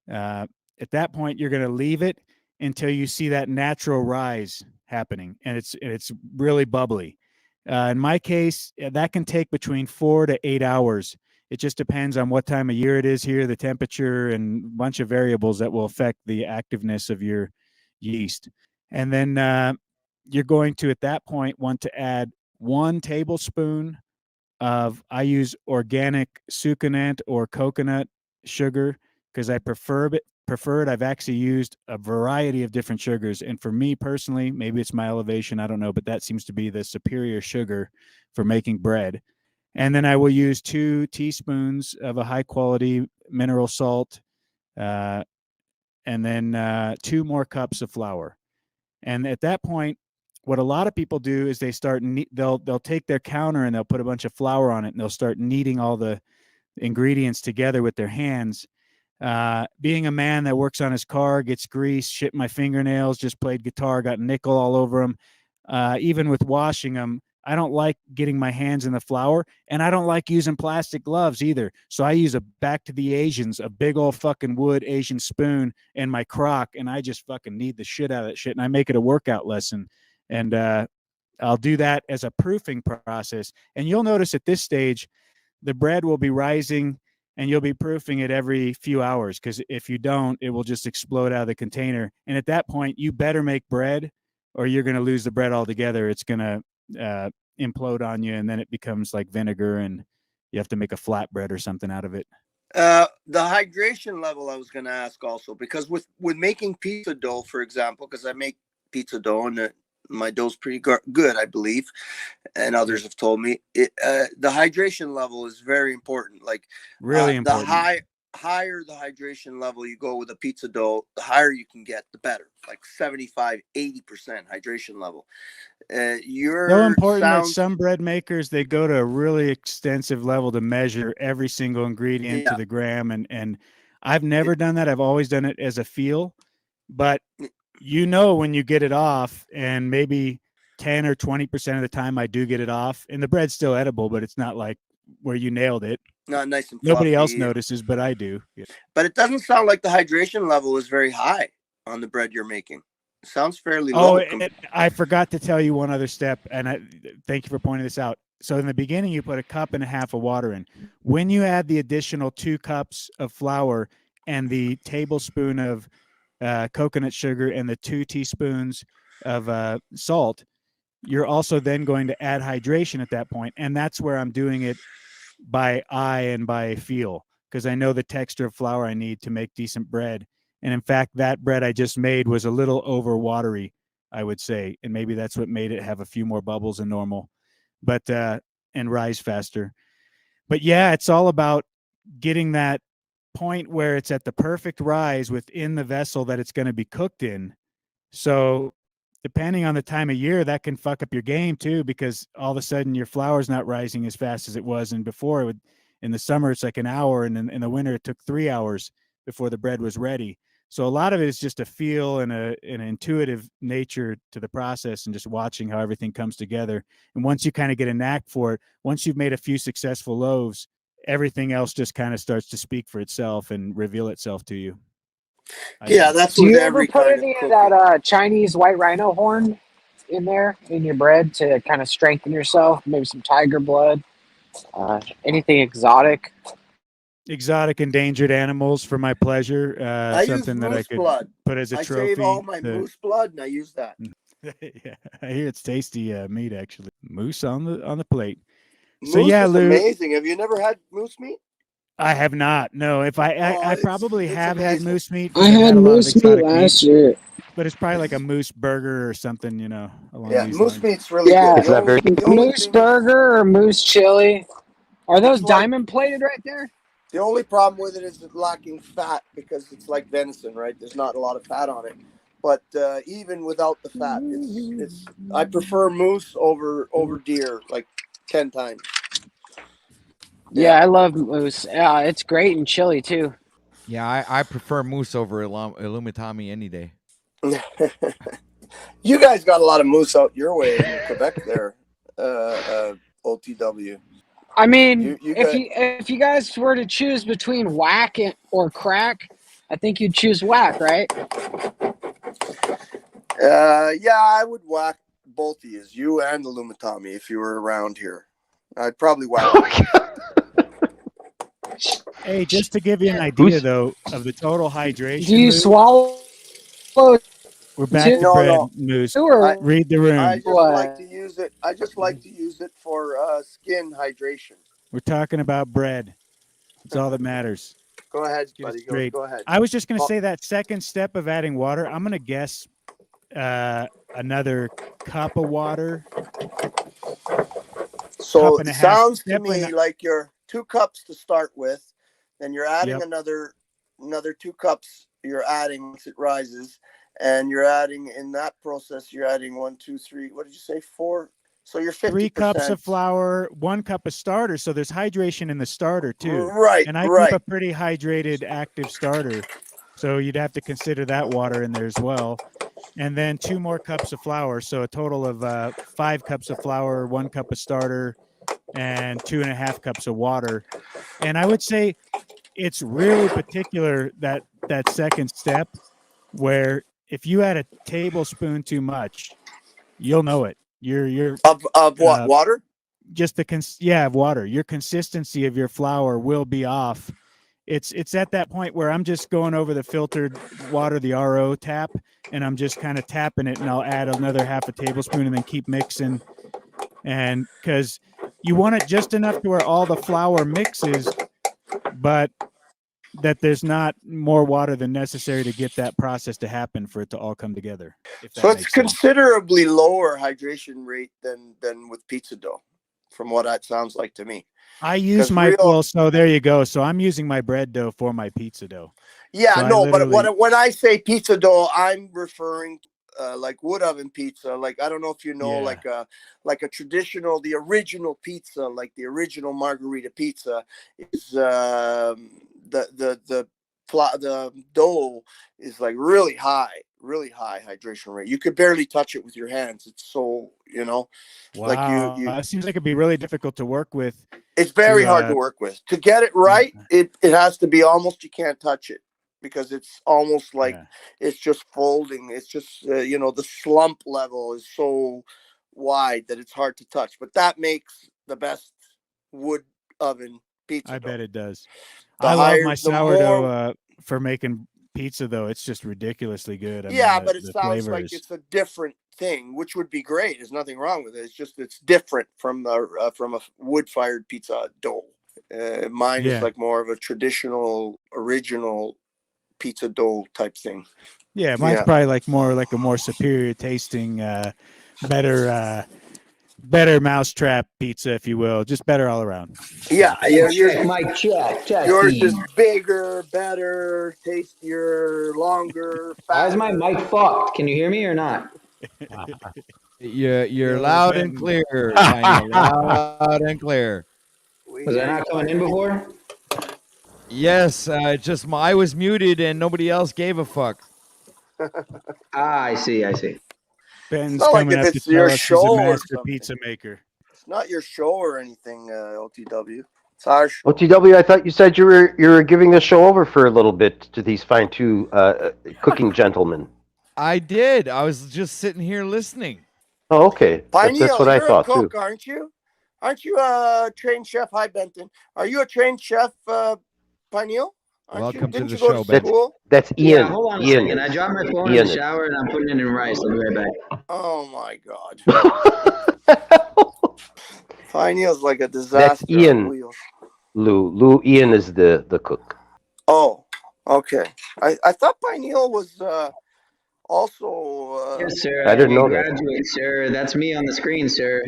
At that point, you're going to leave it until you see that natural rise happening, and it's really bubbly. In my case, that can take between 4 to 8 hours. It just depends on what time of year it is here, the temperature, and a bunch of variables that will affect the activeness of your yeast. And then you're going to, at that point, want to add 1 tablespoon of, I use organic sucanat or coconut sugar because I prefer it. I've actually used a variety of different sugars. And for me personally, maybe it's my elevation, I don't know, but that seems to be the superior sugar for making bread. And then I will use 2 teaspoons of a high quality mineral salt, and then 2 more cups of flour. And at that point, what a lot of people do is they start they'll take their counter and they'll put a bunch of flour on it and they'll start kneading all the ingredients together with their hands. Being a man that works on his car, gets grease, shit my fingernails, just played guitar, got nickel all over them. Even with washing them, I don't like getting my hands in the flour, and I don't like using plastic gloves either. So I use back to the Asians, a big old fucking wood Asian spoon and my crock, and I just fucking knead the shit out of that shit, and I make it a workout lesson. And I'll do that as a proofing process. And you'll notice at this stage, the bread will be rising and you'll be proofing it every few hours, because if you don't, it will just explode out of the container. And at that point, you better make bread or you're going to lose the bread altogether. It's going to implode on you, and then it becomes like vinegar, and you have to make a flatbread or something out of it. The hydration level I was going to ask also, because with making pizza dough, for example, because I make pizza dough and my dough's pretty good, I believe, and others have told me the hydration level is very important. Like really important. The higher the hydration level you go with a pizza dough, the higher you can get, the better. Like 75-80% hydration level. So important that some bread makers, they go to a really extensive level to measure every single ingredient to the gram, and I've never done that. I've always done it as a feel, but when you get it off, and maybe 10 or 20% of the time I do get it off, and the bread's still edible, but it's not like where you nailed it. Not nice and nobody else fluffy. notices, but I do. Yeah. But it doesn't sound like the hydration level is very high on the bread you're making. It sounds fairly low. I forgot to tell you one other step, and thank you for pointing this out. So in the beginning, you put 1.5 cups of water in. When you add the additional 2 cups of flour and the tablespoon of coconut sugar and the 2 teaspoons of salt, you're also then going to add hydration at that point. And that's where I'm doing it by eye and by feel, because I know the texture of flour I need to make decent bread. And in fact, that bread I just made was a little over watery, I would say. And maybe that's what made it have a few more bubbles than normal, but and rise faster. But yeah, it's all about getting that point where it's at the perfect rise within the vessel that it's going to be cooked in. So depending on the time of year, that can fuck up your game too, because all of a sudden your flour's not rising as fast as it was. And before, in the summer, it's like an hour, and in the winter, it took 3 hours before the bread was ready. So a lot of it is just a feel and an intuitive nature to the process, and just watching how everything comes together. And once you kind of get a knack for it, once you've made a few successful loaves, everything else just kind of starts to speak for itself and reveal itself to you. Yeah, that's do you ever put any of that Chinese white rhino horn in there in your bread to kind of strengthen yourself? Maybe some tiger blood, anything exotic? Exotic endangered animals for my pleasure. I Something use that I moose could blood. put as a trophy. I save all my moose blood and I use that. Yeah, I hear it's tasty meat, actually. Moose on the plate. Moose so yeah, is Lou, amazing. Have you never had moose meat? I have not. No, if I probably have had moose meat. I had moose meat last year, but it's probably like a moose burger or something, along Yeah, these moose lines. meat's really good. Moose burger or moose chili. Are those diamond plated right there? The only problem with it is it's lacking fat, because it's like venison, right? There's not a lot of fat on it. But even without the fat, it's I prefer moose over deer like 10 times. Yeah, I love moose. Yeah, it's great and chili too. Yeah, I prefer moose over Illumitami any day. You guys got a lot of moose out your way in Quebec there, OTW. I mean, if you guys were to choose between whack or crack, I think you'd choose whack, right? Yeah, I would whack both of you and the Illumitami, if you were around here. I'd probably whack. Hey, just to give you an idea, though, of the total hydration. Do you swallow? We're back to bread, Moose. Read the room. I just like to use it. I just like to use it for skin hydration. We're talking about bread. That's all that matters. Go ahead, buddy. Go ahead. I was just going to say that second step of adding water, I'm going to guess another cup of water. So it sounds to me like you're 2 cups to start with, then you're adding another 2 cups. You're adding once it rises, and you're adding in that process. You're adding 1, 2, 3. What did you say? 4. So you're 50%. 3 cups of flour, 1 cup of starter. So there's hydration in the starter too. Right. And I keep a pretty hydrated, active starter. So you'd have to consider that water in there as well. And then 2 more cups of flour. So a total of 5 cups of flour, 1 cup of starter, and 2.5 cups of water. And I would say it's really particular that second step, where if you add a tablespoon too much, you'll know it. You're of what, water? Just of water. Your consistency of your flour will be off it's at that point where I'm just going over the filtered water, the RO tap, and I'm just kind of tapping it, and I'll add another half a tablespoon and then keep mixing. And because you want it just enough to where all the flour mixes, but that there's not more water than necessary to get that process to happen for it to all come together. So it's considerably lower hydration rate than with pizza dough, from what it sounds like to me. I use so there you go. So I'm using my bread dough for my pizza dough. Yeah, so no, but when I say pizza dough, I'm referring to like wood oven pizza. Like, I don't know if you know, like a traditional, the original pizza, like the original margarita pizza is the dough is like really high hydration rate. You could barely touch it with your hands. It's so, wow. Like It seems like it'd be really difficult to work with. It's very hard to work with. To get it right, it has to be almost, you can't touch it, because it's almost like it's just folding. It's just, the slump level is so wide that it's hard to touch. But that makes the best wood oven pizza I dough. bet it does. I love my sourdough for making pizza, though. It's just ridiculously good. But it sounds like it's a different thing, which would be great. There's nothing wrong with it. It's just it's different from a wood-fired pizza dough. Mine is like more of a traditional, original pizza dough type thing. Yeah, mine's probably like a more superior tasting, better mousetrap pizza, if you will, just better all around. Yeah, Yours is bigger, better, tastier, longer, faster. Why is my mic fucked? Can you hear me or not? You're loud and clear. Loud and clear. Was I not coming in before? Yes, I was muted and nobody else gave a fuck. I see. Ben's not coming like up if to it's your tell us show he's a or master something. pizza maker. It's not your show or anything, OTW. It's our show. OTW, I thought you said you were giving the show over for a little bit to these fine two cooking gentlemen. I did. I was just sitting here listening. Oh, okay. That's what I thought cook, too. Aren't you? Aren't you a trained chef? Hi, Benton. Are you a trained chef, Pineal? Welcome to the show. That's Ian. Yeah, hold on a Ian. second. I dropped my phone in the shower and I'm putting it in rice. I'll be right back. Oh my God. Pineal's like a disaster. That's Ian. Lou. Ian is the cook. Oh, okay. I thought Pineal was also. Yes, sir. I didn't know that. Graduate, sir. That's me on the screen, sir.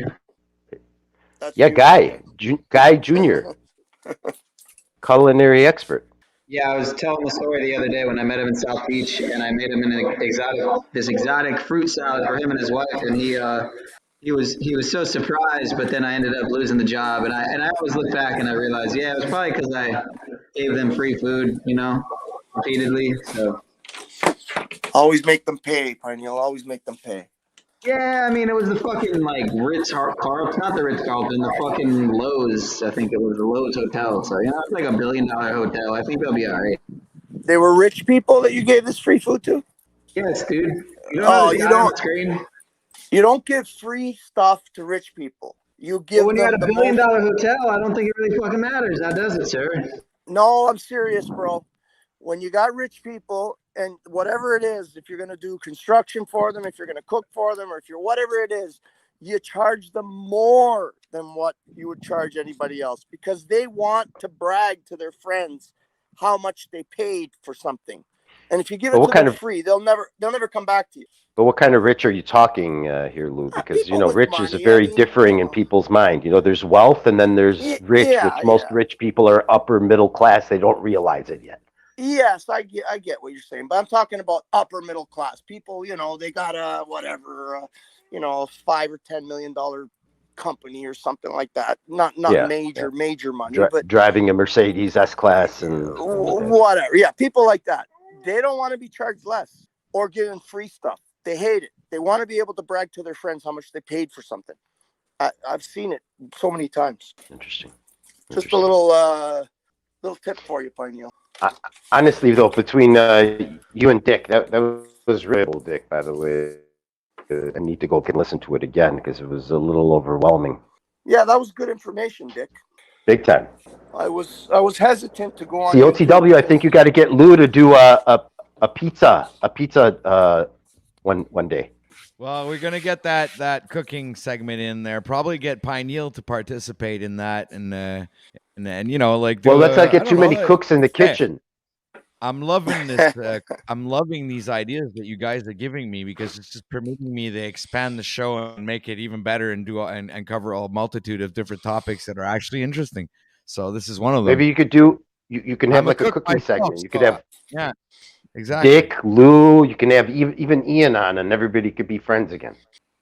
Guy Junior, culinary expert. Yeah, I was telling the story the other day when I met him in South Beach, and I made him an exotic fruit salad for him and his wife, and he was so surprised. But then I ended up losing the job, and I always look back and I realized, it was probably because I gave them free food, repeatedly. So always make them pay, Pineal. Always make them pay. Yeah, I mean, it was the fucking, Ritz-Carlton, not the Ritz-Carlton, the fucking Lowe's. I think it was the Lowe's Hotel. So, it's like $1 billion hotel. I think they'll be all right. They were rich people that you gave this free food to? Yes, dude. You don't give free stuff to rich people. You give when you them got $1 billion hotel, I don't think it really fucking matters. Now, does it, sir? No, I'm serious, bro. When you got rich people, and whatever it is, if you're going to do construction for them, if you're going to cook for them, or if you're whatever it is, you charge them more than what you would charge anybody else, because they want to brag to their friends how much they paid for something. And if you give it to them free, they'll never come back to you. But what kind of rich are you talking here, Lou? Because rich is very differing in people's mind. There's wealth, and then there's rich, which most rich people are upper middle class. They don't realize it yet. Yes, I get what you're saying, but I'm talking about upper middle class people. They got a $5 or $10 million company or something like that. Not major money, but driving a Mercedes S-Class and whatever. Yeah, people like that. They don't want to be charged less or given free stuff. They hate it. They want to be able to brag to their friends how much they paid for something. I've seen it so many times. Interesting. Just a little tip for you, Pineal. Honestly, though, between you and Dick, that was really cool, Dick, by the way. I need to go and listen to it again because it was a little overwhelming. Yeah, that was good information, Dick. Big time. I was hesitant to go on See, YouTube. OTW, I think you got to get Lou to do a pizza one day. Well, we're gonna get that cooking segment in there. Probably get Pineal to participate in that, and then like. Well, let's not get too many cooks in the kitchen. I'm loving this. I'm loving these ideas that you guys are giving me because it's just permitting me to expand the show and make it even better and and cover a multitude of different topics that are actually interesting. So this is one of them. Maybe you could do. You can have like a cooking myself, segment. You could have. Yeah, exactly. Dick, Lou. You can have even Ian on, and everybody could be friends again.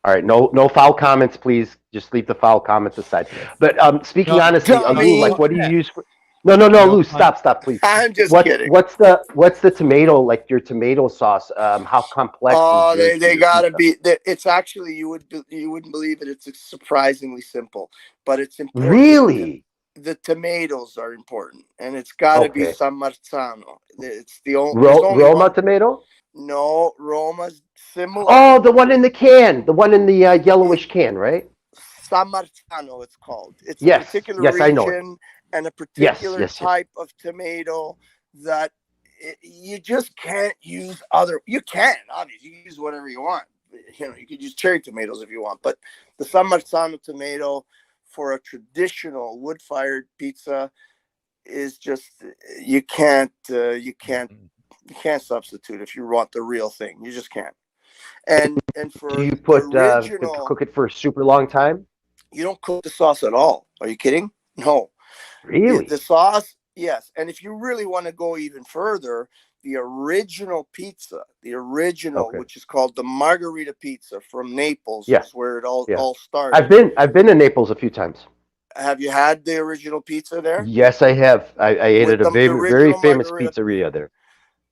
All right, no foul comments, please. Just leave the foul comments aside. But speaking honestly, Lou, like, what do you use for? No, Lou, stop, please. I'm just kidding. What's the tomato, like your tomato sauce? How complex? Oh, they gotta be. It's actually you wouldn't believe it. It's surprisingly simple, but it's important. Really? The tomatoes are important, and it's got to be San Marzano. It's the only Roma tomato. No, Roma's similar. Oh, the one in the can, the one in the yellowish can, right? San Marzano, it's called. It's a particular region I know it. and a particular type of tomato that you just can't use other. You can, obviously, you can use whatever you want. You could use cherry tomatoes if you want, but the San Marzano tomato for a traditional wood-fired pizza is just you can't substitute if you want the real thing. You just can't. And for do you put original, cook it for a super long time? You don't cook the sauce at all. Are you kidding? No. Really? The sauce, yes. And if you really want to go even further, the original pizza, which is called the margarita pizza from Naples, is where it all started. I've been to Naples a few times. Have you had the original pizza there? Yes, I have. I ate at a very famous pizzeria there.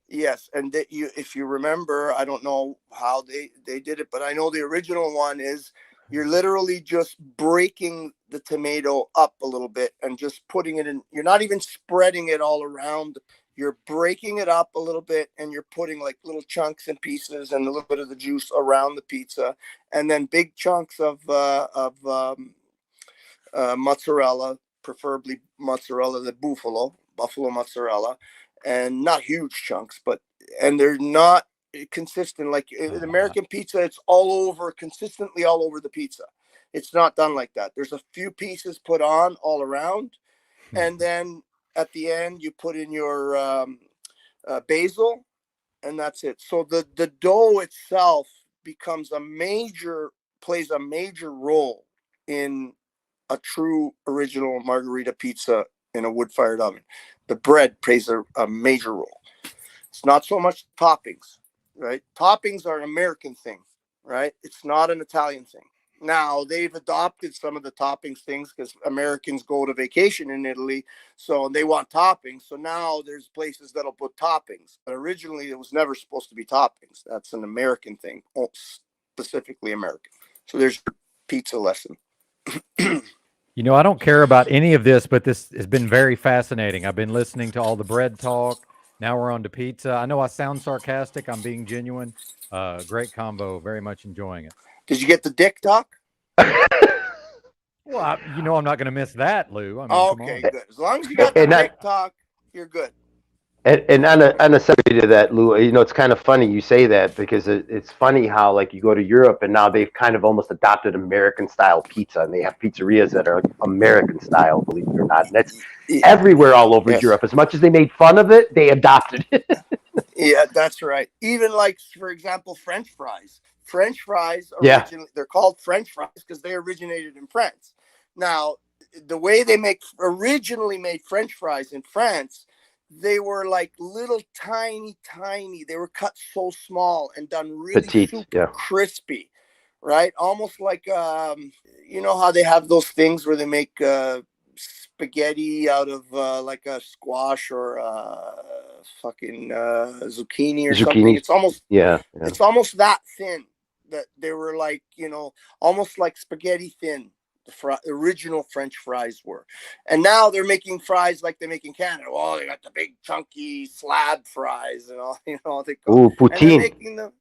Yes, and if you remember, I don't know how they did it, but I know the original one is you're literally just breaking the tomato up a little bit and just putting it in. You're not even spreading it all around. You're breaking it up a little bit, and you're putting like little chunks and pieces and a little bit of the juice around the pizza, and then big chunks of mozzarella, preferably mozzarella the buffalo mozzarella, and not huge chunks, and they're not consistent. Like in American pizza, it's consistently all over the pizza. It's not done like that. There's a few pieces put on all around, and then at the end you put in your basil, and that's it. So the dough itself plays a major role in a true original margarita pizza in a wood-fired oven. The bread plays a major role. It's not so much toppings, right? Toppings are an American thing, right? It's not an Italian thing. Now, they've adopted some of the toppings things because Americans go to vacation in Italy, so they want toppings. So now there's places that'll put toppings. But originally, it was never supposed to be toppings. That's an American thing, specifically American. So there's your pizza lesson. I don't care about any of this, but this has been very fascinating. I've been listening to all the bread talk. Now we're on to pizza. I know I sound sarcastic. I'm being genuine. Great combo. Very much enjoying it. Did you get the dick talk? Well, I'm not going to miss that, Lou. I mean, okay, good. As long as you got the dick talk, you're good. And on a subject to that, Lou, it's kind of funny you say that because it's funny how like you go to Europe and now they've kind of almost adopted American style pizza and they have pizzerias that are American style, believe it or not. And that's everywhere all over Europe. As much as they made fun of it, they adopted it. Yeah, that's right. Even like, for example, French fries. French fries, they're called French fries because they originated in France. Now, the way they originally made French fries in France, they were like little tiny. They were cut so small and done really super crispy, right? Almost like, how they have those things where they make spaghetti out of like a squash or fucking zucchini or something. It's almost it's almost that thin that they were like, almost like spaghetti thin. The original French fries were, and now they're making fries like they make in Canada. Oh, they got the big chunky slab fries and all. They call. Poutine. And they're making them,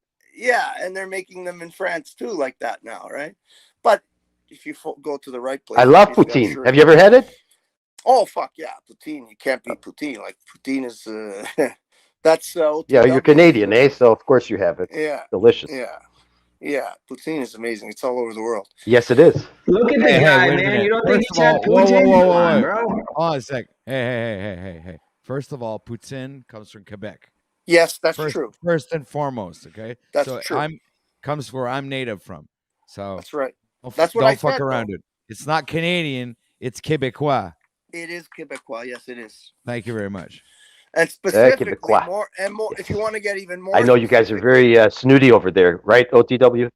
and they're making them in France too, like that now, right? But if you go to the right place, I love poutine. Have you ever had it? Oh fuck yeah, poutine! You can't beat poutine. Like poutine is that's Yeah, you're Canadian, eh? So of course you have it. Yeah, Delicious. yeah. Poutine is amazing. It's all over the world. Yes, it is. Look at the guy, man. You don't think he's had poutine? Come on, bro. Hold on a sec. Hey. First of all, poutine comes from Quebec. Yes, that's true. First and foremost, okay? That's so true. Comes where I'm native from. So that's right. That's what I said. Don't fuck around it. It's not Canadian. It's Quebecois. It is Quebecois. Yes, it is. Thank you very much. And specifically, more. If you want to get even more, I know you guys are very snooty over there, right? OTW.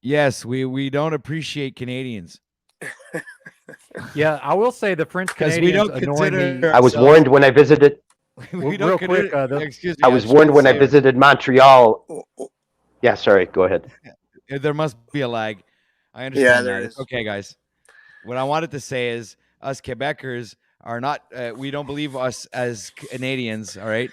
Yes, we don't appreciate Canadians. Yeah, I will say the French Canadians we don't annoy me. I was warned when I visited. Real quick, excuse me. I was warned when I visited Montreal. Yeah, sorry. Go ahead. There must be a lag. I understand there that. is. Okay, guys. What I wanted to say is, us Quebecers are not. We don't believe us as Canadians. All right.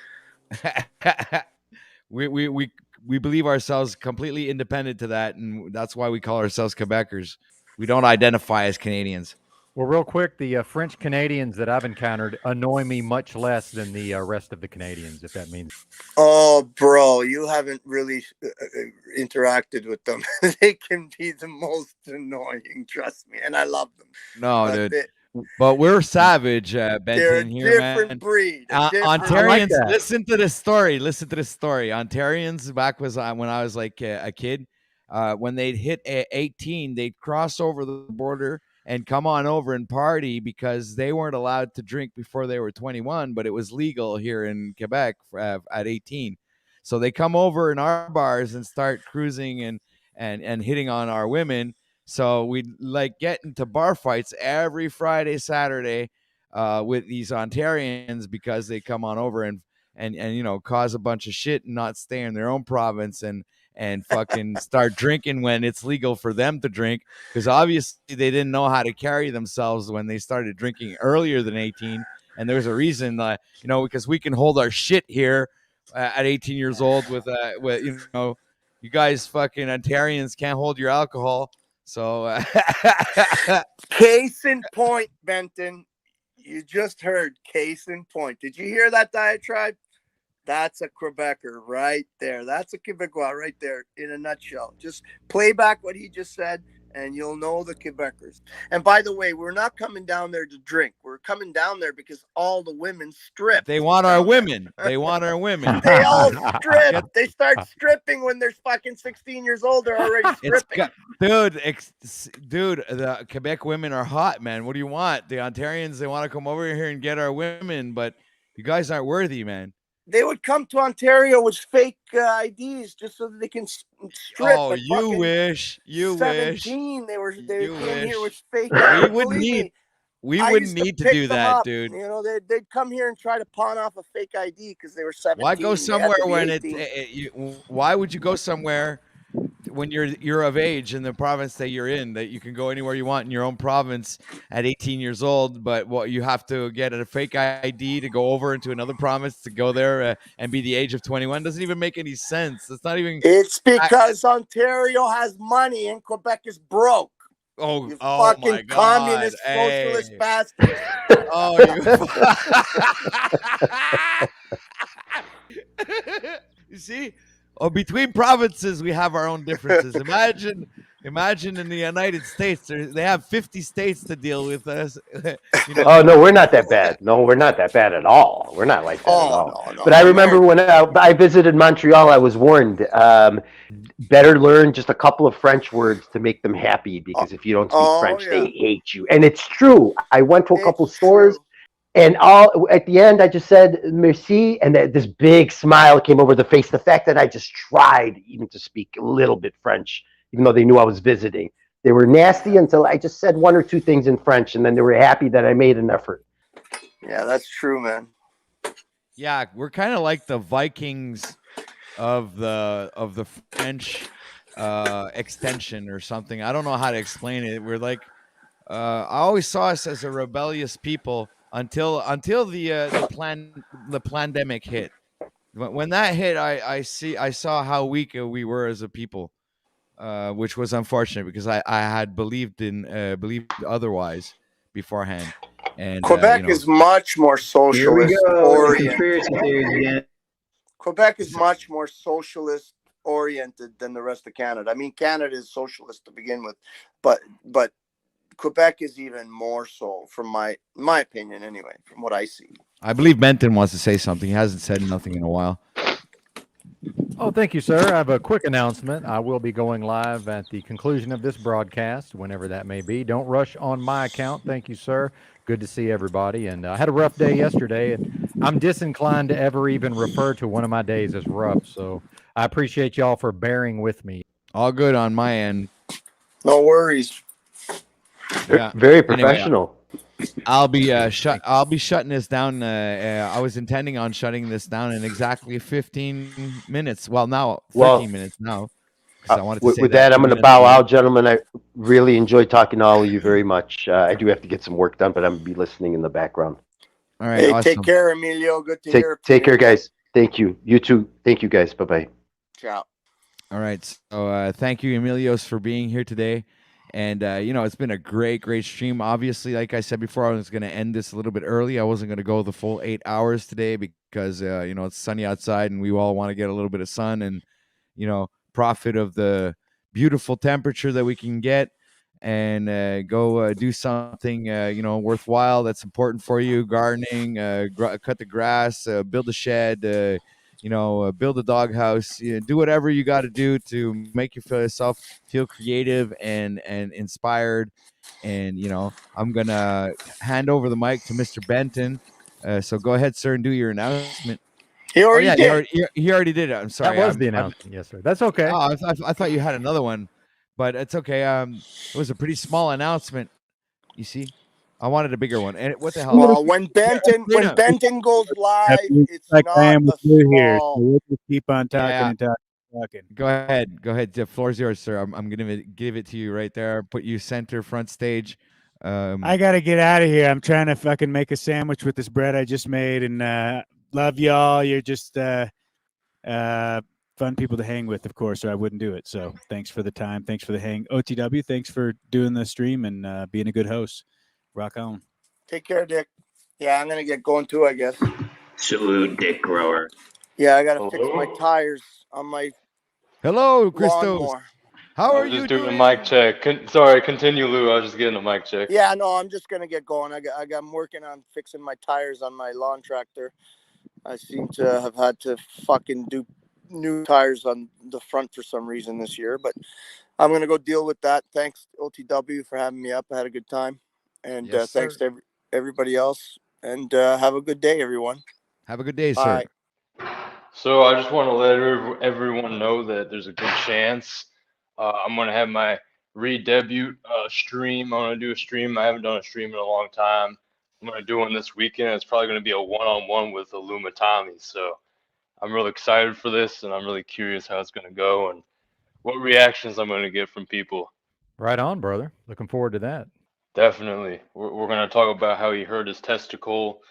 we believe ourselves completely independent to that, and that's why we call ourselves Quebecers. We don't identify as Canadians. Well, real quick, the French Canadians that I've encountered annoy me much less than the rest of the Canadians, if that means. Oh, bro, you haven't really interacted with them. They can be the most annoying, trust me, and I love them. No, dude. But we're savage, Benton. They're a here, different man. breed. Ontarians, like listen to this story. Ontarians, back when I was like a kid, when they'd hit 18, they'd cross over the border and come on over and party because they weren't allowed to drink before they were 21, but it was legal here in Quebec at 18. So they come over in our bars and start cruising and hitting on our women. So we'd like get into bar fights every Friday, Saturday with these Ontarians because they come on over and cause a bunch of shit and not stay in their own province and fucking start drinking when it's legal for them to drink, because obviously they didn't know how to carry themselves when they started drinking earlier than 18. And there's a reason, because we can hold our shit here at 18 years old with you guys fucking Ontarians can't hold your alcohol. So Case in point, Benton, you just heard case in point. Did you hear that diatribe? That's a Quebecer right there. That's a Quebecois right there in a nutshell. Just play back what he just said, and you'll know the Quebecers. And by the way, we're not coming down there to drink. We're coming down there because all the women strip. They want our women. They want our women. They all strip. They start stripping when they're fucking 16 years old. They're already stripping. Dude, the Quebec women are hot, man. What do you want? The Ontarians, they want to come over here and get our women, but you guys aren't worthy, man. They would come to Ontario with fake IDs just so that they can strip. Oh, you wish. 17, they came here with fake IDs. We wouldn't need to do that, up. dude. You know, they'd come here and try to pawn off a fake ID because they were 17. Why go somewhere when why would you go somewhere when you're of age in the province that you're in, that you can go anywhere you want in your own province at 18 years old, but you have to get a fake ID to go over into another province to go there and be the age of 21? Doesn't even make any sense. It's not even. It's because Ontario has money and Quebec is broke. Oh, you fucking my communist, socialist bastard. You see? Oh, between provinces, we have our own differences. Imagine in the United States, they have 50 states to deal with us. Oh, no, we're not that bad. No, we're not that bad at all. We're not like that at all. No. But I remember when I visited Montreal, I was warned, better learn just a couple of French words to make them happy, because if you don't speak French, they hate you. And it's true. I went to a couple stores. And at the end, I just said, merci. And this big smile came over the face. The fact that I just tried even to speak a little bit French, even though they knew I was visiting. They were nasty until I just said one or two things in French. And then they were happy that I made an effort. Yeah, that's true, man. Yeah, we're kind of like the Vikings of the French extension or something. I don't know how to explain it. We're like, I always saw us as a rebellious people. Until the pandemic hit. When that hit, I saw how weak we were as a people, which was unfortunate because I had believed otherwise beforehand. And Quebec is much more socialist oriented. Conspiracy theories again. Quebec is much more socialist oriented than the rest of Canada. I mean, Canada is socialist to begin with, but Quebec is even more so, from my opinion, anyway, from what I see. I believe Benton wants to say something. He hasn't said nothing in a while. Oh, thank you, sir. I have a quick announcement. I will be going live at the conclusion of this broadcast, whenever that may be. Don't rush on my account. Thank you, sir. Good to see everybody. And I had a rough day yesterday, and I'm disinclined to ever even refer to one of my days as rough. So I appreciate y'all for bearing with me. All good on my end. No worries. Yeah. Very professional. Anyway, I'll be shutting this down. I was intending on shutting this down in exactly 15 minutes. Well, now 13 minutes now. I wanted to say with that, I'm going to 2 minutes bow ago. out, gentlemen. I really enjoyed talking to all of you very much. I do have to get some work done, but I'm going to be listening in the background. All right. Hey, awesome. take care, Emilio. Good to hear. Take care, guys. Thank you. You too. Thank you, guys. Bye-bye. Ciao. All right. So thank you, Emilios, for being here today. And, it's been a great stream. Obviously, like I said before, I was going to end this a little bit early. I wasn't going to go the full 8 hours today because, it's sunny outside and we all want to get a little bit of sun and, profit of the beautiful temperature that we can get and go do something, worthwhile that's important for you. Gardening, cut the grass, build a shed, build a doghouse, do whatever you got to do to make yourself feel creative and inspired. And, I'm going to hand over the mic to Mr. Benton. So go ahead, sir, and do your announcement. He already did. He already did it. I'm sorry. That was the announcement. Yes, sir. That's okay. Oh, I thought you had another one, but it's okay. It was a pretty small announcement. You see, I wanted a bigger one. And what the hell? Well, when Benton goes live, it's like not I am with a you here. So small. we'll just keep on talking Yeah. and talking. Go ahead. The floor's yours, sir. I'm gonna give it to you right there. Put you center front stage. I gotta get out of here. I'm trying to fucking make a sandwich with this bread I just made, and love y'all. You're just fun people to hang with, of course, or I wouldn't do it. So thanks for the time. Thanks for the hang. OTW, thanks for doing the stream and being a good host. Rock on. Take care, Dick. Yeah, I'm gonna get going too, I guess. Salute, Dick Grower. Yeah, I gotta fix my tires on my Hello, Christos. lawnmower. How I are was you just doing doing? a mic check. Sorry, continue, Lou. I was just getting a mic check. Yeah, no, I'm just gonna get going. I'm working on fixing my tires on my lawn tractor. I seem to have had to fucking do new tires on the front for some reason this year, but I'm gonna go deal with that. Thanks, OTW, for having me up. I had a good time, and Yes, thanks sir. to everybody else. And have a good day, everyone. Have a good day, sir. Bye. So I just want to let everyone know that there's a good chance I'm going to have my re-debut stream. I'm going to do a stream. I haven't done a stream in a long time. I'm going to do one this weekend. It's probably going to be a one-on-one with Tommy. So I'm really excited for this, and I'm really curious how it's going to go and what reactions I'm going to get from people. Right on, brother. Looking forward to that. Definitely. We're going to talk about how he hurt his testicle.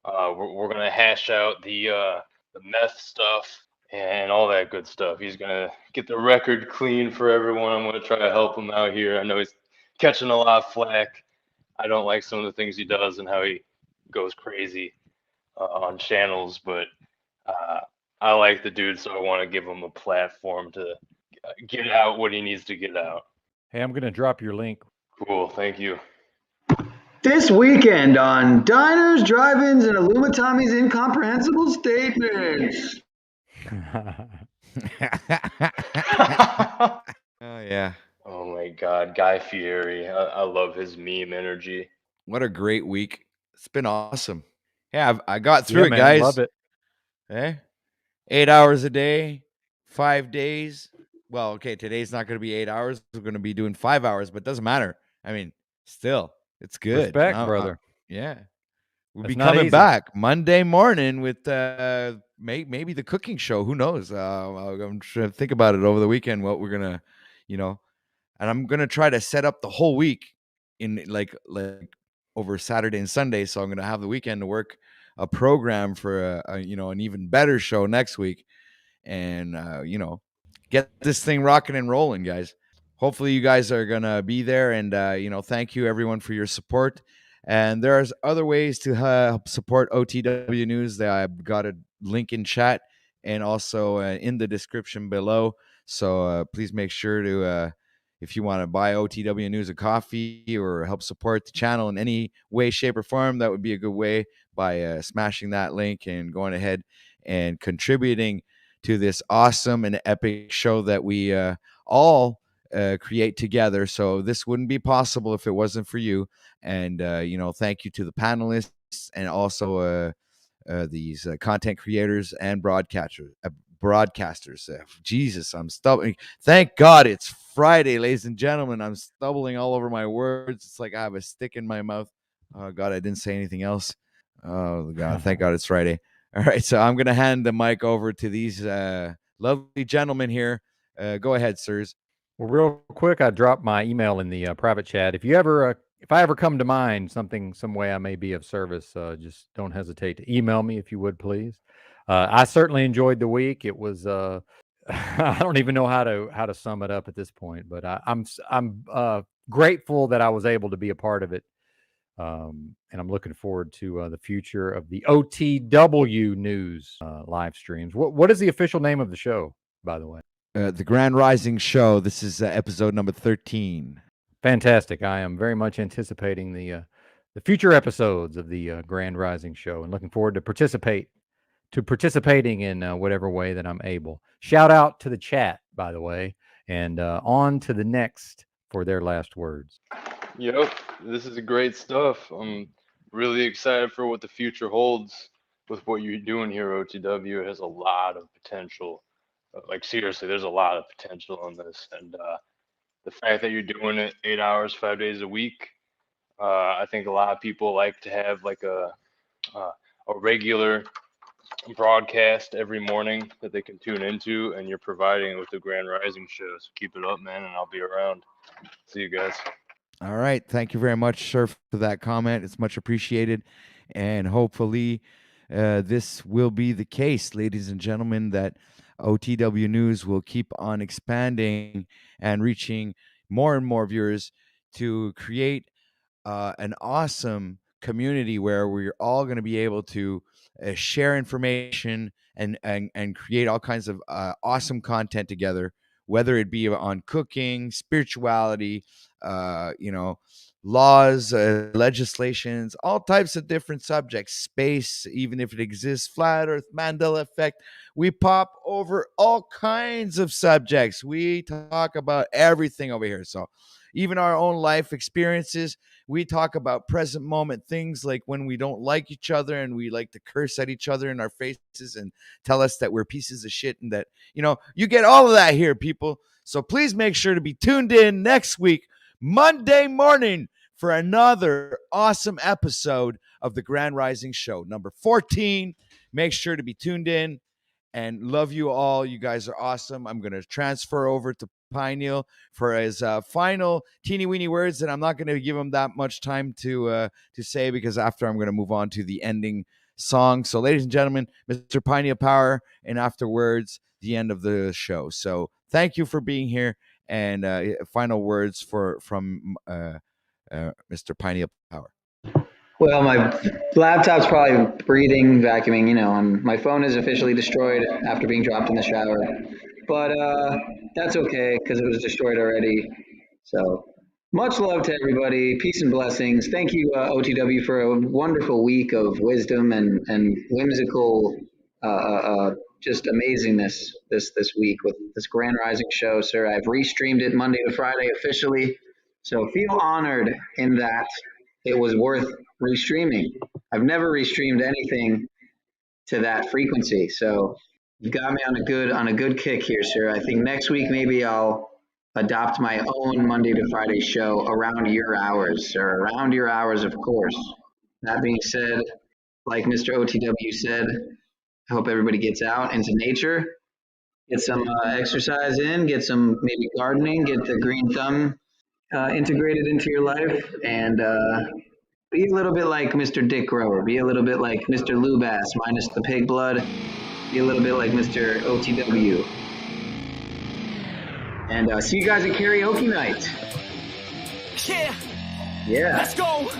We're going to hash out the meth stuff and all that good stuff. He's going to get the record clean for everyone. I'm going to try to help him out here. I know he's catching a lot of flack. I don't like some of the things he does and how he goes crazy on channels, but I like the dude, so I want to give him a platform to get out what he needs to get out. Hey, I'm going to drop your link. Cool. Thank you. This weekend on Diners, Drive-Ins, and Tommy's Incomprehensible Statements. Oh yeah. Oh my God, Guy Fieri. I love his meme energy. What a great week. It's been awesome. Yeah, I got through Yeah, it, man, guys. love it. 8 hours a day, 5 days. Well, okay, today's not going to be 8 hours. We're going to be doing 5 hours, but it doesn't matter. I mean, still, it's good. Respect, brother. Yeah. We'll That's be not coming easy. back Monday morning with maybe the cooking show. Who knows? I'm trying to think about it over the weekend, what we're going to, and I'm going to try to set up the whole week in like over Saturday and Sunday. So I'm going to have the weekend to work a program for an even better show next week, and get this thing rocking and rolling, guys. Hopefully you guys are gonna be there, and thank you everyone for your support. And there's other ways to help support OTW News that I've got a link in chat and also in the description below. So please make sure to, if you want to buy OTW News a coffee or help support the channel in any way, shape, or form, that would be a good way by smashing that link and going ahead and contributing to this awesome and epic show that we all create together. So this wouldn't be possible if it wasn't for you. And, thank you to the panelists and also these content creators and broadcasters. Jesus, I'm stumbling. Thank God it's Friday, ladies and gentlemen. I'm stumbling all over my words. It's like I have a stick in my mouth. Oh, God, I didn't say anything else. Oh, God, thank God it's Friday. All right, so I'm going to hand the mic over to these lovely gentlemen here. Go ahead, sirs. Well, real quick, I dropped my email in the private chat. If I ever come to mind some way I may be of service, just don't hesitate to email me if you would, please. I certainly enjoyed the week. It was I don't even know how to sum it up at this point, but I'm grateful that I was able to be a part of it, and I'm looking forward to the future of the OTW News live streams. What is the official name of the show, by the way? The Grand Rising Show. This is episode number 13. Fantastic. I am very much anticipating the future episodes of the Grand Rising Show and looking forward to participating in whatever way that I'm able. Shout out to the chat, by the way, and on to the next for their last words. Yep, this is great stuff. I'm really excited for what the future holds with what you're doing here, OTW. It has a lot of potential. Like, seriously, there's a lot of potential on this. And the fact that you're doing it 8 hours, 5 days a week, I think a lot of people like to have like a regular broadcast every morning that they can tune into, and you're providing it with the Grand Rising Show. So keep it up, man, and I'll be around. See you guys. All right. Thank you very much, sir, for that comment. It's much appreciated. And hopefully this will be the case, ladies and gentlemen, that OTW News will keep on expanding and reaching more and more viewers to create an awesome community where we're all going to be able to share information and create all kinds of awesome content together, whether it be on cooking, spirituality, laws, legislations, all types of different subjects, space, even if it exists, flat earth, Mandela effect. We pop over all kinds of subjects. We talk about everything over here. So even our own life experiences, we talk about present moment things, like when we don't like each other and we like to curse at each other in our faces and tell us that we're pieces of shit, and that, you get all of that here, people. So please make sure to be tuned in next week, Monday morning, for another awesome episode of the Grand Rising Show, number 14. Make sure to be tuned in, and love you all. You guys are awesome. I'm going to transfer over to Pineal for his final teeny weeny words, and I'm not going to give him that much time to say, because after I'm going to move on to the ending song. So, ladies and gentlemen, Mr. Pineal Power, and afterwards, the end of the show. So, thank you for being here, and final words from Mr. Pineal Power. Well, my laptop's probably breathing, vacuuming, and my phone is officially destroyed after being dropped in the shower. But that's okay, because it was destroyed already. So much love to everybody. Peace and blessings. Thank you, OTW, for a wonderful week of wisdom and whimsical just amazingness this week with this Grand Rising Show, sir. I've restreamed it Monday to Friday officially. So feel honored in that it was worth restreaming. I've never restreamed anything to that frequency. So you've got me on a good kick here, sir. I think next week maybe I'll adopt my own Monday to Friday show around your hours, sir. Around your hours, of course. That being said, like Mr. OTW said, I hope everybody gets out into nature, get some exercise in, get some maybe gardening, get the green thumb integrated into your life, and be a little bit like Mr. Dick Grower, be a little bit like Mr. Lubass minus the pig blood, be a little bit like Mr. OTW. And see you guys at karaoke night. Yeah. Yeah. Let's go.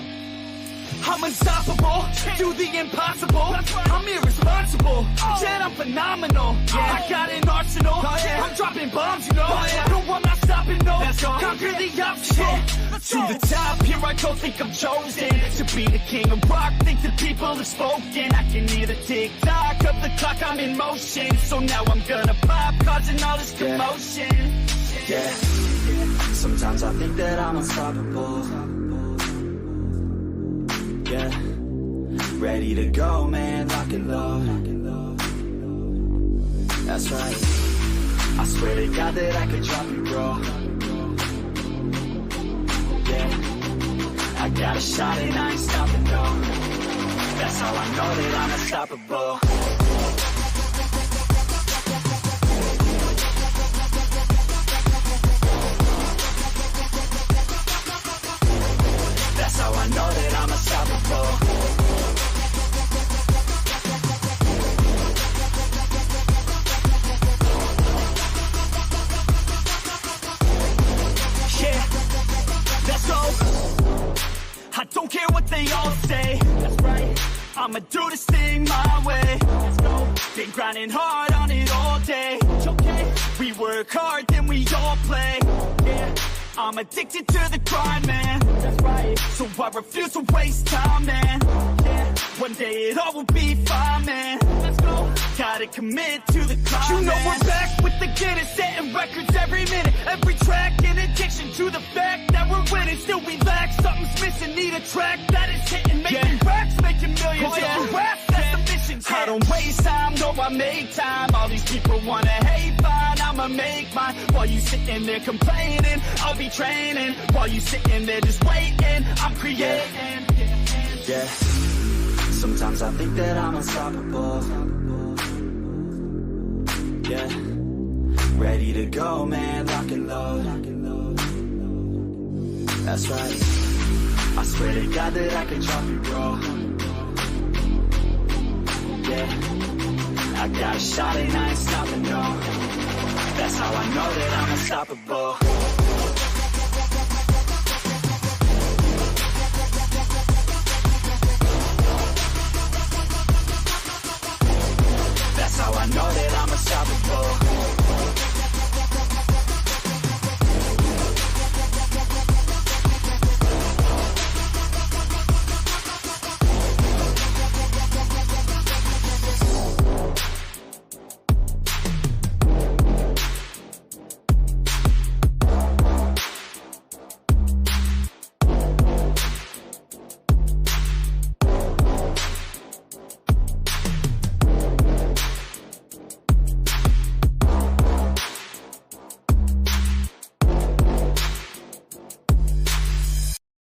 I'm unstoppable, do the impossible. I'm irresponsible, yet I'm phenomenal. I got an arsenal, I'm dropping bombs, you know. No, I'm not stopping, no. Conquer the obstacle. To the top, here I go, think I'm chosen to be the king of rock, think the people have spoken. I can hear the tick-tock of the clock, I'm in motion. So now I'm gonna pop, causing all this commotion. Yeah, sometimes I think that I'm unstoppable. Yeah, ready to go, man, lock and load. That's right, I swear to God that I could drop you, bro. Yeah, I got a shot and I ain't stopping, no. That's how I know that I'm unstoppable. That's how I know that I'm unstoppable. Yeah, let's go. I don't care what they all say. That's right, I'ma do this thing my way. Let's go. Been grinding hard on it all day. Okay, we work hard, then we all play. Yeah, I'm addicted to the grind, man. That's right, so I refuse to waste time, man. Yeah, one day it all will be fine, man. Let's go. Gotta commit to the climb. You know we're back with the Guinness, setting records every minute, every track. In addiction to the fact that we're winning, still we lack something's missing. Need a track that is hitting, making racks, making millions. Oh, yeah. Rap, that's the mission. I don't waste time, no, I make time. All these people wanna hate, fine, I'ma make mine. While you sitting there complaining, I'll be training. While you sitting there just waiting, I'm creating. Yeah, sometimes I think that I'm unstoppable. Yeah, ready to go, man, lock and load. That's right, I swear to God that I can drop you, bro. Yeah, I got a shot and I ain't stopping, no. That's how I know that I'm unstoppable. That's how I know that I'm unstoppable.